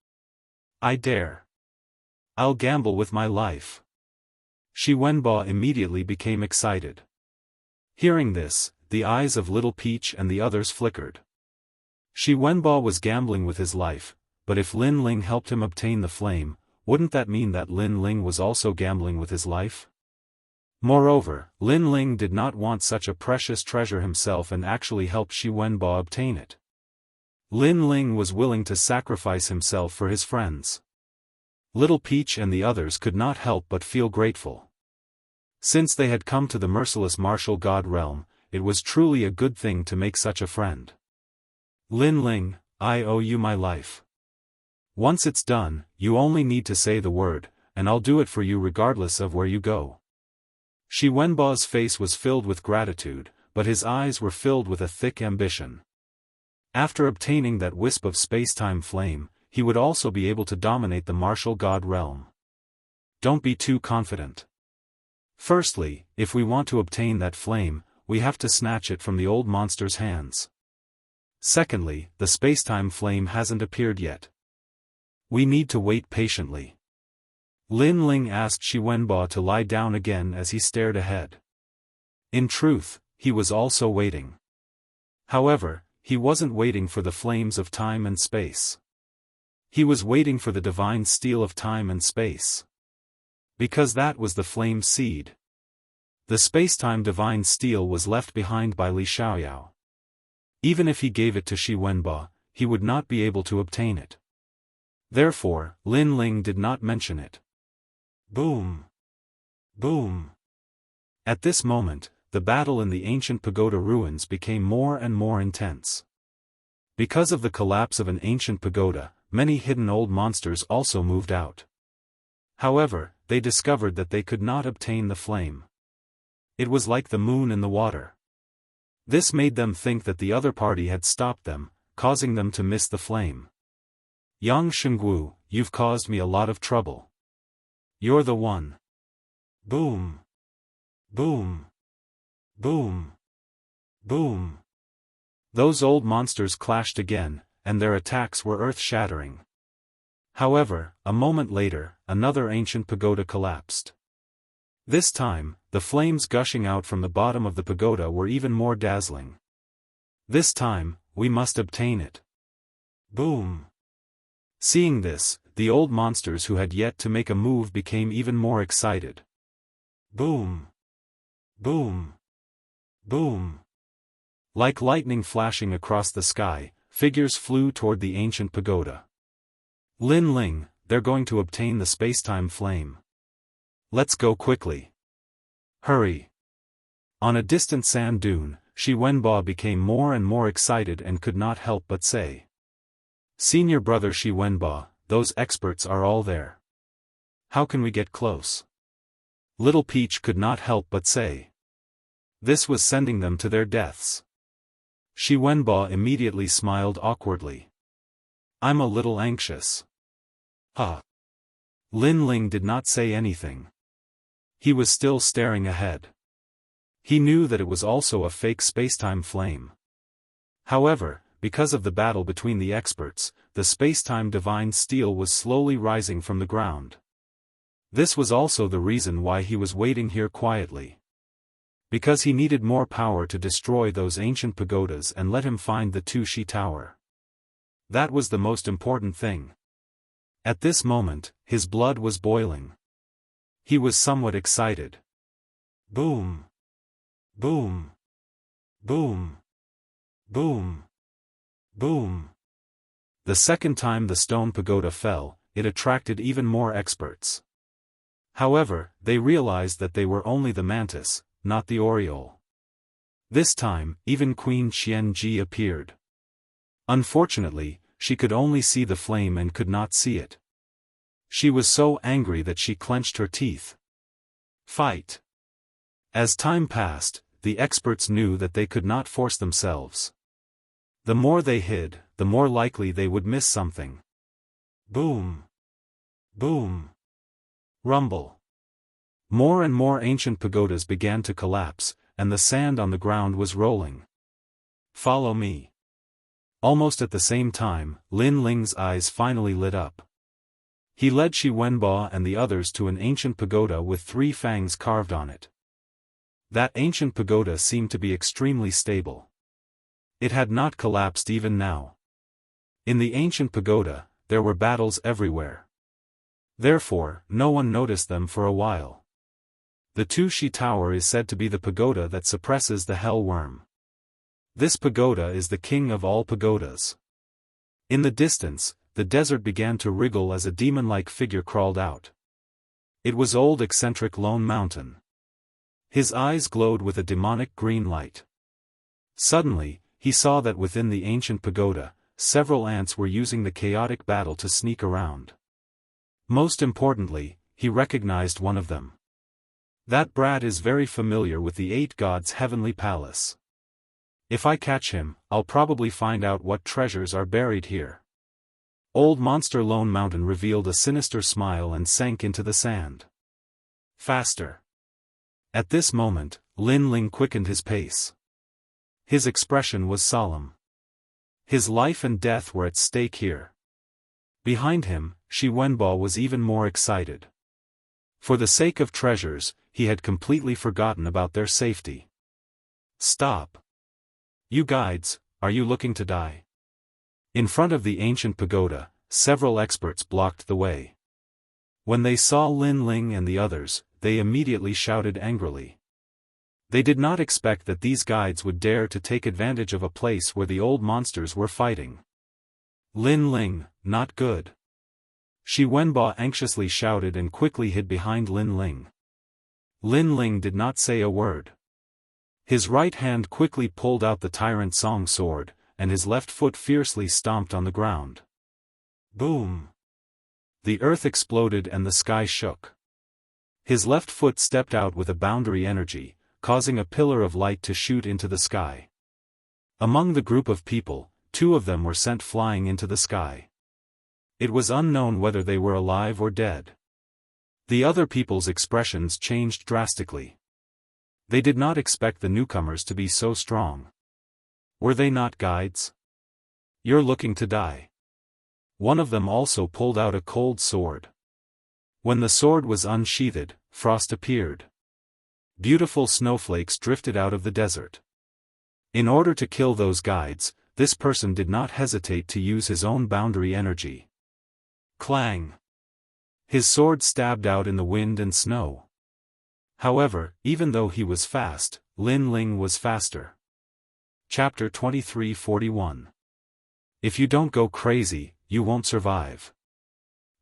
I dare. I'll gamble with my life. Shi Wenba immediately became excited. Hearing this, the eyes of Little Peach and the others flickered. Shi Wenba was gambling with his life, but if Lin Ling helped him obtain the flame, wouldn't that mean that Lin Ling was also gambling with his life? Moreover, Lin Ling did not want such a precious treasure himself and actually helped Shi Wenba obtain it. Lin Ling was willing to sacrifice himself for his friends. Little Peach and the others could not help but feel grateful. Since they had come to the merciless martial god realm, it was truly a good thing to make such a friend. Lin Ling, I owe you my life. Once it's done, you only need to say the word, and I'll do it for you regardless of where you go. Shi Wenba's face was filled with gratitude, but his eyes were filled with a thick ambition. After obtaining that wisp of spacetime flame, he would also be able to dominate the martial god realm. Don't be too confident. Firstly, if we want to obtain that flame, we have to snatch it from the old monster's hands. Secondly, the spacetime flame hasn't appeared yet. We need to wait patiently. Lin Ling asked Shi Wenba to lie down again as he stared ahead. In truth, he was also waiting. However, he wasn't waiting for the flames of time and space. He was waiting for the divine steel of time and space. Because that was the flame seed. The spacetime divine steel was left behind by Li Xiaoyao. Even if he gave it to Shi Wenba, he would not be able to obtain it. Therefore, Lin Ling did not mention it. Boom! Boom! At this moment, the battle in the ancient pagoda ruins became more and more intense. Because of the collapse of an ancient pagoda, many hidden old monsters also moved out. However, they discovered that they could not obtain the flame. It was like the moon in the water. This made them think that the other party had stopped them, causing them to miss the flame. Yang Shengwu, you've caused me a lot of trouble. You're the one. Boom. Boom. Boom. Boom. Those old monsters clashed again, and their attacks were earth-shattering. However, a moment later, another ancient pagoda collapsed. This time, the flames gushing out from the bottom of the pagoda were even more dazzling. This time, we must obtain it. Boom. Seeing this, the old monsters who had yet to make a move became even more excited. Boom. Boom. Boom. Like lightning flashing across the sky, figures flew toward the ancient pagoda. Lin Ling, they're going to obtain the spacetime flame. Let's go quickly. Hurry. On a distant sand dune, Shi Wenbo became more and more excited and could not help but say. Senior brother Shi Wenbo, those experts are all there. How can we get close? Little Peach could not help but say. This was sending them to their deaths. Shi Wenbo immediately smiled awkwardly. I'm a little anxious. Lin Ling did not say anything. He was still staring ahead. He knew that it was also a fake spacetime flame. However, because of the battle between the experts, the spacetime divine steel was slowly rising from the ground. This was also the reason why he was waiting here quietly. Because he needed more power to destroy those ancient pagodas and let him find the Tu-Shi Tower. That was the most important thing. At this moment, his blood was boiling. He was somewhat excited. Boom. Boom. Boom. Boom. Boom. The second time the stone pagoda fell, it attracted even more experts. However, they realized that they were only the mantis, not the Oriole. This time, even Queen Qianji appeared. Unfortunately, she could only see the flame and could not see it. She was so angry that she clenched her teeth. Fight. As time passed, the experts knew that they could not force themselves. The more they hid, the more likely they would miss something. Boom. Boom. Rumble. More and more ancient pagodas began to collapse, and the sand on the ground was rolling. Follow me. Almost at the same time, Lin Ling's eyes finally lit up. He led Shi Wenbo and the others to an ancient pagoda with 3 fangs carved on it. That ancient pagoda seemed to be extremely stable. It had not collapsed even now. In the ancient pagoda, there were battles everywhere. Therefore, no one noticed them for a while. The Tu-Shi Tower is said to be the pagoda that suppresses the hell worm. This pagoda is the king of all pagodas. In the distance, the desert began to wriggle as a demon-like figure crawled out. It was old eccentric Lone Mountain. His eyes glowed with a demonic green light. Suddenly, he saw that within the ancient pagoda, several ants were using the chaotic battle to sneak around. Most importantly, he recognized one of them. That brat is very familiar with the 8 gods' heavenly palace. If I catch him, I'll probably find out what treasures are buried here. Old Monster Lone Mountain revealed a sinister smile and sank into the sand. Faster. At this moment, Lin Ling quickened his pace. His expression was solemn. His life and death were at stake here. Behind him, Shi Wenbo was even more excited. For the sake of treasures, he had completely forgotten about their safety. Stop. You guides, are you looking to die? In front of the ancient pagoda, several experts blocked the way. When they saw Lin Ling and the others, they immediately shouted angrily. They did not expect that these guides would dare to take advantage of a place where the old monsters were fighting. Lin Ling, not good. Shi Wenbo anxiously shouted and quickly hid behind Lin Ling. Lin Ling did not say a word. His right hand quickly pulled out the Tyrant Song sword, and his left foot fiercely stomped on the ground. Boom! The earth exploded and the sky shook. His left foot stepped out with a boundary energy, causing a pillar of light to shoot into the sky. Among the group of people, 2 of them were sent flying into the sky. It was unknown whether they were alive or dead. The other people's expressions changed drastically. They did not expect the newcomers to be so strong. Were they not guides? You're looking to die. One of them also pulled out a cold sword. When the sword was unsheathed, frost appeared. Beautiful snowflakes drifted out of the desert. In order to kill those guides, this person did not hesitate to use his own boundary energy. Clang! His sword stabbed out in the wind and snow. However, even though he was fast, Lin Ling was faster. Chapter 23:41. If you don't go crazy, you won't survive.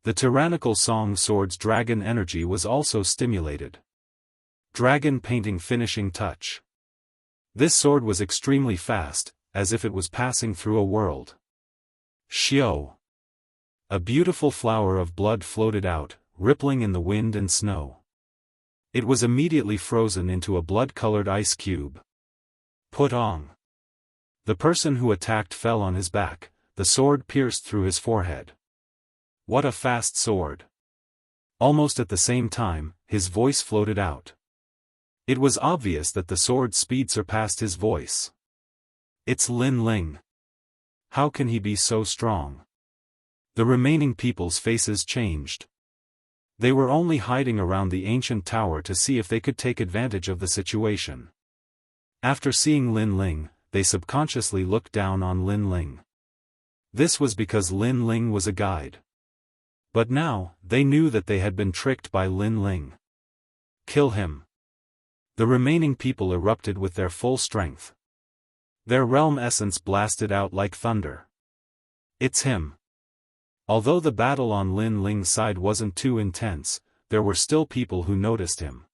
The tyrannical Song sword's dragon energy was also stimulated. Dragon painting finishing touch. This sword was extremely fast, as if it was passing through a world. Xiao! A beautiful flower of blood floated out, rippling in the wind and snow. It was immediately frozen into a blood-colored ice cube. Put on. The person who attacked fell on his back, the sword pierced through his forehead. What a fast sword! Almost at the same time, his voice floated out. It was obvious that the sword's speed surpassed his voice. It's Lin Ling. How can he be so strong? The remaining people's faces changed. They were only hiding around the ancient tower to see if they could take advantage of the situation. After seeing Lin Ling, they subconsciously looked down on Lin Ling. This was because Lin Ling was a guide. But now, they knew that they had been tricked by Lin Ling. Kill him. The remaining people erupted with their full strength. Their realm essence blasted out like thunder. It's him. Although the battle on Lin Ling's side wasn't too intense, there were still people who noticed him.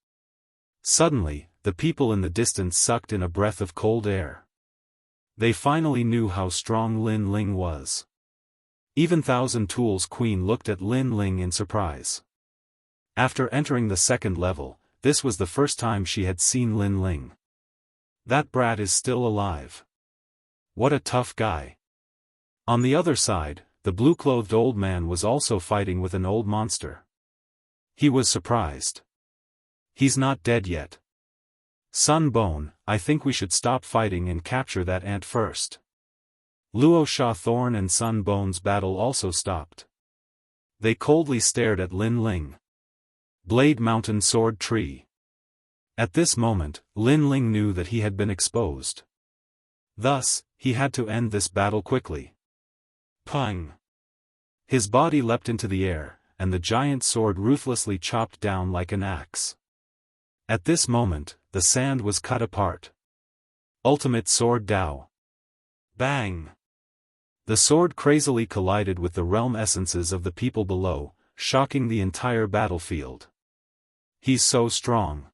Suddenly, the people in the distance sucked in a breath of cold air. They finally knew how strong Lin Ling was. Even Thousand Tools Queen looked at Lin Ling in surprise. After entering the 2nd level, this was the first time she had seen Lin Ling. That brat is still alive. What a tough guy. On the other side, the blue-clothed old man was also fighting with an old monster. He was surprised. He's not dead yet. Sun Bone, I think we should stop fighting and capture that ant first. Luo Sha Thorn and Sun Bone's battle also stopped. They coldly stared at Lin Ling. Blade Mountain Sword Tree. At this moment, Lin Ling knew that he had been exposed. Thus, he had to end this battle quickly. Pang! His body leapt into the air, and the giant sword ruthlessly chopped down like an axe. At this moment, the sand was cut apart. Ultimate Sword Dao. Bang! The sword crazily collided with the realm essences of the people below, shocking the entire battlefield. He's so strong.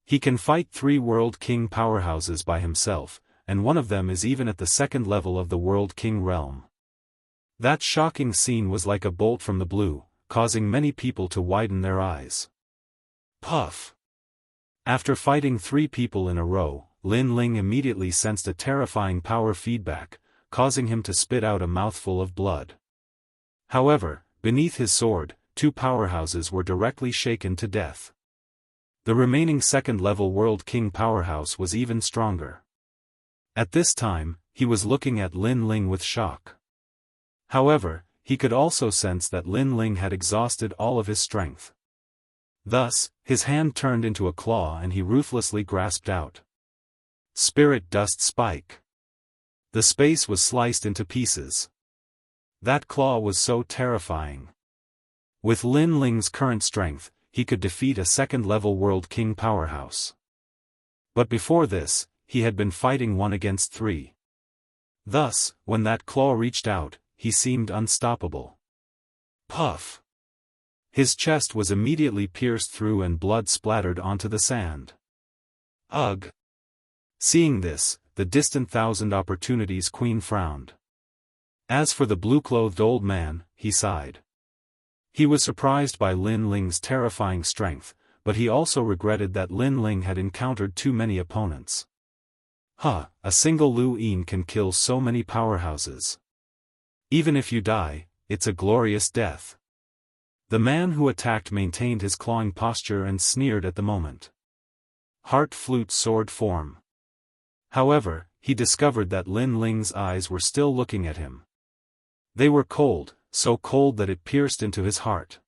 He can fight 3 World King powerhouses by himself, and one of them is even at the 2nd level of the World King realm. That shocking scene was like a bolt from the blue, causing many people to widen their eyes. Puff! After fighting 3 people in a row, Lin Ling immediately sensed a terrifying power feedback, causing him to spit out a mouthful of blood. However, beneath his sword, 2 powerhouses were directly shaken to death. The remaining 2nd level World King powerhouse was even stronger. At this time, he was looking at Lin Ling with shock. However, he could also sense that Lin Ling had exhausted all of his strength. Thus, his hand turned into a claw and he ruthlessly grasped out. Spirit Dust Spike. The space was sliced into pieces. That claw was so terrifying. With Lin Ling's current strength, he could defeat a 2nd level World King powerhouse. But before this, he had been fighting 1 against 3. Thus, when that claw reached out, he seemed unstoppable. Puff! His chest was immediately pierced through and blood splattered onto the sand. Ugh! Seeing this, the distant Thousand Opportunities Queen frowned. As for the blue-clothed old man, he sighed. He was surprised by Lin Ling's terrifying strength, but he also regretted that Lin Ling had encountered too many opponents. A single Lu Yin can kill so many powerhouses. Even if you die, it's a glorious death. The man who attacked maintained his clawing posture and sneered at the moment. Heart flute sword form. However, he discovered that Lin Ling's eyes were still looking at him. They were cold, so cold that it pierced into his heart.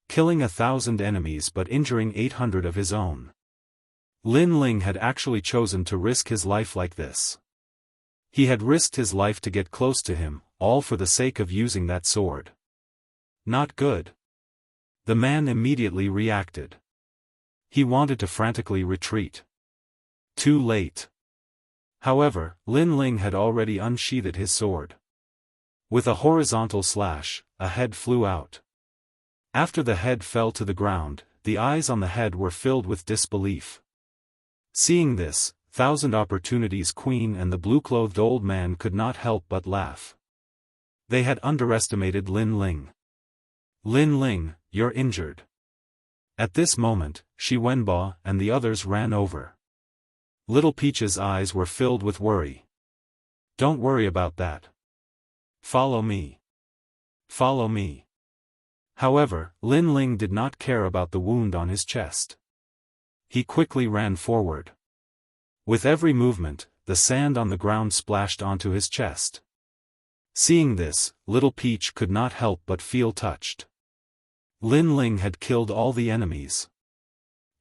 Killing 1,000 enemies but injuring 800 of his own. Lin Ling had actually chosen to risk his life like this. He had risked his life to get close to him, all for the sake of using that sword. Not good. The man immediately reacted. He wanted to frantically retreat. Too late. However, Lin Ling had already unsheathed his sword. With a horizontal slash, a head flew out. After the head fell to the ground, the eyes on the head were filled with disbelief. Seeing this, Thousand Opportunities Queen and the blue-clothed old man could not help but laugh. They had underestimated Lin Ling. Lin Ling, you're injured. At this moment, Shi Wenbo and the others ran over. Little Peach's eyes were filled with worry. Don't worry about that. Follow me. Follow me. However, Lin Ling did not care about the wound on his chest. He quickly ran forward. With every movement, the sand on the ground splashed onto his chest. Seeing this, Little Peach could not help but feel touched. Lin Ling had killed all the enemies.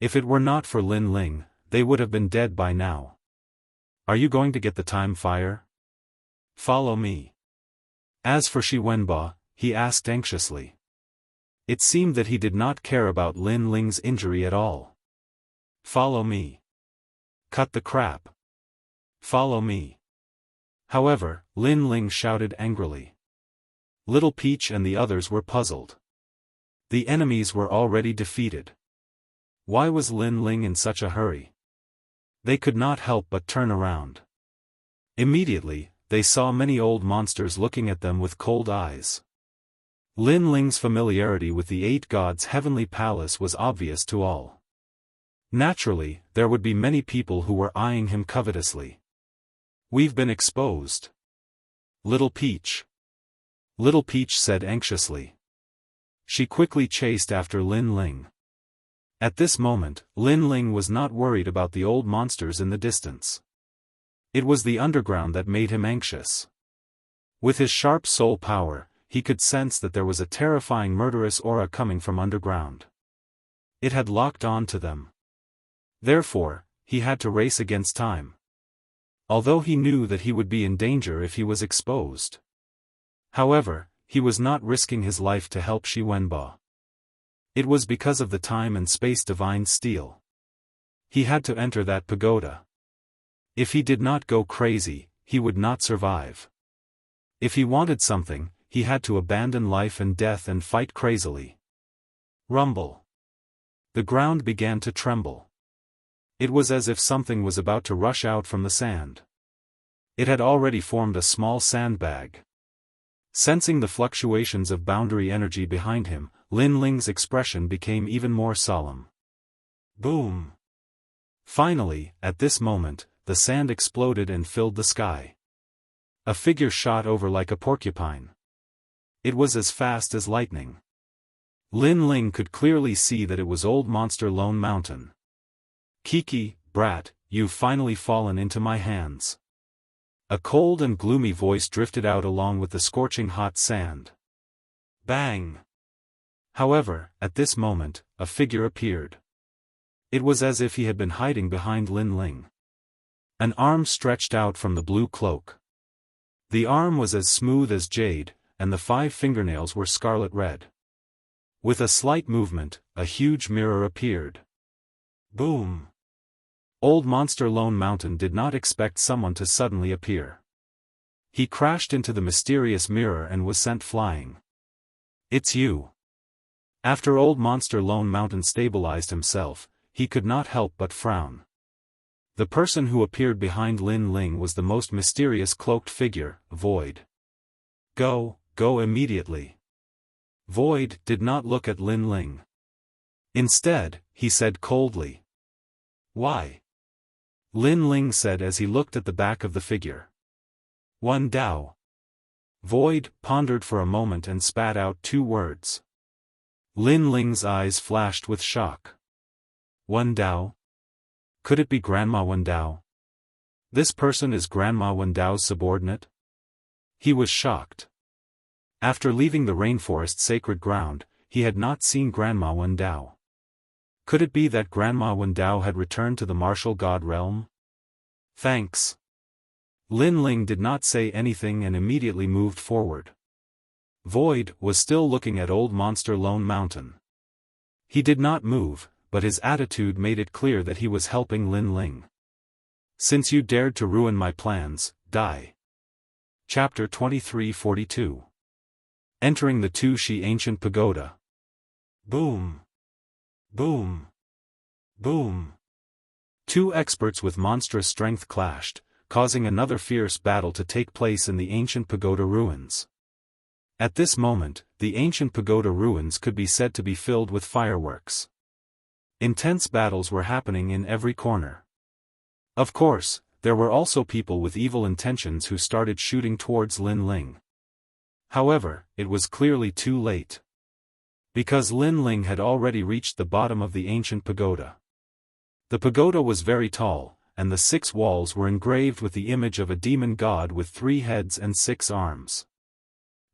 If it were not for Lin Ling, they would have been dead by now. Are you going to get the time fire? Follow me. As for Shi Wenbo, he asked anxiously. It seemed that he did not care about Lin Ling's injury at all. Follow me. Cut the crap. Follow me. However, Lin Ling shouted angrily. Little Peach and the others were puzzled. The enemies were already defeated. Why was Lin Ling in such a hurry? They could not help but turn around. Immediately, they saw many old monsters looking at them with cold eyes. Lin Ling's familiarity with the 8 gods' heavenly palace was obvious to all. Naturally, there would be many people who were eyeing him covetously. We've been exposed. Little Peach. Little Peach said anxiously. She quickly chased after Lin Ling. At this moment, Lin Ling was not worried about the old monsters in the distance. It was the underground that made him anxious. With his sharp soul power, he could sense that there was a terrifying murderous aura coming from underground. It had locked on to them. Therefore, he had to race against time. Although he knew that he would be in danger if he was exposed. However, he was not risking his life to help Shi Wenbo. It was because of the time and space divine steel. He had to enter that pagoda. If he did not go crazy, he would not survive. If he wanted something, he had to abandon life and death and fight crazily. Rumble. The ground began to tremble. It was as if something was about to rush out from the sand. It had already formed a small sandbag. Sensing the fluctuations of boundary energy behind him, Lin Ling's expression became even more solemn. Boom! Finally, at this moment, the sand exploded and filled the sky. A figure shot over like a porcupine. It was as fast as lightning. Lin Ling could clearly see that it was Old Monster Lone Mountain. Kiki, brat, you've finally fallen into my hands. A cold and gloomy voice drifted out along with the scorching hot sand. Bang! However, at this moment, a figure appeared. It was as if he had been hiding behind Lin Ling. An arm stretched out from the blue cloak. The arm was as smooth as jade, and the 5 fingernails were scarlet red. With a slight movement, a huge mirror appeared. Boom! Old Monster Lone Mountain did not expect someone to suddenly appear. He crashed into the mysterious mirror and was sent flying. It's you. After Old Monster Lone Mountain stabilized himself, he could not help but frown. The person who appeared behind Lin Ling was the most mysterious cloaked figure, Void. Go immediately. Void did not look at Lin Ling. Instead, he said coldly. Why? Lin Ling said as he looked at the back of the figure. Wen Dao. Void pondered for a moment and spat out 2 words. Lin Ling's eyes flashed with shock. Wen Dao? Could it be Grandma Wen Dao? This person is Grandma Wen Dao's subordinate? He was shocked. After leaving the rainforest sacred ground, he had not seen Grandma Wen Dao. Could it be that Grandma Wen Dao had returned to the martial god realm? Thanks. Lin Ling did not say anything and immediately moved forward. Void was still looking at Old Monster Lone Mountain. He did not move, but his attitude made it clear that he was helping Lin Ling. Since you dared to ruin my plans, die. Chapter 2342. Entering the Tu-Shi Ancient Pagoda. Boom. Boom. Boom. 2 experts with monstrous strength clashed, causing another fierce battle to take place in the ancient pagoda ruins. At this moment, the ancient pagoda ruins could be said to be filled with fireworks. Intense battles were happening in every corner. Of course, there were also people with evil intentions who started shooting towards Lin Ling. However, it was clearly too late. Because Lin Ling had already reached the bottom of the ancient pagoda. The pagoda was very tall, and the 6 walls were engraved with the image of a demon god with 3 heads and 6 arms.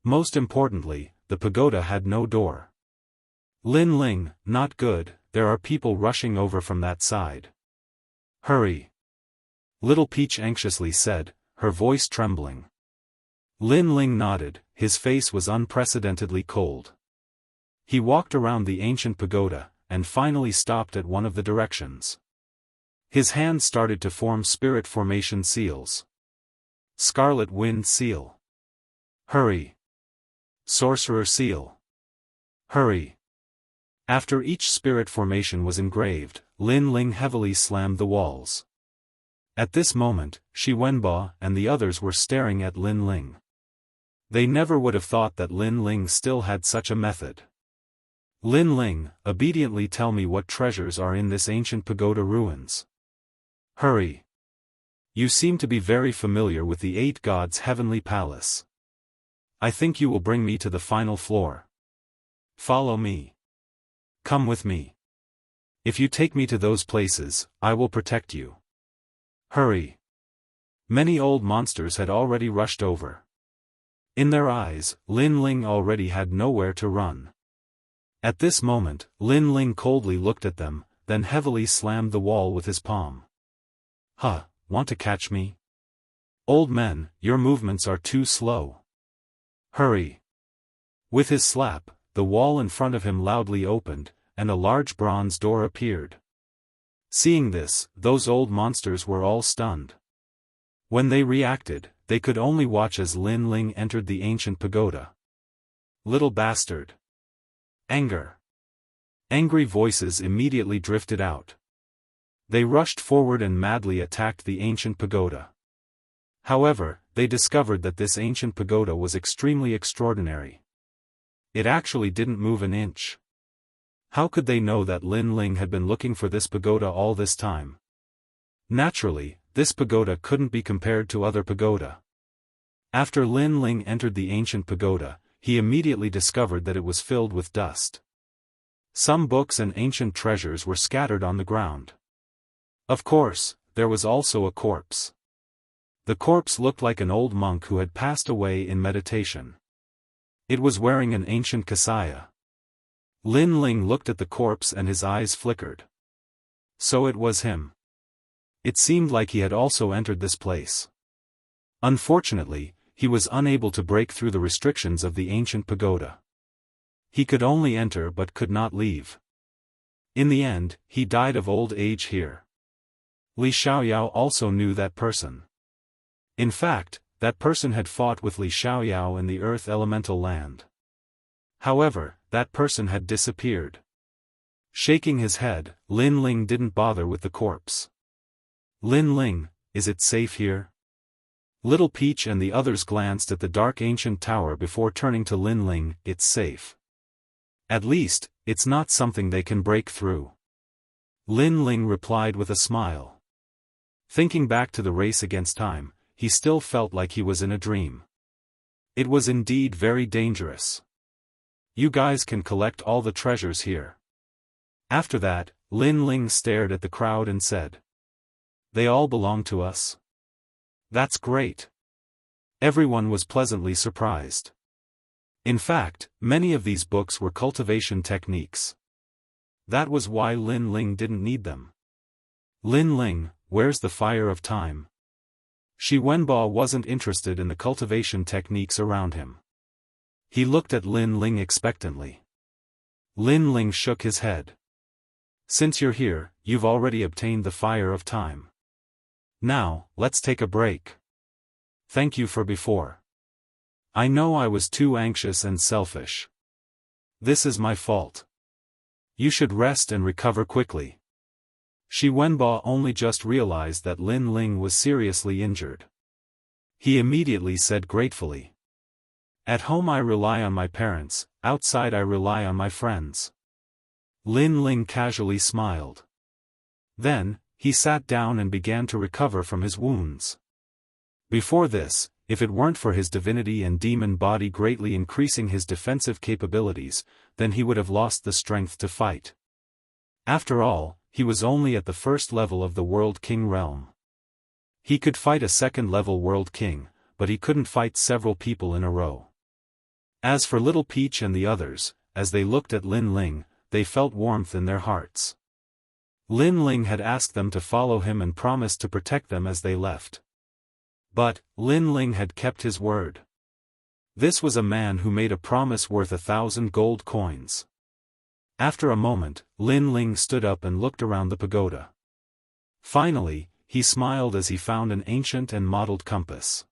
Most importantly, the pagoda had no door. Lin Ling, not good, there are people rushing over from that side. Hurry. Little Peach anxiously said, her voice trembling. Lin Ling nodded, his face was unprecedentedly cold. He walked around the ancient pagoda, and finally stopped at one of the directions. His hand started to form spirit formation seals. Scarlet Wind Seal. Hurry. Sorcerer Seal. Hurry. After each spirit formation was engraved, Lin Ling heavily slammed the walls. At this moment, Shi Wenbo and the others were staring at Lin Ling. They never would have thought that Lin Ling still had such a method. Lin Ling, obediently tell me what treasures are in this ancient pagoda ruins. Hurry. You seem to be very familiar with the 8 gods' heavenly palace. I think you will bring me to the final floor. Follow me. Come with me. If you take me to those places, I will protect you. Hurry. Many old monsters had already rushed over. In their eyes, Lin Ling already had nowhere to run. At this moment, Lin Ling coldly looked at them, then heavily slammed the wall with his palm. Huh, want to catch me? Old men, your movements are too slow. Hurry. With his slap, the wall in front of him loudly opened, and a large bronze door appeared. Seeing this, those old monsters were all stunned. When they reacted, they could only watch as Lin Ling entered the ancient pagoda. Little bastard. Anger. Angry voices immediately drifted out. They rushed forward and madly attacked the ancient pagoda. However, they discovered that this ancient pagoda was extremely extraordinary. It actually didn't move an inch. How could they know that Lin Ling had been looking for this pagoda all this time? Naturally, this pagoda couldn't be compared to other pagoda. After Lin Ling entered the ancient pagoda, he immediately discovered that it was filled with dust. Some books and ancient treasures were scattered on the ground. Of course, there was also a corpse. The corpse looked like an old monk who had passed away in meditation. It was wearing an ancient kasaya. Lin Ling looked at the corpse and his eyes flickered. So it was him. It seemed like he had also entered this place. Unfortunately, he was unable to break through the restrictions of the ancient pagoda. He could only enter but could not leave. In the end, he died of old age here. Li Xiaoyao also knew that person. In fact, that person had fought with Li Xiaoyao in the Earth Elemental Land. However, that person had disappeared. Shaking his head, Lin Ling didn't bother with the corpse. Lin Ling, is it safe here? Little Peach and the others glanced at the dark ancient tower before turning to Lin Ling. It's safe. At least, it's not something they can break through. Lin Ling replied with a smile. Thinking back to the race against time, he still felt like he was in a dream. It was indeed very dangerous. You guys can collect all the treasures here. After that, Lin Ling stared at the crowd and said, "They all belong to us? That's great." Everyone was pleasantly surprised. In fact, many of these books were cultivation techniques. That was why Lin Ling didn't need them. Lin Ling, where's the fire of time? Shi Wenbo wasn't interested in the cultivation techniques around him. He looked at Lin Ling expectantly. Lin Ling shook his head. Since you're here, you've already obtained the fire of time. Now, let's take a break. Thank you for before. I know I was too anxious and selfish. This is my fault. You should rest and recover quickly. Shi Wenbo only just realized that Lin Ling was seriously injured. He immediately said gratefully, "At home I rely on my parents, outside I rely on my friends." Lin Ling casually smiled. Then, he sat down and began to recover from his wounds. Before this, if it weren't for his divinity and demon body greatly increasing his defensive capabilities, then he would have lost the strength to fight. After all, he was only at the first level of the World King realm. He could fight a second-level World King, but he couldn't fight several people in a row. As for Little Peach and the others, as they looked at Lin Ling, they felt warmth in their hearts. Lin Ling had asked them to follow him and promised to protect them as they left. But, Lin Ling had kept his word. This was a man who made a promise worth 1,000 gold coins. After a moment, Lin Ling stood up and looked around the pagoda. Finally, he smiled as he found an ancient and mottled compass.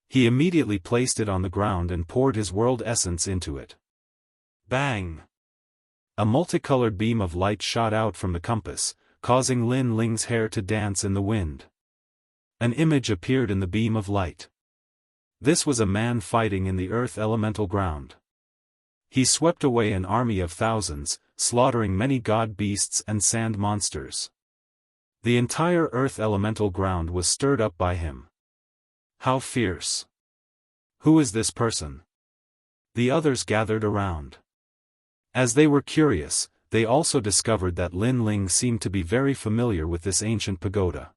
He immediately placed it on the ground and poured his world essence into it. Bang! A multicolored beam of light shot out from the compass, causing Lin Ling's hair to dance in the wind. An image appeared in the beam of light. This was a man fighting in the earth elemental ground. He swept away an army of thousands, slaughtering many god beasts and sand monsters. The entire earth elemental ground was stirred up by him. How fierce! Who is this person? The others gathered around. As they were curious, they also discovered that Lin Ling seemed to be very familiar with this ancient pagoda.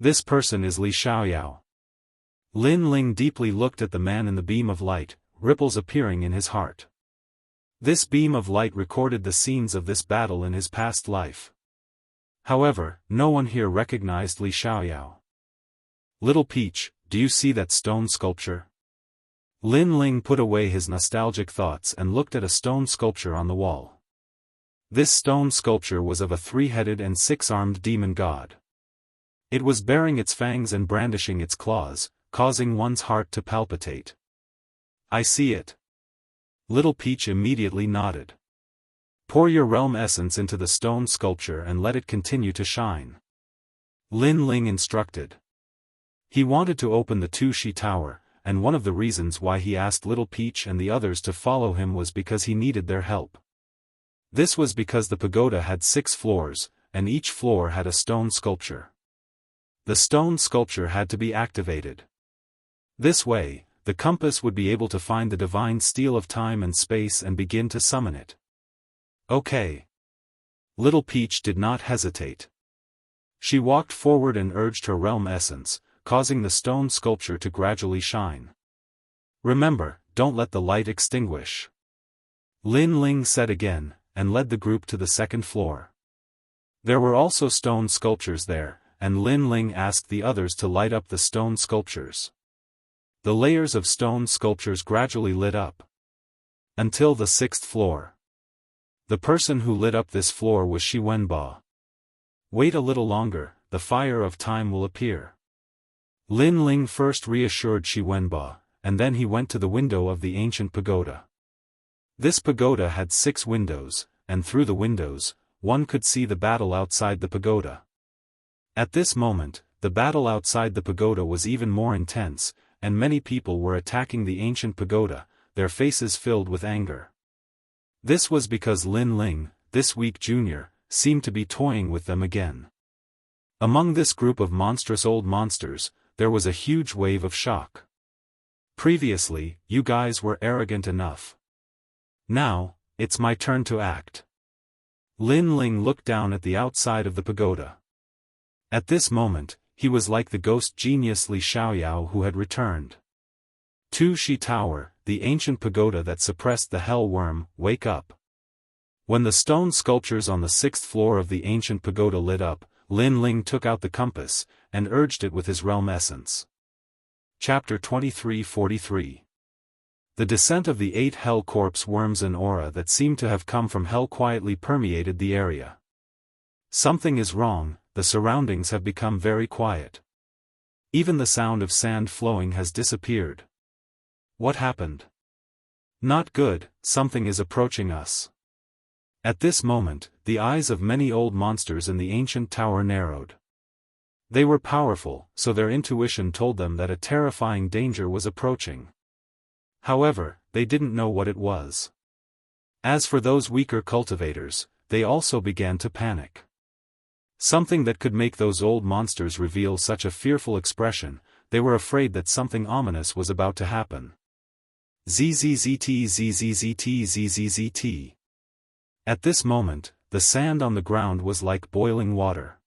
This person is Li Xiaoyao. Lin Ling deeply looked at the man in the beam of light, ripples appearing in his heart. This beam of light recorded the scenes of this battle in his past life. However, no one here recognized Li Xiaoyao. Little Peach, do you see that stone sculpture? Lin Ling put away his nostalgic thoughts and looked at a stone sculpture on the wall. This stone sculpture was of a 3-headed and 6-armed demon god. It was baring its fangs and brandishing its claws, causing one's heart to palpitate. I see it. Little Peach immediately nodded. Pour your realm essence into the stone sculpture and let it continue to shine. Lin Ling instructed. He wanted to open the Tu-Shi Tower, and one of the reasons why he asked Little Peach and the others to follow him was because he needed their help. This was because the pagoda had 6 floors, and each floor had a stone sculpture. The stone sculpture had to be activated. This way, the compass would be able to find the divine steel of time and space and begin to summon it. Okay. Little Peach did not hesitate. She walked forward and urged her realm essence, causing the stone sculpture to gradually shine. Remember, don't let the light extinguish. Lin Ling said again, and led the group to the 2nd floor. There were also stone sculptures there, and Lin Ling asked the others to light up the stone sculptures. The layers of stone sculptures gradually lit up. Until the 6th floor. The person who lit up this floor was Shi Wenbo. Wait a little longer, the fire of time will appear. Lin Ling first reassured Shi Wenbo, and then he went to the window of the ancient pagoda. This pagoda had 6 windows, and through the windows, one could see the battle outside the pagoda. At this moment, the battle outside the pagoda was even more intense, and many people were attacking the ancient pagoda, their faces filled with anger. This was because Lin Ling, this weak junior, seemed to be toying with them again. Among this group of monstrous old monsters, there was a huge wave of shock. Previously, you guys were arrogant enough. Now, it's my turn to act. Lin Ling looked down at the outside of the pagoda. At this moment, he was like the ghost genius Li Xiaoyao who had returned. Tu Shi Tower, the ancient pagoda that suppressed the hell worm, wake up. When the stone sculptures on the 6th floor of the ancient pagoda lit up, Lin Ling took out the compass, and urged it with his realm essence. Chapter 23:43. The descent of the 8 hell corpse worms. An aura that seemed to have come from hell quietly permeated the area. Something is wrong, the surroundings have become very quiet. Even the sound of sand flowing has disappeared. What happened? Not good, something is approaching us. At this moment, the eyes of many old monsters in the ancient tower narrowed. They were powerful, so their intuition told them that a terrifying danger was approaching. However, they didn't know what it was. As for those weaker cultivators, they also began to panic. Something that could make those old monsters reveal such a fearful expression, they were afraid that something ominous was about to happen. ZZZT ZZZT ZZZT. At this moment, the sand on the ground was like boiling water.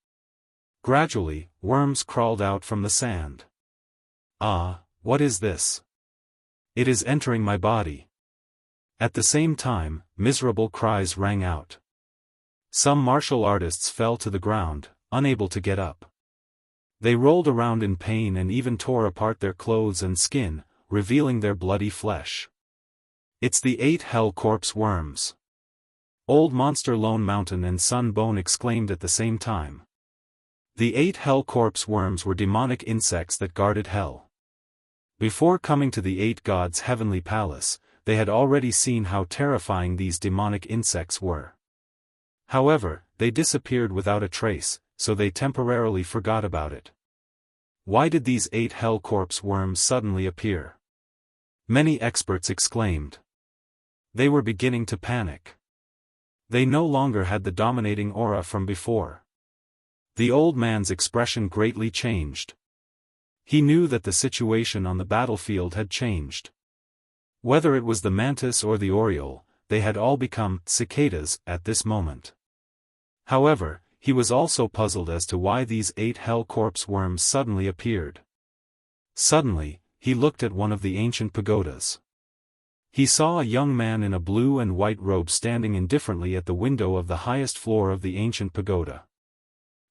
Gradually, worms crawled out from the sand. Ah, what is this? It is entering my body. At the same time, miserable cries rang out. Some martial artists fell to the ground, unable to get up. They rolled around in pain and even tore apart their clothes and skin, revealing their bloody flesh. It's the 8 hell corpse worms. Old Monster Lone Mountain and Sun Bone exclaimed at the same time. The 8 hell corpse worms were demonic insects that guarded hell. Before coming to the 8 gods' heavenly palace, they had already seen how terrifying these demonic insects were. However, they disappeared without a trace, so they temporarily forgot about it. Why did these 8 hell corpse worms suddenly appear? Many experts exclaimed. They were beginning to panic. They no longer had the dominating aura from before. The old man's expression greatly changed. He knew that the situation on the battlefield had changed. Whether it was the mantis or the oriole, they had all become cicadas at this moment. However, he was also puzzled as to why these 8 hell corpse worms suddenly appeared. Suddenly, he looked at one of the ancient pagodas. He saw a young man in a blue and white robe standing indifferently at the window of the highest floor of the ancient pagoda.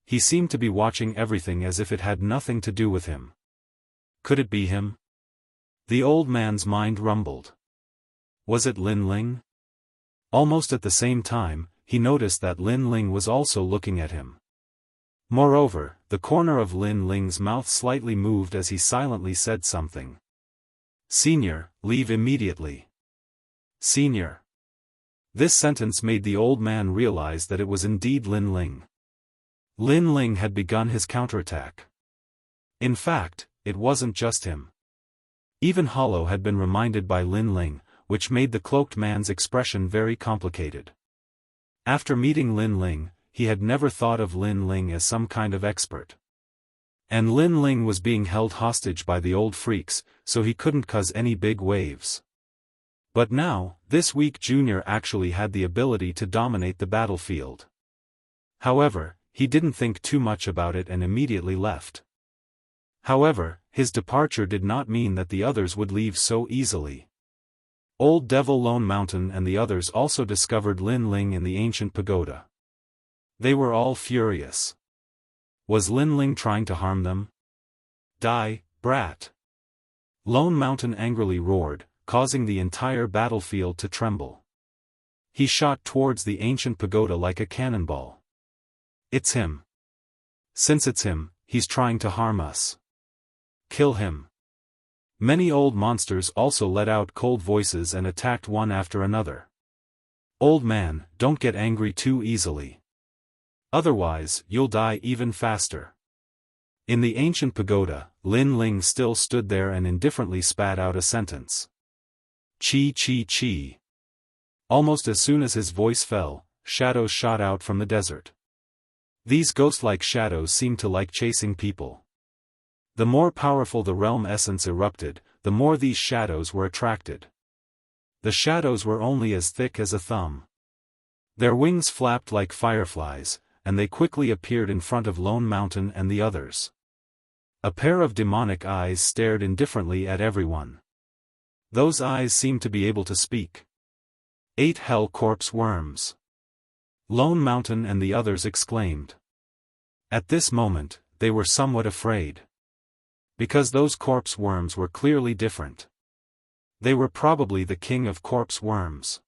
He seemed to be watching everything as if it had nothing to do with him. Could it be him? The old man's mind rumbled. Was it Lin Ling? Almost at the same time, he noticed that Lin Ling was also looking at him. Moreover, the corner of Lin Ling's mouth slightly moved as he silently said something. "Senior, leave immediately." "Senior." This sentence made the old man realize that it was indeed Lin Ling. Lin Ling had begun his counterattack. In fact, it wasn't just him. Even Hollow had been reminded by Lin Ling, which made the cloaked man's expression very complicated. After meeting Lin Ling, he had never thought of Lin Ling as some kind of expert. And Lin Ling was being held hostage by the old freaks, so he couldn't cause any big waves. But now, this weak junior actually had the ability to dominate the battlefield. However, he didn't think too much about it and immediately left. However, his departure did not mean that the others would leave so easily. Old Devil Lone Mountain and the others also discovered Lin Ling in the ancient pagoda. They were all furious. Was Lin Ling trying to harm them? "Die, brat!" Lone Mountain angrily roared, causing the entire battlefield to tremble. He shot towards the ancient pagoda like a cannonball. "It's him. Since it's him, he's trying to harm us. Kill him." Many old monsters also let out cold voices and attacked one after another. "Old man, don't get angry too easily. Otherwise, you'll die even faster." In the ancient pagoda, Lin Ling still stood there and indifferently spat out a sentence. Chi chi chi. Almost as soon as his voice fell, shadows shot out from the desert. These ghost-like shadows seemed to like chasing people. The more powerful the realm essence erupted, the more these shadows were attracted. The shadows were only as thick as a thumb. Their wings flapped like fireflies, and they quickly appeared in front of Lone Mountain and the others. A pair of demonic eyes stared indifferently at everyone. Those eyes seemed to be able to speak. 8 hell corpse worms. Lone Mountain and the others exclaimed. At this moment, they were somewhat afraid. Because those corpse worms were clearly different. They were probably the king of corpse worms.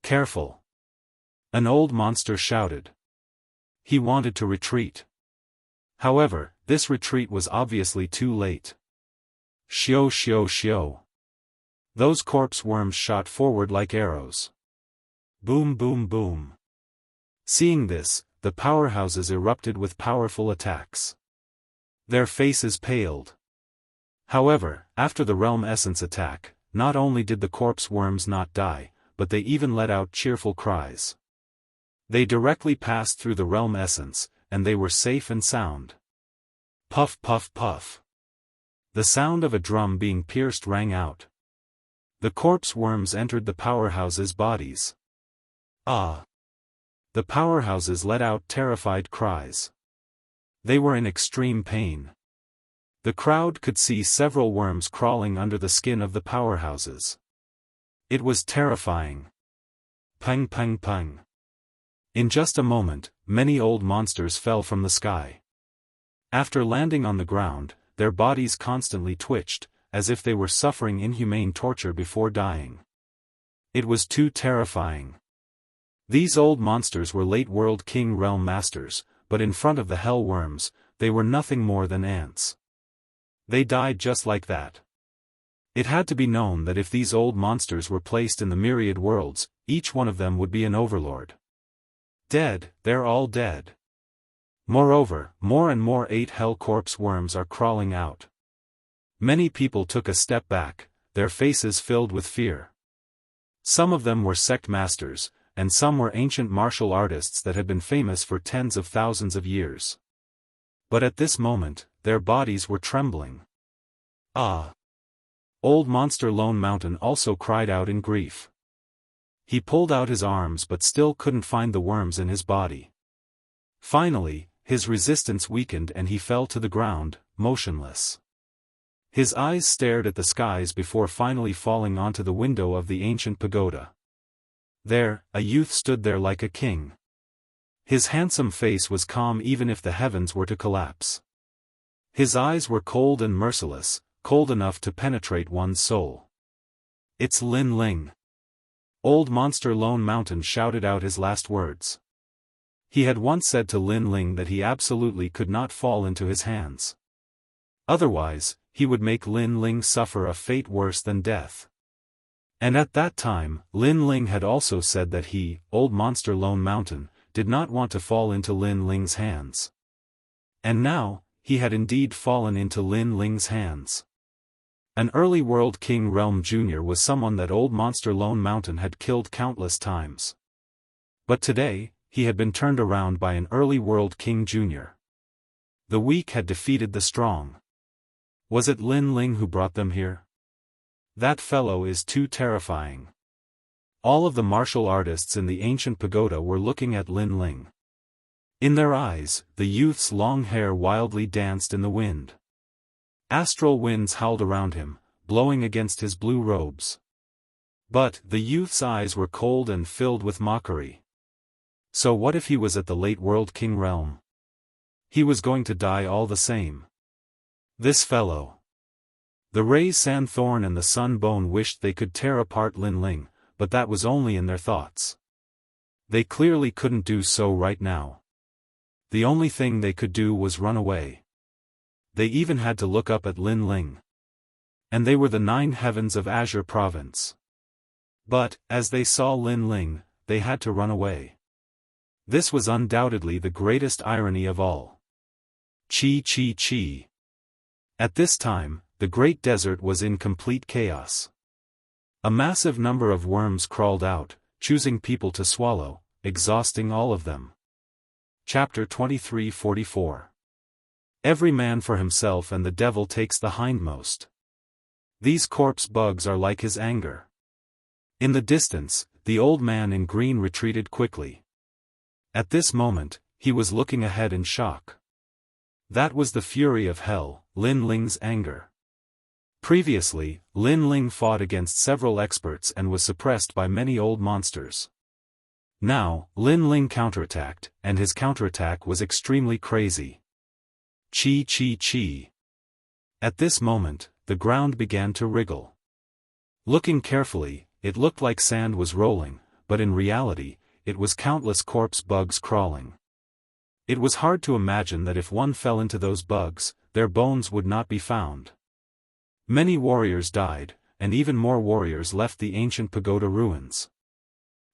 Careful! An old monster shouted. He wanted to retreat. However, this retreat was obviously too late. Shio shio shio. Those corpse worms shot forward like arrows. Boom boom boom. Seeing this, the powerhouses erupted with powerful attacks. Their faces paled. However, after the realm essence attack, not only did the corpse worms not die, but they even let out cheerful cries. They directly passed through the realm essence, and they were safe and sound. Puff puff puff. The sound of a drum being pierced rang out. The corpse worms entered the powerhouses' bodies. Ah! The powerhouses let out terrified cries. They were in extreme pain. The crowd could see several worms crawling under the skin of the powerhouses. It was terrifying. Pang pang pang. In just a moment, many old monsters fell from the sky. After landing on the ground, their bodies constantly twitched, as if they were suffering inhumane torture before dying. It was too terrifying. These old monsters were late World King Realm Masters, but in front of the Hell Worms, they were nothing more than ants. They died just like that. It had to be known that if these old monsters were placed in the myriad worlds, each one of them would be an overlord. Dead, they're all dead. Moreover, more and more 8 hell corpse worms are crawling out. Many people took a step back, their faces filled with fear. Some of them were sect masters, and some were ancient martial artists that had been famous for tens of thousands of years. But at this moment, their bodies were trembling. Ah! Old Monster Lone Mountain also cried out in grief. He pulled out his arms but still couldn't find the worms in his body. Finally, his resistance weakened and he fell to the ground, motionless. His eyes stared at the skies before finally falling onto the window of the ancient pagoda. There, a youth stood there like a king. His handsome face was calm even if the heavens were to collapse. His eyes were cold and merciless, cold enough to penetrate one's soul. It's Lin Ling. Old Monster Lone Mountain shouted out his last words. He had once said to Lin Ling that he absolutely could not fall into his hands. Otherwise, he would make Lin Ling suffer a fate worse than death. And at that time, Lin Ling had also said that he, Old Monster Lone Mountain, did not want to fall into Lin Ling's hands. And now, he had indeed fallen into Lin Ling's hands. An early World King Realm Jr. was someone that Old Monster Lone Mountain had killed countless times. But today, he had been turned around by an early World King Jr. The weak had defeated the strong. Was it Lin Ling who brought them here? That fellow is too terrifying. All of the martial artists in the ancient pagoda were looking at Lin Ling. In their eyes, the youth's long hair wildly danced in the wind. Astral winds howled around him, blowing against his blue robes. But the youth's eyes were cold and filled with mockery. So what if he was at the late World King realm? He was going to die all the same. This fellow. The Rays Sandthorn and the Sun Bone wished they could tear apart Lin Ling, but that was only in their thoughts. They clearly couldn't do so right now. The only thing they could do was run away. They even had to look up at Lin Ling. And they were the 9 heavens of Azure Province. But, as they saw Lin Ling, they had to run away. This was undoubtedly the greatest irony of all. Chi chi chi. At this time, the great desert was in complete chaos. A massive number of worms crawled out, choosing people to swallow, exhausting all of them. Chapter 23:44. Every man for himself and the devil takes the hindmost. These corpse bugs are like his anger. In the distance, the old man in green retreated quickly. At this moment, he was looking ahead in shock. That was the fury of hell, Lin Ling's anger. Previously, Lin Ling fought against several experts and was suppressed by many old monsters. Now, Lin Ling counterattacked, and his counterattack was extremely crazy. Chi chi chi. At this moment, the ground began to wriggle. Looking carefully, it looked like sand was rolling, but in reality, it was countless corpse bugs crawling. It was hard to imagine that if one fell into those bugs, their bones would not be found. Many warriors died, and even more warriors left the ancient pagoda ruins.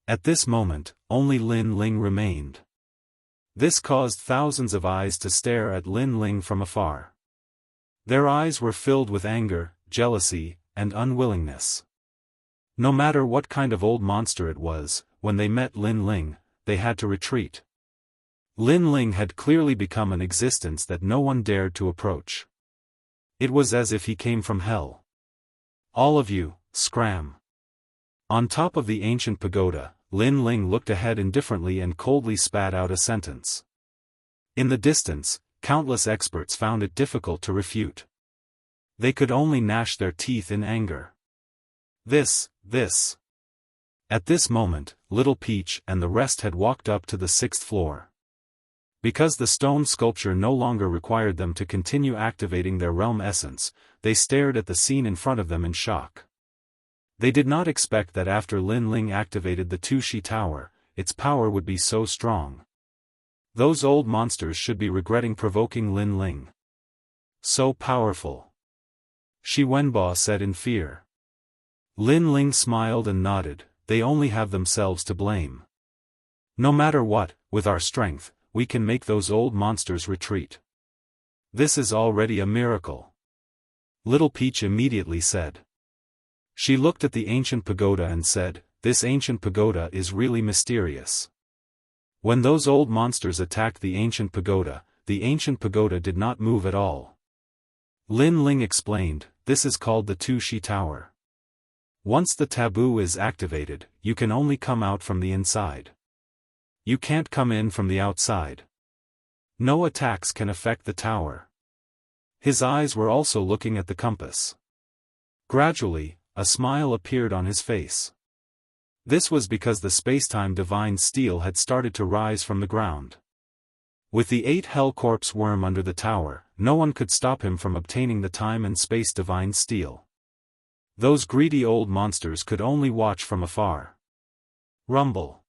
At this moment, only Lin Ling remained. This caused thousands of eyes to stare at Lin Ling from afar. Their eyes were filled with anger, jealousy, and unwillingness. No matter what kind of old monster it was, when they met Lin Ling, they had to retreat. Lin Ling had clearly become an existence that no one dared to approach. It was as if he came from hell. All of you, scram. On top of the ancient pagoda, Lin Ling looked ahead indifferently and coldly spat out a sentence. In the distance, countless experts found it difficult to refute. They could only gnash their teeth in anger. This. At this moment, Little Peach and the rest had walked up to the 6th floor. Because the stone sculpture no longer required them to continue activating their realm essence, they stared at the scene in front of them in shock. They did not expect that after Lin Ling activated the Tushi Tower, its power would be so strong. Those old monsters should be regretting provoking Lin Ling. So powerful. Shi Wenbo said in fear. Lin Ling smiled and nodded, they only have themselves to blame. No matter what, with our strength, we can make those old monsters retreat. This is already a miracle. Little Peach immediately said. She looked at the ancient pagoda and said, this ancient pagoda is really mysterious. When those old monsters attacked the ancient pagoda did not move at all. Lin Ling explained, this is called the Tushi Tower. Once the taboo is activated, you can only come out from the inside. You can't come in from the outside. No attacks can affect the tower. His eyes were also looking at the compass. Gradually, a smile appeared on his face. This was because the spacetime divine steel had started to rise from the ground. With the 8 hell corpse worm under the tower, no one could stop him from obtaining the time and space divine steel. Those greedy old monsters could only watch from afar. Rumble.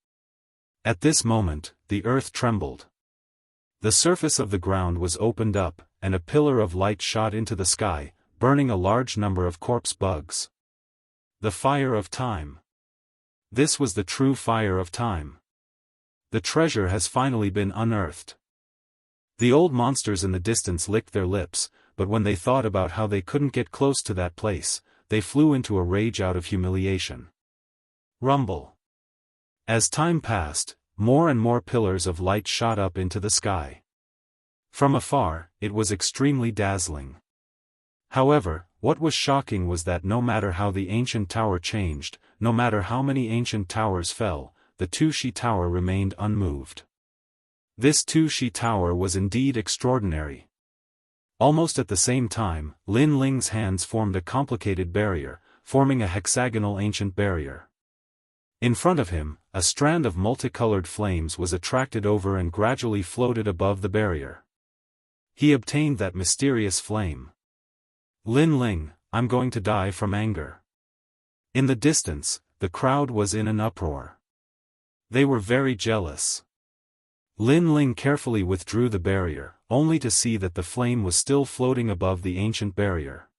At this moment, the earth trembled. The surface of the ground was opened up, and a pillar of light shot into the sky, burning a large number of corpse bugs. The fire of time. This was the true fire of time. The treasure has finally been unearthed. The old monsters in the distance licked their lips, but when they thought about how they couldn't get close to that place, they flew into a rage out of humiliation. Rumble. As time passed, more and more pillars of light shot up into the sky. From afar, it was extremely dazzling. However, what was shocking was that no matter how the ancient tower changed, no matter how many ancient towers fell, the Tushi Tower remained unmoved. This Tushi Tower was indeed extraordinary. Almost at the same time, Lin Ling's hands formed a complicated barrier, forming a hexagonal ancient barrier. In front of him, a strand of multicolored flames was attracted over and gradually floated above the barrier. He obtained that mysterious flame. Lin Ling, I'm going to die from anger. In the distance, the crowd was in an uproar. They were very jealous. Lin Ling carefully withdrew the barrier, only to see that the flame was still floating above the ancient barrier.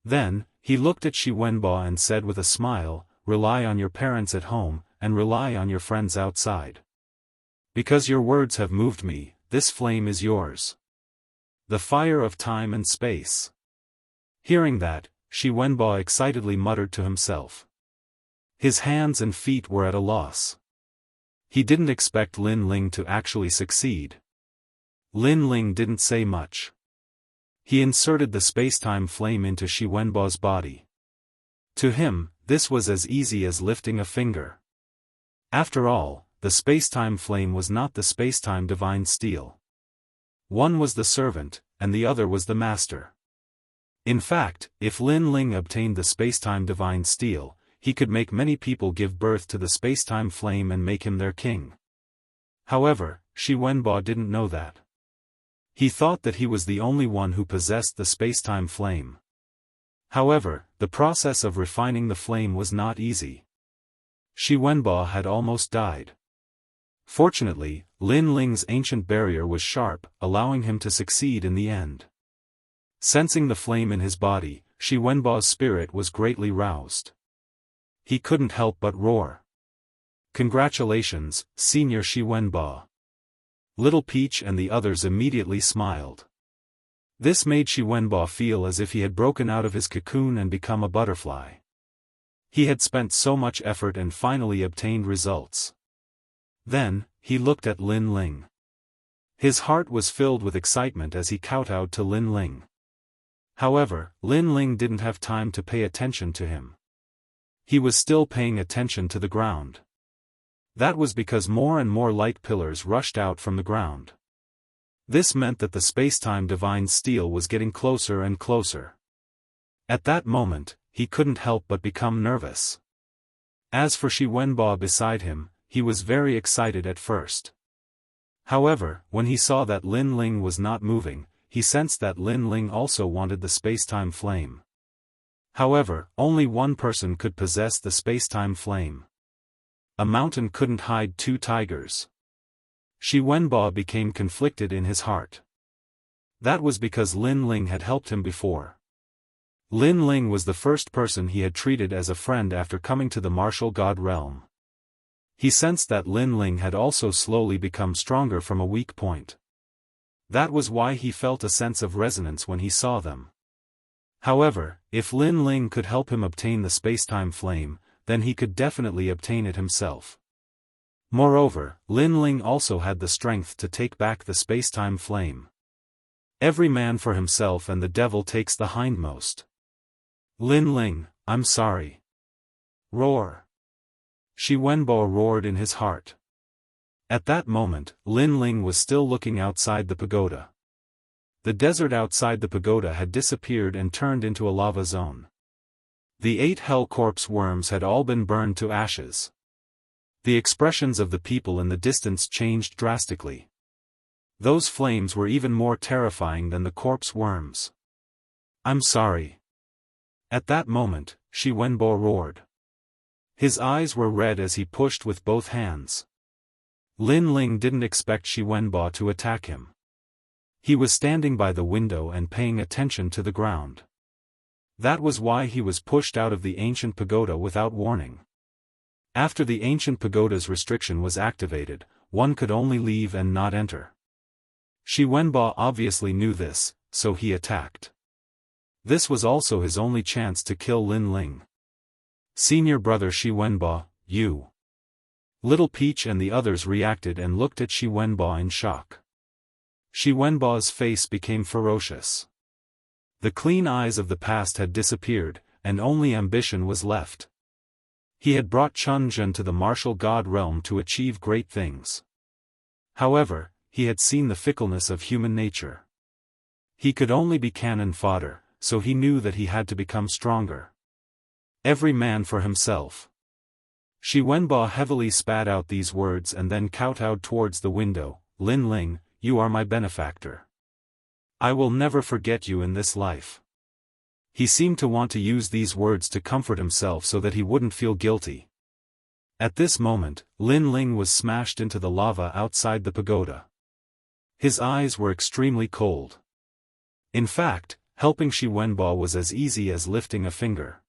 Then, he looked at Shi Wenbo and said with a smile, rely on your parents at home, and rely on your friends outside. Because your words have moved me, this flame is yours. The fire of time and space. Hearing that, Shi Wenbo excitedly muttered to himself. His hands and feet were at a loss. He didn't expect Lin Ling to actually succeed. Lin Ling didn't say much. He inserted the spacetime flame into Shi Wenbo's body. To him, this was as easy as lifting a finger. After all, the spacetime flame was not the spacetime divine steel. One was the servant, and the other was the master. In fact, if Lin Ling obtained the spacetime divine steel, he could make many people give birth to the spacetime flame and make him their king. However, Shi Wenbo didn't know that. He thought that he was the only one who possessed the spacetime flame. However, the process of refining the flame was not easy. Shi Wenbo had almost died. Fortunately, Lin Ling's ancient barrier was sharp, allowing him to succeed in the end. Sensing the flame in his body, Shi Wenbo's spirit was greatly roused. He couldn't help but roar. "Congratulations, Senior Shi Wenbo." Little Peach and the others immediately smiled. This made Shi Wenbo feel as if he had broken out of his cocoon and become a butterfly. He had spent so much effort and finally obtained results. Then, he looked at Lin Ling. His heart was filled with excitement as he kowtowed to Lin Ling. However, Lin Ling didn't have time to pay attention to him. He was still paying attention to the ground. That was because more and more light pillars rushed out from the ground. This meant that the spacetime divine steel was getting closer and closer. At that moment, he couldn't help but become nervous. As for Shi Wenbo beside him, he was very excited at first. However, when he saw that Lin Ling was not moving, he sensed that Lin Ling also wanted the spacetime flame. However, only one person could possess the spacetime flame. A mountain couldn't hide two tigers. Shi Wenbo became conflicted in his heart. That was because Lin Ling had helped him before. Lin Ling was the first person he had treated as a friend after coming to the martial god realm. He sensed that Lin Ling had also slowly become stronger from a weak point. That was why he felt a sense of resonance when he saw them. However, if Lin Ling could help him obtain the spacetime flame, then he could definitely obtain it himself. Moreover, Lin Ling also had the strength to take back the spacetime flame. Every man for himself and the devil takes the hindmost. Lin Ling, I'm sorry. Roar. Shi Wenbo roared in his heart. At that moment, Lin Ling was still looking outside the pagoda. The desert outside the pagoda had disappeared and turned into a lava zone. The 8 hell corpse worms had all been burned to ashes. The expressions of the people in the distance changed drastically. Those flames were even more terrifying than the corpse worms. I'm sorry. At that moment, Shi Wenbo roared. His eyes were red as he pushed with both hands. Lin Ling didn't expect Shi Wenbo to attack him. He was standing by the window and paying attention to the ground. That was why he was pushed out of the ancient pagoda without warning. After the ancient pagoda's restriction was activated, one could only leave and not enter. Shi Wenbo obviously knew this, so he attacked. This was also his only chance to kill Lin Ling. Senior brother Shi Wenbo, you. Little Peach and the others reacted and looked at Shi Wenbo in shock. Shi Wenbo's face became ferocious. The clean eyes of the past had disappeared, and only ambition was left. He had brought Chun Jun to the martial god realm to achieve great things. However, he had seen the fickleness of human nature. He could only be cannon fodder, so he knew that he had to become stronger. Every man for himself. Shi Wenbo heavily spat out these words and then kowtowed towards the window. Lin Ling, you are my benefactor. I will never forget you in this life. He seemed to want to use these words to comfort himself so that he wouldn't feel guilty. At this moment, Lin Ling was smashed into the lava outside the pagoda. His eyes were extremely cold. In fact, helping Shi Wenbo was as easy as lifting a finger.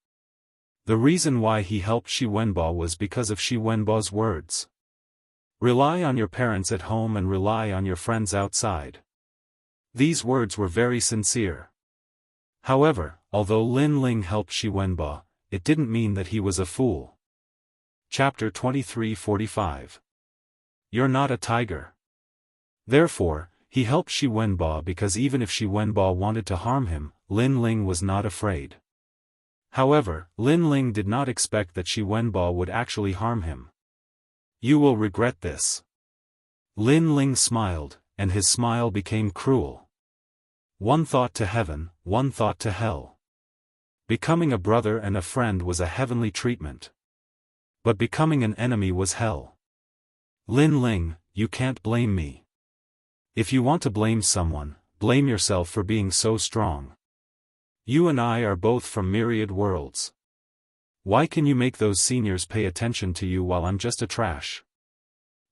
The reason why he helped Shi Wenbo was because of Shi Wenbo's words. Rely on your parents at home and rely on your friends outside. These words were very sincere. However, although Lin Ling helped Shi Wenbo, it didn't mean that he was a fool. Chapter 23:45. You're not a tiger. Therefore, he helped Shi Wenbo because even if Shi Wenbo wanted to harm him, Lin Ling was not afraid. However, Lin Ling did not expect that Shi Wenbo would actually harm him. You will regret this. Lin Ling smiled, and his smile became cruel. One thought to heaven, one thought to hell. Becoming a brother and a friend was a heavenly treatment. But becoming an enemy was hell. Lin Ling, you can't blame me. If you want to blame someone, blame yourself for being so strong. You and I are both from myriad worlds. Why can you make those seniors pay attention to you while I'm just a trash?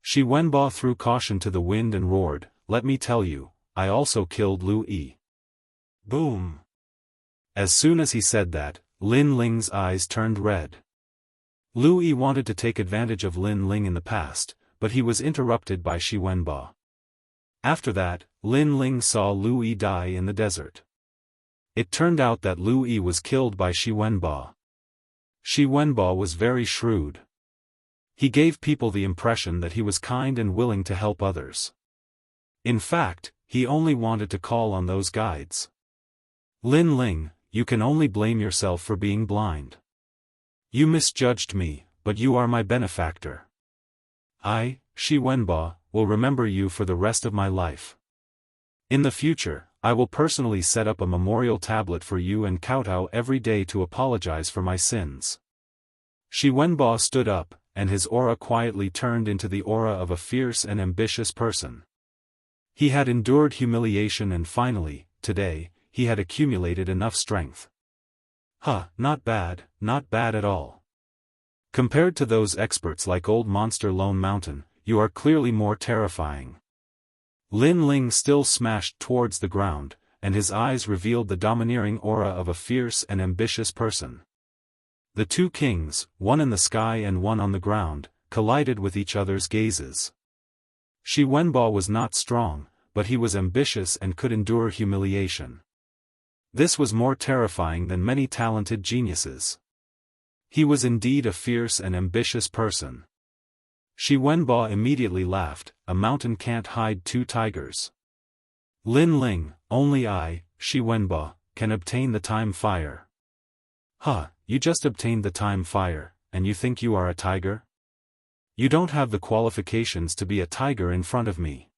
Shi Wenbo threw caution to the wind and roared, let me tell you, I also killed Lu Yi. Boom! As soon as he said that, Lin Ling's eyes turned red. Lu Yi wanted to take advantage of Lin Ling in the past, but he was interrupted by Shi Wenbo. After that, Lin Ling saw Lu Yi die in the desert. It turned out that Lu Yi was killed by Shi Wenbo. Shi Wenbo was very shrewd. He gave people the impression that he was kind and willing to help others. In fact, he only wanted to call on those guides. Lin Ling, you can only blame yourself for being blind. You misjudged me, but you are my benefactor. I, Shi Wenbo, will remember you for the rest of my life. In the future, I will personally set up a memorial tablet for you and kowtow every day to apologize for my sins. Shi Wenbo stood up, and his aura quietly turned into the aura of a fierce and ambitious person. He had endured humiliation and finally, today, he had accumulated enough strength. Not bad at all. Compared to those experts like Old Monster Lone Mountain, you are clearly more terrifying. Lin Ling still smashed towards the ground, and his eyes revealed the domineering aura of a fierce and ambitious person. The two kings, one in the sky and one on the ground, collided with each other's gazes. Shi Wenbo was not strong, but he was ambitious and could endure humiliation. This was more terrifying than many talented geniuses. He was indeed a fierce and ambitious person. Shi Wenbo immediately laughed, a mountain can't hide two tigers. Lin Ling, only I, Shi Wenbo, can obtain the time fire. You just obtained the time fire, and you think you are a tiger? You don't have the qualifications to be a tiger in front of me.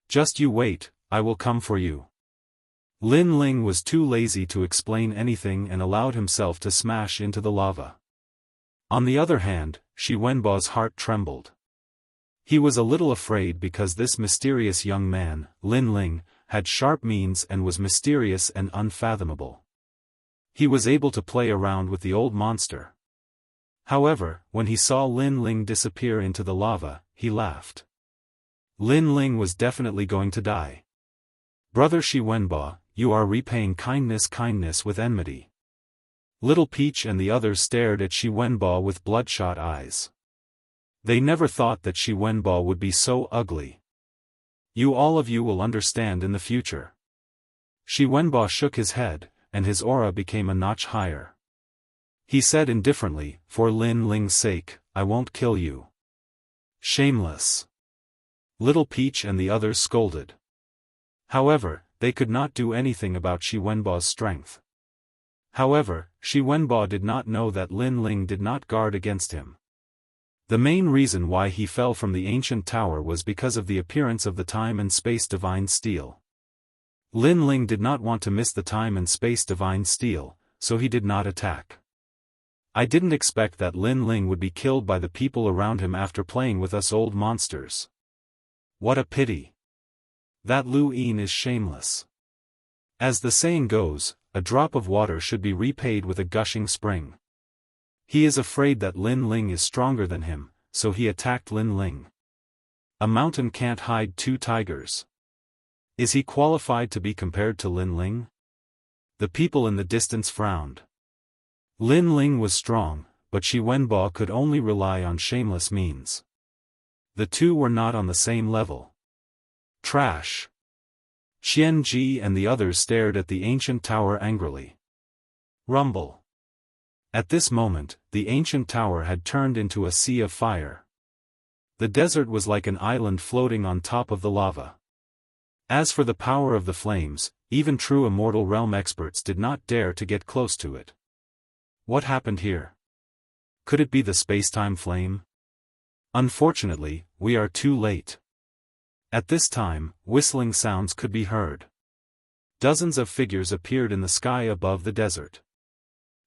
Just you wait, I will come for you. Lin Ling was too lazy to explain anything and allowed himself to smash into the lava. On the other hand, Shi Wenbo's heart trembled. He was a little afraid because this mysterious young man, Lin Ling, had sharp means and was mysterious and unfathomable. He was able to play around with the old monster. However, when he saw Lin Ling disappear into the lava, he laughed. Lin Ling was definitely going to die. Brother Shi Wenbo, you are repaying kindness with enmity. Little Peach and the others stared at Shi Wenbo with bloodshot eyes. They never thought that Shi Wenbo would be so ugly. All of you will understand in the future. Shi Wenbo shook his head, and his aura became a notch higher. He said indifferently, for Lin Ling's sake, I won't kill you. Shameless. Little Peach and the others scolded. However, they could not do anything about Shi Wenbo's strength. However, Shi Wenbo did not know that Lin Ling did not guard against him. The main reason why he fell from the ancient tower was because of the appearance of the time and space divine steel. Lin Ling did not want to miss the time and space divine steel, so he did not attack. I didn't expect that Lin Ling would be killed by the people around him after playing with us old monsters. What a pity. That Lu Yin is shameless. As the saying goes, a drop of water should be repaid with a gushing spring. He is afraid that Lin Ling is stronger than him, so he attacked Lin Ling. A mountain can't hide two tigers. Is he qualified to be compared to Lin Ling? The people in the distance frowned. Lin Ling was strong, but Shi Wenbo could only rely on shameless means. The two were not on the same level. Trash. Xian Ji and the others stared at the ancient tower angrily. Rumble. At this moment, the ancient tower had turned into a sea of fire. The desert was like an island floating on top of the lava. As for the power of the flames, even true Immortal Realm experts did not dare to get close to it. What happened here? Could it be the spacetime flame? Unfortunately, we are too late. At this time, whistling sounds could be heard. Dozens of figures appeared in the sky above the desert.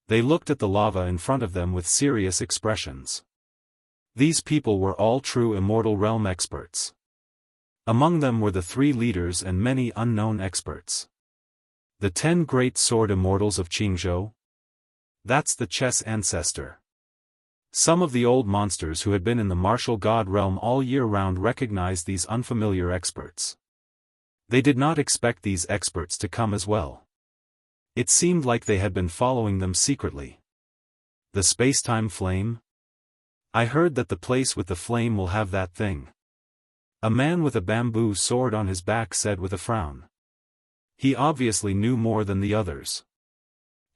They looked at the lava in front of them with serious expressions. These people were all true Immortal Realm experts. Among them were the 3 leaders and many unknown experts. The 10 great sword immortals of Qingzhou? That's the chess ancestor. Some of the old monsters who had been in the martial god realm all year round recognized these unfamiliar experts. They did not expect these experts to come as well. It seemed like they had been following them secretly. The spacetime flame? I heard that the place with the flame will have that thing. A man with a bamboo sword on his back said with a frown. He obviously knew more than the others.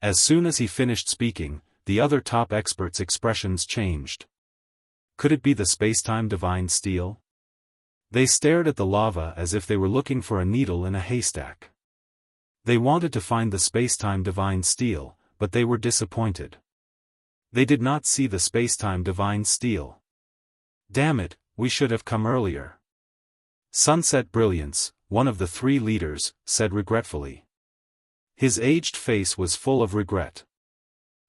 As soon as he finished speaking, the other top experts' expressions changed. Could it be the spacetime divine steel? They stared at the lava as if they were looking for a needle in a haystack. They wanted to find the spacetime divine steel, but they were disappointed. They did not see the spacetime divine steel. Damn it, we should have come earlier. Sunset Brilliance, one of the 3 leaders, said regretfully. His aged face was full of regret.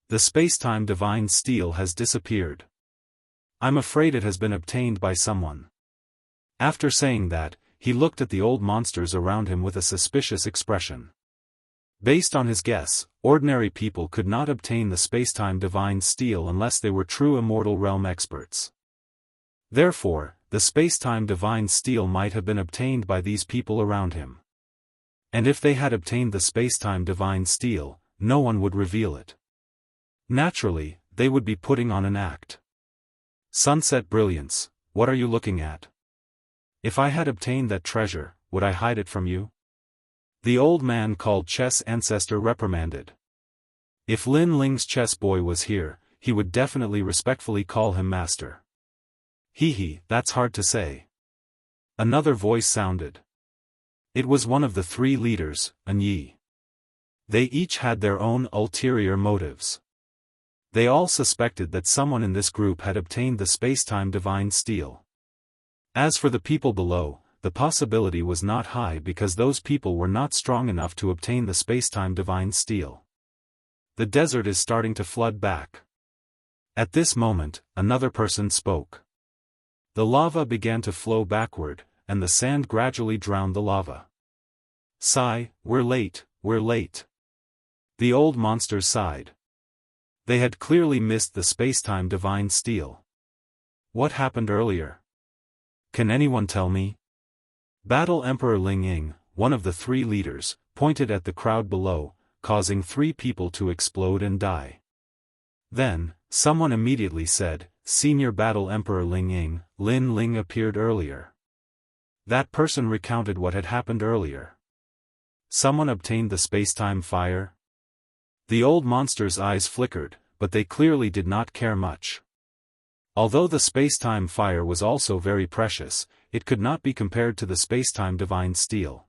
The spacetime divine steel has disappeared. I'm afraid it has been obtained by someone. After saying that, he looked at the old monsters around him with a suspicious expression. Based on his guess, ordinary people could not obtain the spacetime divine steel unless they were true Immortal Realm experts. Therefore, the spacetime divine steel might have been obtained by these people around him. And if they had obtained the spacetime divine steel, no one would reveal it. Naturally, they would be putting on an act. Sunset Brilliance, what are you looking at? If I had obtained that treasure, would I hide it from you? The old man called Chess Ancestor reprimanded. If Lin Ling's chess boy was here, he would definitely respectfully call him master. Hee, that's hard to say. Another voice sounded. It was one of the 3 leaders, An Yi. They each had their own ulterior motives. They all suspected that someone in this group had obtained the spacetime divine steel. As for the people below, the possibility was not high because those people were not strong enough to obtain the spacetime divine steel. The desert is starting to flood back. At this moment, another person spoke. The lava began to flow backward, and the sand gradually drowned the lava. Sigh, we're late, we're late. The old monsters sighed. They had clearly missed the spacetime divine steel. What happened earlier? Can anyone tell me? Battle Emperor Ling Ying, one of the 3 leaders, pointed at the crowd below, causing 3 people to explode and die. Then, someone immediately said, Senior Battle Emperor Ling Ying, Lin Ling appeared earlier. That person recounted what had happened earlier. Someone obtained the spacetime fire? The old monster's eyes flickered, but they clearly did not care much. Although the spacetime fire was also very precious, it could not be compared to the spacetime divine steel.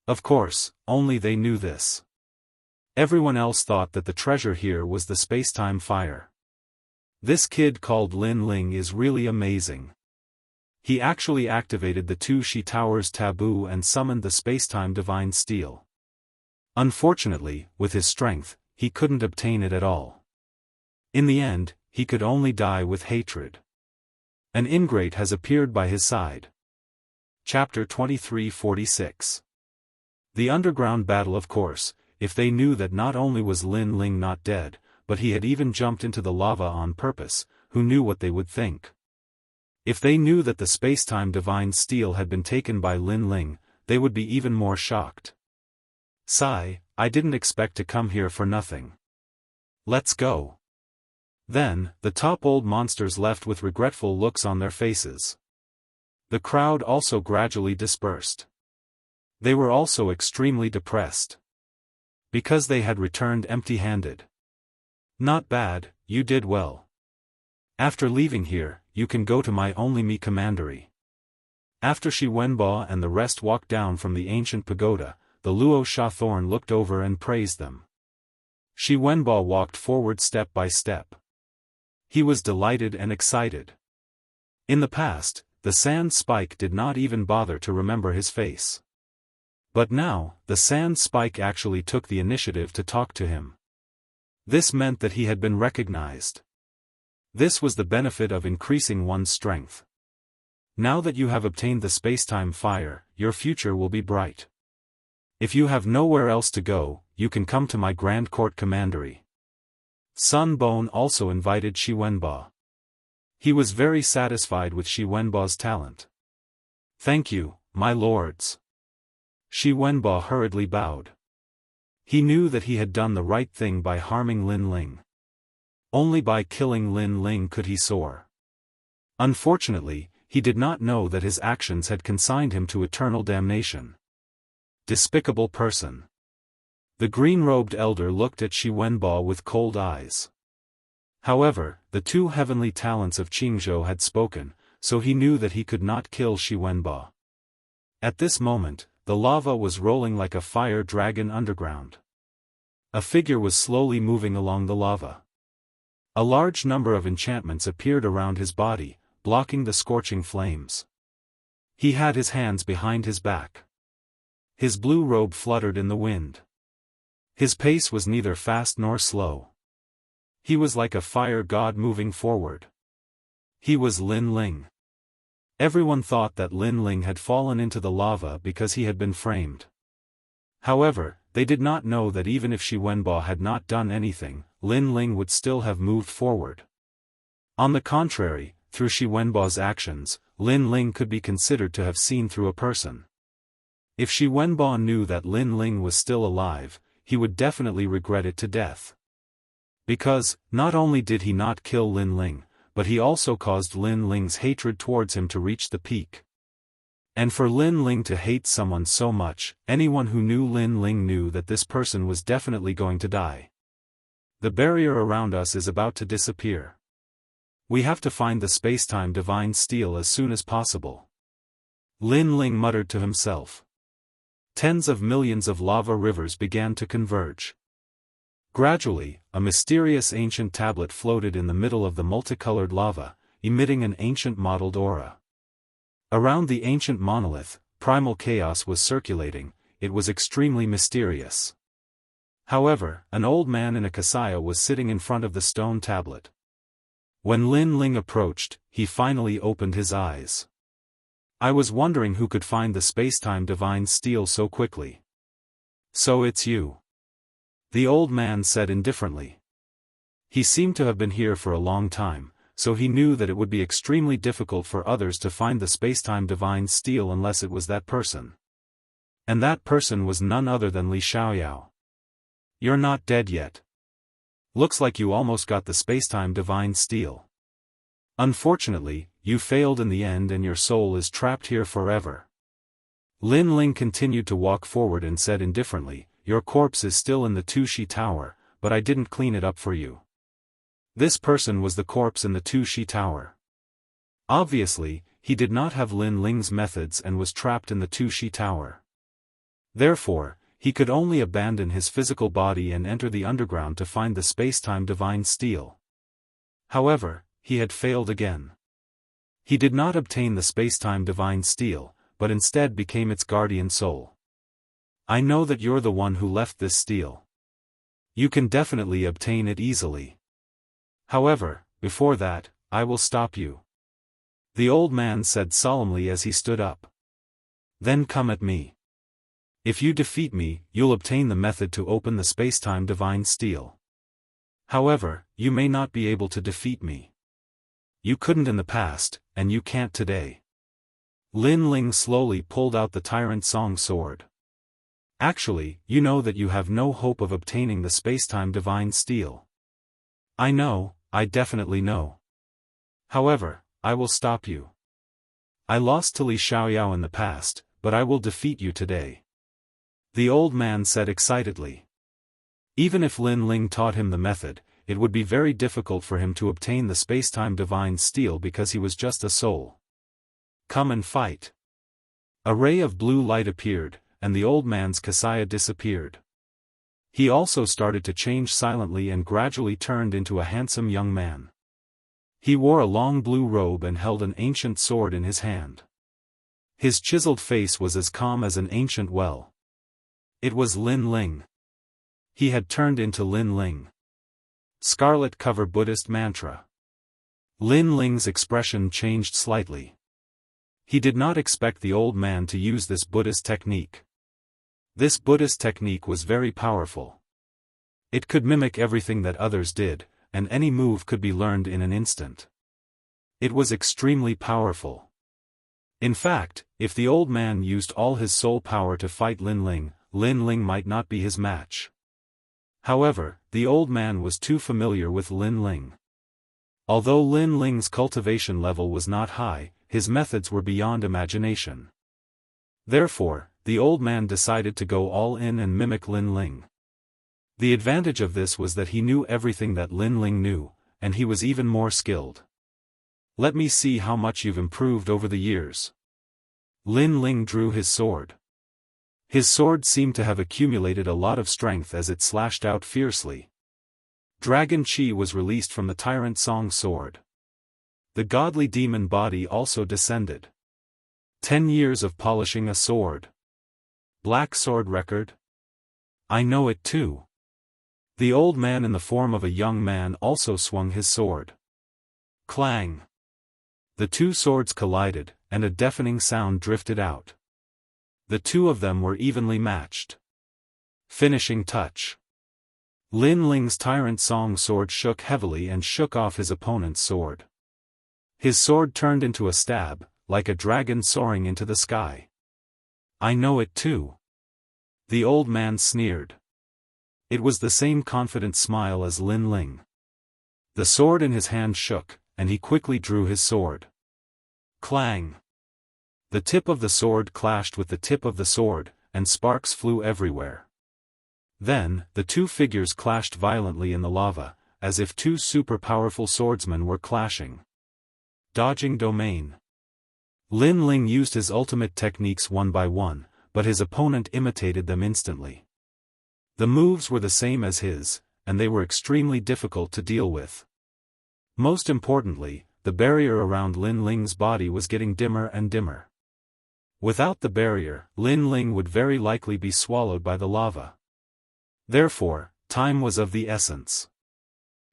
Of course, only they knew this. Everyone else thought that the treasure here was the spacetime fire. This kid called Lin Ling is really amazing. He actually activated the 2 Shi Towers taboo and summoned the spacetime divine steel. Unfortunately, with his strength, he couldn't obtain it at all. In the end, he could only die with hatred. An ingrate has appeared by his side. Chapter 2346. The underground battle. Of course, if they knew that not only was Lin Ling not dead, but he had even jumped into the lava on purpose, who knew what they would think? If they knew that the spacetime divine steel had been taken by Lin Ling, they would be even more shocked. Sigh, I didn't expect to come here for nothing. Let's go. Then, the top old monsters left with regretful looks on their faces. The crowd also gradually dispersed. They were also extremely depressed. Because they had returned empty-handed. Not bad, you did well. After leaving here, you can go to my only commandery. After Shi Wenbo and the rest walked down from the ancient pagoda, the Luo Shathorn looked over and praised them. Shi Wenbo walked forward step by step. He was delighted and excited. In the past, the sand spike did not even bother to remember his face. But now, the sand spike actually took the initiative to talk to him. This meant that he had been recognized. This was the benefit of increasing one's strength. Now that you have obtained the spacetime fire, your future will be bright. If you have nowhere else to go, you can come to my Grand Court Commandery. Sun Bone also invited Shi Wenbo. He was very satisfied with Shi Wenbo's talent. Thank you, my lords. Shi Wenbo hurriedly bowed. He knew that he had done the right thing by harming Lin Ling. Only by killing Lin Ling could he soar. Unfortunately, he did not know that his actions had consigned him to eternal damnation. Despicable person. The green-robed elder looked at Shi Wenbo with cold eyes. However, the two heavenly talents of Qingzhou had spoken, so he knew that he could not kill Shi Wenbo. At this moment, the lava was rolling like a fire dragon underground. A figure was slowly moving along the lava. A large number of enchantments appeared around his body, blocking the scorching flames. He had his hands behind his back. His blue robe fluttered in the wind. His pace was neither fast nor slow. He was like a fire god moving forward. He was Lin Ling. Everyone thought that Lin Ling had fallen into the lava because he had been framed. However, they did not know that even if Shi Wenbo had not done anything, Lin Ling would still have moved forward. On the contrary, through Shi Wenbo's actions, Lin Ling could be considered to have seen through a person. If Shi Wenbo knew that Lin Ling was still alive, he would definitely regret it to death. Because, not only did he not kill Lin Ling, but he also caused Lin Ling's hatred towards him to reach the peak. And for Lin Ling to hate someone so much, anyone who knew Lin Ling knew that this person was definitely going to die. The barrier around us is about to disappear. We have to find the spacetime divine steel as soon as possible. Lin Ling muttered to himself. Tens of millions of lava rivers began to converge. Gradually, a mysterious ancient tablet floated in the middle of the multicolored lava, emitting an ancient mottled aura. Around the ancient monolith, primal chaos was circulating. It was extremely mysterious. However, an old man in a kasaya was sitting in front of the stone tablet. When Lin Ling approached, he finally opened his eyes. I was wondering who could find the spacetime divine steel so quickly. So it's you. The old man said indifferently. He seemed to have been here for a long time, so he knew that it would be extremely difficult for others to find the spacetime divine steel unless it was that person. And that person was none other than Li Xiaoyao. You're not dead yet. Looks like you almost got the spacetime divine steel. Unfortunately, you failed in the end and your soul is trapped here forever. Lin Ling continued to walk forward and said indifferently, your corpse is still in the Tushi Tower, but I didn't clean it up for you. This person was the corpse in the Tushi Tower. Obviously, he did not have Lin Ling's methods and was trapped in the Tushi Tower. Therefore, he could only abandon his physical body and enter the underground to find the spacetime divine steel. However, he had failed again. He did not obtain the spacetime divine steel, but instead became its guardian soul. I know that you're the one who left this steel. You can definitely obtain it easily. However, before that, I will stop you. The old man said solemnly as he stood up. Then come at me. If you defeat me, you'll obtain the method to open the spacetime divine steel. However, you may not be able to defeat me. You couldn't in the past, and you can't today. Lin Ling slowly pulled out the Tyrant Song sword. Actually, you know that you have no hope of obtaining the spacetime divine steel. I know, I definitely know. However, I will stop you. I lost to Li Xiaoyao in the past, but I will defeat you today. the old man said excitedly. Even if Lin Ling taught him the method, it would be very difficult for him to obtain the spacetime divine steel because he was just a soul. Come and fight. A ray of blue light appeared, and the old man's Kasaya disappeared. He also started to change silently and gradually turned into a handsome young man. He wore a long blue robe and held an ancient sword in his hand. His chiseled face was as calm as an ancient well. It was Lin Ling. He had turned into Lin Ling. Scarlet cover Buddhist mantra. Lin Ling's expression changed slightly. He did not expect the old man to use this Buddhist technique. This Buddhist technique was very powerful. It could mimic everything that others did, and any move could be learned in an instant. It was extremely powerful. In fact, if the old man used all his soul power to fight Lin Ling might not be his match. However, the old man was too familiar with Lin Ling. Although Lin Ling's cultivation level was not high, his methods were beyond imagination. Therefore, the old man decided to go all in and mimic Lin Ling. The advantage of this was that he knew everything that Lin Ling knew, and he was even more skilled. Let me see how much you've improved over the years. Lin Ling drew his sword. His sword seemed to have accumulated a lot of strength as it slashed out fiercely. Dragon Chi was released from the Tyrant Song sword. The godly demon body also descended. 10 years of polishing a sword. Black sword record? I know it too. The old man in the form of a young man also swung his sword. Clang! The two swords collided, and a deafening sound drifted out. The two of them were evenly matched. Finishing touch. Lin Ling's Tyrant Song sword shook heavily and shook off his opponent's sword. His sword turned into a stab, like a dragon soaring into the sky. I know it too. The old man sneered. It was the same confident smile as Lin Ling. The sword in his hand shook, and he quickly drew his sword. Clang! The tip of the sword clashed with the tip of the sword, and sparks flew everywhere. Then, the two figures clashed violently in the lava, as if two super-powerful swordsmen were clashing. Dodging domain. Lin Ling used his ultimate techniques one by one, but his opponent imitated them instantly. The moves were the same as his, and they were extremely difficult to deal with. Most importantly, the barrier around Lin Ling's body was getting dimmer and dimmer. Without the barrier, Lin Ling would very likely be swallowed by the lava. Therefore, time was of the essence.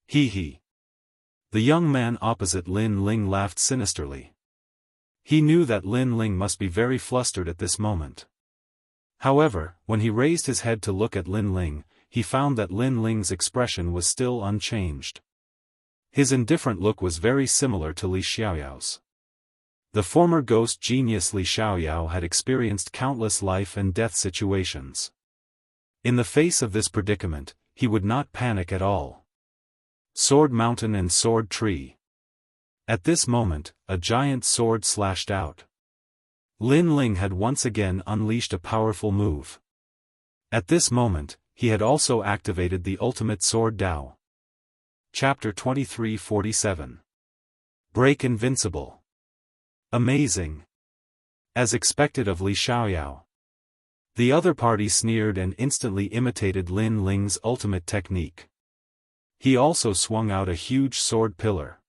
Hee. The young man opposite Lin Ling laughed sinisterly. He knew that Lin Ling must be very flustered at this moment. However, when he raised his head to look at Lin Ling, he found that Lin Ling's expression was still unchanged. His indifferent look was very similar to Li Xiaoyao's. The former ghost genius Li Xiaoyao had experienced countless life and death situations. In the face of this predicament, he would not panic at all. Sword Mountain and Sword Tree. At this moment, a giant sword slashed out. Lin Ling had once again unleashed a powerful move. At this moment, he had also activated the ultimate sword Dao. Chapter 2347. Break Invincible. Amazing. As expected of Li Xiaoyao. The other party sneered and instantly imitated Lin Ling's ultimate technique. He also swung out a huge sword pillar.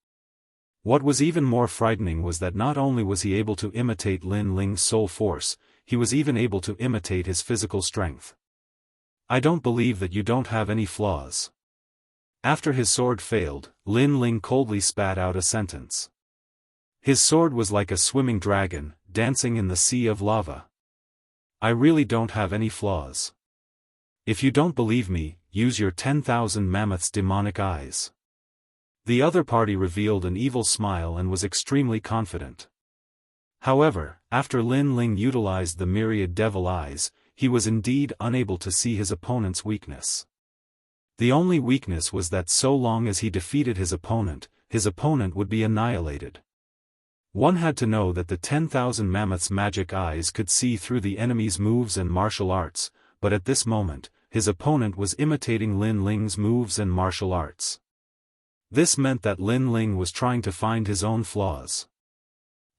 What was even more frightening was that not only was he able to imitate Lin Ling's soul force, he was even able to imitate his physical strength. I don't believe that you don't have any flaws. After his sword failed, Lin Ling coldly spat out a sentence. His sword was like a swimming dragon, dancing in the sea of lava. I really don't have any flaws. If you don't believe me, use your 10,000 mammoths' demonic eyes. The other party revealed an evil smile and was extremely confident. However, after Lin Ling utilized the myriad devil eyes, he was indeed unable to see his opponent's weakness. The only weakness was that so long as he defeated his opponent would be annihilated. One had to know that the 10,000 mammoths' magic eyes could see through the enemy's moves and martial arts, but at this moment, his opponent was imitating Lin Ling's moves and martial arts. This meant that Lin Ling was trying to find his own flaws.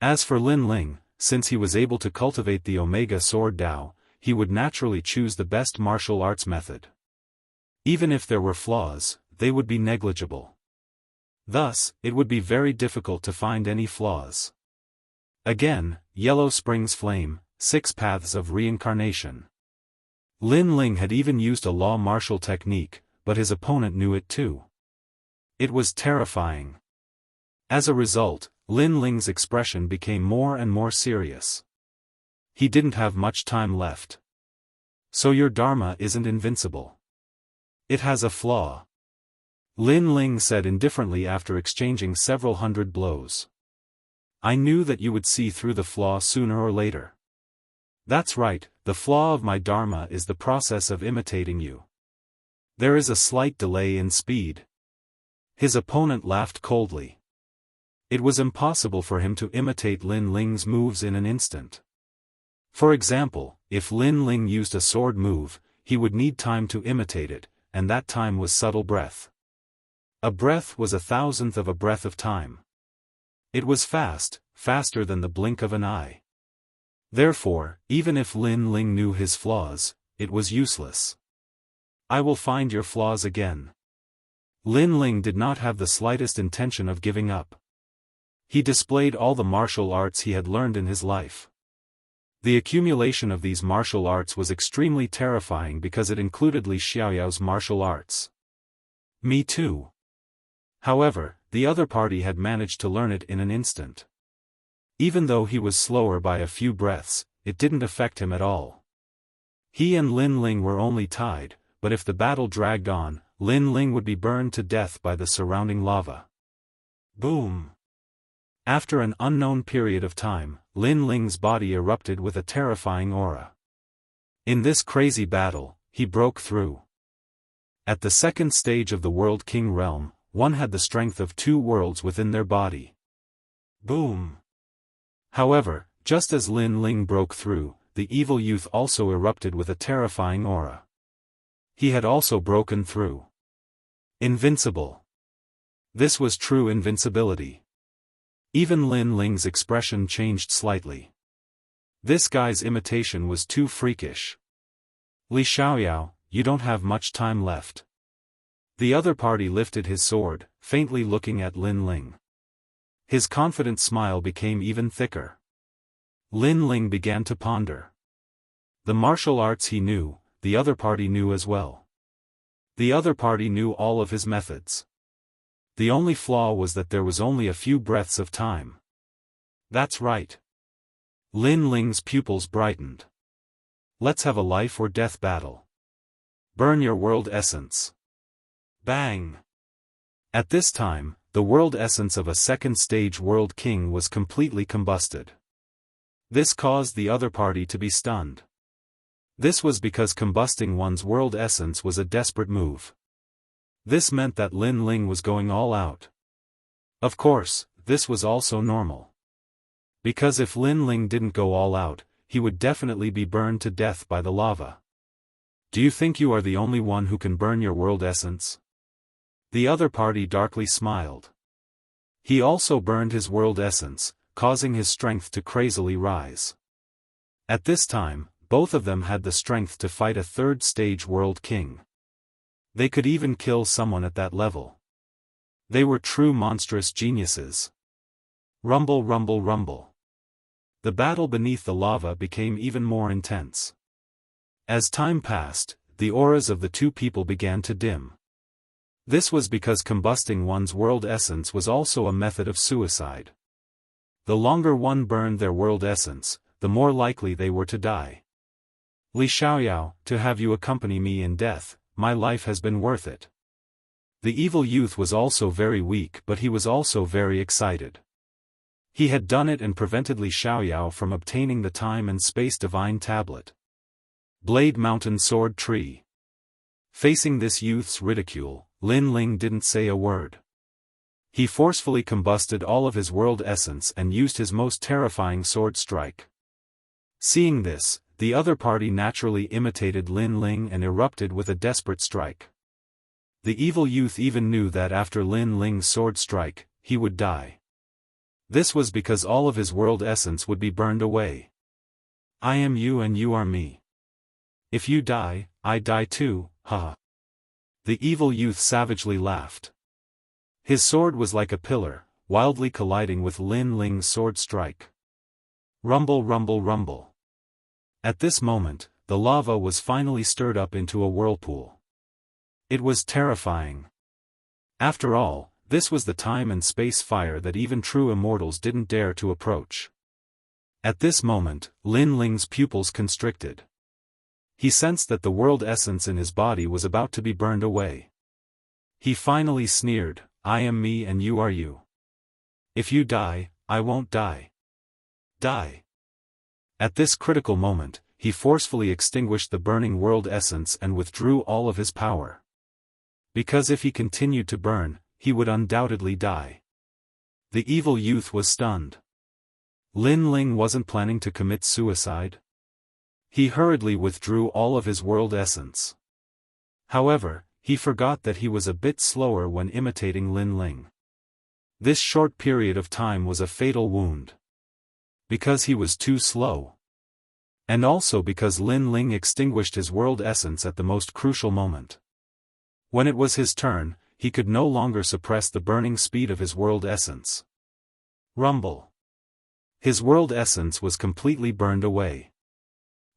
As for Lin Ling, since he was able to cultivate the Omega Sword Dao, he would naturally choose the best martial arts method. Even if there were flaws, they would be negligible. Thus, it would be very difficult to find any flaws. Again, Yellow Springs Flame, 6 Paths of Reincarnation. Lin Ling had even used a law martial technique, but his opponent knew it too. It was terrifying. As a result, Lin Ling's expression became more and more serious. He didn't have much time left. So your Dharma isn't invincible. It has a flaw. Lin Ling said indifferently after exchanging several hundred blows. I knew that you would see through the flaw sooner or later. That's right, the flaw of my Dharma is the process of imitating you. There is a slight delay in speed. His opponent laughed coldly. It was impossible for him to imitate Lin Ling's moves in an instant. For example, if Lin Ling used a sword move, he would need time to imitate it, and that time was subtle breath. A breath was 1,000th of a breath of time. It was fast, faster than the blink of an eye. Therefore, even if Lin Ling knew his flaws, it was useless. I will find your flaws again. Lin Ling did not have the slightest intention of giving up. He displayed all the martial arts he had learned in his life. The accumulation of these martial arts was extremely terrifying because it included Li Xiaoyao's martial arts. Me too. However, the other party had managed to learn it in an instant. Even though he was slower by a few breaths, it didn't affect him at all. He and Lin Ling were only tied, but if the battle dragged on, Lin Ling would be burned to death by the surrounding lava. Boom! After an unknown period of time, Lin Ling's body erupted with a terrifying aura. In this crazy battle, he broke through. At the second stage of the World King realm, one had the strength of 2 worlds within their body. Boom! However, just as Lin Ling broke through, the evil youth also erupted with a terrifying aura. He had also broken through. Invincible. This was true invincibility. Even Lin Ling's expression changed slightly. This guy's imitation was too freakish. Li Xiaoyao, you don't have much time left. The other party lifted his sword, faintly looking at Lin Ling. His confident smile became even thicker. Lin Ling began to ponder. The martial arts he knew, the other party knew as well. The other party knew all of his methods. The only flaw was that there was only a few breaths of time. That's right. Lin Ling's pupils brightened. Let's have a life or death battle. Burn your world essence. Bang! At this time, the world essence of a second-stage World King was completely combusted. This caused the other party to be stunned. This was because combusting one's world essence was a desperate move. This meant that Lin Ling was going all out. Of course, this was also normal. Because if Lin Ling didn't go all out, he would definitely be burned to death by the lava. Do you think you are the only one who can burn your world essence? The other party darkly smiled. He also burned his world essence, causing his strength to crazily rise. At this time, both of them had the strength to fight a third-stage World King. They could even kill someone at that level. They were true monstrous geniuses. Rumble, rumble, rumble. The battle beneath the lava became even more intense. As time passed, the auras of the two people began to dim. This was because combusting one's world essence was also a method of suicide. The longer one burned their world essence, the more likely they were to die. Li Xiaoyao, to have you accompany me in death, my life has been worth it. The evil youth was also very weak, but he was also very excited. He had done it and prevented Li Xiaoyao from obtaining the time and space divine tablet. Blade Mountain Sword Tree. Facing this youth's ridicule, Lin Ling didn't say a word. He forcefully combusted all of his world essence and used his most terrifying sword strike. Seeing this, the other party naturally imitated Lin Ling and erupted with a desperate strike. The evil youth even knew that after Lin Ling's sword strike, he would die. This was because all of his world essence would be burned away. I am you and you are me. If you die, I die too, haha. The evil youth savagely laughed. His sword was like a pillar, wildly colliding with Lin Ling's sword strike. Rumble, rumble, rumble. At this moment, the lava was finally stirred up into a whirlpool. It was terrifying. After all, this was the time and space fire that even true immortals didn't dare to approach. At this moment, Lin Ling's pupils constricted. He sensed that the world essence in his body was about to be burned away. He finally sneered, I am me and you are you. If you die, I won't die. Die. At this critical moment, he forcefully extinguished the burning world essence and withdrew all of his power. Because if he continued to burn, he would undoubtedly die. The evil youth was stunned. Lin Ling wasn't planning to commit suicide. He hurriedly withdrew all of his world essence. However, he forgot that he was a bit slower when imitating Lin Ling. This short period of time was a fatal wound. Because he was too slow. And also because Lin Ling extinguished his world essence at the most crucial moment. When it was his turn, he could no longer suppress the burning speed of his world essence. Rumble. His world essence was completely burned away.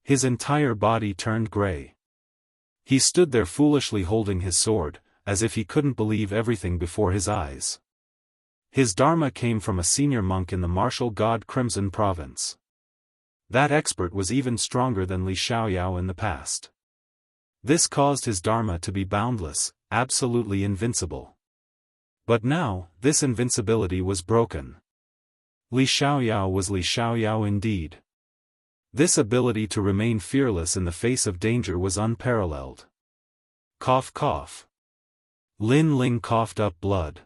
His entire body turned gray. He stood there foolishly holding his sword, as if he couldn't believe everything before his eyes. His dharma came from a senior monk in the martial god Crimson Province. That expert was even stronger than Li Xiaoyao in the past. This caused his dharma to be boundless, absolutely invincible. But now, this invincibility was broken. Li Xiaoyao was Li Xiaoyao indeed. This ability to remain fearless in the face of danger was unparalleled. Cough cough. Lin Ling coughed up blood.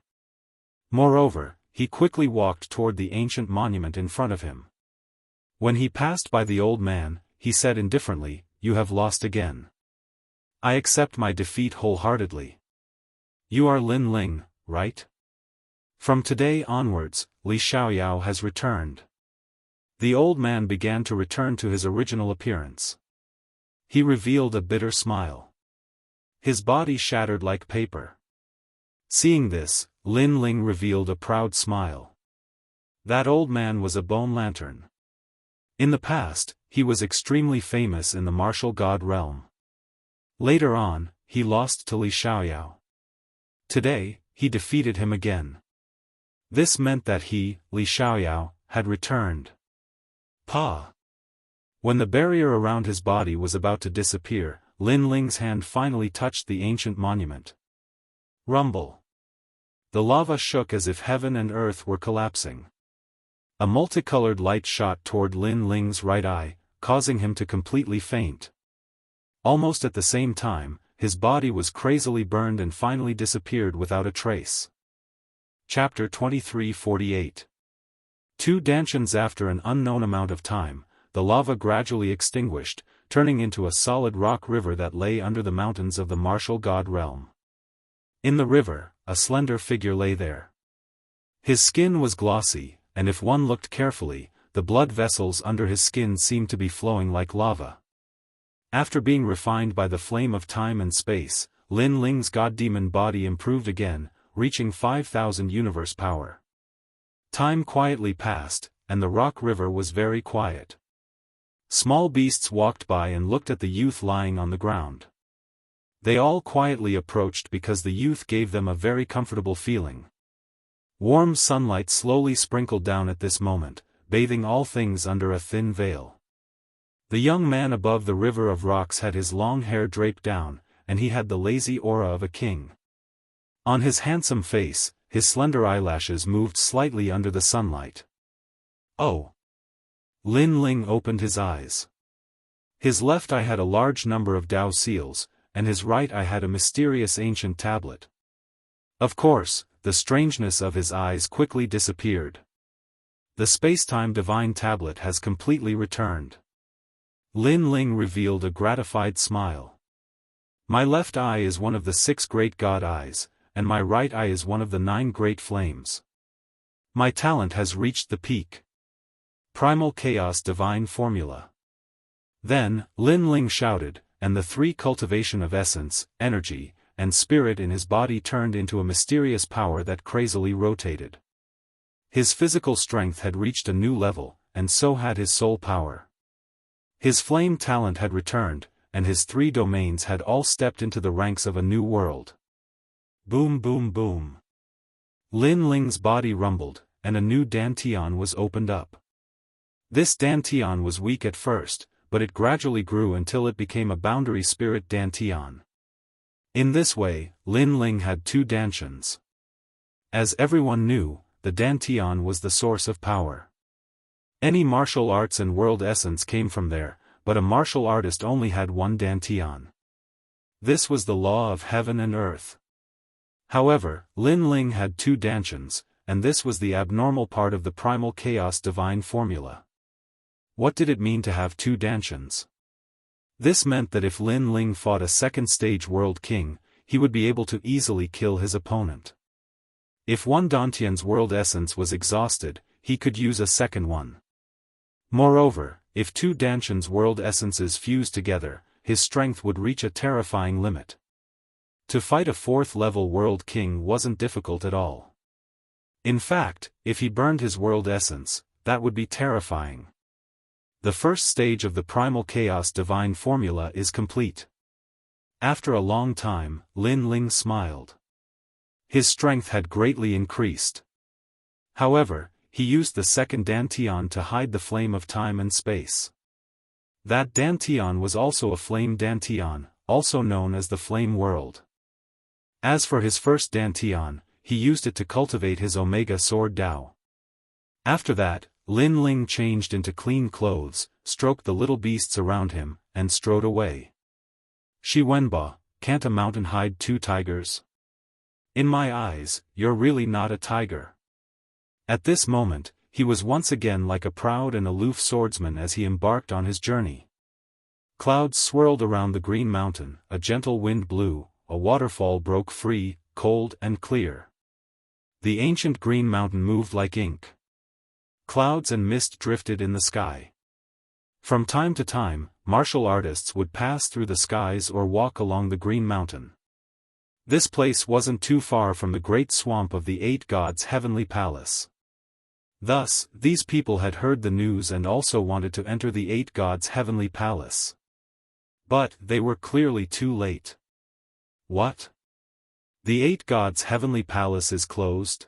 Moreover, he quickly walked toward the ancient monument in front of him. When he passed by the old man, he said indifferently, You have lost again. I accept my defeat wholeheartedly. You are Lin Ling, right? From today onwards, Li Xiaoyao has returned. The old man began to return to his original appearance. He revealed a bitter smile. His body shattered like paper. Seeing this, Lin Ling revealed a proud smile. That old man was a bone lantern. In the past, he was extremely famous in the martial god realm. Later on, he lost to Li Xiaoyao. Today, he defeated him again. This meant that he, Li Xiaoyao, had returned. Pa! When the barrier around his body was about to disappear, Lin Ling's hand finally touched the ancient monument. Rumble. The lava shook as if heaven and earth were collapsing. A multicolored light shot toward Lin Ling's right eye, causing him to completely faint. Almost at the same time, his body was crazily burned and finally disappeared without a trace. Chapter 23:48. 2 danshans after an unknown amount of time, the lava gradually extinguished, turning into a solid rock river that lay under the mountains of the martial god realm. In the river, a slender figure lay there. His skin was glossy, and if one looked carefully, the blood vessels under his skin seemed to be flowing like lava. After being refined by the flame of time and space, Lin Ling's god-demon body improved again, reaching 5,000 universe power. Time quietly passed, and the rock river was very quiet. Small beasts walked by and looked at the youth lying on the ground. They all quietly approached because the youth gave them a very comfortable feeling. Warm sunlight slowly sprinkled down at this moment, bathing all things under a thin veil. The young man above the river of rocks had his long hair draped down, and he had the lazy aura of a king. On his handsome face, his slender eyelashes moved slightly under the sunlight. Oh! Lin Ling opened his eyes. His left eye had a large number of Dao seals, and his right eye had a mysterious ancient tablet. Of course, the strangeness of his eyes quickly disappeared. The space-time divine tablet has completely returned. Lin Ling revealed a gratified smile. My left eye is one of the 6 great god eyes, and my right eye is one of the 9 great flames. My talent has reached the peak. Primal Chaos Divine Formula. Then, Lin Ling shouted, and the 3 cultivation of essence, energy, and spirit in his body turned into a mysterious power that crazily rotated. His physical strength had reached a new level, and so had his soul power. His flame talent had returned, and his 3 domains had all stepped into the ranks of a new world. Boom boom boom. Lin Ling's body rumbled, and a new dantian was opened up. This dantian was weak at first, but it gradually grew until it became a boundary spirit dantian. In this way, Lin Ling had 2 dantians. As everyone knew, the dantian was the source of power. Any martial arts and world essence came from there, but a martial artist only had 1 dantian. This was the law of heaven and earth. However, Lin Ling had 2 dantians, and this was the abnormal part of the Primal Chaos Divine Formula. What did it mean to have 2 dantians? This meant that if Lin Ling fought a second-stage world king, he would be able to easily kill his opponent. If one dantian's world essence was exhausted, he could use a second one. Moreover, if 2 dantians' world essences fused together, his strength would reach a terrifying limit. To fight a 4th-level world king wasn't difficult at all. In fact, if he burned his world essence, that would be terrifying. The first stage of the Primal Chaos Divine Formula is complete. After a long time, Lin Ling smiled. His strength had greatly increased. However, he used the second dantian to hide the flame of time and space. That dantian was also a flame dantian, also known as the Flame World. As for his first dantian, he used it to cultivate his Omega Sword Dao. After that, Lin Ling changed into clean clothes, stroked the little beasts around him, and strode away. Shi Wenba, can't a mountain hide 2 tigers? In my eyes, you're really not a tiger. At this moment, he was once again like a proud and aloof swordsman as he embarked on his journey. Clouds swirled around the Green Mountain, a gentle wind blew, a waterfall broke free, cold and clear. The ancient Green Mountain moved like ink. Clouds and mist drifted in the sky. From time to time, martial artists would pass through the skies or walk along the Green Mountain. This place wasn't too far from the great swamp of the 8 gods' heavenly palace. Thus, these people had heard the news and also wanted to enter the 8 gods' heavenly palace. But, they were clearly too late. What? The 8 gods' heavenly palace is closed?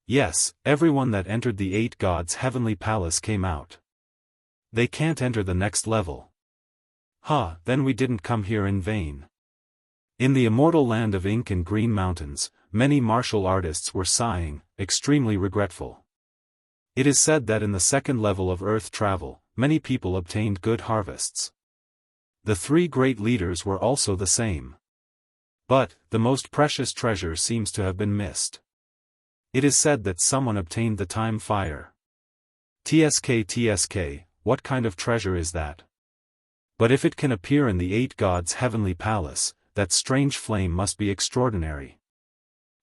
Yes, everyone that entered the 8 gods' heavenly palace came out. They can't enter the next level. Then we didn't come here in vain. In the immortal land of ink and green mountains, many martial artists were sighing, extremely regretful. It is said that in the 2nd level of earth travel, many people obtained good harvests. The 3 great leaders were also the same. But, the most precious treasure seems to have been missed. It is said that someone obtained the time fire. TSK, what kind of treasure is that? But if it can appear in the 8 gods' heavenly palace, that strange flame must be extraordinary.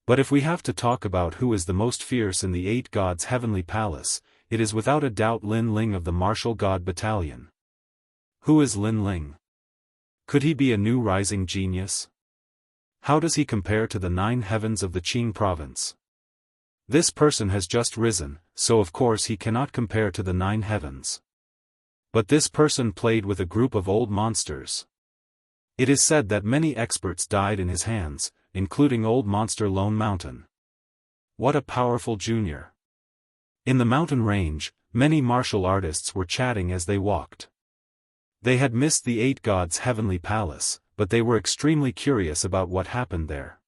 But if we have to talk about who is the most fierce in the 8 gods' heavenly palace, it is without a doubt Lin Ling of the Martial God Battalion. Who is Lin Ling? Could he be a new rising genius? How does he compare to the 9 heavens of the Qing province? This person has just risen, so of course he cannot compare to the 9 heavens. But this person played with a group of old monsters. It is said that many experts died in his hands, including old monster Lone Mountain. What a powerful junior. In the mountain range, many martial artists were chatting as they walked. They had missed the 8 gods' heavenly palace, but they were extremely curious about what happened there.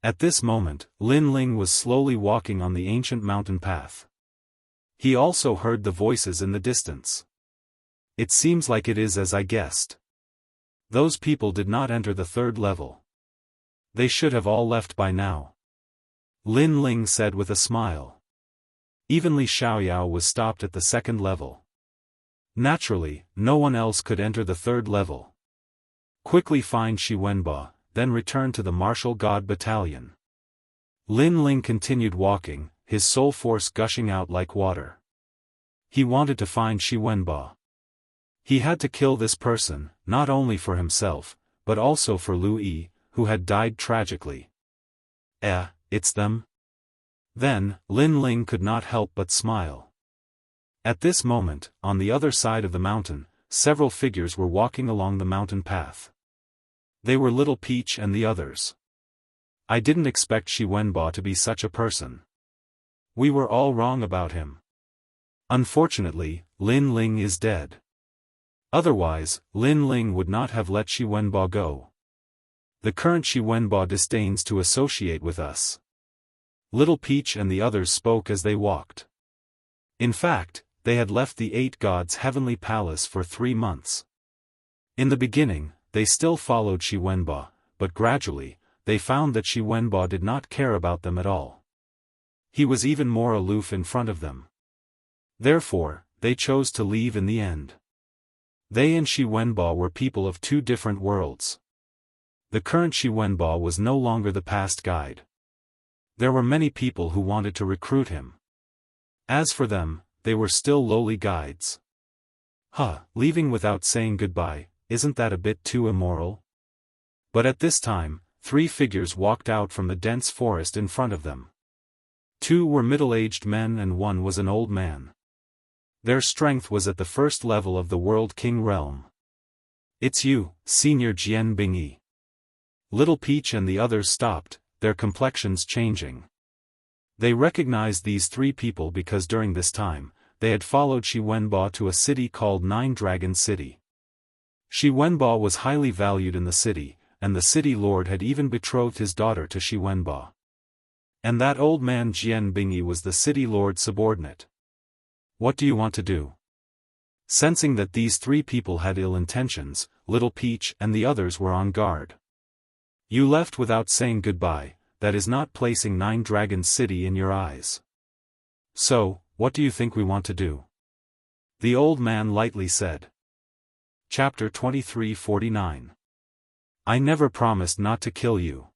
At this moment, Lin Ling was slowly walking on the ancient mountain path. He also heard the voices in the distance. It seems like it is as I guessed. Those people did not enter the 3rd level. They should have all left by now. Lin Ling said with a smile. Even Li Xiaoyao was stopped at the 2nd level. Naturally, no one else could enter the third level. Quickly find Shi Wenbo, then return to the martial god battalion. Lin Ling continued walking, his soul force gushing out like water. He wanted to find Shi Wenbo. He had to kill this person, not only for himself, but also for Lu Yi, who had died tragically. It's them? Then, Lin Ling could not help but smile. At this moment, on the other side of the mountain, several figures were walking along the mountain path. They were Little Peach and the others. I didn't expect Shi Wenbo to be such a person. We were all wrong about him. Unfortunately, Lin Ling is dead. Otherwise, Lin Ling would not have let Shi Wenbo go. The current Shi Wenbo disdains to associate with us. Little Peach and the others spoke as they walked. In fact, they had left the 8 gods' heavenly palace for 3 months. In the beginning, they still followed Shi Wenbo, but gradually, they found that Shi Wenbo did not care about them at all. He was even more aloof in front of them. Therefore, they chose to leave in the end. They and Shi Wenbo were people of 2 different worlds. The current Shi Wenbo was no longer the past guide. There were many people who wanted to recruit him. As for them, they were still lowly guides. Leaving without saying goodbye, isn't that a bit too immoral? But at this time, 3 figures walked out from the dense forest in front of them. 2 were middle-aged men and 1 was an old man. Their strength was at the first level of the World King realm. It's you, Senior Jian Bingyi. Little Peach and the others stopped, their complexions changing. They recognized these 3 people because during this time, they had followed Shi Wenbo to a city called Nine Dragon City. Shi Wenbo was highly valued in the city, and the city lord had even betrothed his daughter to Shi Wenbo. And that old man Jian Bingyi was the city lord's subordinate. What do you want to do? Sensing that these 3 people had ill intentions, Little Peach and the others were on guard. You left without saying goodbye, that is not placing Nine Dragon City in your eyes. So, what do you think we want to do? The old man lightly said. Chapter 2349. I never promised not to kill you.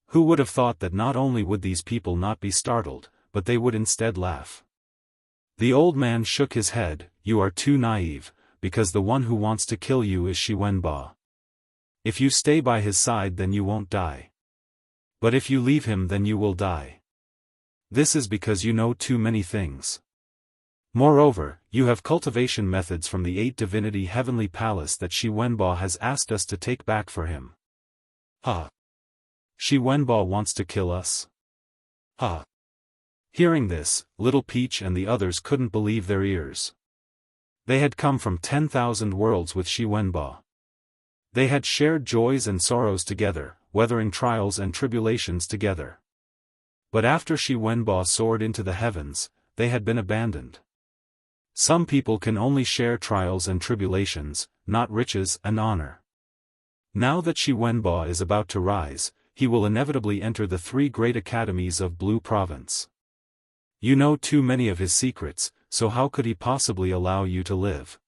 Who would have thought that not only would these people not be startled, but they would instead laugh? The old man shook his head. You are too naive, because the one who wants to kill you is Shi Wenbo. If you stay by his side then you won't die. But if you leave him then you will die. This is because you know too many things. Moreover, you have cultivation methods from the 8 Divinity Heavenly Palace that Shi Wenbo has asked us to take back for him. Shi Wenbo wants to kill us? Hearing this, Little Peach and the others couldn't believe their ears. They had come from 10,000 worlds with Shi Wenbo. They had shared joys and sorrows together, weathering trials and tribulations together. But after Shi Wenbo soared into the heavens, they had been abandoned. Some people can only share trials and tribulations, not riches and honor. Now that Shi Wenbo is about to rise, he will inevitably enter the 3 great academies of Blue Province. You know too many of his secrets, so how could he possibly allow you to live?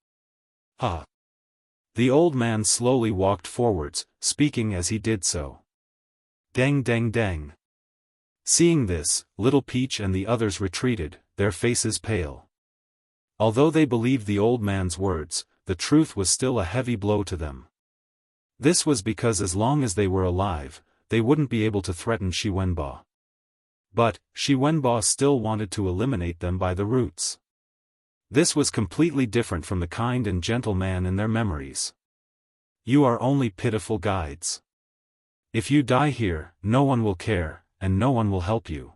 The old man slowly walked forwards, speaking as he did so. Dang dang dang. Seeing this, Little Peach and the others retreated, their faces pale. Although they believed the old man's words, the truth was still a heavy blow to them. This was because as long as they were alive, they wouldn't be able to threaten Shi Wenbo. But, Shi Wenbo still wanted to eliminate them by the roots. This was completely different from the kind and gentle man in their memories. You are only pitiful guides. If you die here, no one will care, and no one will help you.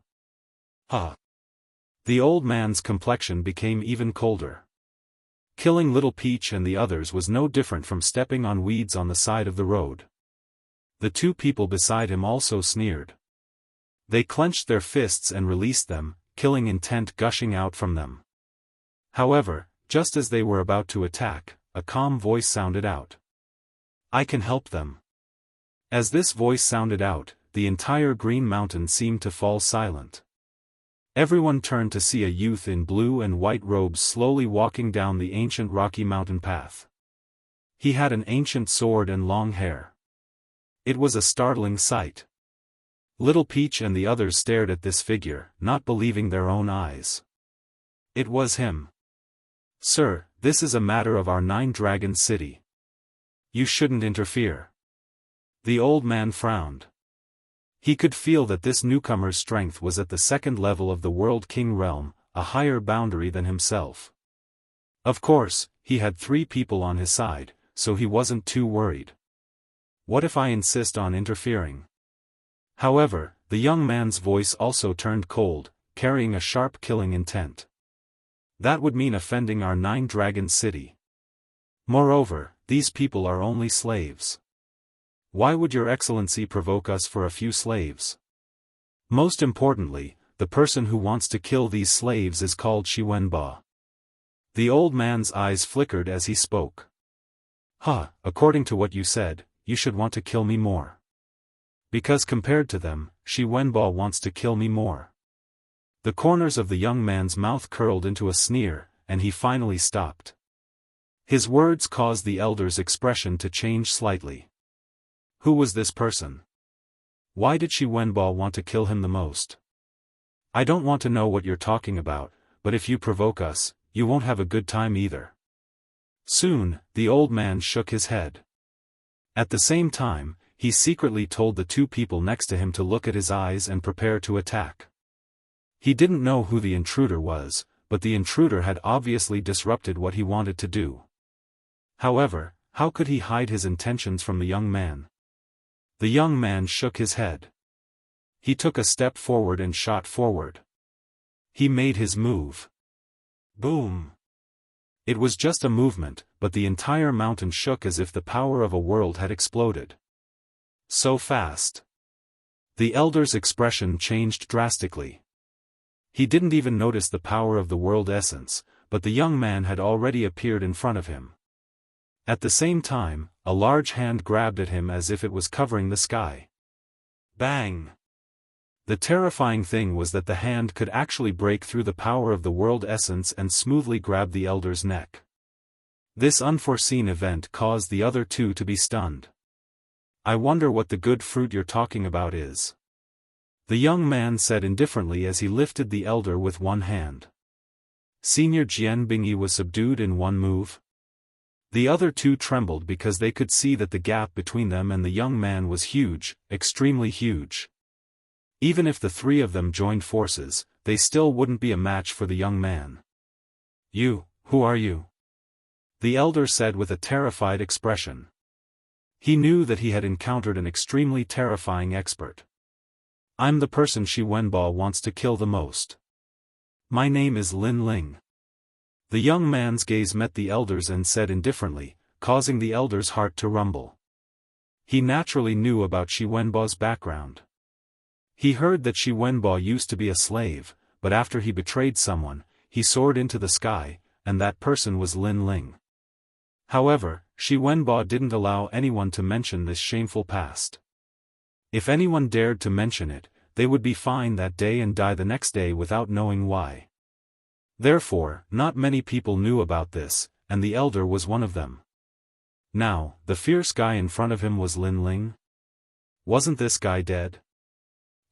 The old man's complexion became even colder. Killing Little Peach and the others was no different from stepping on weeds on the side of the road. The 2 people beside him also sneered. They clenched their fists and released them, killing intent gushing out from them. However, just as they were about to attack, a calm voice sounded out. I can help them. As this voice sounded out, the entire Green Mountain seemed to fall silent. Everyone turned to see a youth in blue and white robes slowly walking down the ancient rocky mountain path. He had an ancient sword and long hair. It was a startling sight. Little Peach and the others stared at this figure, not believing their own eyes. It was him. "Sir, this is a matter of our 9-dragon city. You shouldn't interfere." The old man frowned. He could feel that this newcomer's strength was at the second level of the World King realm, a higher boundary than himself. Of course, he had 3 people on his side, so he wasn't too worried. What if I insist on interfering? However, the young man's voice also turned cold, carrying a sharp killing intent. That would mean offending our 9-dragon city. Moreover, these people are only slaves. Why would your excellency provoke us for a few slaves? Most importantly, the person who wants to kill these slaves is called Xiwenbo. The old man's eyes flickered as he spoke. According to what you said, you should want to kill me more. Because compared to them, Xiwenbo wants to kill me more. The corners of the young man's mouth curled into a sneer, and he finally stopped. His words caused the elder's expression to change slightly. Who was this person? Why did Xiwenbo want to kill him the most? I don't want to know what you're talking about, but if you provoke us, you won't have a good time either. Soon, the old man shook his head. At the same time, he secretly told the 2 people next to him to look at his eyes and prepare to attack. He didn't know who the intruder was, but the intruder had obviously disrupted what he wanted to do. However, how could he hide his intentions from the young man? The young man shook his head. He took a step forward and shot forward. He made his move. Boom! It was just a movement, but the entire mountain shook as if the power of a world had exploded. So fast. The elder's expression changed drastically. He didn't even notice the power of the world essence, but the young man had already appeared in front of him. At the same time, a large hand grabbed at him as if it was covering the sky. Bang! The terrifying thing was that the hand could actually break through the power of the world essence and smoothly grab the elder's neck. This unforeseen event caused the other 2 to be stunned. I wonder what the good fruit you're talking about is. The young man said indifferently as he lifted the elder with one hand. Senior Jian Bingyi was subdued in one move. The other 2 trembled because they could see that the gap between them and the young man was huge, extremely huge. Even if the 3 of them joined forces, they still wouldn't be a match for the young man. Who are you? The elder said with a terrified expression. He knew that he had encountered an extremely terrifying expert. I'm the person Xiwenbo wants to kill the most. My name is Lin Ling. The young man's gaze met the elder's and said indifferently, causing the elder's heart to rumble. He naturally knew about Xiwenbo's background. He heard that Xiwenbo used to be a slave, but after he betrayed someone, he soared into the sky, and that person was Lin Ling. However, Xiwenbo didn't allow anyone to mention this shameful past. If anyone dared to mention it, they would be fined that day and die the next day without knowing why. Therefore, not many people knew about this, and the elder was one of them. Now, the fierce guy in front of him was Lin Ling? Wasn't this guy dead?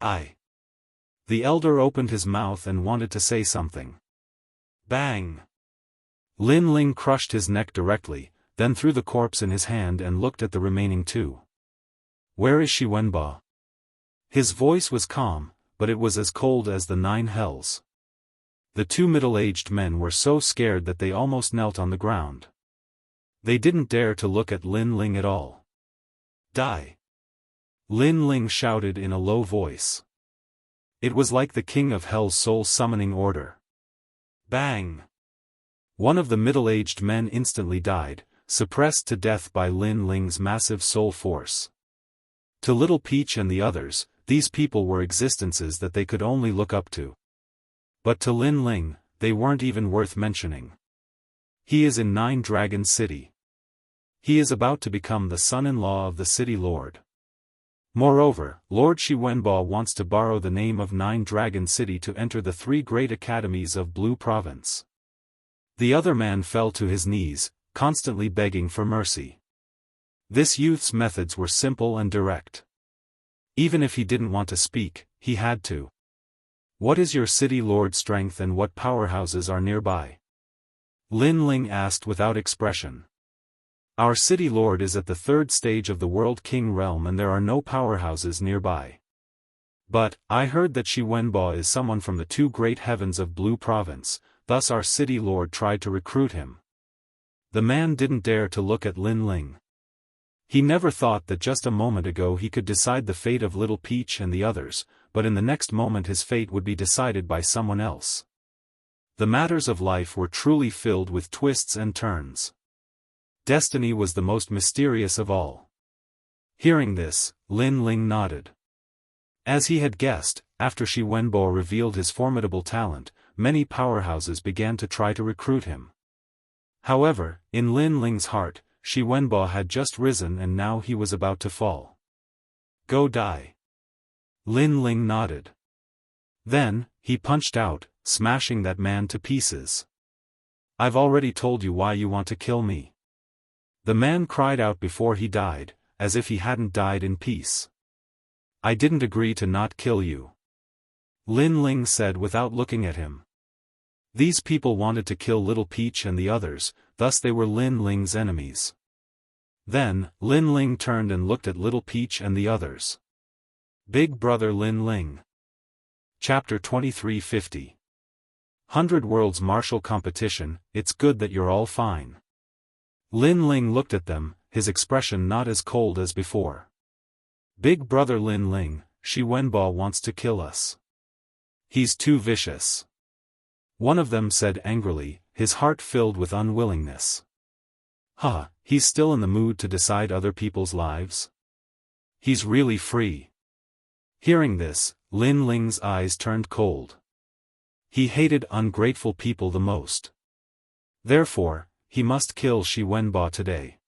The elder opened his mouth and wanted to say something. Bang! Lin Ling crushed his neck directly, then threw the corpse in his hand and looked at the remaining 2. Where is Xiwenbo? His voice was calm, but it was as cold as the 9 hells. The 2 middle-aged men were so scared that they almost knelt on the ground. They didn't dare to look at Lin Ling at all. Die! Lin Ling shouted in a low voice. It was like the king of hell's soul-summoning order. Bang! One of the middle-aged men instantly died, suppressed to death by Lin Ling's massive soul force. To Little Peach and the others, these people were existences that they could only look up to. But to Lin Ling, they weren't even worth mentioning. He is in 9-Dragon City. He is about to become the son-in-law of the city lord. Moreover, Lord Shi Wenbo wants to borrow the name of Nine Dragon City to enter the 3 great academies of Blue Province. The other man fell to his knees, constantly begging for mercy. This youth's methods were simple and direct. Even if he didn't want to speak, he had to. What is your city lord's strength and what powerhouses are nearby? Lin Ling asked without expression. Our city lord is at the 3rd stage of the World King realm and there are no powerhouses nearby. But, I heard that Shi Wenbo is someone from the 2 great heavens of Blue Province, thus our city lord tried to recruit him. The man didn't dare to look at Lin Ling. He never thought that just a moment ago he could decide the fate of Little Peach and the others, but in the next moment his fate would be decided by someone else. The matters of life were truly filled with twists and turns. Destiny was the most mysterious of all. Hearing this, Lin Ling nodded. As he had guessed, after Shi Wenbo revealed his formidable talent, many powerhouses began to try to recruit him. However, in Lin Ling's heart, Shi Wenbo had just risen and now he was about to fall. Go die. Lin Ling nodded. Then, he punched out, smashing that man to pieces. I've already told you why you want to kill me. The man cried out before he died, as if he hadn't died in peace. I didn't agree to not kill you. Lin Ling said without looking at him. These people wanted to kill Little Peach and the others, thus they were Lin Ling's enemies. Then, Lin Ling turned and looked at Little Peach and the others. Big Brother Lin Ling. Chapter 2350. 100 Worlds Martial Competition, it's good that you're all fine. Lin Ling looked at them, his expression not as cold as before. Big Brother Lin Ling, Shi Wenbo wants to kill us. He's too vicious. One of them said angrily, his heart filled with unwillingness. He's still in the mood to decide other people's lives? He's really free. Hearing this, Lin Ling's eyes turned cold. He hated ungrateful people the most. Therefore, he must kill Shi Wenbo today.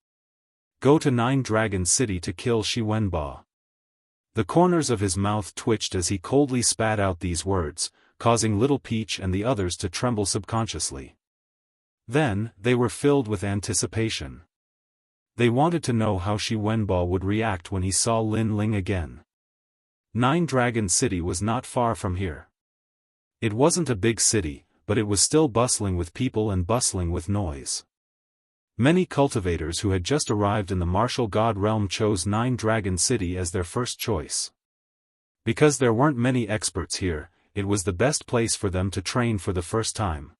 Go to Nine Dragon City to kill Shi Wenbo. The corners of his mouth twitched as he coldly spat out these words, causing Little Peach and the others to tremble subconsciously. Then, they were filled with anticipation. They wanted to know how Shi Wenbo would react when he saw Lin Ling again. Nine Dragon City was not far from here. It wasn't a big city, but it was still bustling with people and bustling with noise. Many cultivators who had just arrived in the martial god realm chose Nine Dragon City as their first choice. Because there weren't many experts here, it was the best place for them to train for the first time.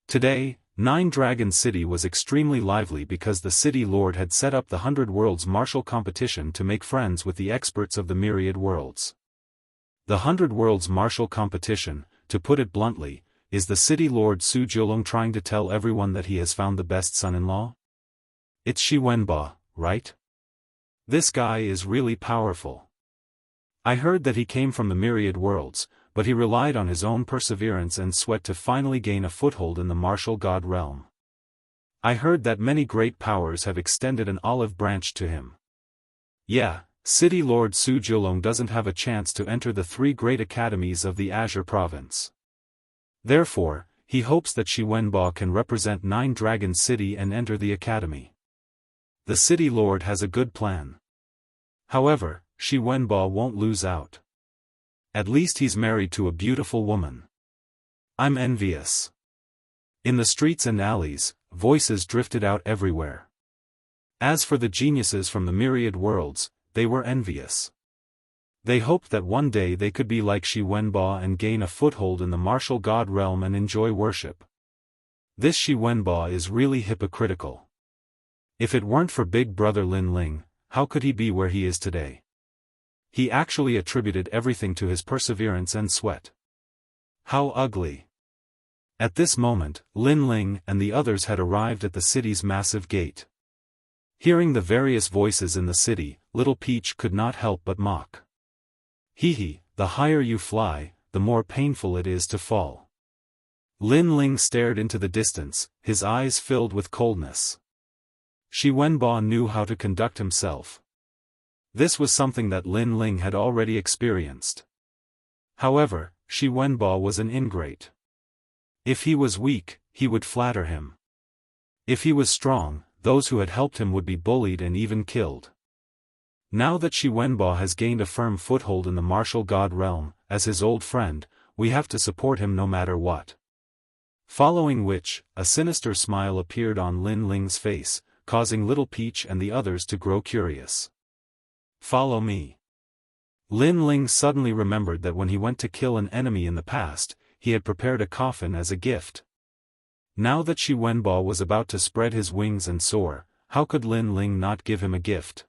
Today, Nine Dragon City was extremely lively because the city lord had set up the 100 Worlds Martial Competition to make friends with the experts of the myriad worlds. The 100 Worlds Martial Competition, to put it bluntly, is the city lord Su Jiulong trying to tell everyone that he has found the best son-in-law? It's Shi Wenbo, right? This guy is really powerful. I heard that he came from the myriad worlds, but he relied on his own perseverance and sweat to finally gain a foothold in the martial god realm. I heard that many great powers have extended an olive branch to him. Yeah, City Lord Su Jiulong doesn't have a chance to enter the 3 great academies of the Azure Province. Therefore, he hopes that Shi Wenbo can represent Nine Dragon City and enter the academy. The city lord has a good plan. However, Shi Wenbo won't lose out. At least he's married to a beautiful woman. I'm envious. In the streets and alleys, voices drifted out everywhere. As for the geniuses from the myriad worlds, they were envious. They hoped that one day they could be like Shi Wenbo and gain a foothold in the martial god realm and enjoy worship. This Shi Wenbo is really hypocritical. If it weren't for Big Brother Lin Ling, how could he be where he is today? He actually attributed everything to his perseverance and sweat. How ugly. At this moment, Lin Ling and the others had arrived at the city's massive gate. Hearing the various voices in the city, Little Peach could not help but mock. The higher you fly, the more painful it is to fall. Lin Ling stared into the distance, his eyes filled with coldness. Shi Wenbo knew how to conduct himself. This was something that Lin Ling had already experienced. However, Shi Wenbo was an ingrate. If he was weak, he would flatter him. If he was strong, those who had helped him would be bullied and even killed. Now that Shi Wenbo has gained a firm foothold in the martial god realm, as his old friend, we have to support him no matter what. Following which, a sinister smile appeared on Lin Ling's face, causing Little Peach and the others to grow curious. Follow me. Lin Ling suddenly remembered that when he went to kill an enemy in the past, he had prepared a coffin as a gift. Now that Shi Wenbo was about to spread his wings and soar, how could Lin Ling not give him a gift?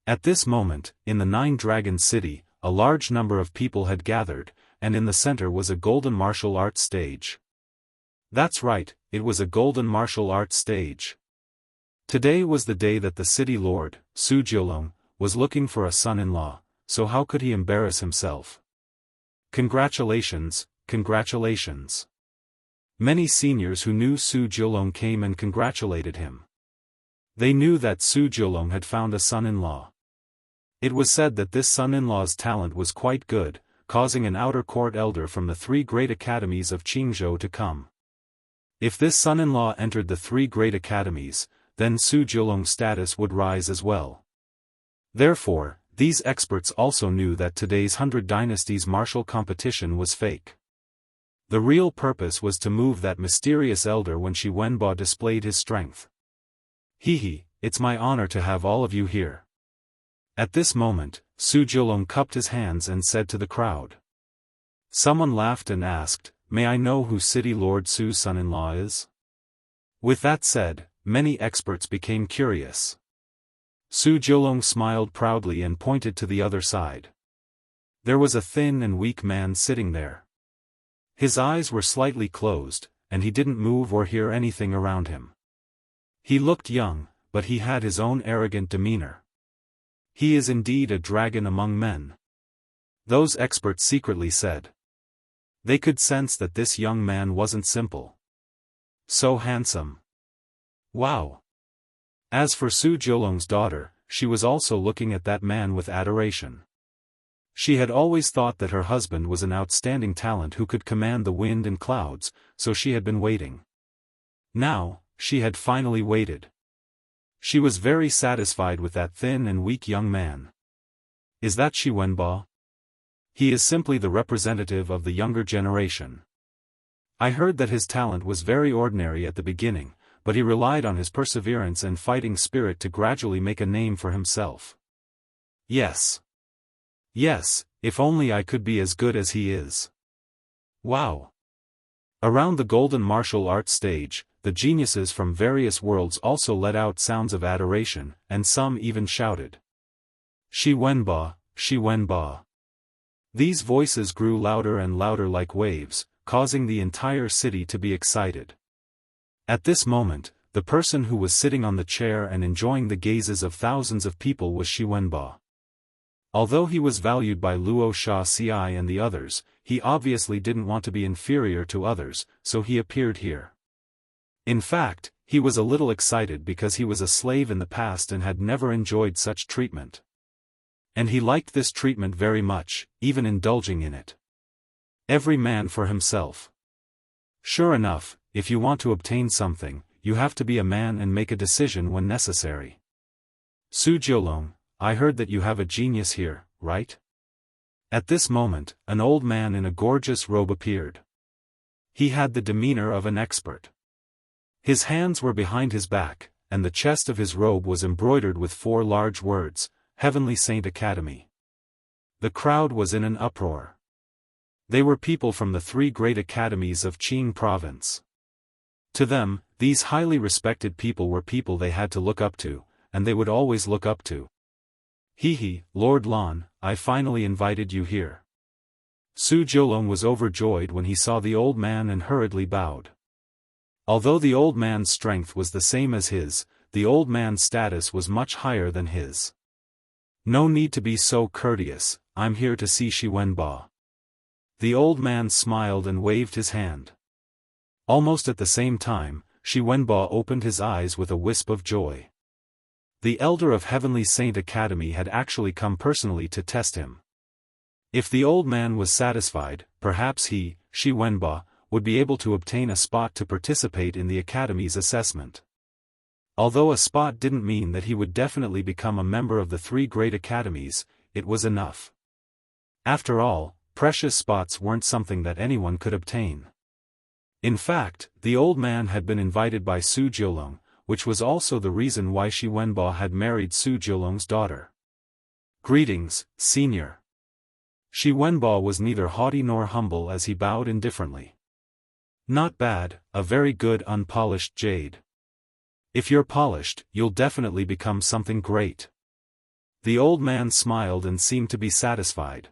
At this moment, in the Nine Dragon City, a large number of people had gathered, and in the center was a golden martial arts stage. That's right, it was a golden martial arts stage. Today was the day that the city lord, Su Jiulong, was looking for a son-in-law, so how could he embarrass himself? Congratulations, congratulations. Many seniors who knew Su Jiulong came and congratulated him. They knew that Su Jiulong had found a son-in-law. It was said that this son-in-law's talent was quite good, causing an outer court elder from the 3 great academies of Qingzhou to come. If this son-in-law entered the 3 great academies, then Su Jiulong's status would rise as well. Therefore, these experts also knew that today's 100 Dynasties martial competition was fake. The real purpose was to move that mysterious elder when Shi Wenbo displayed his strength. Hehe, it's my honor to have all of you here. At this moment, Su Jiulong cupped his hands and said to the crowd. Someone laughed and asked, "May I know who City Lord Su's son-in-law is?" With that said, many experts became curious. Su Jiulong smiled proudly and pointed to the other side. There was a thin and weak man sitting there. His eyes were slightly closed, and he didn't move or hear anything around him. He looked young, but he had his own arrogant demeanor. He is indeed a dragon among men. Those experts secretly said. They could sense that this young man wasn't simple. So handsome. Wow. As for Su Jiulong's daughter, she was also looking at that man with adoration. She had always thought that her husband was an outstanding talent who could command the wind and clouds, so she had been waiting. Now, she had finally waited. She was very satisfied with that thin and weak young man. Is that Shi Wenbo? He is simply the representative of the younger generation. I heard that his talent was very ordinary at the beginning, but he relied on his perseverance and fighting spirit to gradually make a name for himself. Yes. Yes, if only I could be as good as he is. Wow. Around the golden martial arts stage, the geniuses from various worlds also let out sounds of adoration, and some even shouted. Shi Wenbo, Shi Wenbo. These voices grew louder and louder like waves, causing the entire city to be excited. At this moment, the person who was sitting on the chair and enjoying the gazes of thousands of people was Shi Wenbo. Although he was valued by Luo Shaoxi and the others, he obviously didn't want to be inferior to others, so he appeared here. In fact, he was a little excited because he was a slave in the past and had never enjoyed such treatment. And he liked this treatment very much, even indulging in it. Every man for himself. Sure enough, if you want to obtain something, you have to be a man and make a decision when necessary. Su Jiulong, I heard that you have a genius here, right? At this moment, an old man in a gorgeous robe appeared. He had the demeanor of an expert. His hands were behind his back, and the chest of his robe was embroidered with 4 large words, Heavenly Saint Academy. The crowd was in an uproar. They were people from the 3 great academies of Qing province. To them, these highly respected people were people they had to look up to, and they would always look up to. Hehe, Lord Lan, I finally invited you here. Su Jiulong was overjoyed when he saw the old man and hurriedly bowed. Although the old man's strength was the same as his, the old man's status was much higher than his. No need to be so courteous, I'm here to see Shi Wenbo. The old man smiled and waved his hand. Almost at the same time, Shi Wenbo opened his eyes with a wisp of joy. The elder of Heavenly Saint Academy had actually come personally to test him. If the old man was satisfied, perhaps he, Shi Wenbo, would be able to obtain a spot to participate in the Academy's assessment. Although a spot didn't mean that he would definitely become a member of the 3 great academies, it was enough. After all, precious spots weren't something that anyone could obtain. In fact, the old man had been invited by Su Jiulong, which was also the reason why Shi Wenbo had married Su Jiulong's daughter. Greetings, senior. Shi Wenbo was neither haughty nor humble as he bowed indifferently. Not bad, a very good unpolished jade. If you're polished, you'll definitely become something great. The old man smiled and seemed to be satisfied.